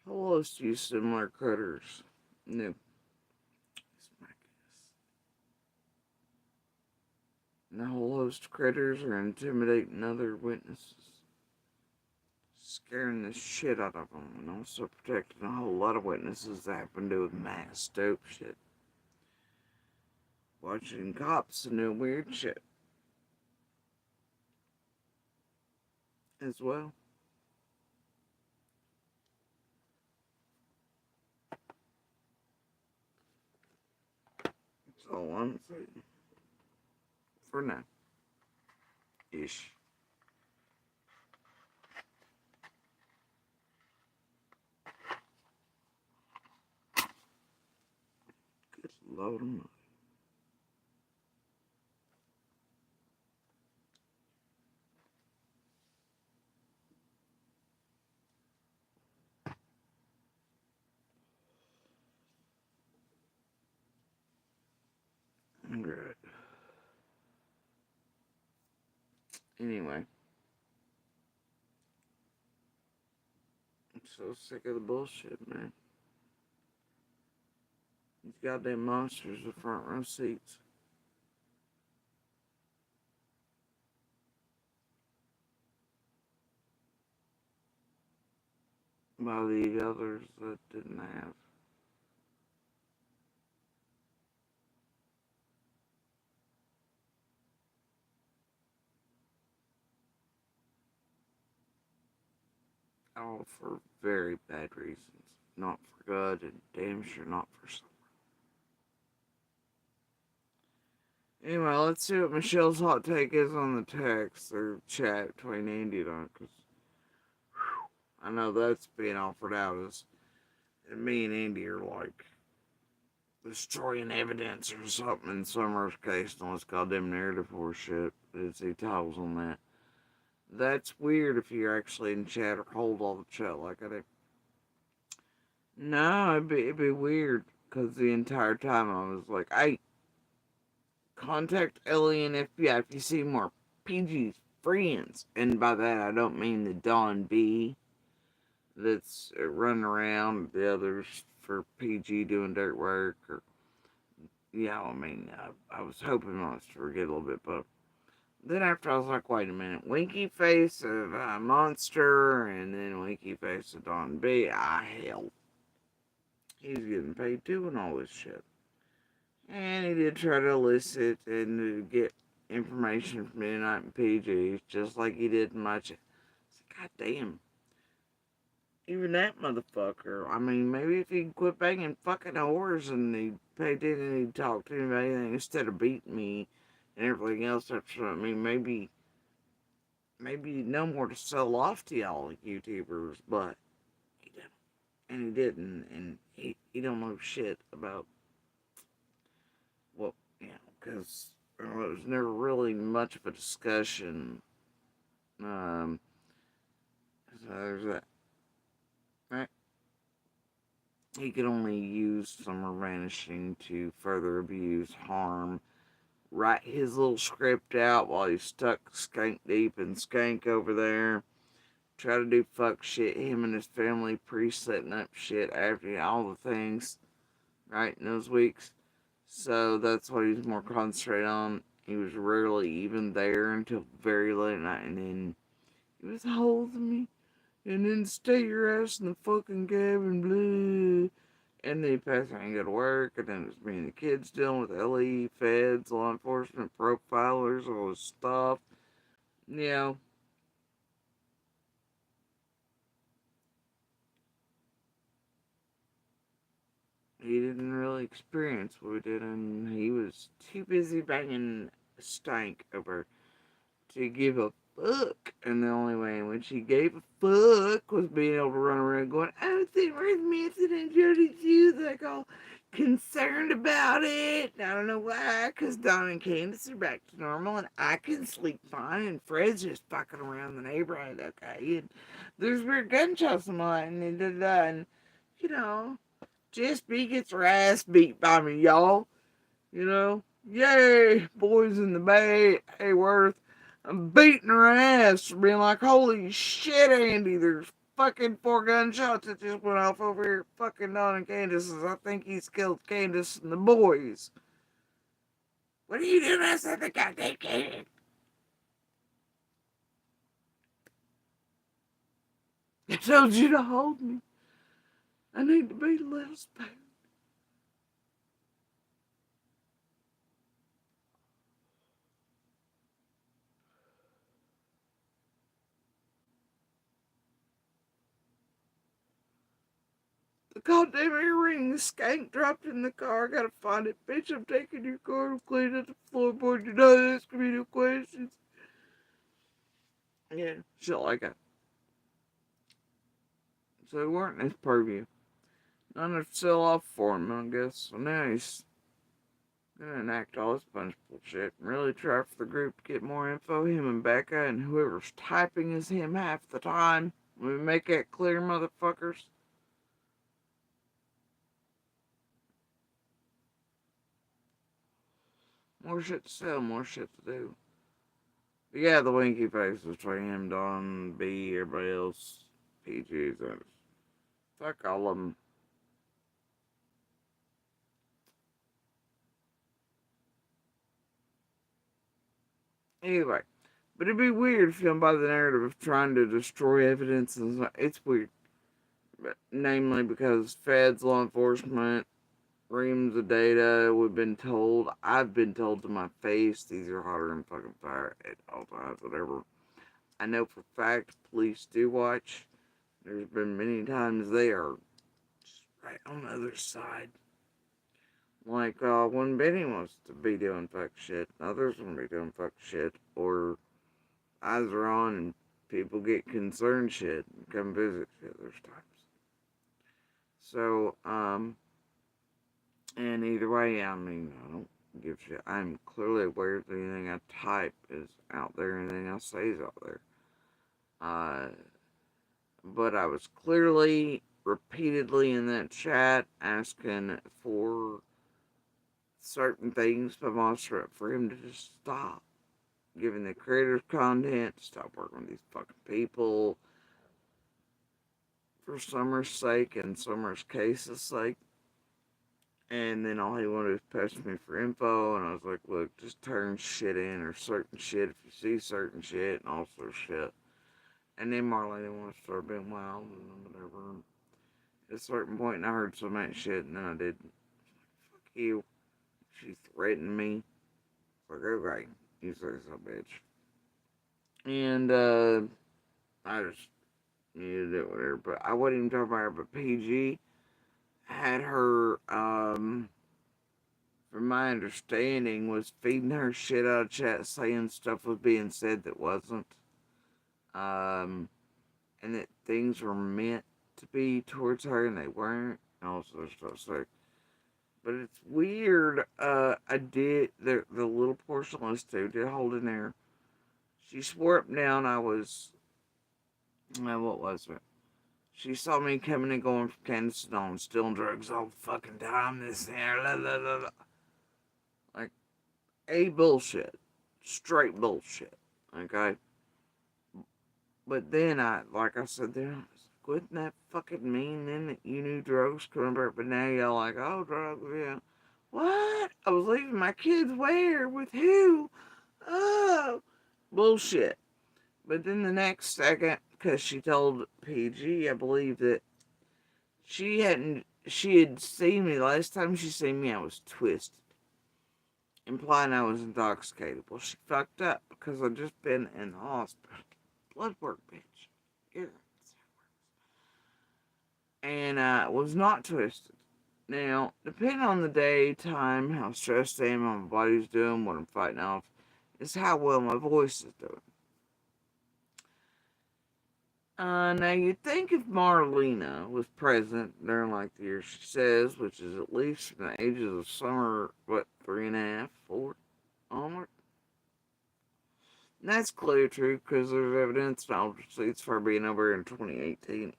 How close to you similar critters? No. That's my guess. And a whole host of critters are intimidating other witnesses, scaring the shit out of them, and also protecting a whole lot of witnesses that happen to do with mass dope shit. Watching cops and doing weird shit as well. That's all I'm saying. For now. Ish. Good Lord almighty. Alright. Anyway. I'm so sick of the bullshit, man. These goddamn monsters with front row seats. While the others that didn't have. All for very bad reasons. Not for good and damn sure not for some. Anyway, let's see what Michelle's hot take is on the text or chat between Andy and I, because I know that's being offered out as, and me and Andy are like destroying evidence or something in Summer's case, and all this goddamn narrative horse shit. As he titles on that. That's weird if you're actually in chat or hold all the chat like I do. No, it'd be weird, because the entire time I was like, hey, contact Ellie and FBI if you see more PG's friends. And by that, I don't mean the Don B that's running around, the others for PG doing dirt work, or, yeah, I mean, I was hoping Monster would get a little bit, but then after I was like, wait a minute, Winky Face of Monster, and then Winky Face of Don B. Hell, he's getting paid too and all this shit. And he did try to elicit and to get information from Midnight and PG, just like he did in my chat. God damn. Even that motherfucker. I mean, maybe if he'd quit banging fucking whores and he'd pay attention and he'd talk to me about anything instead of beating me and everything else, I mean, maybe no more to sell off to y'all YouTubers, but he didn't. And he didn't. And he don't know shit about, well, because it was never really much of a discussion. Um, so there's that. Right? He could only use summer vanishing to further abuse, harm, write his little script out while he's stuck skank deep in skank over there. Try to do fuck shit, him and his family pre-setting up shit after all the things, right, in those weeks. So that's what he's more concentrated on. He was rarely even there until very late at night, and then he was holding me, and then stay your ass in the fucking cabin, blah. And then he passed out and go to work, and then it was me and the kids dealing with LE, feds, law enforcement, profilers, all this stuff. You know, he didn't really experience what we did, and he was too busy banging stank over to give a fuck. And the only way in which he gave a fuck was being able to run around going, oh, they were missing and Jody too. Like all concerned about it. I don't know why, because Don and Candace are back to normal and I can sleep fine and Fred's just fucking around the neighborhood, okay? And there's weird gunshots in my line and you know, Jess B gets her ass beat by me, y'all. You know? Yay, boys in the Bay, Hayworth. I'm beating her ass for being like, holy shit, Andy, there's fucking 4 gunshots that just went off over here. Fucking Don and Candace's. I think he's killed Candace and the boys. What are you doing outside the goddamn cannon? I told you to hold me. I need to be less pain. The goddamn earrings, skank dropped in the car. I gotta find it. Bitch, I'm taking your car. I'm cleaning up the floorboard. You're not asking me no questions. Yeah, shit like that. So they weren't in his purview. Not enough to sell off for him, I guess. So now he's gonna enact all this bunch of bullshit and really try for the group to get more info. Him and Becca and whoever's typing is him half the time. We make that clear, motherfuckers. More shit to sell, more shit to do. But yeah, the winky faces between him, Don, B, everybody else, PG's, fuck all of them. Anyway, but it'd be weird if you don't buy the narrative of trying to destroy evidence. And it's weird. But namely because feds, law enforcement, reams of data, I've been told to my face, these are hotter than fucking fire at all times, whatever. I know for a fact police do watch. There's been many times they are just right on the other side. Like, when Benny wants to be doing fuck shit, others want to be doing fuck shit, or eyes are on and people get concerned shit and come visit shit. There's times. So, and either way, I mean, I don't give a shit. I'm clearly aware that anything I type is out there, anything I say is out there. But I was clearly, repeatedly in that chat asking for certain things for Monster for him to just stop giving the creators content, stop working with these fucking people for Summer's sake and Summer's case's sake. And then all he wanted was pester me for info, and I was like, look, just turn shit in or certain shit if you see certain shit and all sorts of shit. And then Marlena wanted to start being wild and whatever. At a certain point, I heard so much shit, and then I did. Fuck you. She threatened me. Like, okay, you say so, bitch. And, I just needed it, whatever. But I wasn't even talking about her, but PG had her, from my understanding, was feeding her shit out of chat, saying stuff was being said that wasn't. And that things were meant to be towards her and they weren't. And all sorts of stuff. So, but it's weird. I did, the little portion list too, did hold in there. She swore up and down I was, what was it? She saw me coming and going from Kansas on, stealing drugs all fucking time, this and that, blah, blah, blah, blah. Like, bullshit. Straight bullshit. Okay? But then like I said, then wouldn't that fucking mean then that you knew drugs couldn't hurt? But now y'all like, oh, drugs, yeah. What? I was leaving my kids where? With who? Oh, bullshit. But then the next second, because she told PG, I believe that she had seen me, last time she seen me, I was twisted, implying I was intoxicated. Well, she fucked up, because I'd just been in the hospital. Blood work, bitch. Yeah. And I was not twisted. Now, depending on the day, time, how stressed I am, how my body's doing, what I'm fighting off, is how well my voice is doing. Now you'd think if Marlena was present during like the year she says, which is at least from the ages of Summer, 3.5, 4, onward. And that's clearly true because there's evidence in all receipts for her being over in 2018.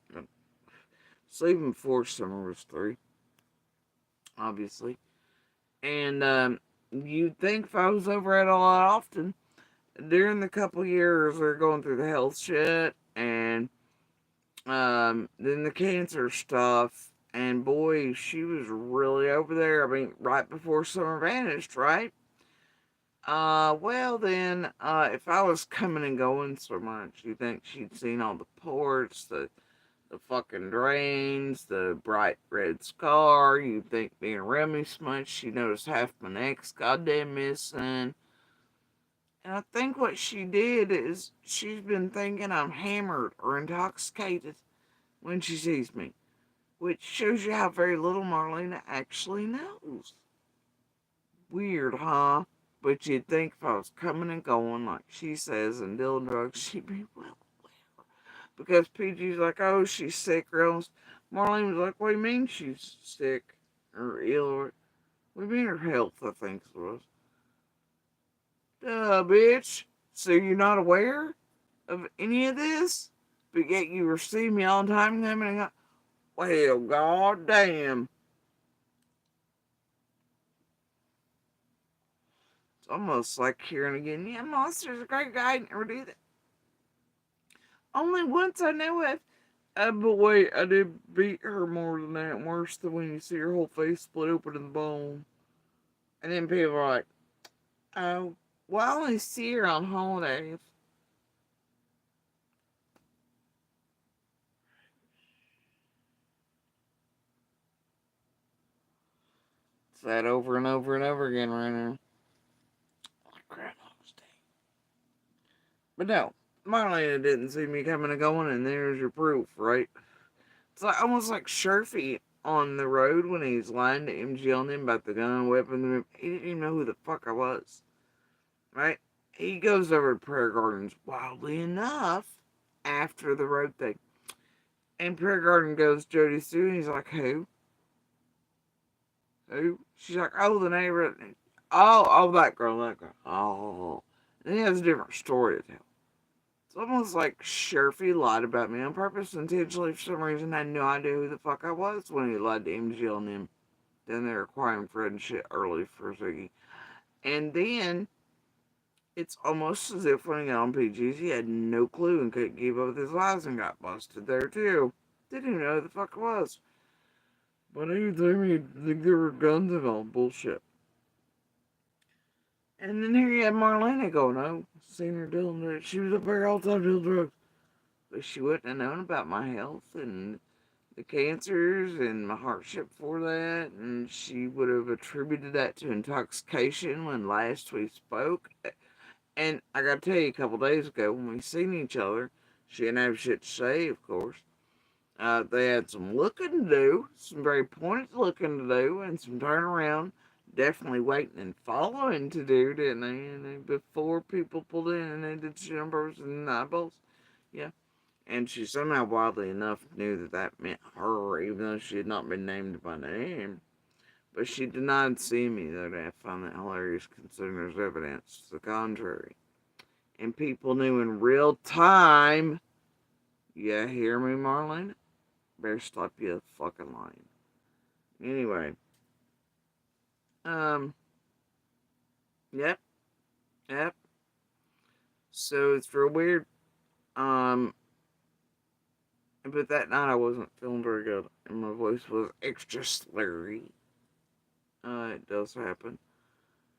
So even before Summer was 3, obviously. And you'd think if I was over it a lot often, during the couple years they're going through the health shit and then the cancer stuff, and boy, she was really over there. I mean, right before Summer vanished, right? Well then, if I was coming and going so much, you think she'd seen all the ports, the fucking drains, the bright red scar. You'd think being around me so much, she noticed half my neck's goddamn missing. And I think what she did is she's been thinking I'm hammered or intoxicated when she sees me, which shows you how very little Marlena actually knows. Weird, huh? But you'd think if I was coming and going, like she says, and dealing drugs, she'd be well aware. Because PG's like, oh, she's sick, or else Marlene was like, what do you mean she's sick or ill? Or, what do you mean her health, I think it was. Duh, bitch. So you're not aware of any of this? But yet you receive me all the time coming and going, well, goddamn. It's almost like hearing again, yeah, Monster's a great guy, I never did it. Only once I know it. But wait, I did beat her more than that. Worse than when you see her whole face split open in the bone. And then people are like, oh, well, I only see her on holidays. It's that over and over and over again right now. Like Groundhog's Day. But no, Marlena didn't see me coming and going, and there's your proof, right? It's like almost like Sherfy on the road when he's lying to MG on him about the gun, weapon. He didn't even know who the fuck I was, right? He goes over to Prayer Gardens, wildly enough, after the road thing. And Prayer Garden goes, Jody Sue, and he's like, who? Who? She's like, oh, the neighbor. Oh, that girl. Oh. And he has a different story to tell. It's almost like Sherfy lied about me on purpose, intentionally for some reason. I had no idea who the fuck I was when he lied to MG on him. Then they're acquiring friendship early for Ziggy. And then it's almost as if when he got on PGs, he had no clue and couldn't keep up with his lies and got busted there too. Didn't even know who the fuck it was. But he told me there were guns and all bullshit. And then here you had Marlena going, oh, seen her doing drugs. She was up there all the time doing drugs. But she wouldn't have known about my health and the cancers and my hardship for that. And she would have attributed that to intoxication when last we spoke. And I gotta tell you, a couple days ago when we seen each other, she didn't have shit to say, of course. They had some looking to do, some very pointed looking to do, and some turnaround, definitely waiting and following to do, didn't they? And then before people pulled in and they did jumpers and eyeballs, yeah. And she somehow, wildly enough, knew that that meant her, even though she had not been named by name. But she denied seeing me, though, I find that hilarious considering there's evidence to the contrary. And people knew in real time, you hear me, Marlena? Better stop you fucking lying. Anyway, um, yep, yep. So it's real weird. Um, but that night I wasn't feeling very good, and my voice was extra slurry. It does happen.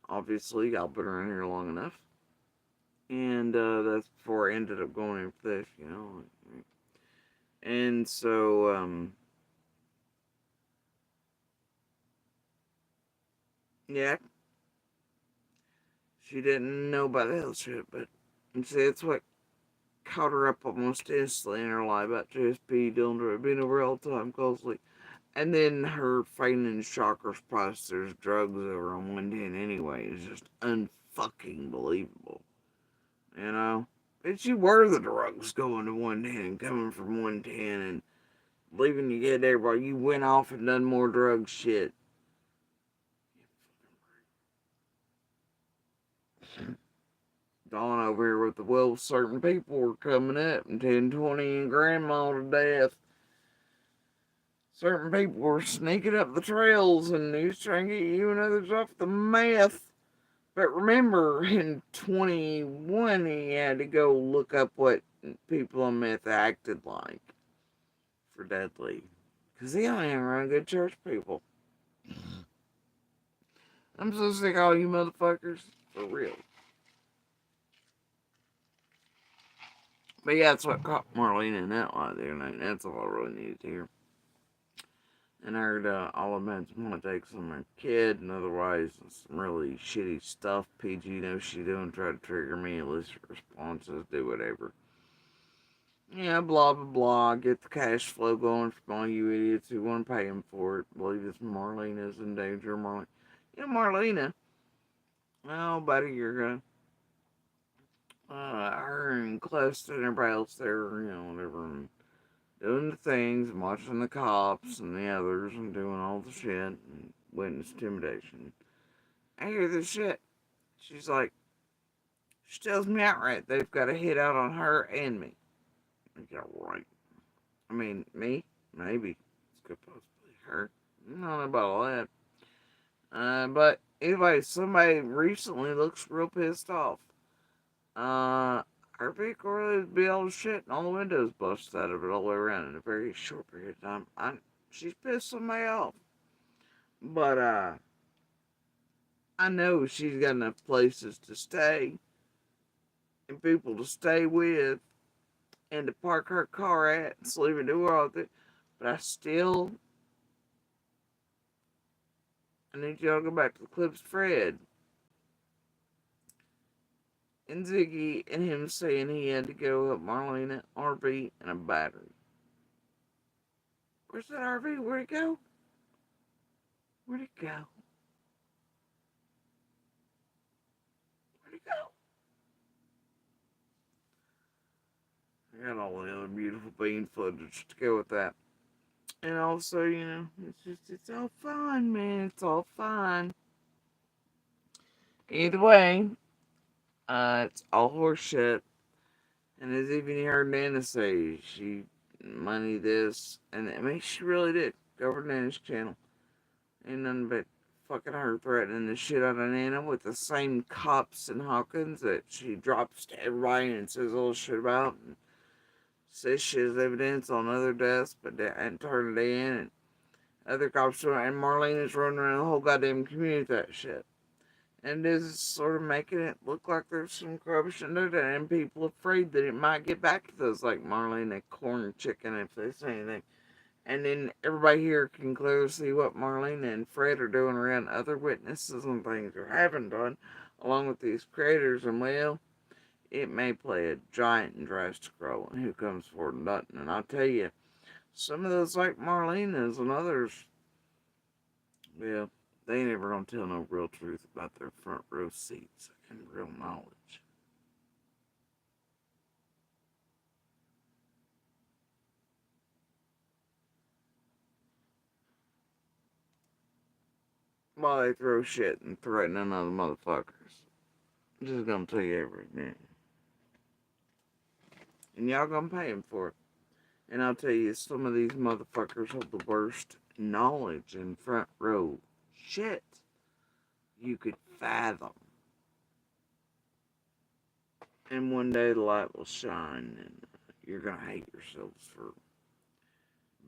Obviously, I've been around here long enough, and that's before I ended up going in for this, you know. And so, yeah, she didn't know about the health shit, but and see, that's what caught her up almost instantly in her lie about JSP doing being over all the time closely. And then her feigning shockers price there's drugs over on 110 anyway is just unfucking believable. You know? But you were the drugs going to 110 and coming from 110 and leaving you get there while you went off and done more drug shit. Dawn over here with the well, certain people were coming up and 10, 20 and grandma to death. Certain people were sneaking up the trails and he was trying to get you and others off the meth. But remember, in 21, he had to go look up what people on meth acted like for deadly. Because he only hung around good church people. I'm so sick of all you motherfuckers. For real. But yeah, that's what caught Marlena in that lie there. And that's all I really needed to hear. And I heard all of them had some hot takes on my kid, and otherwise some really shitty stuff. PG knows she doing, try to trigger me, elicit responses, do whatever. Yeah, blah blah blah. Get the cash flow going from all you idiots who want to pay him for it. Believe it's Marlena's in danger. Marlena, you know Marlena. Well, about a year ago, her and Cluster and everybody else there, you know, whatever. And doing the things, and watching the cops and the others, and doing all the shit, and witness intimidation. I hear this shit. She's like, she tells me outright they've got a hit out on her and me. Yeah, right. I mean, me? Maybe. It's could possibly her. I don't know about all that. But anyway, somebody recently looks real pissed off. Her vehicle really be all the shit and all the windows busted out of it all the way around in a very short period of time. She's pissed somebody off. But, I know she's got enough places to stay and people to stay with and to park her car at and sleep and do all that. But I need y'all to go back to the clips Fred and Ziggy and him saying he had to go help Marlena RV and a battery. Where's that RV? Where'd it go? Where'd it go? Where'd it go? I got all the other beautiful bean footage to go with that. And also, you know, it's all fine, man. It's all fine. Either way, it's all horseshit. And as even heard Nana say, she money this, and I mean, she really did. Go over to Nana's channel. Ain't nothing but fucking her threatening the shit out of Nana with the same cops in Hawkins that she drops to everybody and says all shit about. And says she has evidence on other deaths, but they hadn't turned it in. And Other cops doing it, and Marlena's running around the whole goddamn community with that shit. And this is sort of making it look like there's some corruption there, and people afraid that it might get back to those like Marlena corn chicken if they say anything. And then everybody here can clearly see what Marlena and Fred are doing around other witnesses and things or haven't done, along with these creators, and well, it may play a giant and drastic role in who comes forward and doesn't. And I'll tell you, some of those like Marlena's and others, well, they ain't ever gonna tell no real truth about their front row seats and real knowledge. While they throw shit and threaten other motherfuckers. I'm just gonna tell you everything. And y'all gonna pay them for it. And I'll tell you, some of these motherfuckers have the worst knowledge and front row shit you could fathom. And one day the light will shine and you're gonna hate yourselves for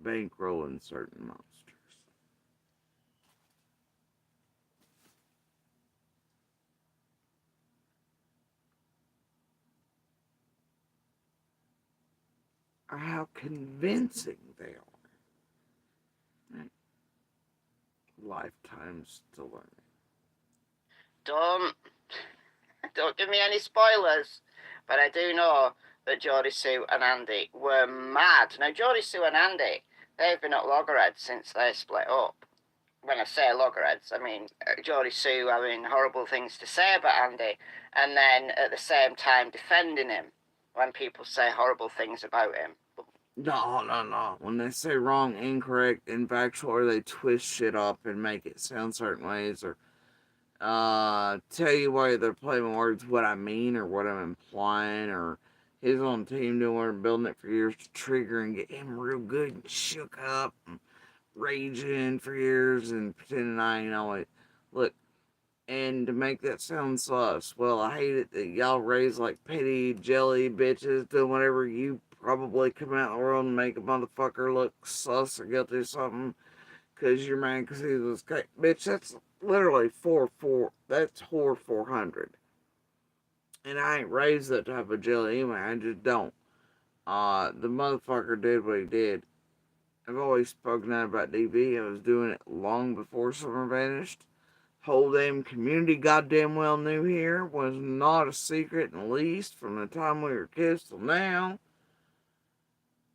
bankrolling certain monsters. Or how convincing they are. Right? Lifetimes to learn. Don't give me any spoilers, but I do know that Geordie Sue and Andy were mad. Now, Geordie Sue and Andy, they've been at loggerheads since they split up. When I say loggerheads, I mean Geordie Sue having horrible things to say about Andy, and then at the same time defending him when people say horrible things about him. No. When they say wrong, incorrect, infactual, or they twist shit up and make it sound certain ways, or tell you why they're playing words, what I mean, or what I'm implying, or his own team doing what I'm building it for years to trigger and get him real good and shook up and raging for years and pretending I ain't know it. Look, and to make that sound sus, well, I hate it that y'all raise like petty jelly bitches doing whatever you probably come out in the world and make a motherfucker look sus or guilty of something because you're mad because he was gay. Bitch, that's literally that's whore 400. And I ain't raised that type of jelly anyway, I just don't. The motherfucker did what he did. I've always spoken out about DB. I was doing it long before Summer vanished. Whole damn community goddamn well knew here was not a secret in the least from the time we were kids till now.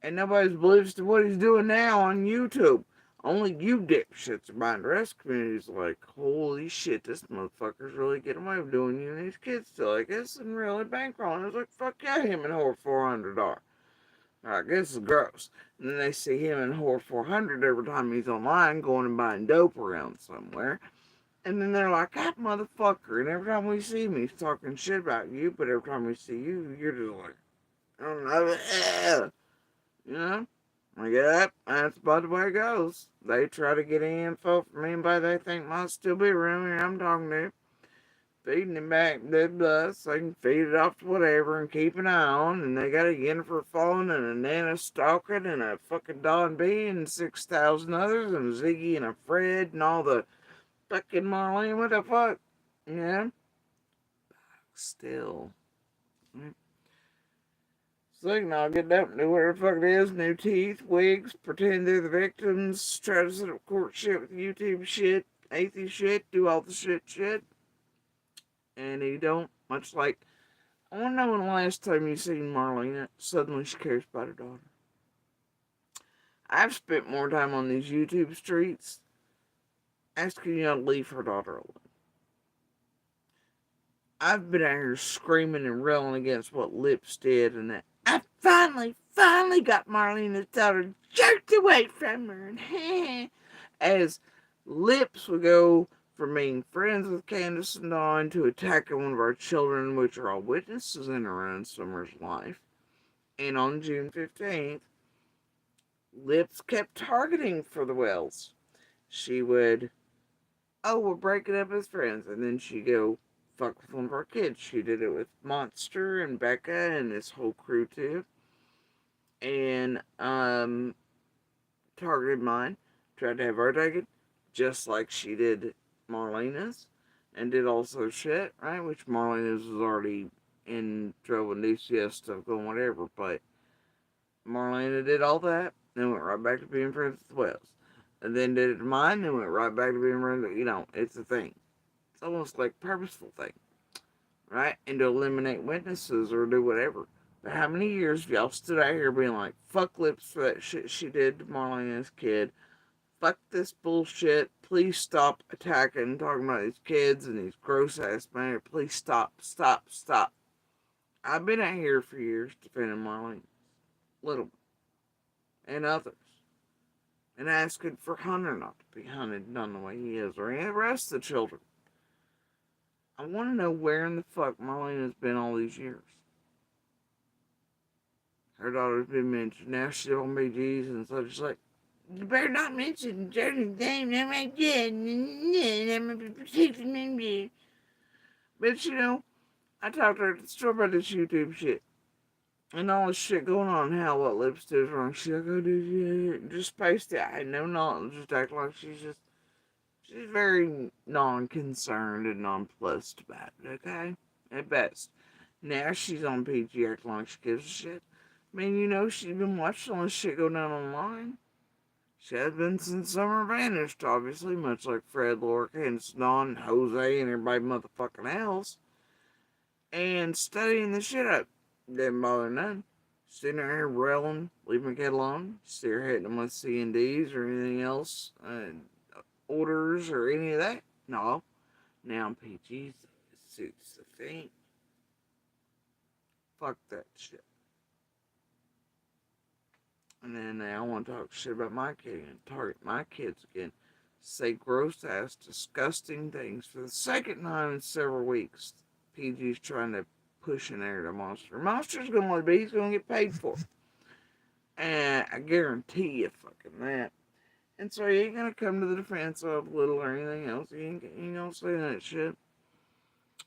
And nobody's believes to what he's doing now on YouTube. Only you dipshits are buying. The rest of the community's like, holy shit, this motherfucker's really getting away with doing you and these kids still, I guess, and really bankrolling. I was like, fuck yeah, him and Whore 400 are. I guess it's gross. And then they see him and Whore 400 every time he's online going and buying dope around somewhere. And then they're like, that motherfucker. And every time we see him, he's talking shit about you. But every time we see you, you're just like, I don't know. You know? Like, yep, that's about the way it goes. They try to get any info from anybody they think might still be around here I'm talking to. Feeding him back dead blood so they can feed it off to whatever and keep an eye on. And they got a Yennefer following and a Nana stalking and a fucking Don B and 6,000 others and a Ziggy and a Fred and all the fucking Marlena. What the fuck? Yeah. Still. So they can all get up and do whatever the fuck it is. New teeth, wigs, pretend they're the victims, try to set up court shit with YouTube shit, atheist shit, do all the shit. And you don't, much like, I want to know when the last time you seen Marlena, suddenly she cares about her daughter. I've spent more time on these YouTube streets asking you to leave her daughter alone. I've been out here screaming and railing against what Lips did, and that I finally got Marlena's daughter jerked away from her. And as Lips would go from being friends with Candace and Dawn to attacking one of our children, which are all witnesses in her own Summer's life. And on June 15th, Lips kept targeting for the Wells. She would, oh, we're breaking up as friends, and then she'd go fuck with one of our kids. She did it with Monster and Becca and this whole crew too. And targeted mine. tried to have her taken, just like she did Marlena's, and did also shit, right? Which Marlena's was already in trouble with DCS stuff going whatever, but Marlena did all that, then went right back to being friends with Wells. And then did it to mine, then went right back to being friends with, it's a thing. It's almost like a purposeful thing, right? And to eliminate witnesses or do whatever. But how many years have y'all stood out here being like, fuck Lips for that shit she did to Marlena's kid? Fuck this bullshit. Please stop attacking and talking about these kids and these gross ass men. Please stop, stop, stop. I've been out here for years defending Marlene. Little. And others. And asking for Hunter not to be hunted done the way he is, or any of the rest of the children. I want to know where in the fuck Marlena's been all these years. Her daughter's been mentioned. Now she's on BG's and such. It's like, you better not mention Jordan's name. I'm my dad. I'm going to be protecting him. But I talked to her at the store about this YouTube shit. And all this shit going on, how what Lips did wrong. She's like, oh, did you just spaced it? I had no knowledge. Just act like she's very non-concerned and nonplussed about it, okay? At best. Now she's on PG acting like she gives a shit. I mean, she's been watching all this shit go down online. She has been since Summer vanished, obviously, much like Fred, Lorca, and Snon, Jose, and everybody motherfucking else. And studying the shit up. Didn't bother none. Sitting there railing, leaving my kid alone. See her hitting them with C&Ds or anything else. Orders or any of that. No. Now PG's suits the faint. Fuck that shit. And then I want to talk shit about my kid and target my kids again. Say gross ass, disgusting things for the second time in several weeks. PG's trying to push an air to Monster. Monster's gonna let it be. He's gonna get paid for it. And I guarantee you fucking that. And so he ain't gonna come to the defense of Little or anything else. He ain't gonna say that shit.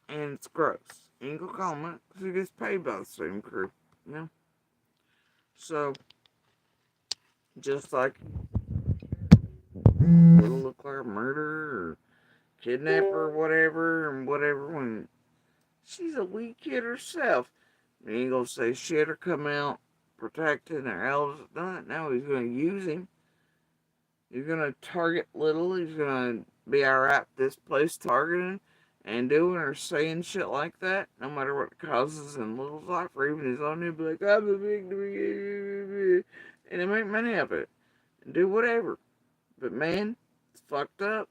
And it's gross. He ain't gonna call him it because he gets paid by the same crew. So, just like Little look like a murderer or kidnapper or whatever, when she's a wee kid herself. He ain't gonna say shit or come out protecting their elders. No, he's gonna use him. He's gonna target Little. He's gonna be alright this place targeting and doing or saying shit like that, no matter what it causes in Little's life or even his own. He'll be like, I'm a big, and they make money of it and do whatever. But man, it's fucked up.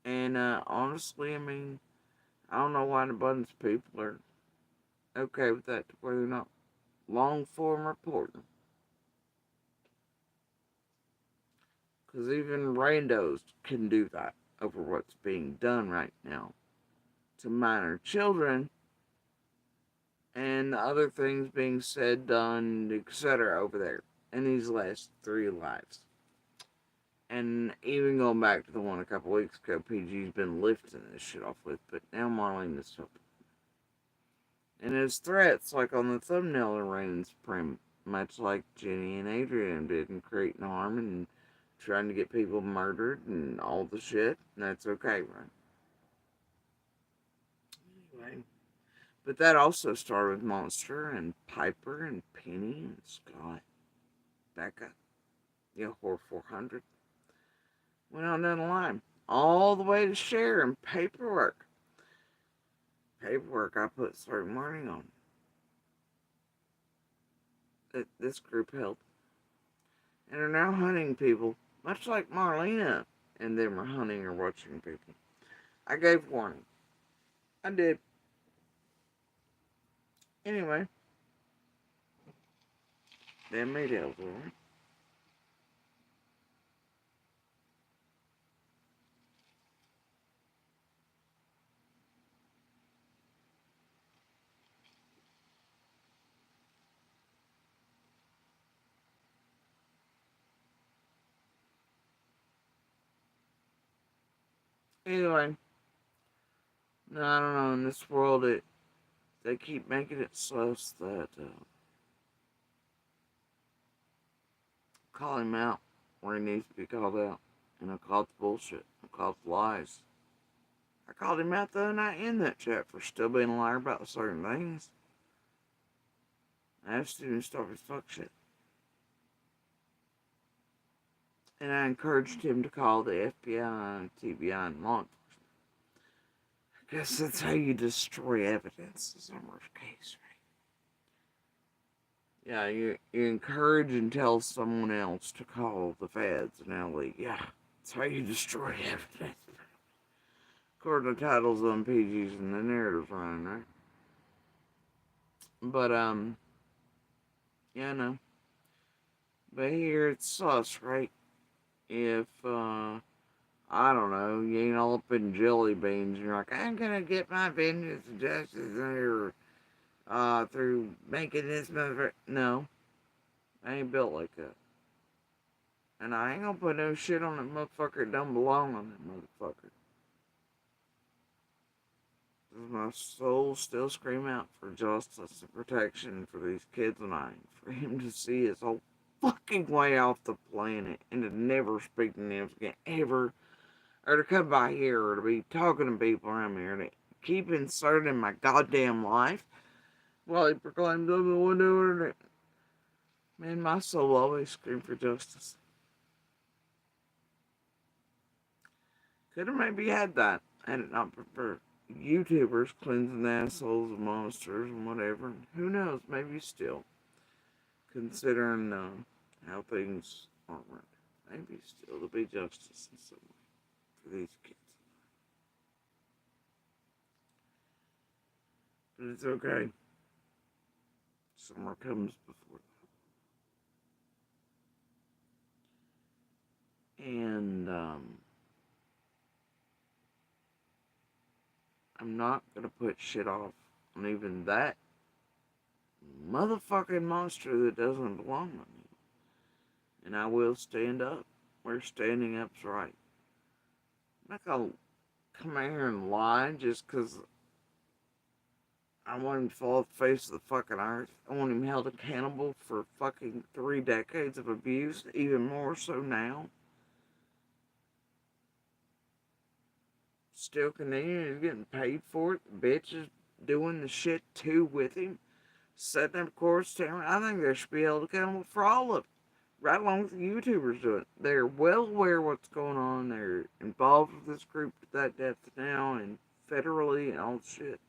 And honestly, I don't know why an abundance of people are okay with that, where they're not long form reporting. Because even randos can do that over what's being done right now to minor children and other things being said, done, etc. over there in these last 3 lives. And even going back to the one a couple weeks ago, PG's been lifting this shit off with, but now Marlene is up. And his threats, like on the thumbnail, are reigning supreme, much like Jenny and Adrian did in creating harm and trying to get people murdered and all the shit. And that's okay, right? Anyway. But that also started with Monster and Piper and Penny and Scott. Becca. Horror 400. Went on down the line. All the way to Cher and Paperwork. Paperwork I put certain learning on. That this group held. And are now hunting people, much like Marlena and them are hunting or watching people. I gave warning. I did. Anyway. Damn me, Dale's alright. Anyway. No, I don't know. In this world, they keep making it so that call him out where he needs to be called out. And I called the bullshit. I called the lies. I called him out the other night in that chat for still being a liar about certain things. I asked him to stop his fuck shit. And I encouraged him to call the FBI and TBI and law enforcement. I guess that's how you destroy evidence, is a murder case, right? Yeah, you encourage and tell someone else to call the feds and LE. Yeah, that's how you destroy evidence. According to titles on PGs and the narrative's running, right? But, yeah, no. But here it's sus, right? If, I don't know, you ain't all up in jelly beans and you're like, I'm gonna get my vengeance and justice through making this motherfucker. No, I ain't built like that. And I ain't gonna put no shit on that motherfucker that don't belong on that motherfucker. Does my soul still scream out for justice and protection for these kids and I, for him to see his whole fucking way off the planet and to never speak to them again, ever, or to come by here, or to be talking to people around me, or to keep inserting my goddamn life while he proclaims I'm the one doing it. Man, my soul always screamed for justice. Could have maybe had that, had it not for YouTubers cleansing assholes and monsters and whatever. Who knows, maybe still, considering how things are run. Maybe still to be justice in some way for these kids. But it's okay. Summer comes before that. And, I'm not gonna put shit off on even that motherfucking monster that doesn't belong on me. And I will stand up where standing up's right. I'm not gonna come out here and lie just because I want him to fall off the face of the fucking earth. I want him held accountable for fucking 3 decades of abuse, even more so now. Still continuing, he's getting paid for it. The bitch is doing the shit too with him. Setting up course, I think they should be held accountable for all of it. Right along with the YouTubers doing it. They're well aware of what's going on. They're involved with this group to that depth now, and federally and all the shit.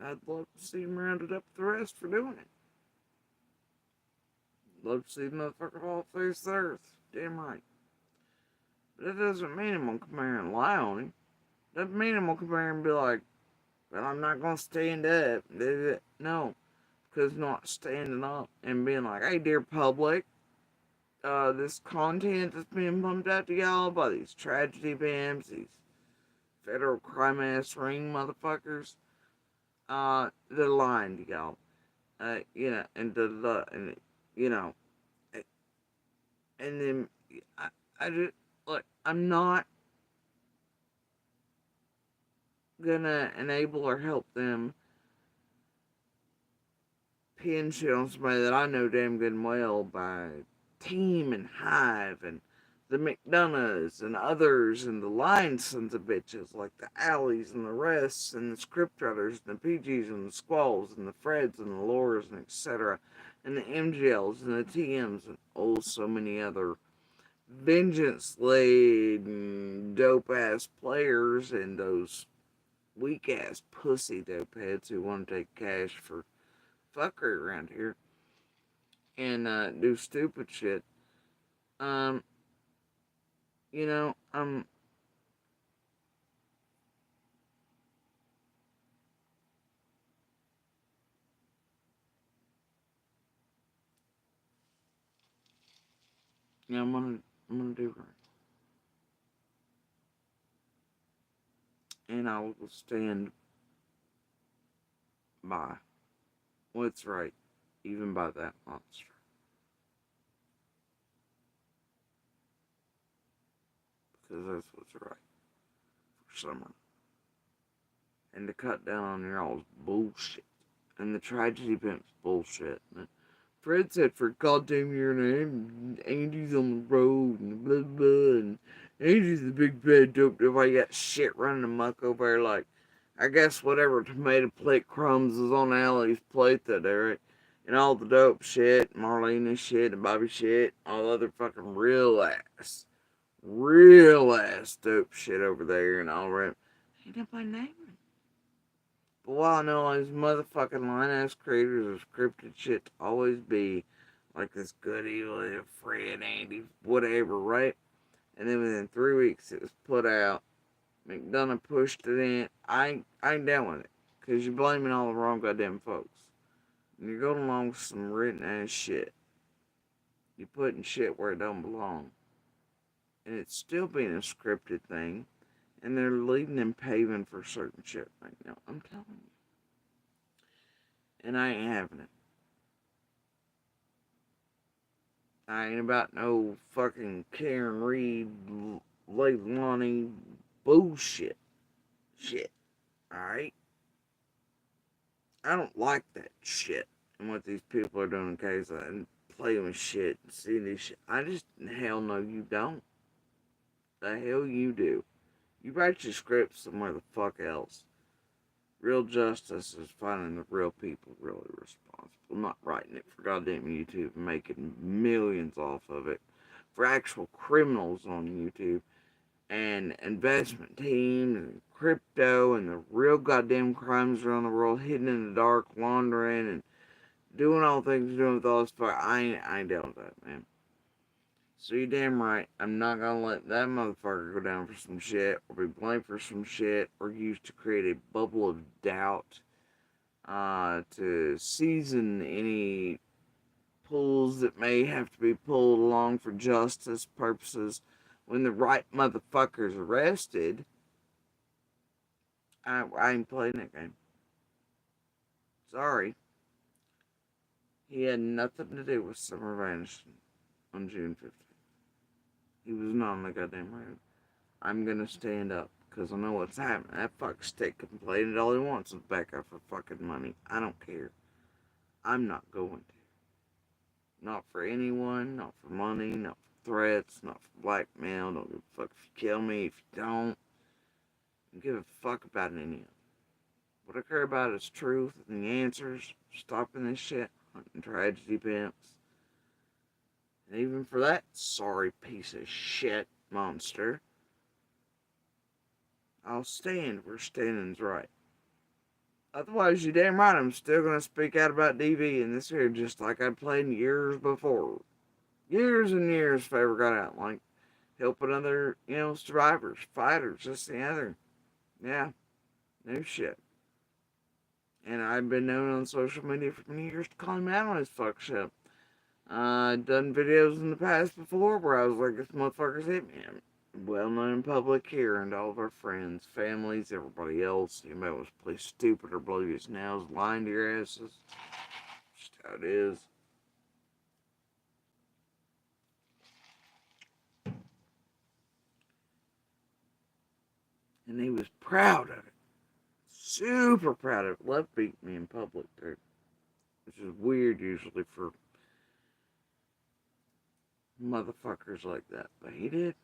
I'd love to see him rounded up with the rest for doing it. Love to see the motherfucker fall face the earth. Damn right. But that doesn't mean I'm gonna come here and lie on him. Doesn't mean I'm gonna come here and be like, well, I'm not gonna stand up. No. Because not standing up and being like, hey, dear public, this content that's being pumped out to y'all by these tragedy pimps, these federal crime ass ring motherfuckers, they're lying to y'all. You know, and you know, and then I just, look, I'm not gonna enable or help them pin shit on somebody that I know damn good and well by Team and Hive and the McDonoughs and others and the lying sons of bitches like the Alleys and the Rests and the scriptwriters and the PGs and the Squalls and the Freds and the Lauras and etc. and the MGLs and the TMs and oh so many other vengeance-laden dope-ass players and those weak-ass pussy dope heads who want to take cash for fuckery around here and do stupid shit. You know, yeah, I'm gonna do right, and I will stand by what's right, even by that monster, because that's what's right for Summer, and to cut down on y'all's bullshit and the tragedy pimps bullshit and the Fred said for goddamn year and Andy's on the road and blah blah and Andy's the big bad dope. Everybody got shit running amok over there. Like, I guess whatever tomato plate crumbs is on Allie's plate that day, right? And all the dope shit, Marlena shit, and Bobby shit, all the other fucking real ass dope shit over there and all that. Ain't nobody naming. But while I know all these motherfucking line ass creators of scripted shit to always be like this good evil Fred, Andy, whatever, right? And then within 3 weeks it was put out. McDonough pushed it in. I ain't down with it. Because you're blaming all the wrong goddamn folks. And you're going along with some written ass shit. You're putting shit where it don't belong. And it's still being a scripted thing. And they're leading and paving for certain shit right now. I'm telling you. And I ain't having it. I ain't about no fucking Karen Reed, Leilani bullshit. Shit. Alright? I don't like that shit. And what these people are doing in case and playing with shit and seeing this shit. I just, hell no, you don't. The hell you do. You write your script somewhere the fuck else. Real justice is finding the real people really responsible. Not writing it for goddamn YouTube and making millions off of it. For actual criminals on YouTube. And investment teams and crypto and the real goddamn crimes around the world hidden in the dark, laundering and doing all the things doing with all this fuck. I ain't down with that, man. So you damn right, I'm not gonna let that motherfucker go down for some shit, or be blamed for some shit, or used to create a bubble of doubt, to season any pulls that may have to be pulled along for justice purposes. When the right motherfucker's arrested, I ain't playing that game. Sorry. He had nothing to do with Summer vanishing on June 15th. He was not on the goddamn road. I'm gonna stand up, because I know what's happening. That fuck stick can play it all he wants is back up for fucking money. I don't care. I'm not going to. Not for anyone, not for money, not for threats, not for blackmail. Don't give a fuck if you kill me, if you don't. Don't give a fuck about any of it. What I care about is truth and the answers. Stopping this shit. Hunting tragedy pimps. And even for that sorry piece of shit monster, I'll stand where standing's right. Otherwise, you damn right, I'm still gonna speak out about DV in this here just like I played years before. Years and years if I ever got out. Like, helping other, survivors, fighters, this and the other. Yeah, no shit. And I've been known on social media for many years to call him out on his fuck shit. Done videos in the past before where I was like, this motherfucker's hit me. I'm well known in public here and all of our friends, families, everybody else. Anybody was play stupid or blow your nails, lying to your asses. Just how it is. And he was proud of it. Super proud of it. Love beating me in public, too. Which is weird usually for motherfuckers like that. But he did.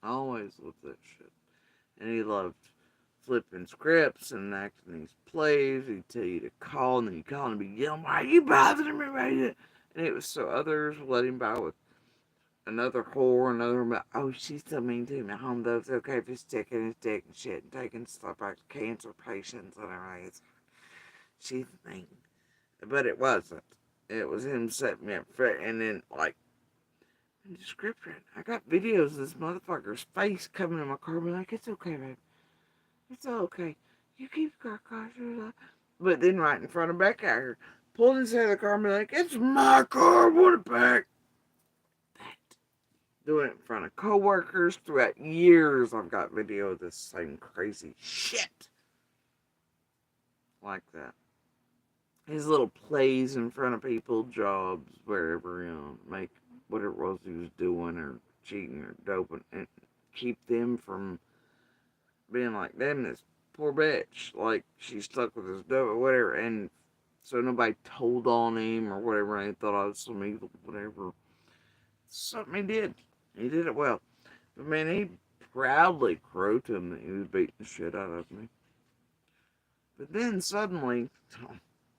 I always loved that shit. And he loved flipping scripts and acting these plays. He'd tell you to call, and then you call and be yelling, why are you bothering me right here? And it was so others would let him by with another whore, another, oh, she's so mean to me. Home, though, it's okay if he's sticking his dick and shit and taking stuff like cancer patients and everything. She's mean. But it wasn't. It was him setting me up for it, and then, like, in the script, I got videos of this motherfucker's face coming in my car, and like, it's okay, babe. It's all okay. You keep your car cautious. But then right in front of Becca, I pulled inside the car and be like, it's my car, I want it back. That. Doing it in front of coworkers throughout years. I've got video of this same crazy shit. Like that. His little plays in front of people, jobs, wherever, make whatever it was he was doing or cheating or doping and keep them from being like, damn, this poor bitch, like, she's stuck with this dope or whatever, and so nobody told on him or whatever, and they thought I was some evil, whatever. Something he did. He did it well. But man, he proudly crowed to him that he was beating the shit out of me. But then suddenly,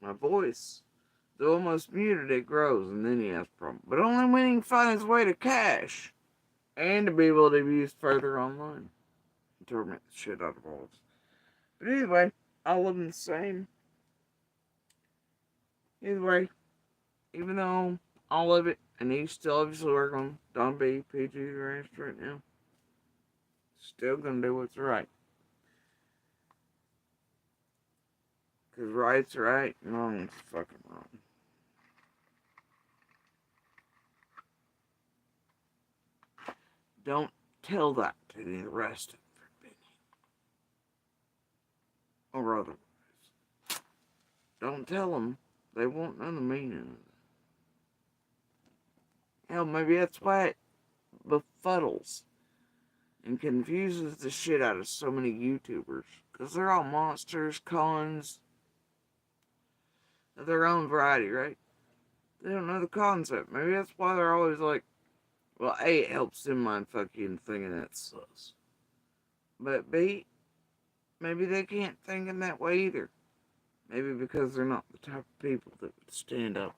my voice, though almost muted, it grows, and then he has a problem. But only when he can find his way to cash and to be able to be used further online. He torment the shit out of all of us. But anyway, all of them the same. Either way, even though all of it, and he's still obviously working on Don B, PG Ranch right now, still gonna do what's right. Because right's right, and wrong's fucking wrong. Don't tell that to the rest of them, or otherwise. Don't tell them. They won't know the meaning of it. Hell, maybe that's why it befuddles and confuses the shit out of so many YouTubers. Because they're all monsters, cons of their own variety, right? They don't know the concept. Maybe that's why they're always like, well, A, it helps them mind fucking thinking that's sus. But B, maybe they can't think in that way either. Maybe because they're not the type of people that would stand up.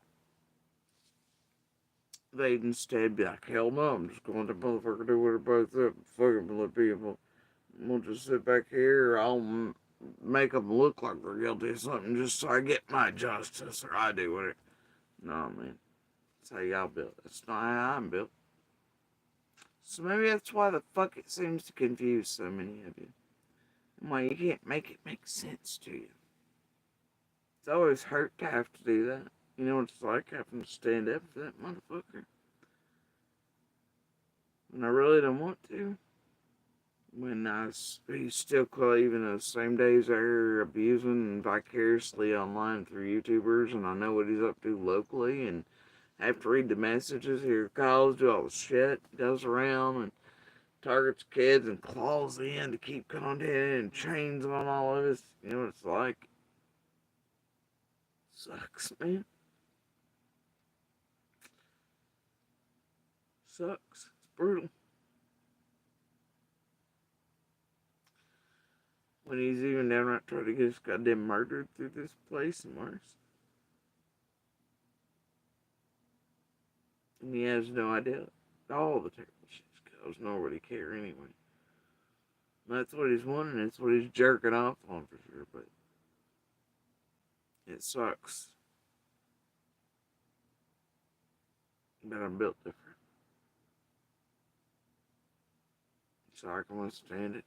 They'd instead be like, hell no, I'm just going to motherfucker do what everybody's up and fucking let people. We'll just sit back here, or I'll make them look like they're guilty of something just so I get my justice, or I do whatever. No, man. That's how y'all built. That's not how I'm built. So maybe that's why the fuck it seems to confuse so many of you. And why you can't make it make sense to you. It's always hurt to have to do that. You know what it's like having to stand up for that motherfucker? When I really don't want to. When he's still even those same days they're abusing and vicariously online through YouTubers, and I know what he's up to locally, and have to read the messages, hear calls, do all the shit, goes around and targets kids and claws in to keep content and chains on all of us. You know what it's like? Sucks, man. Sucks. It's brutal. When he's even downright trying to get us goddamn murdered through this place and worse. And he has no idea all the terrible shit goes, nor would he care anyway. That's what he's wanting, it's what he's jerking off on for sure, but it sucks. But I'm built different. So I can withstand it.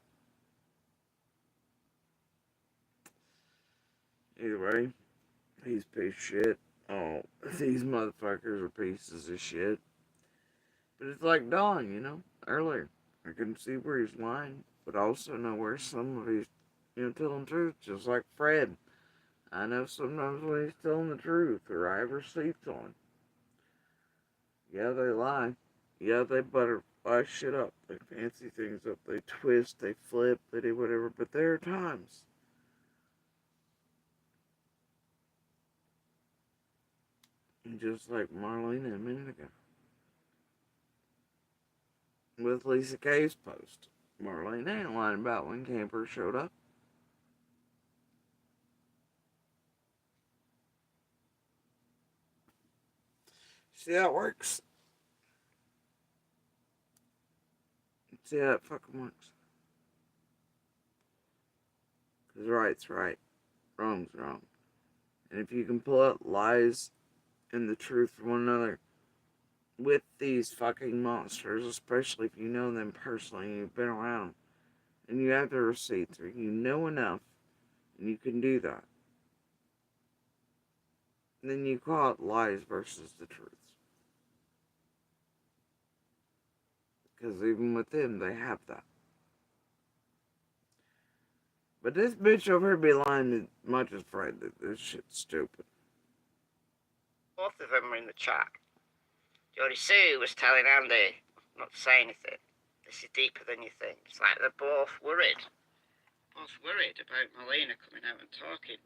Either way, he's a piece of shit. Oh, these motherfuckers are pieces of shit. But it's like Don, you know, earlier. I can see where he's lying, but I also know where some of he's, telling the truth, just like Fred. I know sometimes when he's telling the truth, or I ever sleeps on. Yeah, they lie. Yeah, they butterfly shit up. They fancy things up. They twist, they flip, they do whatever. But there are times. Just like Marlena a minute ago. With Lisa K's post. Marlena ain't lying about when Camper showed up. See how it works? See how it fucking works? Because right's right, wrong's wrong. And if you can pull out lies and the truth from one another with these fucking monsters, especially if you know them personally and you've been around them, and you have the receipts, or you know enough, and you can do that, then you call it lies versus the truth. Because even with them, they have that. But this bitch over here be lying as much as Fred that this shit's stupid. Both of them were in the chat. Jodie Sue was telling Andy not to say anything. This is deeper than you think. It's like they're both worried. Both worried about Marlena coming out and talking.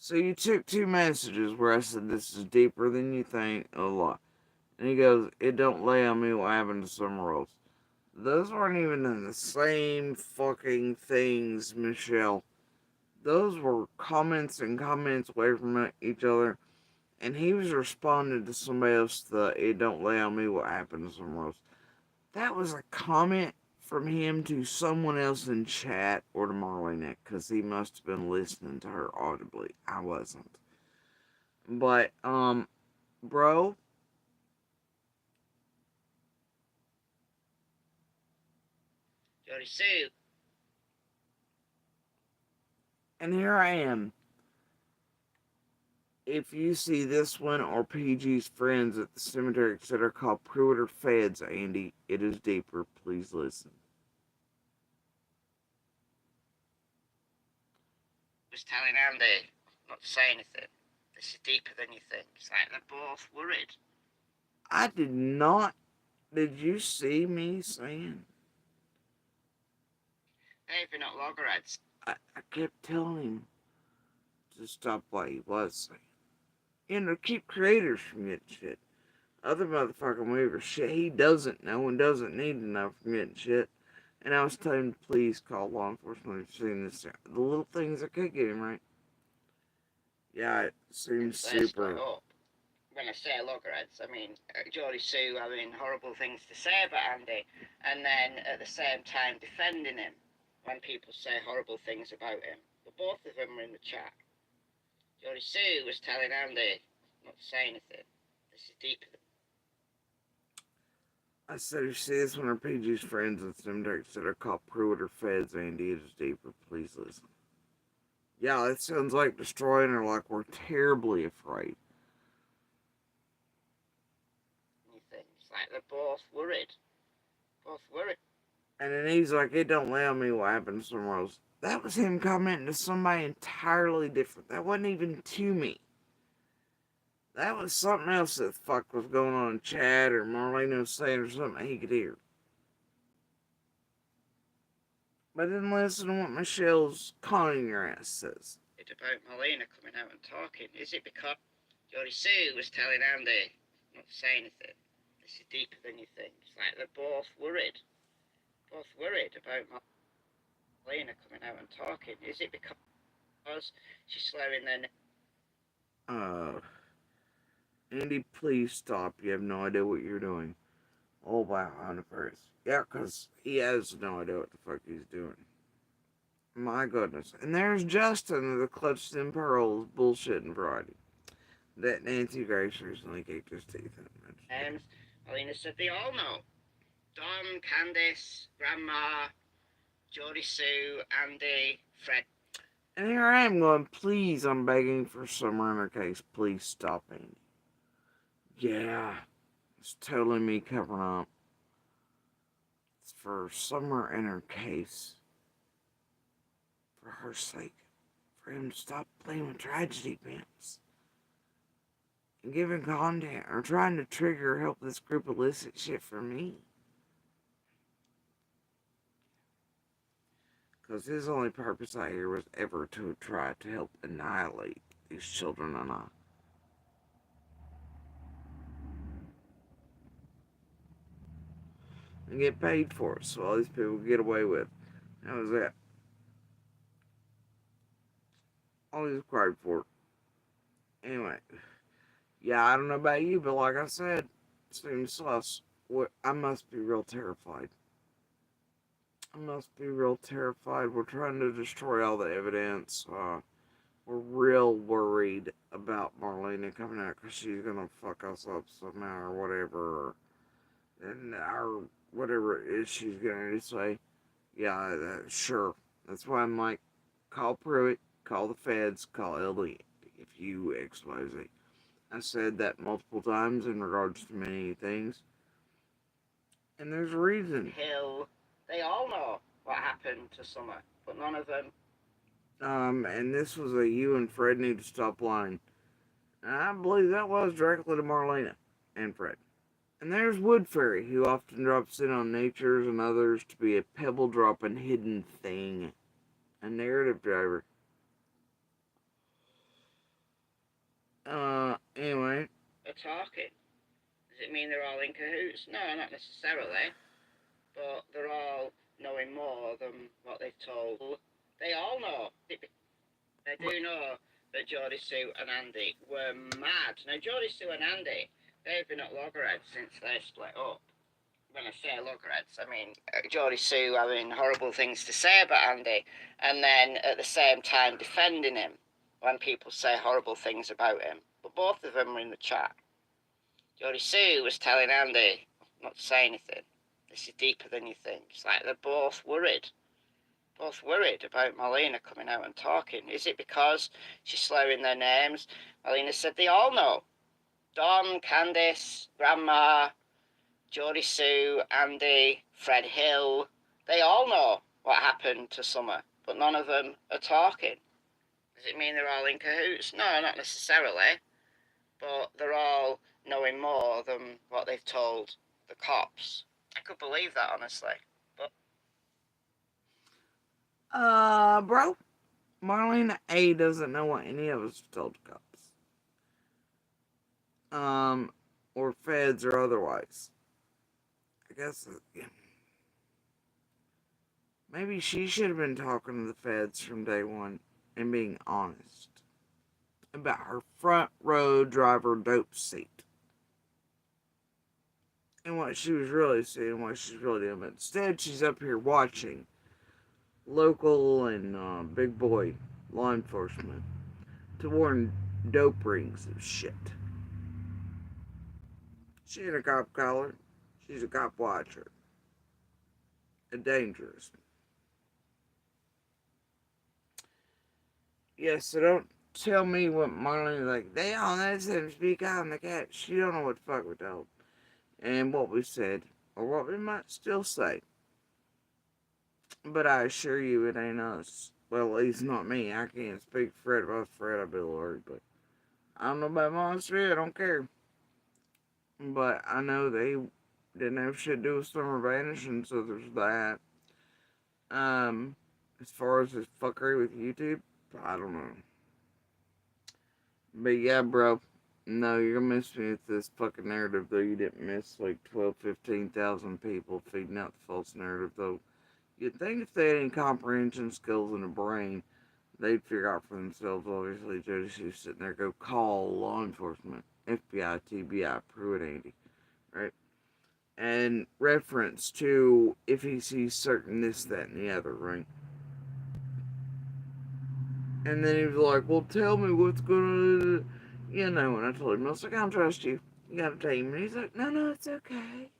So you took 2 messages where I said this is deeper than you think, a lot. And he goes, it don't lay on me what happened to Summer Rose. Those weren't even in the same fucking things, Michelle. Those were comments and comments away from each other. And he was responding to somebody else that it don't lay on me what happened to Summer Rose. That was a comment from him to someone else in chat or to Marlena, because he must have been listening to her audibly. I wasn't. But, bro, Jody Sue. and here I am. If you see this one or PG's friends at the cemetery, etc., called Pruitt Feds, Andy, it is deeper. Please listen. Was telling Andy not to say anything. This is deeper than you think. It's like they're both worried. I did not. Did you see me saying? Hey, if you're not loggerheads. I kept telling him to stop what he was saying. You know, keep creators from getting shit. Other motherfucking weavers, shit he doesn't know and doesn't need to know from getting shit. And I was telling him to please call law enforcement if you've seen this. The little things that could get him right. Yeah, it seems super. When I say loggerheads, I mean Jody Sue having horrible things to say about Andy, and then at the same time defending him when people say horrible things about him. But both of them were in the chat. Jody Sue was telling Andy not to say anything. This is deeper than... I said, you see this one of PG's friends at cemetery that are called Pruitt Feds, Andy, it is deeper. Please listen. Yeah, it sounds like destroying her, like we're terribly afraid. It's like they're both worried. Both worried. And then he's like, it don't lay on me what happened to somewhere else. That was him commenting to somebody entirely different. That wasn't even to me. That was something else that the fuck was going on in chat or Marlena was saying or something he could hear. But then listen to what Michelle's conning your ass says. It's about Marlena coming out and talking. Is it because Jody Sue was telling Andy not to say anything? This is deeper than you think. It's like they're both worried. Both worried about Marlena coming out and talking. Is it because she's slurring their name? Andy, please stop. You have no idea what you're doing. Oh, wow, on the first. Yeah, because he has no idea what the fuck he's doing. My goodness. And there's Justin, the clutched in pearls, bullshitting variety. That Nancy Grace recently kicked his teeth in. Marlena said they all know. Dawn, Candice, Grandma, Jody Sue, Andy, Fred. And here I am going, please, I'm begging for Summer in her case. Please stop, Andy. Yeah, it's totally me covering up. It's for Summer in her case. For her sake. For him to stop playing with tragedy pimps. And giving content or trying to trigger or help this group elicit shit from me. Because his only purpose out here was ever to try to help annihilate these children and I. And get paid for it, so all these people get away with. That was it. All he's required for it. Anyway. Yeah, I don't know about you, but like I said, it seems sus. I must be real terrified. I must be real terrified. We're trying to destroy all the evidence. We're real worried about Marlena coming out because she's going to fuck us up somehow or whatever. And our whatever it is she's going to say. Yeah, sure. That's why I'm like, call Pruitt, call the feds, call LD if you expose it. I said that multiple times in regards to many things. And there's a reason. Hill, they all know what happened to Summer, but none of them. And this was a you and Fred need to stop lying. And I believe that was directly to Marlena and Fred. And there's Wood Fairy, who often drops in on natures and others to be a pebble dropping hidden thing. A narrative driver. Anyway. Are talking. Does it mean they're all in cahoots? No, not necessarily. But they're all knowing more than what they've told. They all know. They do know that Geordie Sue and Andy were mad. Now, Geordie Sue and Andy, they've been at loggerheads since they split up. When I say loggerheads, I mean Geordie Sue having horrible things to say about Andy, and then at the same time defending him when people say horrible things about him. But both of them were in the chat. Geordie Sue was telling Andy not to say anything. This is deeper than you think. It's like they're both worried. Both worried about Marlena coming out and talking. Is it because she's slurring their names? Marlena said they all know. Dawn, Candice, Grandma, Geordie Sue, Andy, Fred Hill. They all know what happened to Summer, but none of them are talking. Does it mean they're all in cahoots? No, not necessarily. But they're all knowing more than what they've told the cops. I could believe that, honestly. But Bro, Marlena A doesn't know what any of us told the cops. Or feds or otherwise. I guess, maybe she should have been talking to the feds from day one and being honest about her front row driver dope seat. And what she was really seeing, what she's really doing. But instead, she's up here watching local and big boy law enforcement to warn dope rings of shit. She ain't a cop caller. She's a cop watcher. A dangerous. Yes, so don't tell me what Marlene like. They all know to speak out on the cat. She don't know what the fuck we told. And what we said. Or what we might still say. But I assure you it ain't us. Well, at least not me. I can't speak for Fred. If I was Fred, I'd be Lord. But I don't know about Monster. I don't care. But I know they didn't have shit to do with Summer vanishing, so there's that. As far as this fuckery with YouTube, I don't know. But yeah, bro. No, you're gonna miss me with this fucking narrative, though. You didn't miss like 12, 15,000 people feeding out the false narrative, though. You'd think if they had any comprehension skills in the brain, they'd figure out for themselves. Obviously, Jody was sitting there, go call law enforcement, FBI, TBI, Pruitt, Andy, right? And reference to if he sees certain this, that, and the other, right? And then he was like, well, tell me what's gonna, and I told him, I was like, I don't trust you. You got a team. And he's like, no, it's okay.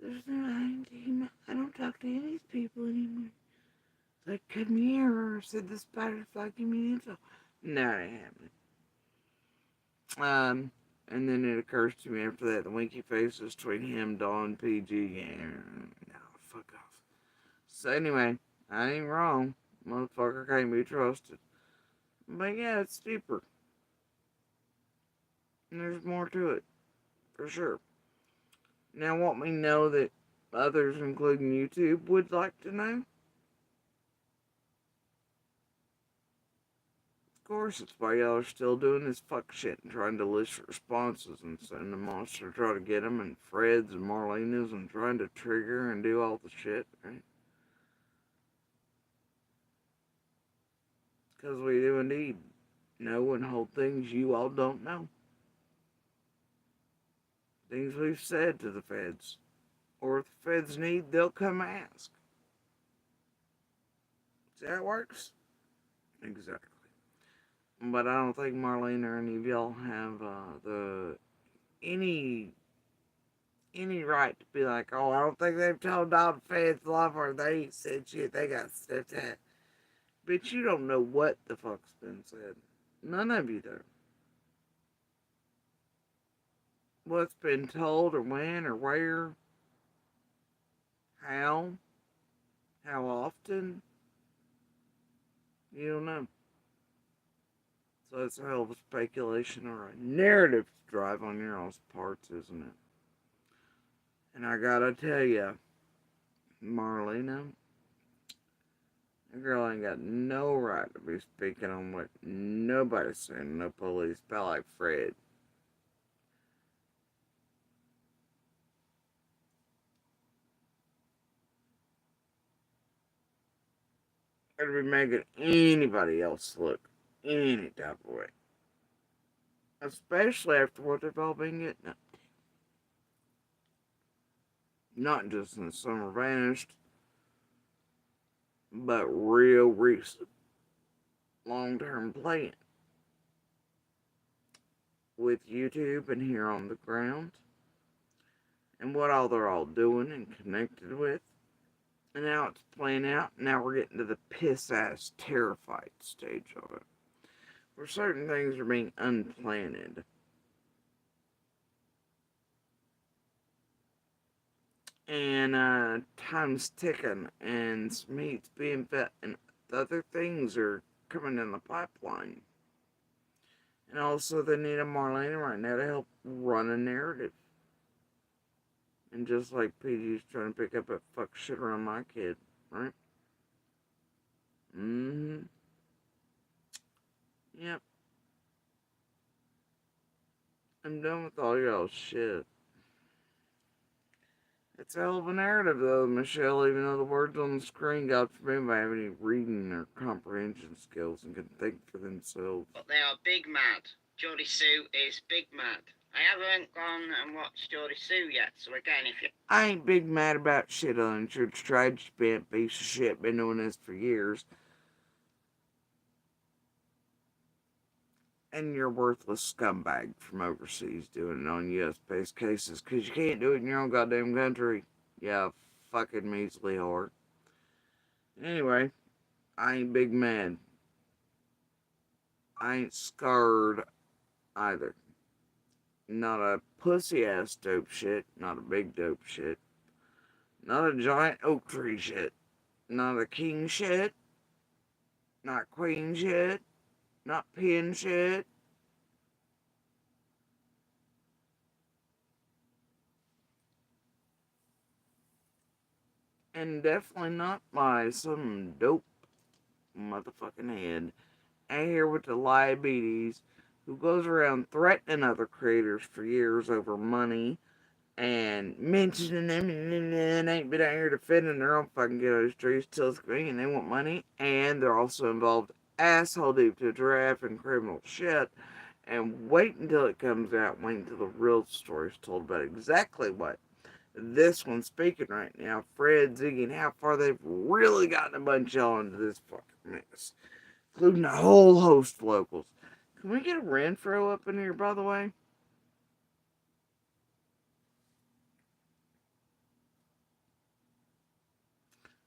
There's no lying team. I don't talk to any of these people anymore. It's like, come here, or said the spider-fly, give me the info. No, it ain't happening. And then it occurs to me after that, the winky faces between him, Dawn, PG, and no, fuck off. So anyway, I ain't wrong. Motherfucker can't be trusted. But yeah, it's deeper. And there's more to it. For sure. Now, what we know that others, including YouTube, would like to know. Of course, it's why y'all are still doing this fuck shit and trying to list responses and send them on to try to get them, and Fred's and Marlena's and trying to trigger and do all the shit, right? Because we do indeed know and hold things you all don't know. Things we've said to the feds. Or if the feds need, they'll come ask. See how it works? Exactly. But I don't think Marlena or any of y'all have any right to be like, oh, I don't think they've told all the feds life or they ain't said shit. They got stuff to. Bitch, you don't know what the fuck's been said. None of you do. What's been told or when or where? How? How often? You don't know. So it's a hell of a speculation or a narrative drive on your all's parts, isn't it? And I gotta tell ya, Marlena, That girl ain't got no right to be speaking on what nobody's saying, no police, about like Fred. Or to be making anybody else look any type of way. Especially after what they've all been getting at. Not just in the summer vanished, but real recent long-term playing with YouTube and here on the ground, and what all they're all doing and connected with. And now it's playing out. Now we're getting to the piss-ass terrified stage of it, where certain things are being unplanned. And time's ticking, and some heat's being fed, and other things are coming in the pipeline. And also, they need a Marlena right now to help run a narrative. And just like PG's trying to pick up that fuck shit around my kid, right? Mm-hmm. Yep. I'm done with all y'all's shit. It's a hell of a narrative, though, Michelle, even though the words on the screen, God forbid, I have any reading or comprehension skills and can think for themselves. But they are big mad. Jodie Sue is big mad. I haven't gone and watched Jodie Sue yet, so again, if you... I ain't big mad about shit on church tragedy, bent piece of shit, been doing this for years. And you're a worthless scumbag from overseas doing it on US-based cases, because you can't do it in your own goddamn country. Yeah, fucking measly whore. Anyway, I ain't big mad. I ain't scarred either. Not a pussy-ass dope shit, not a big dope shit. Not a giant oak tree shit. Not a king shit. Not queen shit. Not pin shit. And definitely not by some dope motherfucking head out here with the diabetes who goes around threatening other creators for years over money and mentioning them and ain't been out here defending their own fucking ghetto streets till it's green and they want money, and they're also involved asshole deep to draft and criminal shit. And wait until it comes out, wait until the real story is told about exactly what this one's speaking right now, Fred, Ziggy, and how far they've really gotten a bunch of y'all into this fucking mess, including a whole host of locals. Can we get a Renfro up in here, by the way?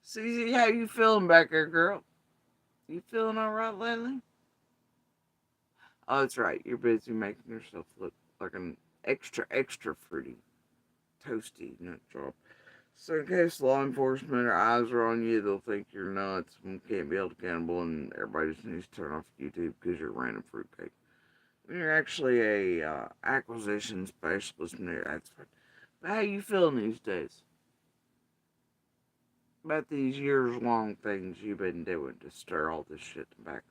Susie, how you feeling back there, girl? You feeling alright lately? Oh, that's right. You're busy making yourself look like an extra fruity, toasty nut job. So in case law enforcement or eyes are on you, they'll think you're nuts and can't be held accountable, and everybody just needs to turn off YouTube because you're a random fruitcake. When you're actually a acquisition specialist and you're expert. But how you feeling these days? About these years-long things you've been doing to stir all this shit in the background.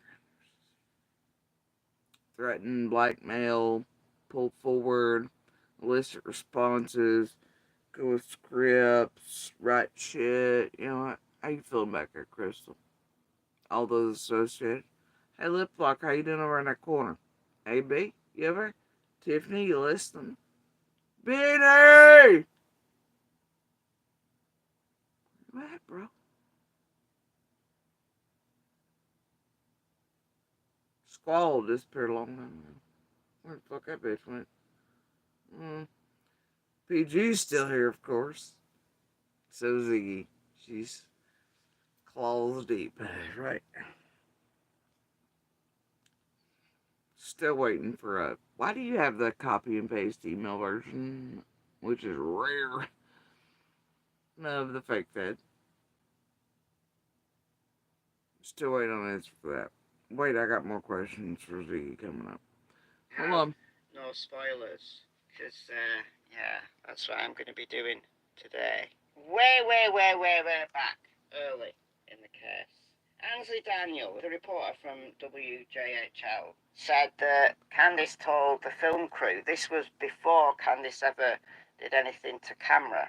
Threaten, blackmail, pull forward, elicit responses, go with scripts, write shit. You know what? How you feeling back there, Crystal? All those associated. Hey, Lip Lock, how you doing over in that corner? Hey, B, you ever? Tiffany, you listening? Beanie! What, bro? Squall disappeared a long time ago. Where the fuck that bitch went? PG's still here, of course. So Ziggy. She's claws deep. Right. Still waiting for a... Why do you have the copy and paste email version? Which is rare. Of the fake fed. Still waiting on an answer for that. Wait, I got more questions for Ziggy coming up. Hold on. No spoilers, because, yeah, that's what I'm going to be doing today. Way back, early in the case. Ansley Daniel, the reporter from WJHL, said that Candice told the film crew, this was before Candice ever did anything to camera.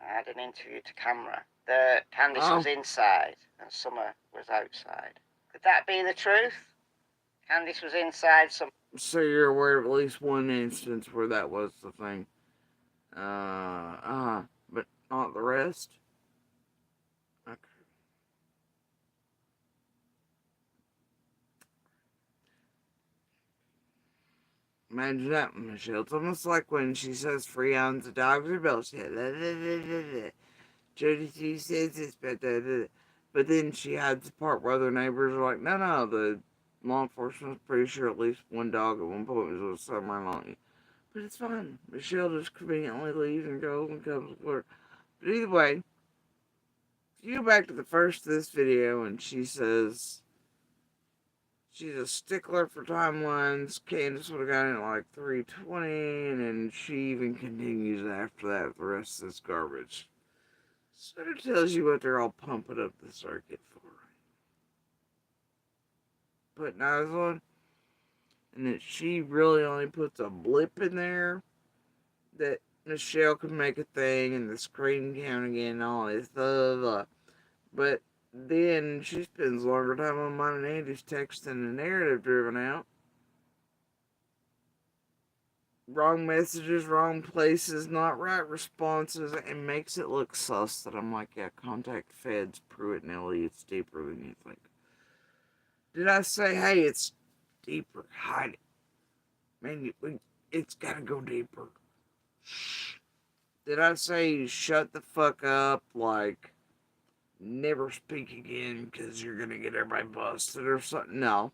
I had an interview to camera. That Candice was inside and Summer was outside. Could that be the truth? Candice was inside. So you're aware of at least one instance where that was the thing. But not the rest? Okay. Imagine that, Michelle. It's almost like when she says free ounce of dogs are bullshit. Jody T says this, but then she had the part where other neighbors are like, no, the law enforcement's pretty sure at least one dog at one point was somewhere along you. But it's fine. Michelle just conveniently leaves and goes and comes with her. But either way, if you go back to the first of this video and she says she's a stickler for timelines, Candice would have gotten it like 3:20, and then she even continues after that with the rest of this garbage. Sort of tells you what they're all pumping up the circuit for. Putting eyes on, and that she really only puts a blip in there that Michelle could make a thing and the screen count again and all this stuff. But then she spends longer time on mine and Andy's text than the narrative driven out. Wrong messages, wrong places, not right responses, and makes it look sus that I'm like, yeah, contact feds, Pruitt and Ellie, it's deeper than you think. Did I say, hey, it's deeper, hide it? Man, it's gotta go deeper. Shh. Did I say shut the fuck up, like, never speak again because you're gonna get everybody busted or something? No.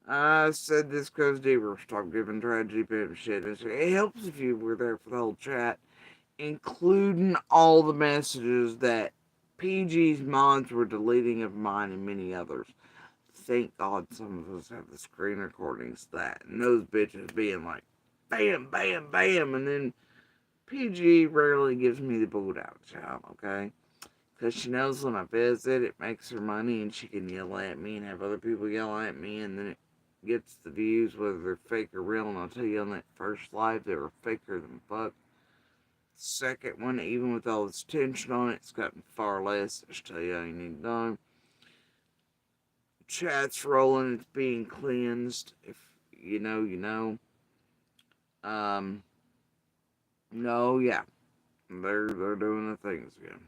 I said this goes deeper. Stop giving tragedy and shit. It helps if you were there for the whole chat, including all the messages that PG's mods were deleting of mine and many others. Thank God some of us have the screen recordings of that. And those bitches being like, bam, bam, bam. And then PG rarely gives me the boot out, child, okay? Because she knows when I visit, it makes her money and she can yell at me and have other people yell at me, and then it gets the views, whether they're fake or real. And I'll tell you, on that first live, they were faker than fuck. Second one, even with all this tension on it, it's gotten far less. I'll tell you how you need to know. Chat's rolling, it's being cleansed. If you know, you know. No, yeah. They're doing the things again.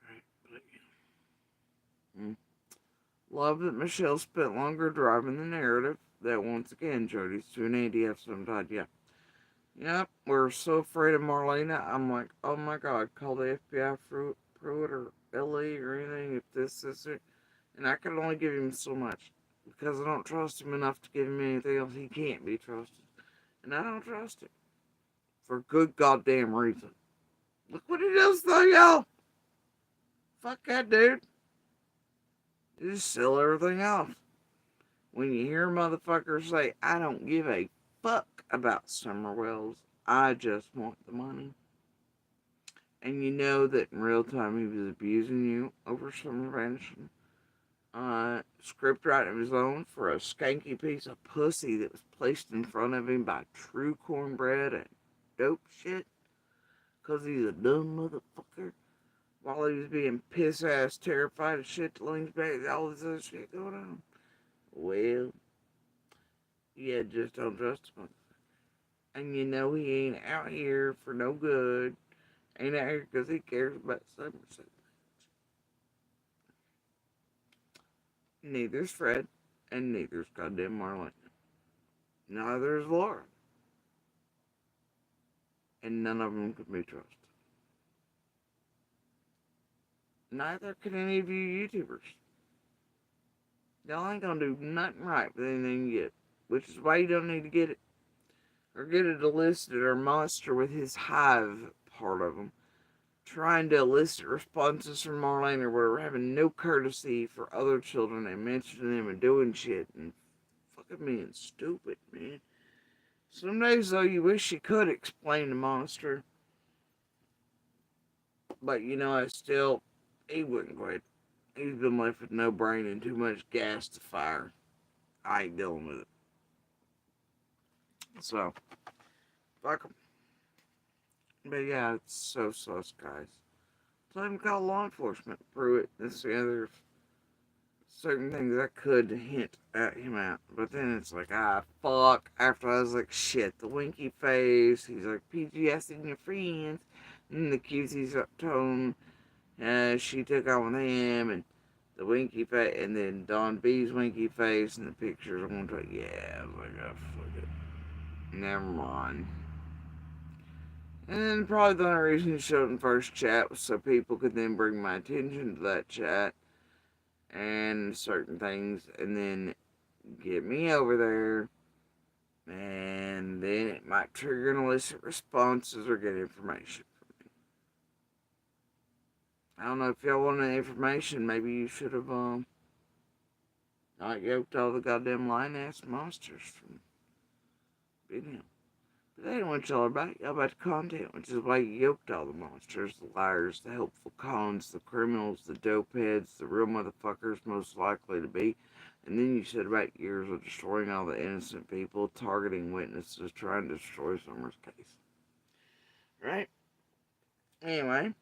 Right, but again. Love that Michelle spent longer driving the narrative. That once again, Jody's to an ADF sometime, yeah. Yep, we're so afraid of Marlena. I'm like, oh my god, call the FBI for Pruitt or LA or anything if this, and I can only give him so much because I don't trust him enough to give him anything else. He can't be trusted, and I don't trust him for good goddamn reason. Look what he does though, y'all. Fuck that dude. You just sell everything off. When you hear motherfuckers say, I don't give a fuck about Summer Wells, I just want the money. And you know that in real time he was abusing you over some invention. Script writing of his own for a skanky piece of pussy that was placed in front of him by true cornbread and dope shit. Cause he's a dumb motherfucker. While he was being piss ass terrified of shit that leans back, all this other shit going on. Well, yeah, just don't trust him. And you know he ain't out here for no good. Ain't out here because he cares about Somerset. Neither's Fred, and neither's goddamn Marlena. Neither is Laura. And none of them can be trusted. Neither can any of you YouTubers. Y'all ain't gonna do nothing right with anything you get. Which is why you don't need to get it. Or get it elicited or monster with his hive part of them. Trying to elicit responses from Marlena or whatever, having no courtesy for other children and mentioning them and doing shit and fucking being stupid, man. Some days, though, you wish you could explain the monster. But, you know, he wouldn't quit. He's been left with no brain and too much gas to fire. I ain't dealing with it. So, fuck him. But yeah, it's so sus, guys. So I even call law enforcement, prove it, this, the other, certain things that could hint at him at. But then it's like, fuck. After I was like, shit, the winky face. He's like, PG asking your friends. And the QC's up tone. She took on with him, and the winky face, and then Don B's winky face, and the pictures. I'm gonna take, yeah, I was like, oh, fuck it. Never mind. And then probably the only reason he showed in first chat was so people could then bring my attention to that chat and certain things, and then get me over there, and then it might trigger an illicit responses or get information from me. I don't know if y'all want the information. Maybe you should have not yoked all the goddamn lying-ass monsters from video. But that ain't what y'all are about. Y'all about the content, which is why you yoked all the monsters, the liars, the helpful cons, the criminals, the dope heads, the real motherfuckers most likely to be. And then you said about years of destroying all the innocent people, targeting witnesses, trying to destroy Summer's case. Right? Anyway,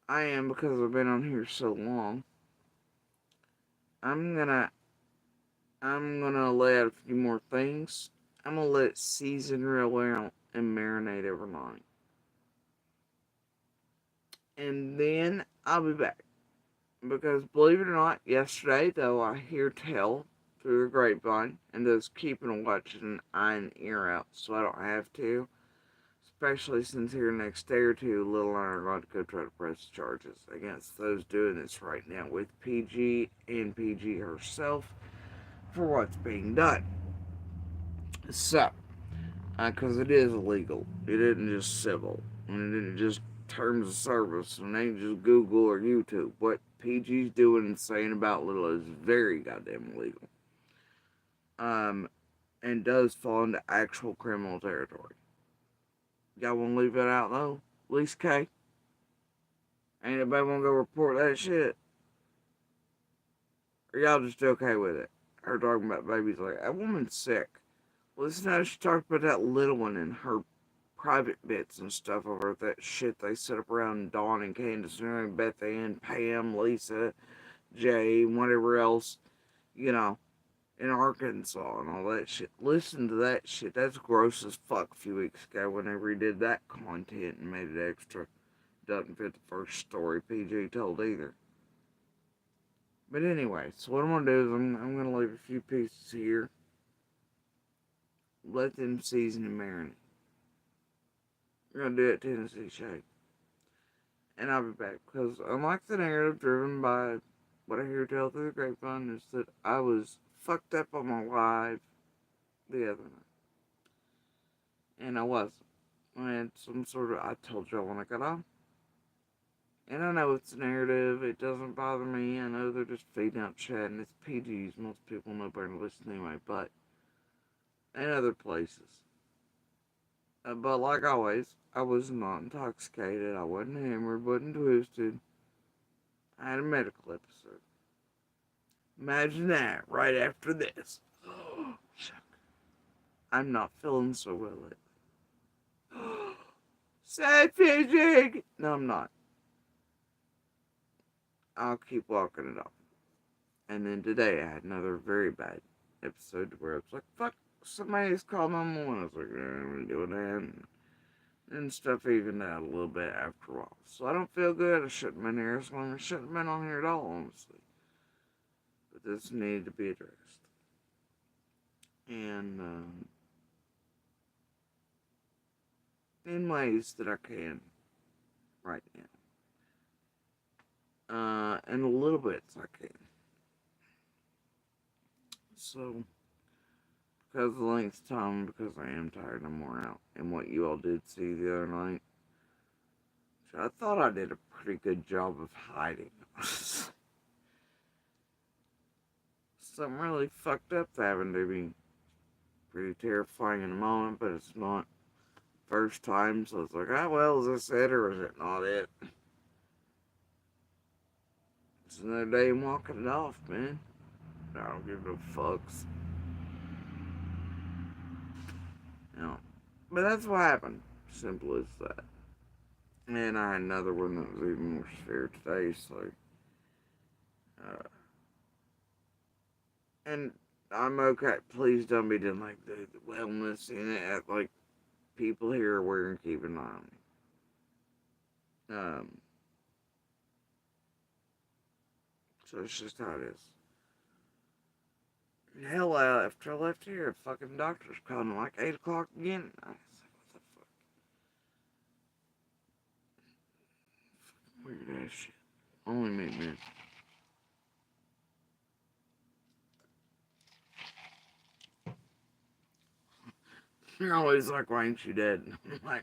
I am, because I've been on here so long, I'm gonna lay out a few more things. I'm gonna let it season real well and marinate overnight. And then I'll be back. Because believe it or not, yesterday, though I hear tell through the grapevine, and those keeping a watch an eye and ear out so I don't have to, especially since here next day or two, Lil and I are going to go try to press charges against those doing this right now with PG and PG herself for what's being done. So, because it is illegal, it isn't just civil, and it isn't just terms of service, and it ain't just Google or YouTube. What PG's doing and saying about Lil is very goddamn illegal. And does fall into actual criminal territory. Y'all want to leave it out though? At least K. Ain't nobody want to go report that shit? Or y'all just okay with it? Her talking about babies like, that woman's sick. Listen to how she talked about that little one and her private bits and stuff over that shit they set up around Dawn and Candace and Beth Ann, Pam, Lisa, Jay, whatever else, you know, in Arkansas and all that shit. Listen to that shit. That's gross as fuck a few weeks ago when they redid that content and made it extra. Doesn't fit the first story PG told either. But anyway, so what I'm going to do is I'm going to leave a few pieces here. Let them season and marinate. We're going to do it Tennessee Shake. And I'll be back. Because unlike the narrative driven by what I hear tell through the grapevine is that I was fucked up on my live the other night. And I wasn't. I had some sort of, I told y'all when I got on. And I know it's a narrative, it doesn't bother me, I know they're just feeding out chat, and it's PGs, most people know better to listen anyway, but, and other places. But like always, I was not intoxicated, I wasn't hammered, wasn't twisted. I had a medical episode. Imagine that, right after this. I'm not feeling so well lately. Sad fidget! No, I'm not. I'll keep walking it off. And then today I had another very bad episode where I was like, fuck, somebody's called 911. I was like, I'm doing that. And stuff evened out a little bit after a while. So I don't feel good. I shouldn't have been here as long. I shouldn't have been on here at all, honestly. But this needed to be addressed. And in ways that I can right now. And a little bit I can. So, because of the length of time, because I am tired, I'm worn out. And what you all did see the other night, I thought I did a pretty good job of hiding. Something really fucked up that happened to me. Pretty terrifying in the moment, but it's not. First time, so it's like, oh well, is this it or is it not it? It's another day I'm walking it off, man. I don't give no fucks. You know. But that's what happened. Simple as that. And I had another one that was even more severe today, so. And I'm okay. Please don't be doing like the wellness in it. Like, people here are wearing keeping an eye on me. So it's just how it is. And hell, after I left here, a fucking doctor's calling like 8 o'clock again. I was like, what the fuck? Weird ass shit. Only me, man. They're always like, why ain't you dead? I'm like,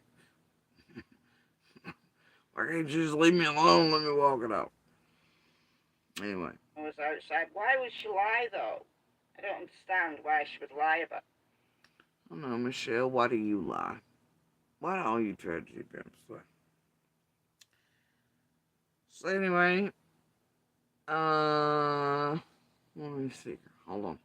why can't you just leave me alone? Let me walk it out. Anyway. I was outside. Why would she lie, though? I don't understand why she would lie about. I don't know, Michelle, why do you lie? Why do all you tragedy pimps lie? So anyway, let me see. Hold on.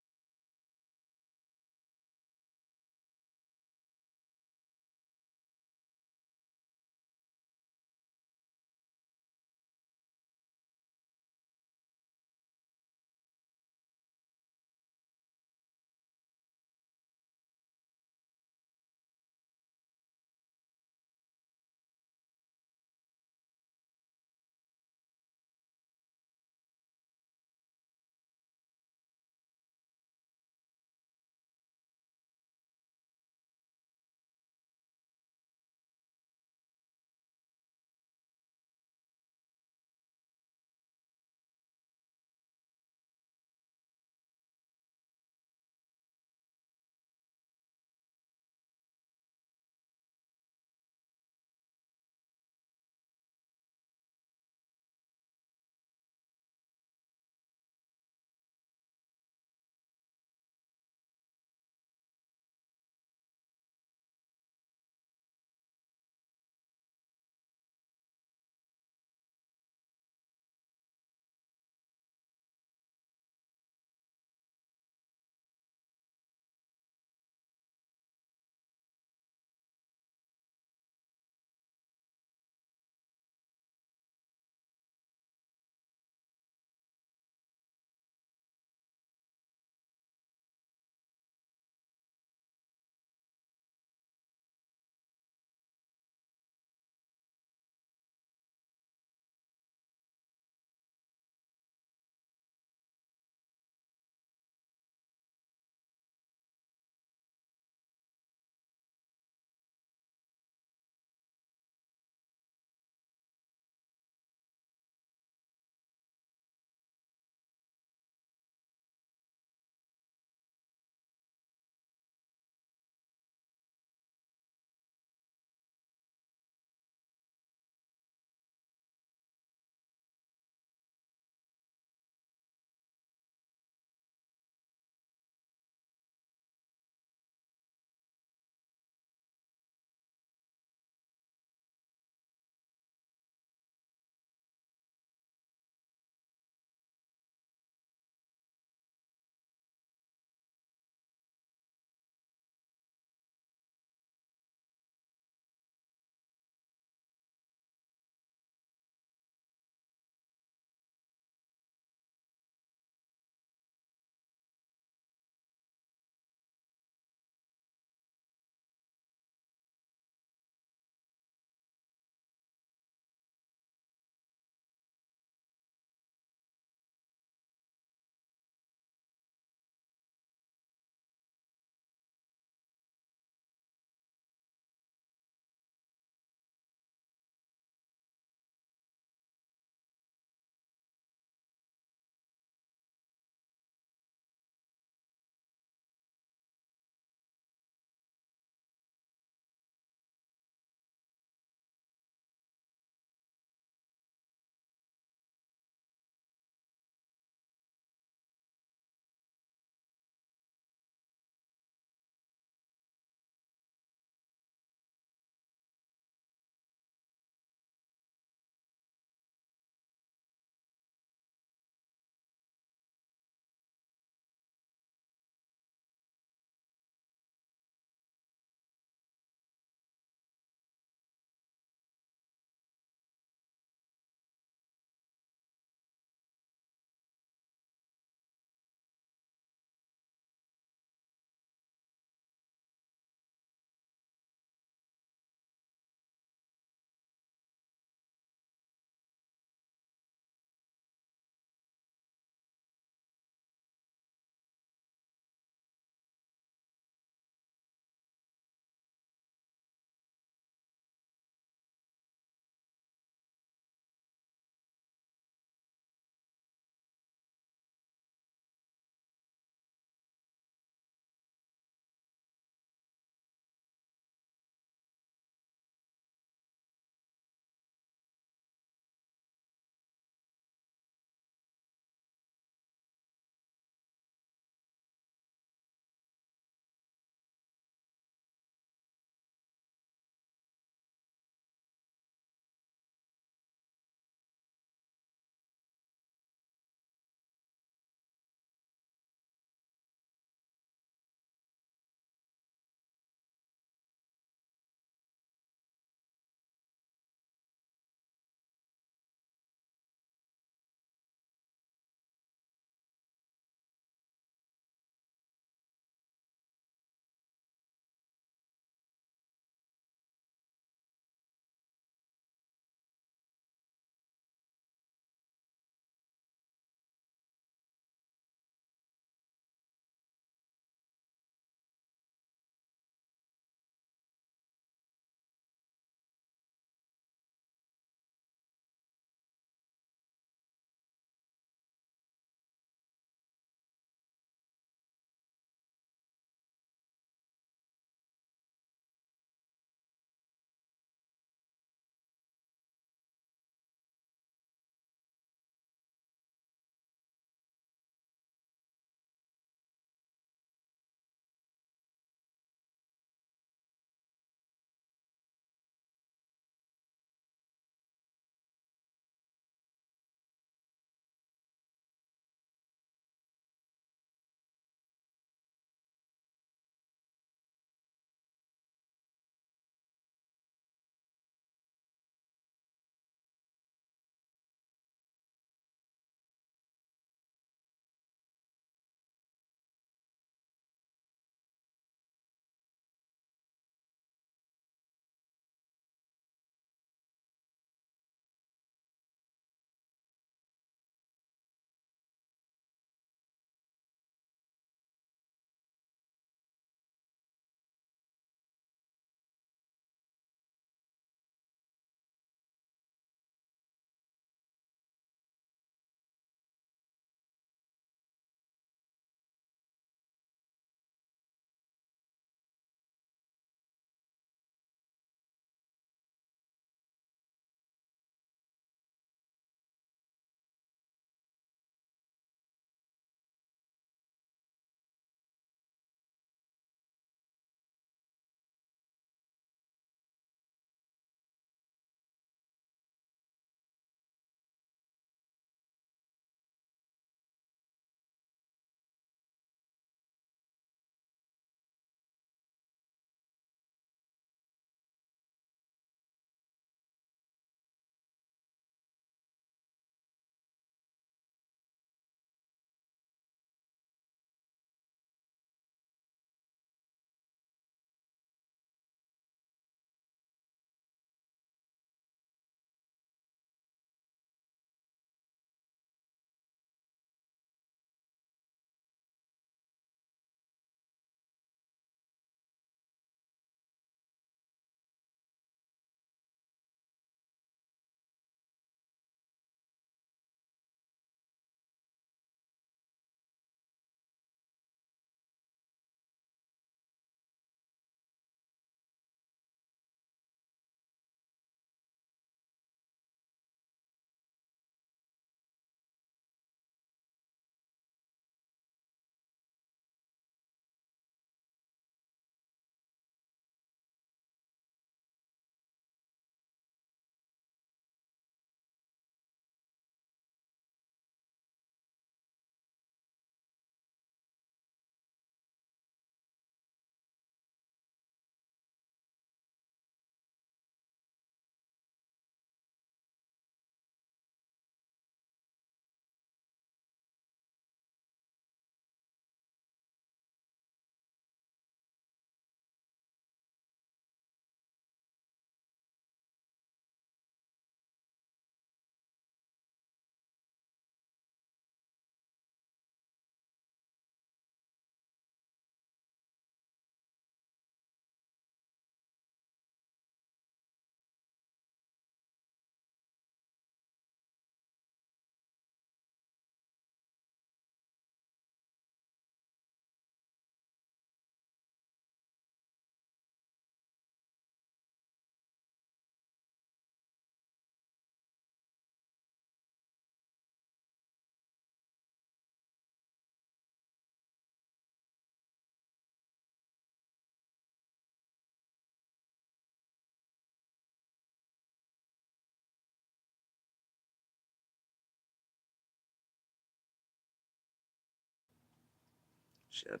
Shit.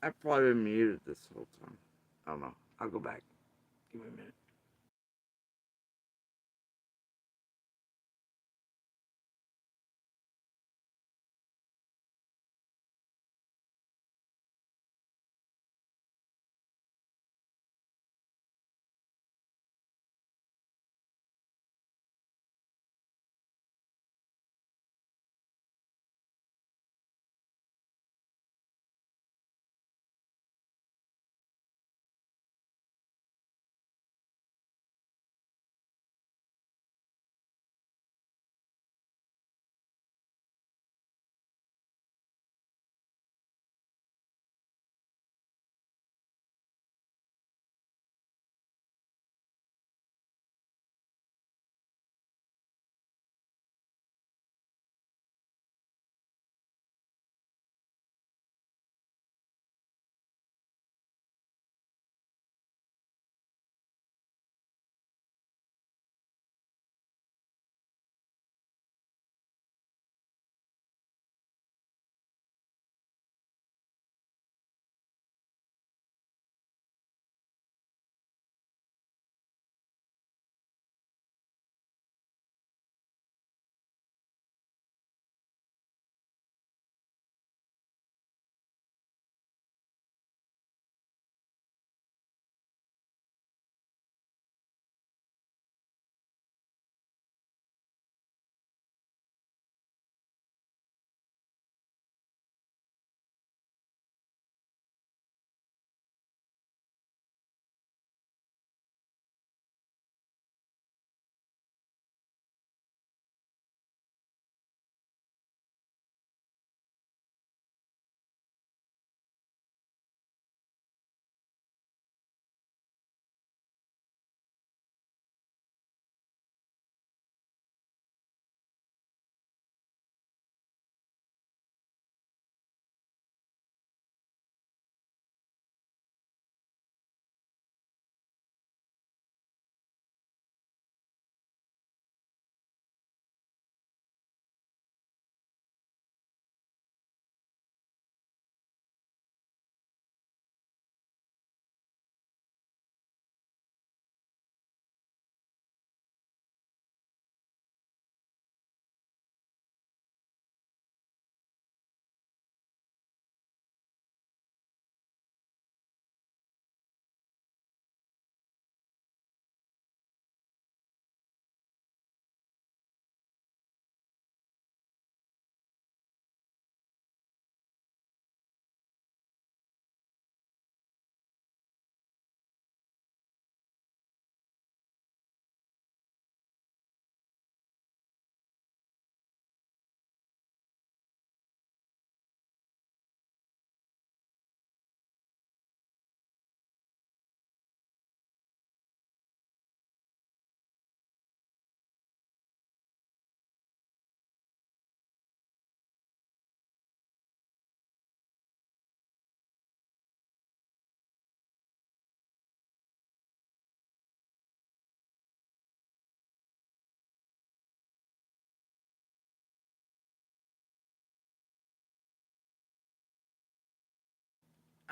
I've probably been muted this whole time. I don't know. I'll go back. Give me a minute.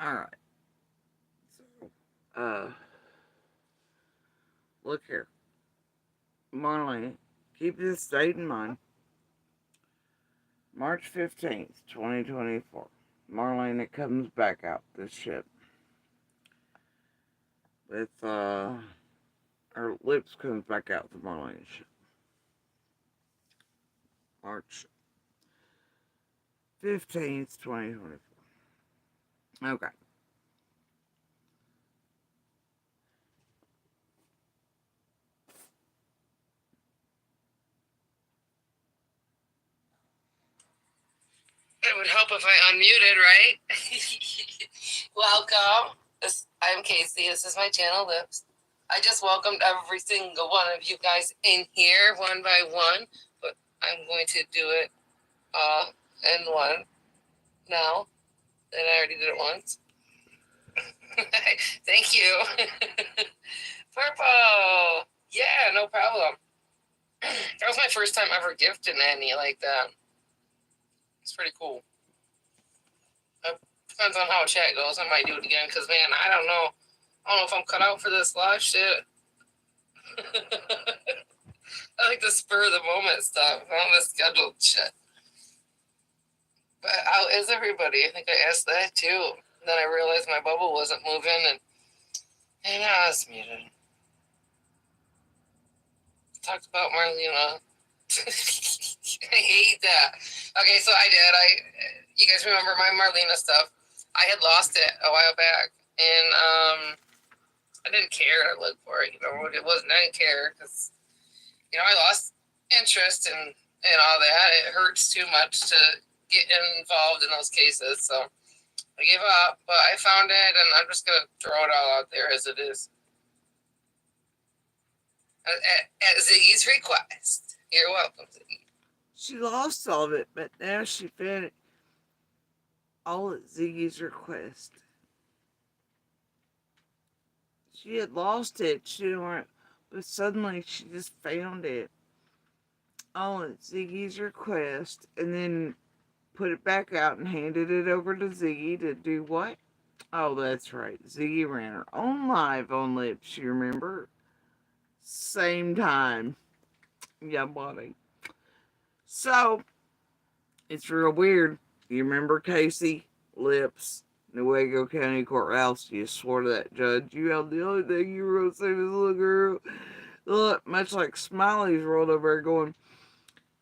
Alright. So, look here. Marlena, keep this date in mind. March 15th, 2024. Marlena comes back out this ship with, her lips comes back out the Marlena ship. March 15th, 2024. Okay. It would help if I unmuted, right? Welcome. I'm Casey. This is my channel, Lips. I just welcomed every single one of you guys in here one by one, but I'm going to do it in one now. And I already did it once. Thank you. Purple. Yeah, no problem. That was my first time ever gifting any like that. It's pretty cool. Depends on how chat goes. I might do it again because, man, I don't know. I don't know if I'm cut out for this live shit. I like the spur of the moment stuff. I don't the scheduled shit. But how is everybody? I think I asked that too. Then I realized my bubble wasn't moving, and I was muted. Talked about Marlena. I hate that. Okay, so I did. You guys remember my Marlena stuff? I had lost it a while back, and I didn't care to look for it. You know, it wasn't. I didn't care because I lost interest in all that. It hurts too much to get involved in those cases, so I gave up. But I found it, and I'm just gonna throw it all out there as it is. At Ziggy's request. You're welcome, Ziggy. She lost all of it, but now she found it all at Ziggy's request. She had lost it, but suddenly she just found it all at Ziggy's request, and then put it back out and handed it over to Ziggy to do what? Oh, that's right. Ziggy ran her own live on Lips, you remember? Same time. Yeah, buddy. So, it's real weird. You remember Casey? Lips, Nuevo County Courthouse. You swore to that judge. You held the only thing you were going to say was little girl. Look, much like Smiley's rolled over there going,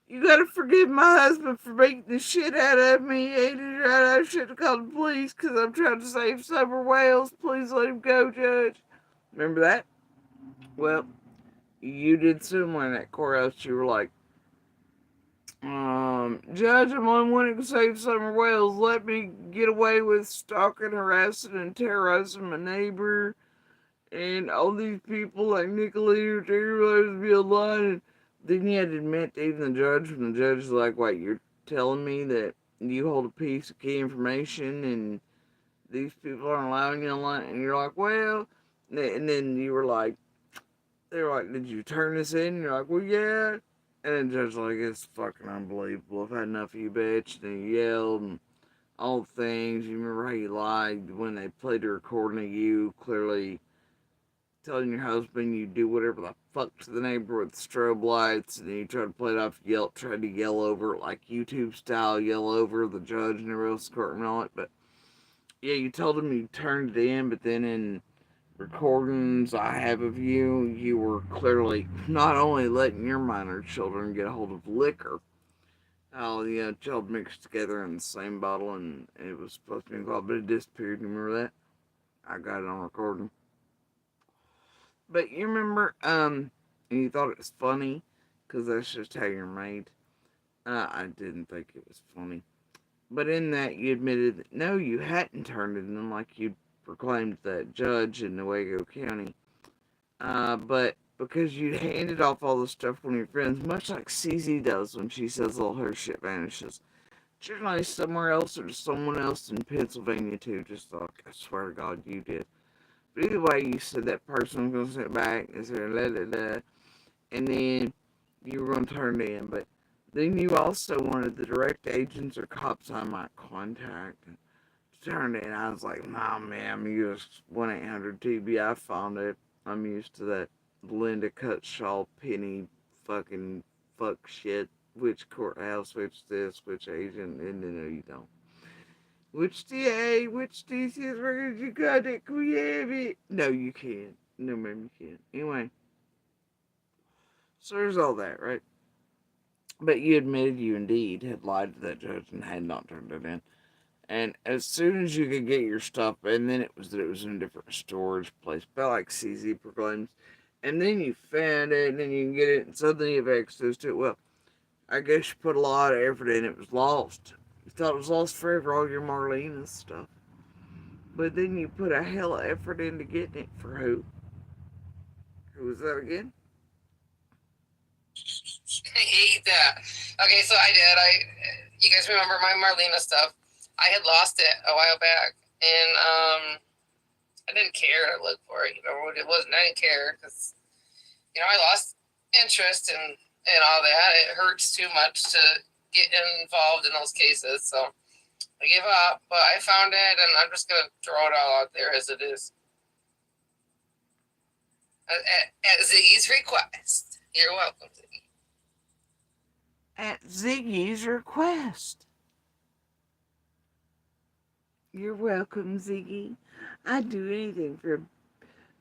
you gotta forgive my husband for beating the shit out of me. Ain't it right? I should have called the police because I'm trying to save Summer Wales. Please let him go, Judge. Remember that? Well, you did similar in that courthouse. You were like, Judge, I'm only wanting to save Summer Wales. Let me get away with stalking, harassing, and terrorizing my neighbor. And all these people like Nicolita terrorized me online. And then you had to admit to even the judge, when the judge is like, wait, you're telling me that you hold a piece of key information and these people aren't allowing you online? And you're like, well, and then you were like, they were like, did you turn this in? And you're like, well, yeah. And then the judge's like, it's fucking unbelievable. I've had enough of you, bitch. And he yelled and all the things. You remember how you lied when they played a recording of you clearly telling your husband you do whatever the fuck to the neighbor with strobe lights, and then you try to play it off, tried to yell over it like YouTube style, yell over the judge and everybody else courtroom and all it. But yeah, you told him you turned it in, but then in recordings I have of you, you were clearly not only letting your minor children get a hold of liquor, child mixed together in the same bottle, and it was supposed to be involved, but it disappeared. You remember that? I got it on recording. But you remember, and you thought it was funny, because that's just how you're made. I didn't think it was funny. But in that, you admitted that, no, you hadn't turned it in like you proclaimed that judge in Nuevo County. But because you'd handed off all the stuff from your friends, much like CZ does when she says all her shit vanishes. Generally somewhere else or to someone else in Pennsylvania, too. Just like, I swear to God, you did. But either way, you said that person was going to sit back and say, and then you were going to turn it in. But then you also wanted the direct agents or cops I might contact to turn it in. I was like, nah, ma'am, you just 1-800-TB. I found it. I'm used to that Linda Cutshaw penny fucking fuck shit. Which courthouse, which this, which agent, and then no, you don't. Which DA, which DC's records you got it? Can we have it? No, you can't. No, ma'am, you can't. Anyway. So there's all that, right? But you admitted you indeed had lied to that judge and had not turned it in. And as soon as you could get your stuff, and then it was that it was in a different storage place, about like CZ proclaims. And then you found it, and then you can get it, and suddenly you have access to it. Well, I guess you put a lot of effort in. It was lost. You thought it was lost forever, all your Marlena stuff. But then you put a hell of effort into getting it for who? Who was that again? I hate that. Okay, so I did. You guys remember my Marlena stuff? I had lost it a while back, and I didn't care to look for it. It wasn't. I didn't care because I lost interest in all that. It hurts too much to get involved in those cases, so I gave up, but I found it, and I'm just gonna throw it all out there as it is. At Ziggy's request. You're welcome, Ziggy. At Ziggy's request. You're welcome, Ziggy. I'd do anything for a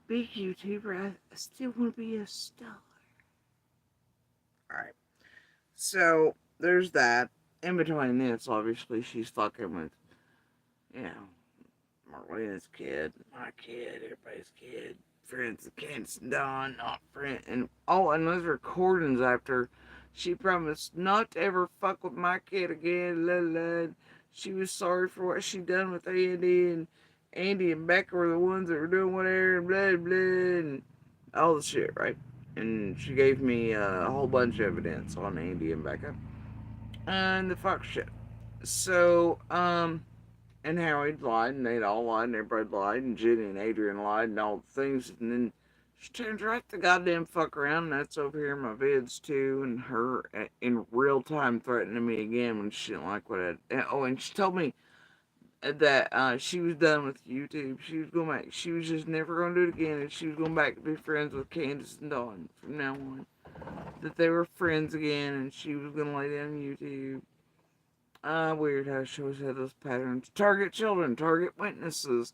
big YouTuber. I still want to be a star. Alright. So, there's that. In between this, obviously, she's fucking with, you know, Marlena's kid, my kid, everybody's kid, friends of Candace and Dawn, not friend, and those recordings after she promised not to ever fuck with my kid again, she was sorry for what she done with Andy and Becca were the ones that were doing whatever, and blah, blah, and all the shit, right? And she gave me a whole bunch of evidence on Andy and Becca, and the fuck shit. So, and Howard lied, and they'd all lied, and everybody lied, and Jenny and Adrian lied, and all the things, and then she turns right the goddamn fuck around, and that's over here in my vids too, and her in real time threatening me again when she didn't like what I. And she told me that she was done with YouTube. She was going back. She was just never going to do it again, and she was going back to be friends with Candace and Dawn from now on. That they were friends again, and she was going to lay down YouTube. Weird how she always had those patterns. Target children, target witnesses,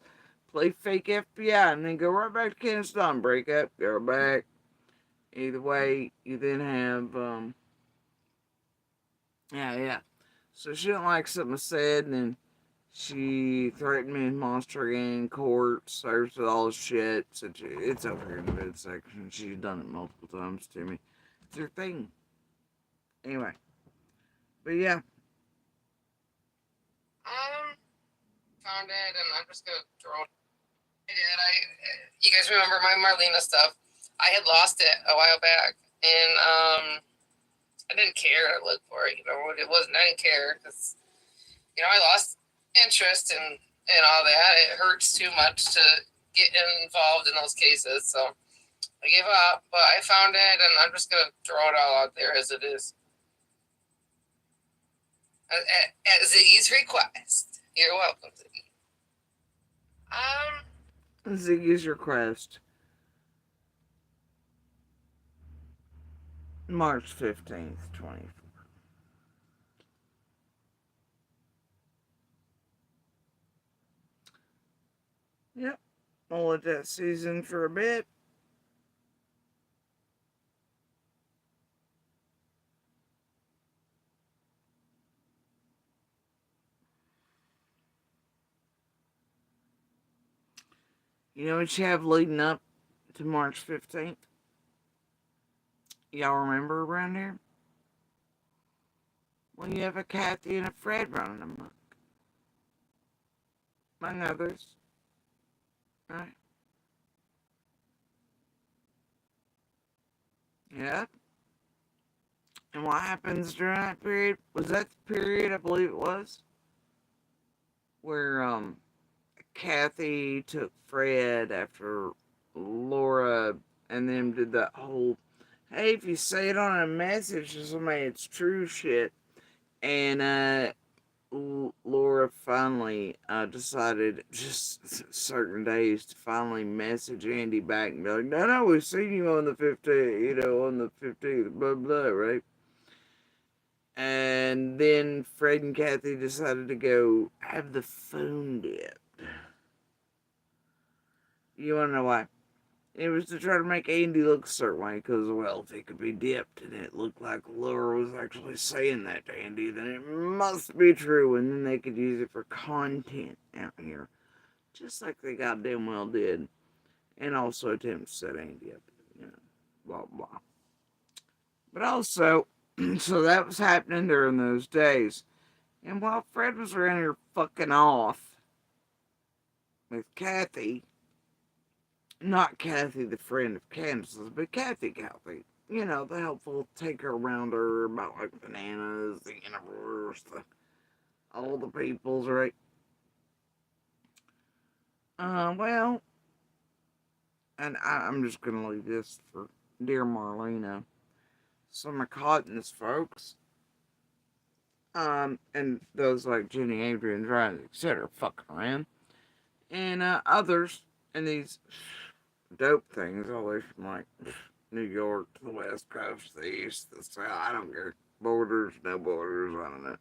play fake FBI, and then go right back to Candace Dawn. Break up, go back. Either way, you then have, yeah. So she didn't like something I said, and then she threatened me with monster gang court, serves with all this shit. So it's over here in the vid section. She's done it multiple times to me. It's her thing. Anyway. But yeah. Found it, and I'm just gonna throw it. I did. You guys remember my Marlena stuff? I had lost it a while back, and I didn't care to look for it. You know what it wasn't. I didn't care because I lost interest in all that. It hurts too much to get involved in those cases, so I gave up. But I found it, and I'm just gonna throw it all out there as it is. At Ziggy's request. You're welcome, Ziggy. Ziggy's request. March 15th, 24. Yep. I'll let that season for a bit. You know what you have leading up to March 15th? Y'all remember around here? Well, you have a Kathy and a Fred running amok. Among others. Right? Yeah. And what happens during that period? Was that the period, I believe it was, where Kathy took Fred after Laura and them did that whole, hey, if you say it on a message to somebody, it's true shit. And Laura finally decided just certain days to finally message Andy back and be like, no, we've seen you on the 15th, on the 15th, blah, blah, right? And then Fred and Kathy decided to go have the phone dipped. You want to know why? It was to try to make Andy look a certain way, because, well, if it could be dipped and it looked like Laura was actually saying that to Andy, then it must be true, and then they could use it for content out here. Just like they goddamn well did. And also attempt to set Andy up, blah, blah. But also, so that was happening during those days. And while Fred was around here fucking off with Kathy, not Kathy, the friend of Candace's, but Kathy, the helpful, take her around her about like bananas, the universe, all the peoples, right? Well, and I'm just gonna leave this for dear Marlena. Summer cottons, folks. And those like Jenny, Adrian, Ryan, etc. fucking around. And others in these dope things, all the way from like New York to the West Coast, the East, the South. I don't care. Borders, no borders, I don't know.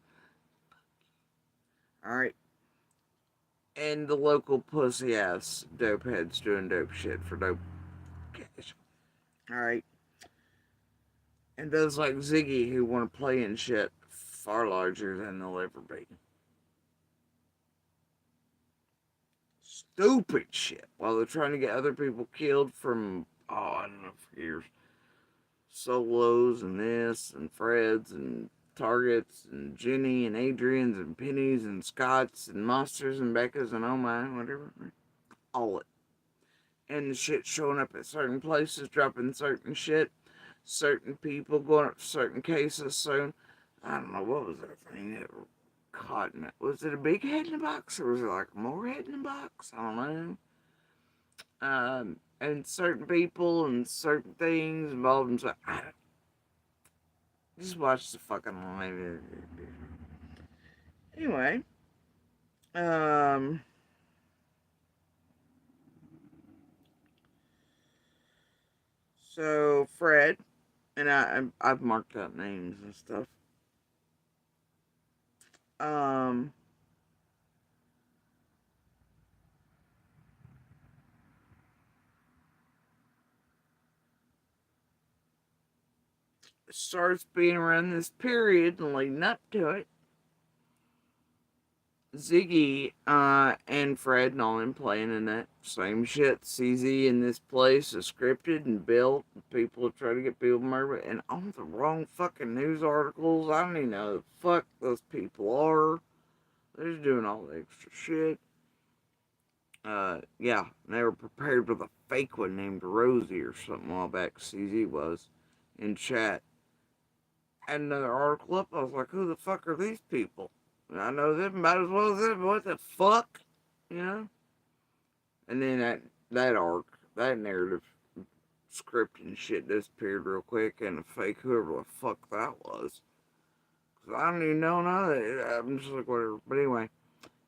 Alright. And the local pussy ass dope heads doing dope shit for dope cash. Alright. And those like Ziggy who want to play in shit far larger than they'll ever be. Stupid shit. While they're trying to get other people killed from, I don't know, for years. Solos and this and Freds and Targets and Jenny and Adrian's and Penny's and Scott's and Monsters and Becca's and oh my, whatever. All it. And the shit showing up at certain places, dropping certain shit, certain people going up to certain cases. So, I don't know, what was that thing that caught in it? Was it a big head in the box or was it like more head in the box? I don't know. And certain people and certain things involved in so I don't, just watch the fucking line. Anyway, so Fred and I've marked out names and stuff. Um, starts being around this period and leading up to it. Ziggy and Fred and all them playing in that same shit. CZ in this place is scripted and built. People try to get people murdered and on the wrong fucking news articles. I don't even know who the fuck those people are. They're just doing all the extra shit. Yeah, they were prepared with a fake one named Rosie or something a while back. CZ was in chat. Had another article up. I was like, who the fuck are these people? I know them about as well as them. What the fuck? You know? And then that arc, that narrative script and shit disappeared real quick, and the fake whoever the fuck that was. Cause I don't even know none of it. I'm just like, whatever. But anyway,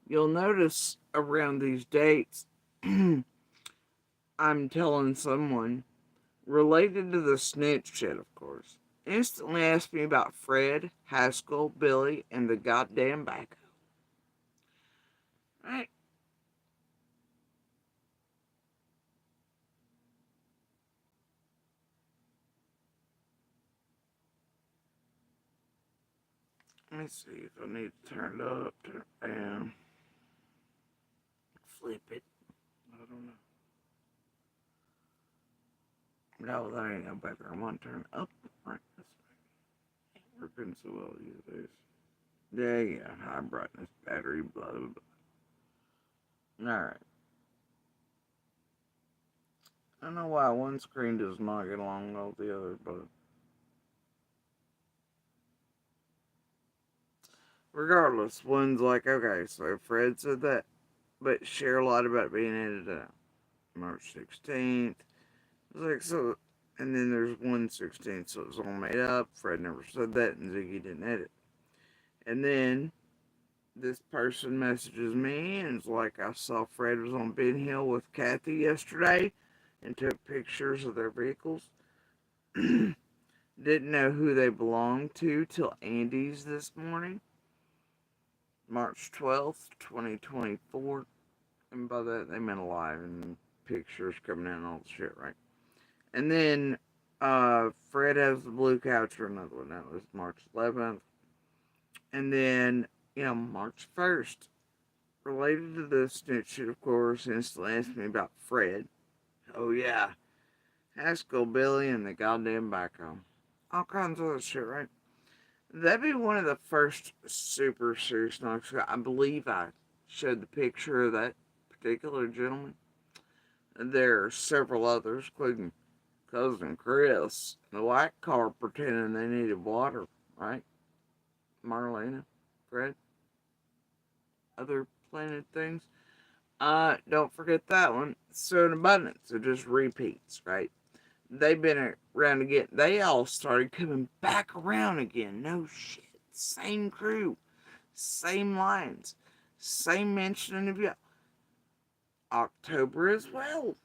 you'll notice around these dates, I'm telling someone related to the snitch shit, of course. Instantly asked me about Fred, Haskell, Billy, and the goddamn backhoe. Right? Let me see if I need to turn it up, turn it down, flip it. I don't know. No, that ain't no better. I want to turn it up. Right, this way. Ain't working so well these days. Yeah, high brightness, battery, blah, blah, blah. Alright. I don't know why one screen does not get along well with the other, but regardless, one's like, okay, so Fred said that, but share a lot about being edited out. March 16th. It's like, so, and then there's 1/16th, so it was all made up. Fred never said that, and Ziggy didn't edit. And then this person messages me and it's like, I saw Fred was on Ben Hill with Kathy yesterday and took pictures of their vehicles. Didn't know who they belonged to till Andy's this morning. March 12th, 2024. And by that, they meant alive and pictures coming in and all the shit, right? And then Fred has the blue couch or another one. That was March 11th. And then, March 1st. Related to the snitch shit, of course, instantly asked me about Fred. Oh, yeah. Haskell, Billy, and the goddamn backhoe. All kinds of other shit, right? That'd be one of the first super serious knocks. I believe I showed the picture of that particular gentleman. There are several others, including Cousin Chris, the white car pretending they needed water, right? Marlena, Fred, other planet things. Don't forget that one. So in abundance, it just repeats, right? They've been around again. They all started coming back around again. No shit. Same crew, same lines, same mention of you. October as well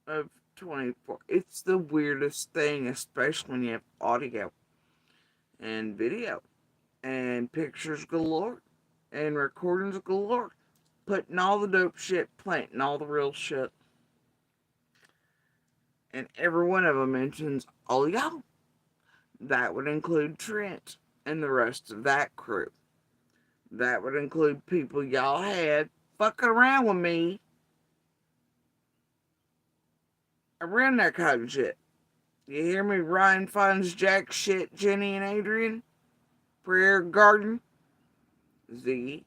of 24. It's the weirdest thing, especially when you have audio and video and pictures galore and recordings galore. Putting all the dope shit, planting all the real shit. And every one of them mentions all y'all. That would include Trent and the rest of that crew. That would include people y'all had fucking around with me around that kind of shit. You hear me? Ryan finds Jack shit, Jenny and Adrian, Prayer Garden, Ziggy,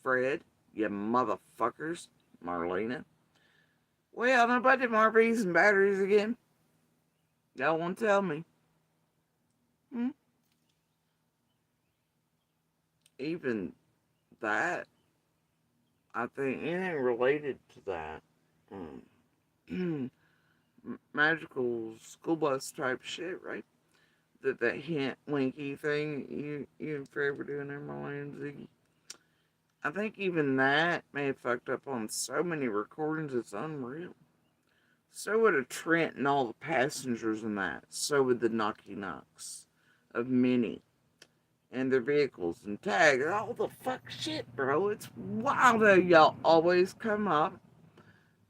Fred, you motherfuckers, Marlena. Well, nobody did Marby's and batteries again. Y'all won't tell me. Even that, I think anything related to that, magical school bus type shit, right? That hint winky thing you and Fred were doing there, Marlena and Ziggy. I think even that may have fucked up on so many recordings, it's unreal. So would a Trent and all the passengers in that. So would the Knocky Knocks of Minnie and their vehicles and tags. All the fuck shit, bro. It's wild how y'all always come up.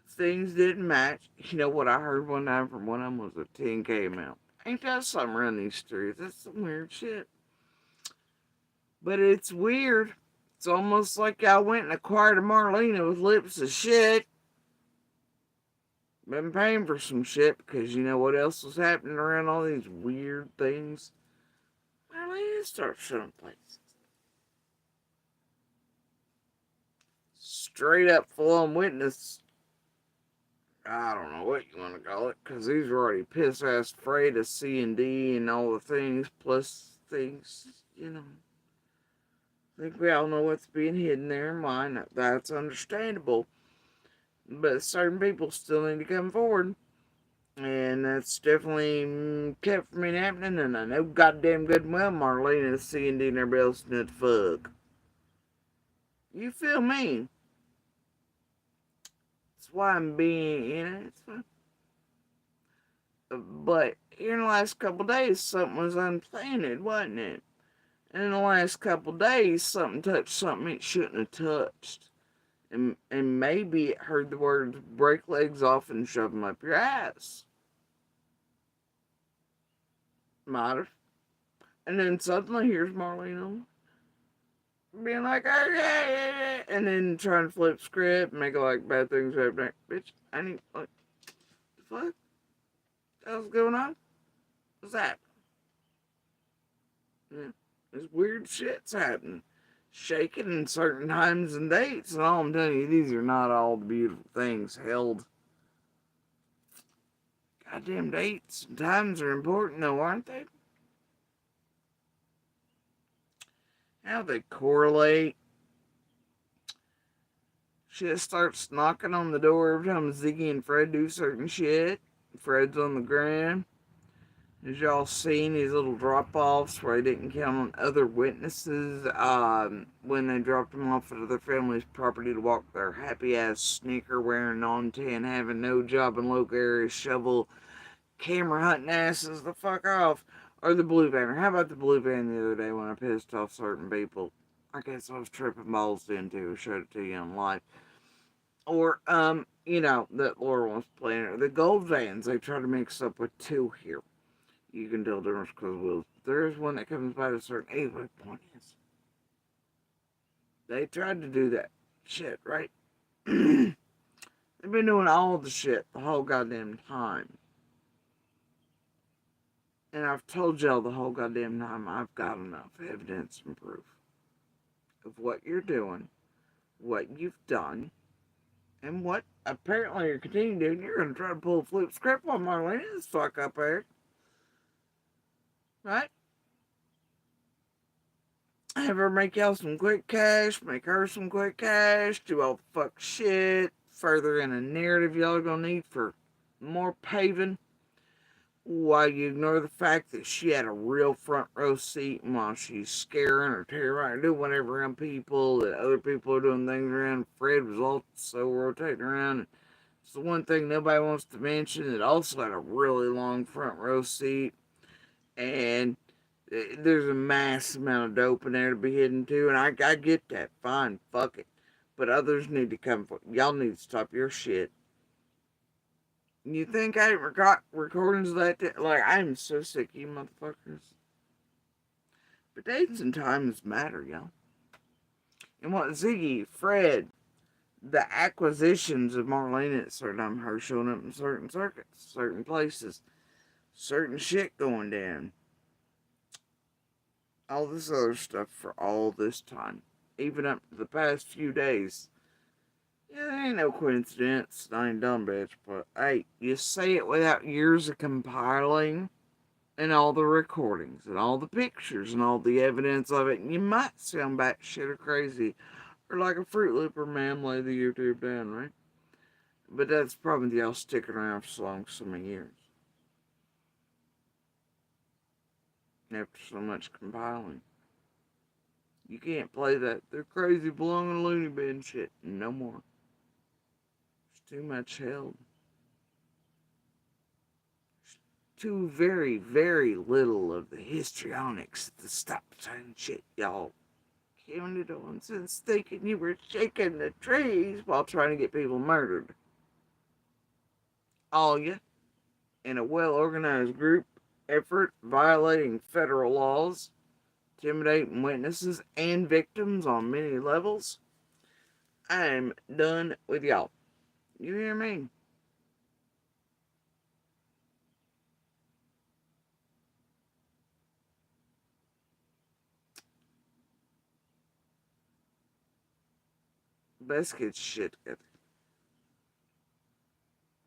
Things didn't match. You know what I heard one time from one of them was a 10K amount. Ain't that something around these streets? That's some weird shit. But it's weird. It's almost like I went and acquired a Marlena with lips of shit. Been paying for some shit because you know what else was happening around all these weird things? Marlena started showing places. Straight up full on witness. I don't know what you want to call it, because these were already piss ass afraid of C&D and all the things, plus things, you know. I think we all know what's being hidden there in mine. That's understandable. But certain people still need to come forward. And that's definitely kept from me happening. And I know goddamn good and well Marlena and C&D and everybody else knew the fuck. You feel me? That's why I'm being, you know, it's fine. But here in the last couple days, something was unplanned, wasn't it? And in the last couple days, something touched something it shouldn't have touched. And maybe it heard the words break legs off and shove them up your ass. Might have. And then suddenly here's Marlena being like, oh, yeah. And then trying to flip script and make it like bad things happen. Bitch, I need, like, the fuck? What's going on? What's that? Yeah. There's weird shit's happening. Shaking in certain times and dates. And all I'm telling you, these are not all the beautiful things held. Goddamn dates and times are important though, aren't they? How they correlate. Shit starts knocking on the door every time Ziggy and Fred do certain shit. Fred's on the ground. As y'all seen these little drop-offs where they didn't count on other witnesses when they dropped them off at other families' property to walk their happy-ass sneaker-wearing, non-tan, having no job in local areas, shovel, camera-hunting asses the fuck off. Or the blue van. Or how about the blue van the other day when I pissed off certain people? I guess I was tripping balls then too. I showed it to you on live. Or, you know, that Laura was playing. The gold vans, they try to mix up with two here. You can tell the difference because there is one that comes by at a certain age. My point is, they tried to do that shit, right? They've been doing all the shit the whole goddamn time. And I've told y'all the whole goddamn time I've got enough evidence and proof of what you're doing, what you've done, and what apparently you're continuing to do. You're going to try to pull a flip script on Marlena this fuck up there. Right? Have her make y'all some quick cash, make her some quick cash, do all the fuck shit, further in a narrative y'all are gonna need for more paving. While you ignore the fact that she had a real front row seat, and while she's scaring or terrorizing, doing whatever around people, that other people are doing things around, Fred was also rotating around. It's the one thing nobody wants to mention that also had a really long front row seat, and there's a mass amount of dope in there to be hidden too, and I get that, fine, fuck it. But others need to come for y'all need to stop your shit. You think I got recordings of that? Like, I'm so sick of you motherfuckers. But dates and times matter, y'all. And what Ziggy, Fred, the acquisitions of Marlena at certain time, her showing up in certain circuits, certain places, certain shit going down. All this other stuff for all this time. Even up to the past few days. Yeah, there ain't no coincidence. I ain't dumb, bitch. But, hey, you say it without years of compiling and all the recordings and all the pictures and all the evidence of it, and you might sound batshit or crazy or like a Fruit Looper man lay the YouTube down, right? But that's probably y'all sticking around for so long, so many years. After so much compiling. You can't play that. They're crazy, belong in a loony bin shit. No more. There's too much held. Too very, very little of the histrionics to stop saying shit, y'all. Counted on since thinking you were shaking the trees while trying to get people murdered. All you, in a well-organized group effort violating federal laws, intimidating witnesses and victims on many levels. I'm done with y'all. You hear me? Let's get shit together.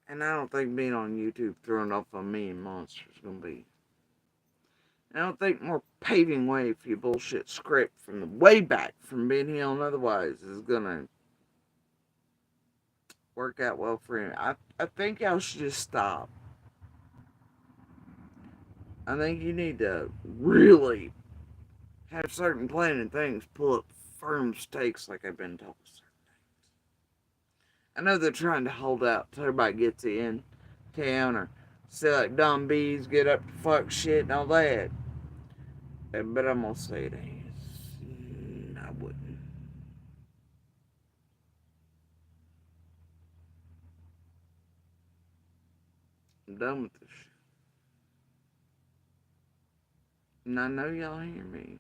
And I don't think being on YouTube throwing off a million monsters is gonna be. I don't think more paving way for your bullshit script from the way back from Ben Hill and otherwise is gonna work out well for him. I think y'all should just stop. I think you need to really have certain planning things pull up firm stakes like I've been told. I know they're trying to hold out till everybody gets in town or say like dumb bees get up to fuck shit and all that. But I'm gonna say it ain't. I wouldn't. I'm done with this shit. And I know y'all hear me.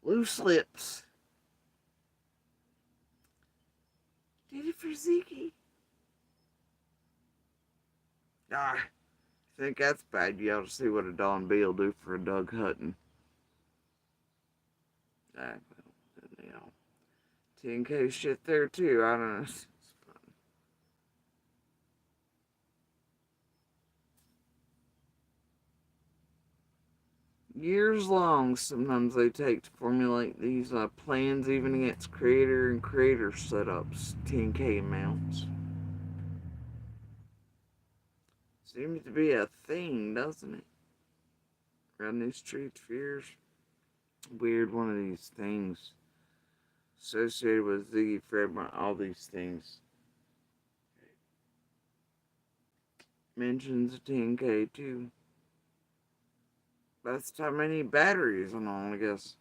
Loose lips. Did it for Ziggy. Ah, I think that's bad. You ought to see what a Don B will do for a Doug Hutton. Ah, well, you know, 10K shit there too. I don't know. Years long sometimes they take to formulate these plans, even against creator and creator setups, 10K amounts. Seems to be a thing, doesn't it? Around these streets for years. Weird one of these things associated with Ziggy, Fred, all these things. Mentions 10K too. That's how many batteries and all, I guess.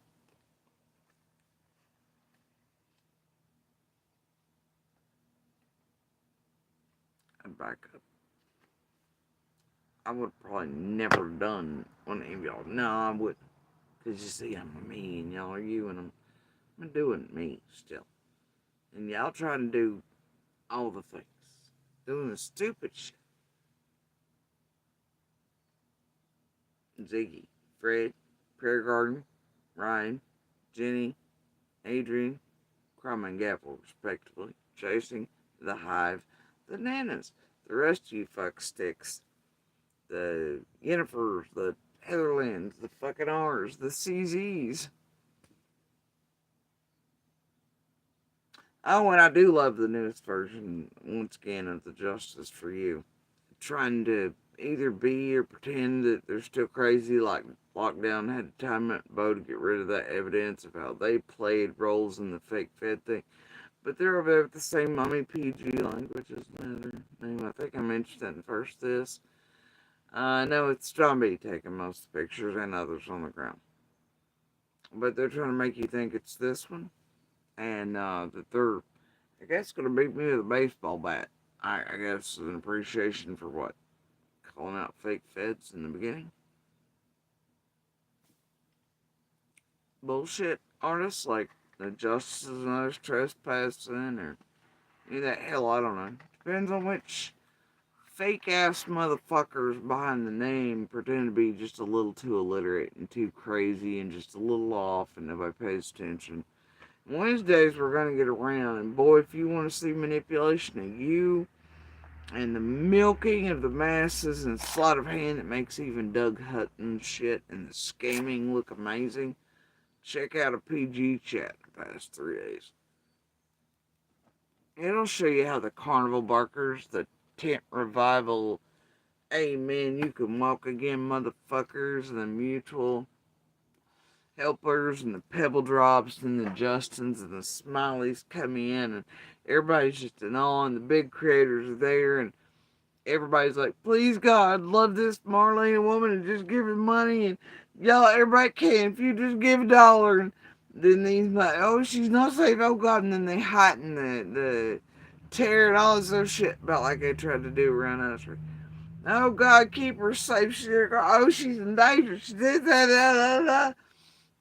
I'd back up. I would probably never done one of y'all. No, I wouldn't. Because you see, I'm me and y'all are you, and I'm doing me still. And y'all trying to do all the things. Doing the stupid shit. Ziggy, Fred, Prayer Garden, Ryan, Jenny, Adrian, Crumb and Gavel, respectively, chasing the Hive, the Nanas, the rest of you fuck sticks, the Yennifers, the Heatherlands, the fucking R's, the CZs. Oh, and I do love the newest version, once again, of the Justice for You. Trying to either be or pretend that they're still crazy, like Lockdown had to time at Bo to get rid of that evidence of how they played roles in the fake Fed thing. But they're over there with the same mommy PG language as another name. I think I mentioned that in first this. I know it's John B taking most of the pictures and others on the ground. But they're trying to make you think it's this one. And that they're, I guess, going to beat me with a baseball bat. I guess an appreciation for what? Calling out fake feds in the beginning. Bullshit artists like the Justices and Others Trespassing or any of that hell, I don't know. Depends on which fake ass motherfuckers behind the name pretend to be just a little too illiterate and too crazy and just a little off and nobody pays attention. Wednesdays we're gonna get around, and boy, if you want to see manipulation of you and the milking of the masses and sleight of hand that makes even Doug Hutton shit and the scheming look amazing, check out a PG chat the past 3 days. It'll show you how the carnival barkers, the tent revival, amen, you can walk again motherfuckers, and the mutual helpers and the pebble drops and the Justins and the Smileys come in, and everybody's just in awe, and the big creators are there, and everybody's like, please God, love this Marlena woman and just give her money, and y'all, everybody can, if you just give $1, and then these like, oh, she's not safe, oh God, and then they heighten the terror and all this other shit about like they tried to do around us. Oh God, keep her safe. She's in danger. She did that.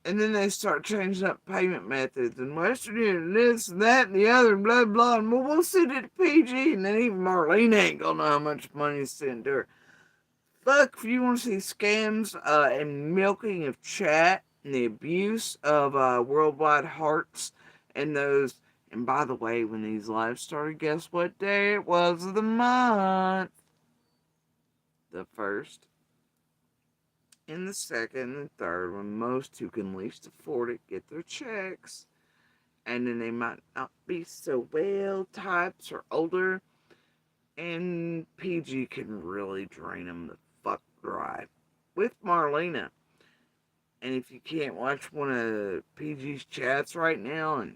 And then they start changing up payment methods and Western Union, this and that and the other, and blah, blah. And we'll send it to PG. And then even Marlena ain't gonna know how much money to send to her. Fuck, if you want to see scams and milking of chat and the abuse of worldwide hearts and those. And by the way, when these lives started, guess what day it was of the month? The first. And the second and third, when most who can least afford it get their checks, and then they might not be so well types or older, and PG can really drain them the fuck dry with Marlena. And if you can't watch one of PG's chats right now and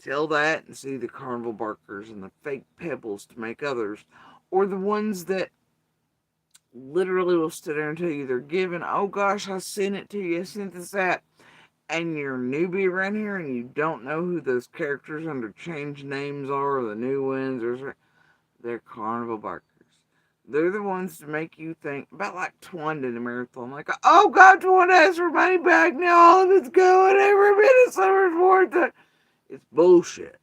tell that and see the carnival barkers and the fake pebbles to make others, or the ones that literally will sit there and tell you they're giving, oh gosh, I sent it to you, I sent this out, and you're a newbie around here and you don't know who those characters under changed names are, or the new ones, or they're carnival barkers. They're the ones to make you think about like Twan in the marathon, like, oh God, Twan has her money back now, all of it's going, every bit of summer's worth it. It's bullshit.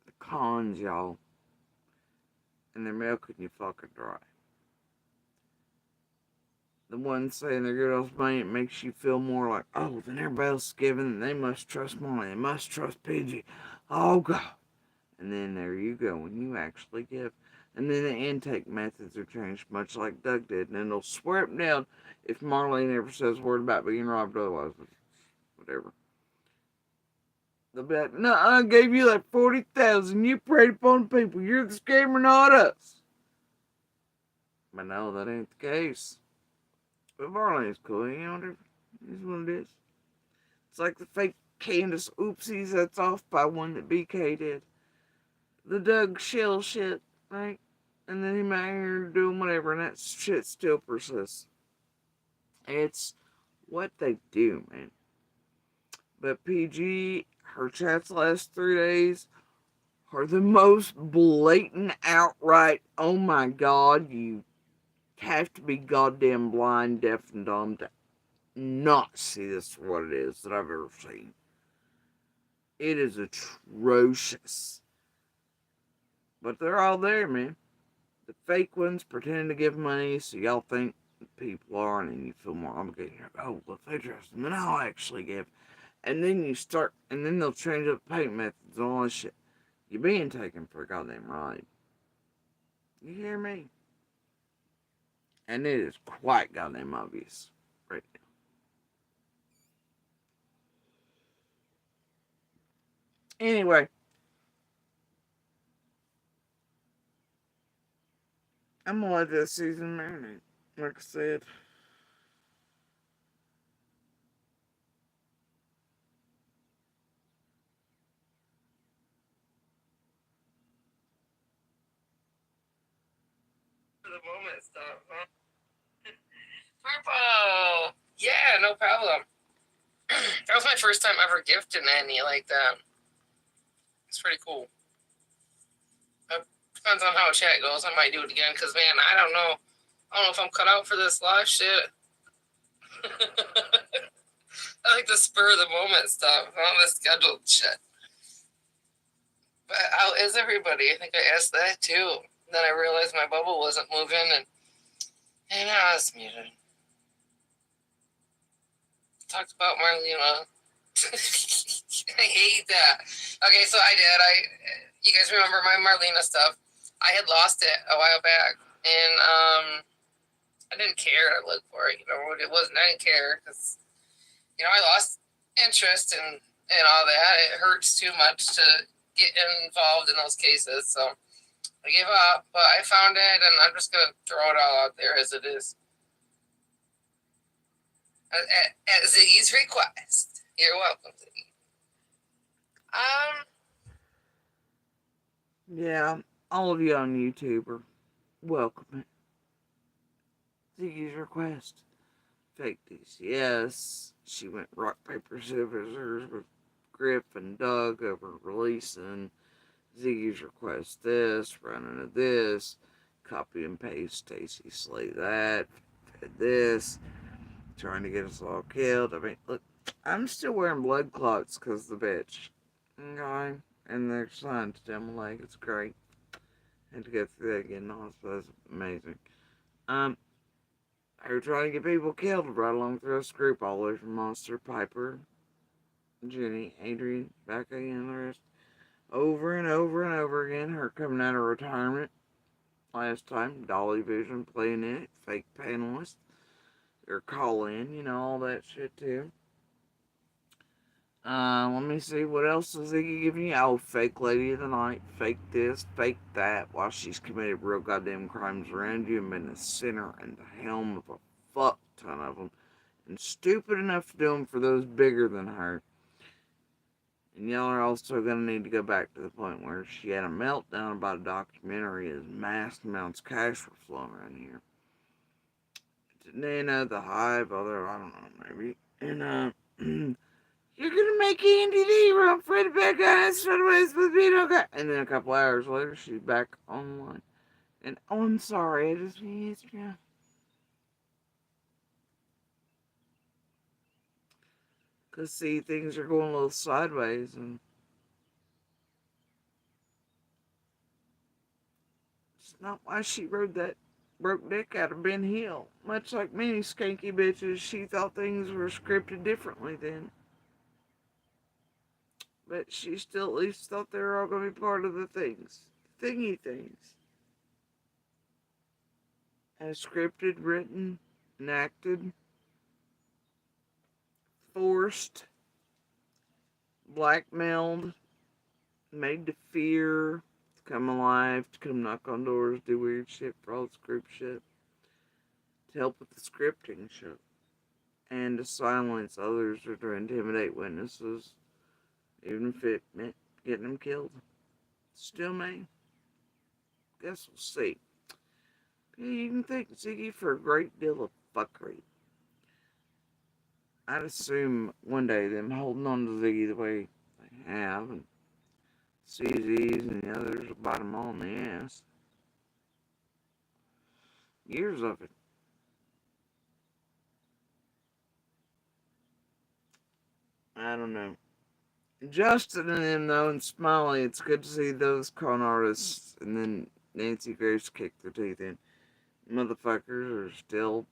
The cons, y'all, and they're milking you fucking dry. The ones saying they're good else money, it makes you feel more like, oh, then everybody else is giving, they must trust money, they must trust PG. Oh, God. And then there you go, when you actually give. And then the intake methods are changed, much like Doug did, and they'll swear it down if Marlene ever says a word about being robbed otherwise. Whatever. They'll be like, no, I gave you like 40,000, you preyed upon people, you're the scammer, not us. But no, that ain't the case. But Marlene's cool, you know, whatever. It is what it is. It's like the fake Candace oopsies that's off by one that BK did. The Doug Shell shit, right? And then him out here doing whatever, and that shit still persists. It's what they do, man. But PG, her chats last 3 days are the most blatant, outright, oh my God, you have to be goddamn blind, deaf, and dumb to not see this for what it is that I've ever seen. It is atrocious. But they're all there, man. The fake ones pretend to give money so y'all think people are, and then you feel more obligated. You're like, oh, well, if they trust them, then I'll actually give. And then you start, and then they'll change up payment methods and all this shit. You're being taken for a goddamn ride. You hear me? And it is quite goddamn obvious right now. Anyway, I'm gonna let this season marinate. Like I said. For the moment stuff, huh? Purple! Yeah, no problem. That was my first time ever gifting any like that. It's pretty cool. Depends on how chat goes. I might do it again because, man, I don't know. I don't know if I'm cut out for this live shit. I like the spur of the moment stuff, not the scheduled shit. But how is everybody? I think I asked that too. Then I realized my bubble wasn't moving and I was muted. Talked about Marlena. I hate that. Okay, so I did. You guys remember my Marlena stuff? I had lost it a while back, and I didn't care to look for it. You know what it wasn't? I didn't care because I lost interest in all that. It hurts too much to get involved in those cases, so I gave up. But I found it, and I'm just gonna throw it all out there as it is. At Ziggy's request. You're welcome, Ziggy. Yeah, all of you on YouTube are welcome. Ziggy's request. Fake DCS. She went rock, paper, scissors with Griff and Doug over releasing Ziggy's request this, running to this, copy and paste Stacy Slay that, this, trying to get us all killed. I mean, look, I'm still wearing blood clots because the bitch. Okay? And they're signed to down my leg. It's great. And to go through that again, also, that's amazing. They were trying to get people killed right along through this group, all the way from Monster, Piper, Jenny, Adrian, Becca, and the rest. Over and over and over again. Her coming out of retirement last time. Dolly Vision playing in it. Fake panelist. Or call in, all that shit too. Let me see, what else is Ziggy giving you? Oh, fake lady of the night, fake this, fake that, while she's committed real goddamn crimes around you and been the center and the helm of a fuck ton of them, and stupid enough to do them for those bigger than her. And y'all are also going to need to go back to the point where she had a meltdown about a documentary as mass amounts of cash were flowing around here. Nana, the Hive, other, I don't know, maybe. And, you're gonna make Andy D run Freddy back on us right away, it's supposed to be okay. And then a couple hours later, she's back online. And, oh, I'm sorry, I just mean Instagram. Because, see, things are going a little sideways, and it's not why she rode that broke dick out of Ben Hill. Much like many skanky bitches, she thought things were scripted differently then. But she still at least thought they were all going to be part of the things. Thingy things. As scripted, written, enacted, forced, blackmailed, made to fear, to come alive, to come knock on doors, do weird shit for all this group shit, to help with the scripting shit, and to silence others or to intimidate witnesses, even if it meant getting them killed. Still may. Guess we'll see. You can thank Ziggy for a great deal of fuckery. I'd assume one day them holding on to Ziggy the way they have, and CZs and the others will bite them all in the ass. Years of it. I don't know. Justin and them, though, and Smiley, it's good to see those con artists, and then Nancy Grace kick their teeth in. Motherfuckers are still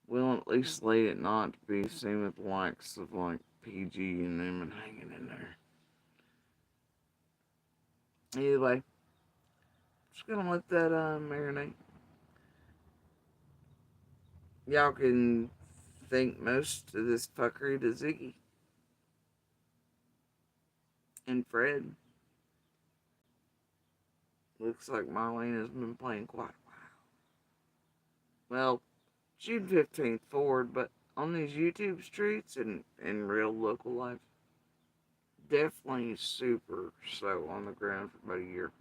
willing, at least late at night, to be seen with the likes of, like, PG and them and hanging in there. Anyway, just gonna let that marinate. Y'all can think most of this fuckery to Ziggy. and Fred. Looks like Marlena's been playing quite a while. Well, June 15th forward, but on these YouTube streets and in real local life, definitely super so on the ground for about a year.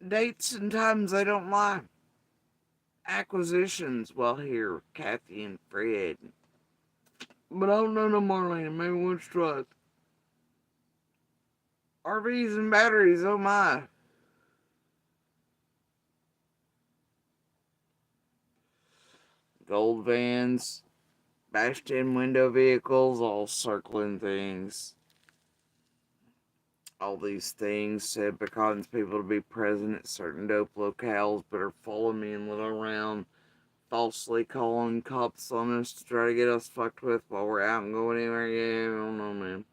Dates and times, they don't lie. Acquisitions, well, here, Kathy and Fred. But I don't know no Marlena, maybe one struck. RVs and batteries, oh my. Gold vans, bashed in window vehicles, all circling things. All these things said because people to be present at certain dope locales, but are following me and little around, falsely calling cops on us to try to get us fucked with while we're out and going anywhere. Yeah, I don't know, man.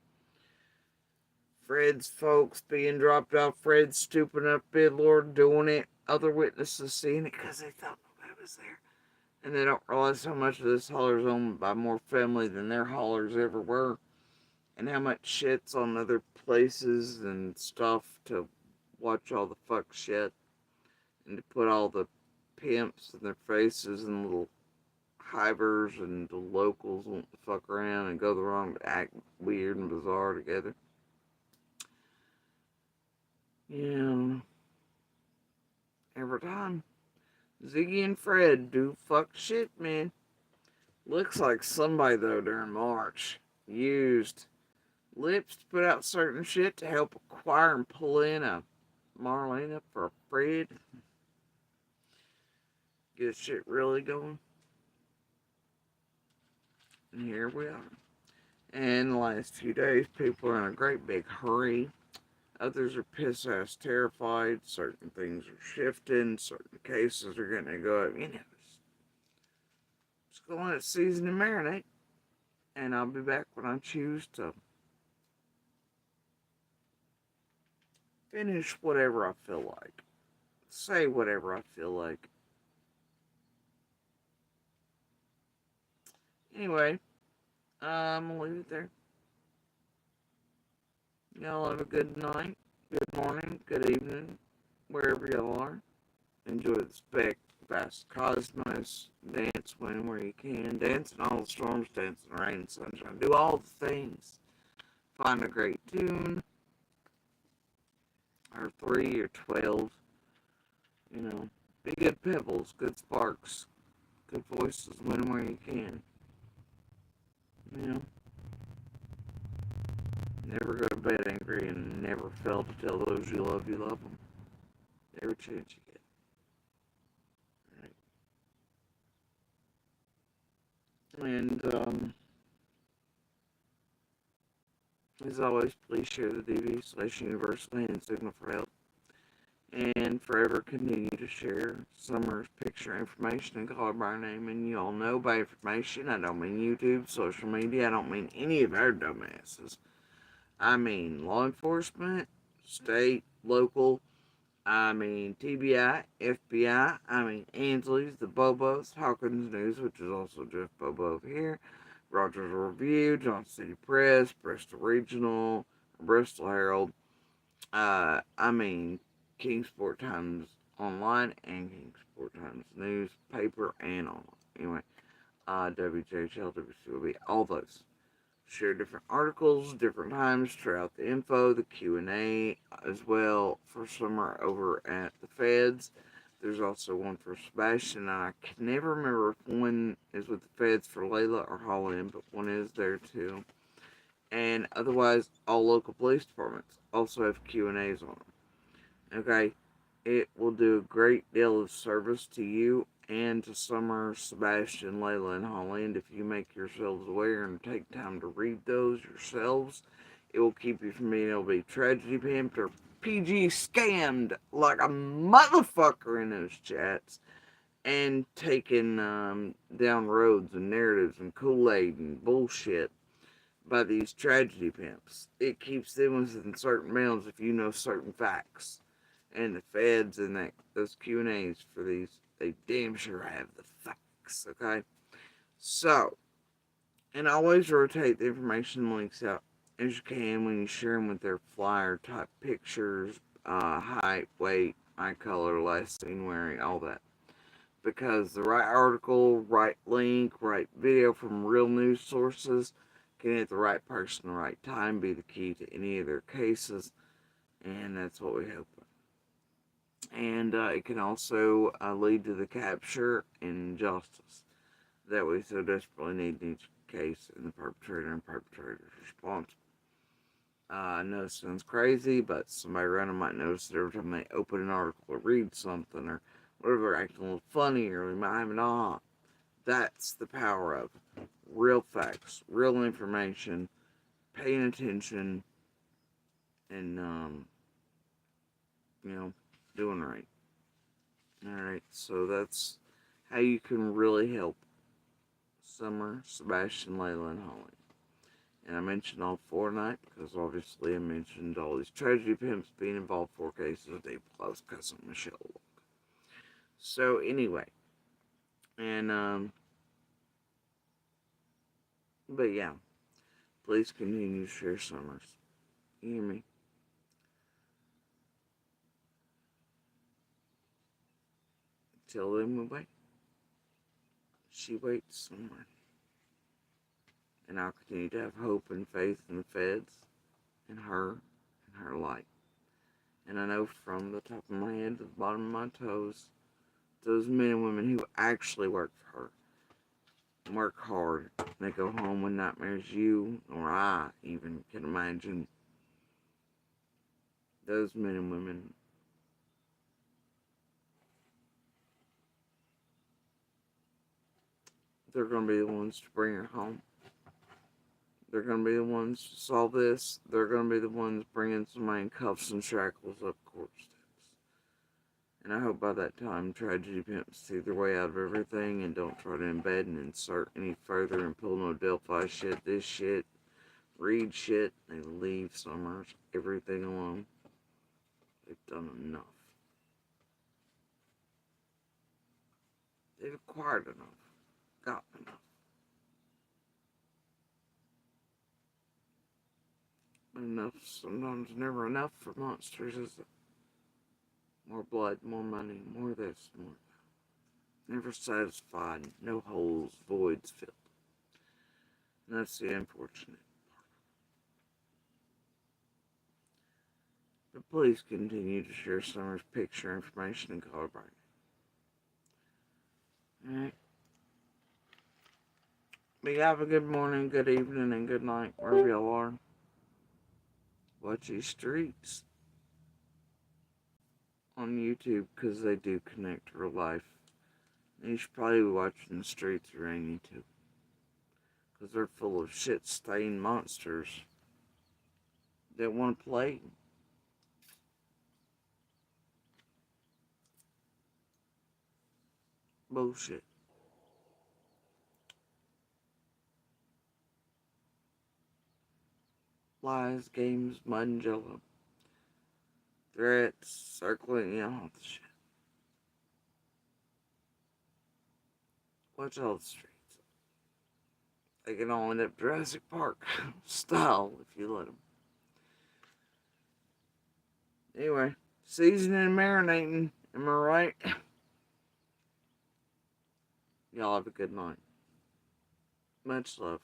Fred's folks being dropped off, Fred stooping up, bid Lord, doing it. Other witnesses seeing it because they thought nobody was there. And they don't realize how much of this holler's owned by more family than their haulers ever were. And how much shit's on other places and stuff to watch all the fuck shit. And to put all the pimps in their faces and little hivers and the locals want to fuck around and go the wrong, act weird and bizarre together. Yeah. Every time. Ziggy and Fred do fuck shit, man. Looks like somebody, though, during March used Lips to put out certain shit to help acquire and pull in a Marlena for a Fred. Get shit really going. And here we are. And the last few days, people are in a great big hurry. Others are piss ass terrified. Certain things are shifting. Certain cases are going to go up. You know, just going to let it season and marinate. And I'll be back when I choose to finish whatever I feel like. Say whatever I feel like. Anyway, I'm going to leave it there. Y'all have a good night, good morning, good evening, wherever y'all are. Enjoy the spec, vast cosmos, dance where you can, dance in all the storms, dance in the rain and sunshine. Do all the things. Find a great tune, or 3 or 12. You know, be good pebbles, good sparks, good voices, win where you can. You know, never go to bed angry and never fail to tell those you love them. Every chance you get. And, as always, please share the DV/Universal Hand Signal for help. And forever continue to share Summer's picture information and call her by her name. And you all know by information, I don't mean YouTube, social media, I don't mean any of our dumbasses. I mean law enforcement, state, local, I mean TBI, FBI, I mean Ansley's, the Bobos, Hawkins News, which is also Jeff Bobo over here, Rogers Review, Johnson City Press, Bristol Regional, Bristol Herald, I mean Kingsport Times Online and Kingsport Times Newspaper and online. Anyway, WJHL, WCOB, all those. Share different articles, different times throughout the info, the Q&A as well for Summer over at the Feds. There's also one for Sebastian, and I can never remember if one is with the Feds for Layla or Holland, but one is there too. And otherwise, all local police departments also have Q&As on them. Okay, it will do a great deal of service to you and to Summer, Sebastian, Layla, and Holland if you make yourselves aware and take time to read those yourselves. It will keep you from being able to be tragedy pimped or PG scammed like a motherfucker in those chats and taken down roads and narratives and Kool-Aid and bullshit by these tragedy pimps. It keeps them within certain bounds if you know certain facts. And the Feds and those Q&As for these, they damn sure have the facts, okay? So, And always rotate the information links out as you can when you share them with their flyer type pictures, height, weight, eye color, last seen wearing, all that. Because the right article, right link, right video from real news sources can hit the right person at the right time, be the key to any of their cases, and that's what we hope. And it can also lead to the capture and justice that we so desperately need in each case, and the perpetrator and perpetrator's responsible. I know it sounds crazy, but somebody random might notice that every time they open an article or read something or whatever, they're acting a little funny, or we might have an aha. That's the power of real facts, real information, paying attention, and doing right. Alright, so that's how you can really help Summer, Sebastian, Layla, and Holly. And I mentioned all four tonight because obviously I mentioned all these tragedy pimps being involved in 4 cases of Dave Close cousin Michelle. So anyway, and but yeah, please continue to share Summers. You hear me? Till then we wait. She waits somewhere. And I'll continue to have hope and faith in the feds, in her, and her light. And I know from the top of my head to the bottom of my toes, those men and women who actually work for her, and work hard, and they go home with nightmares you or I even can imagine. Those men and women, they're going to be the ones to bring her home. They're going to be the ones to solve this. They're going to be the ones bringing somebody in cuffs and shackles up court steps. And I hope by that time tragedy pimps see their way out of everything and don't try to embed and insert any further and pull no Delphi shit, this shit, read shit. They leave Summers, everything alone. They've done enough. They've acquired enough. Gotten enough. Enough sometimes never enough for monsters, is it? More blood, more money, more this, more that. Never satisfied, no holes, voids filled. And that's the unfortunate part. But please continue to share Summer's picture, information, and color brightening. Alright? But have a good morning, good evening, and good night, wherever y'all are. Watch these streets on YouTube, because they do connect to real life. And you should probably be watching the streets around you too, because they're full of shit-stained monsters that want to play. Bullshit. Lies, games, mud and jello. Threats, circling, all the shit. Watch all the streets. They can all end up Jurassic Park style if you let them. Anyway, seasoning and marinating. Am I right? Y'all have a good night. Much love.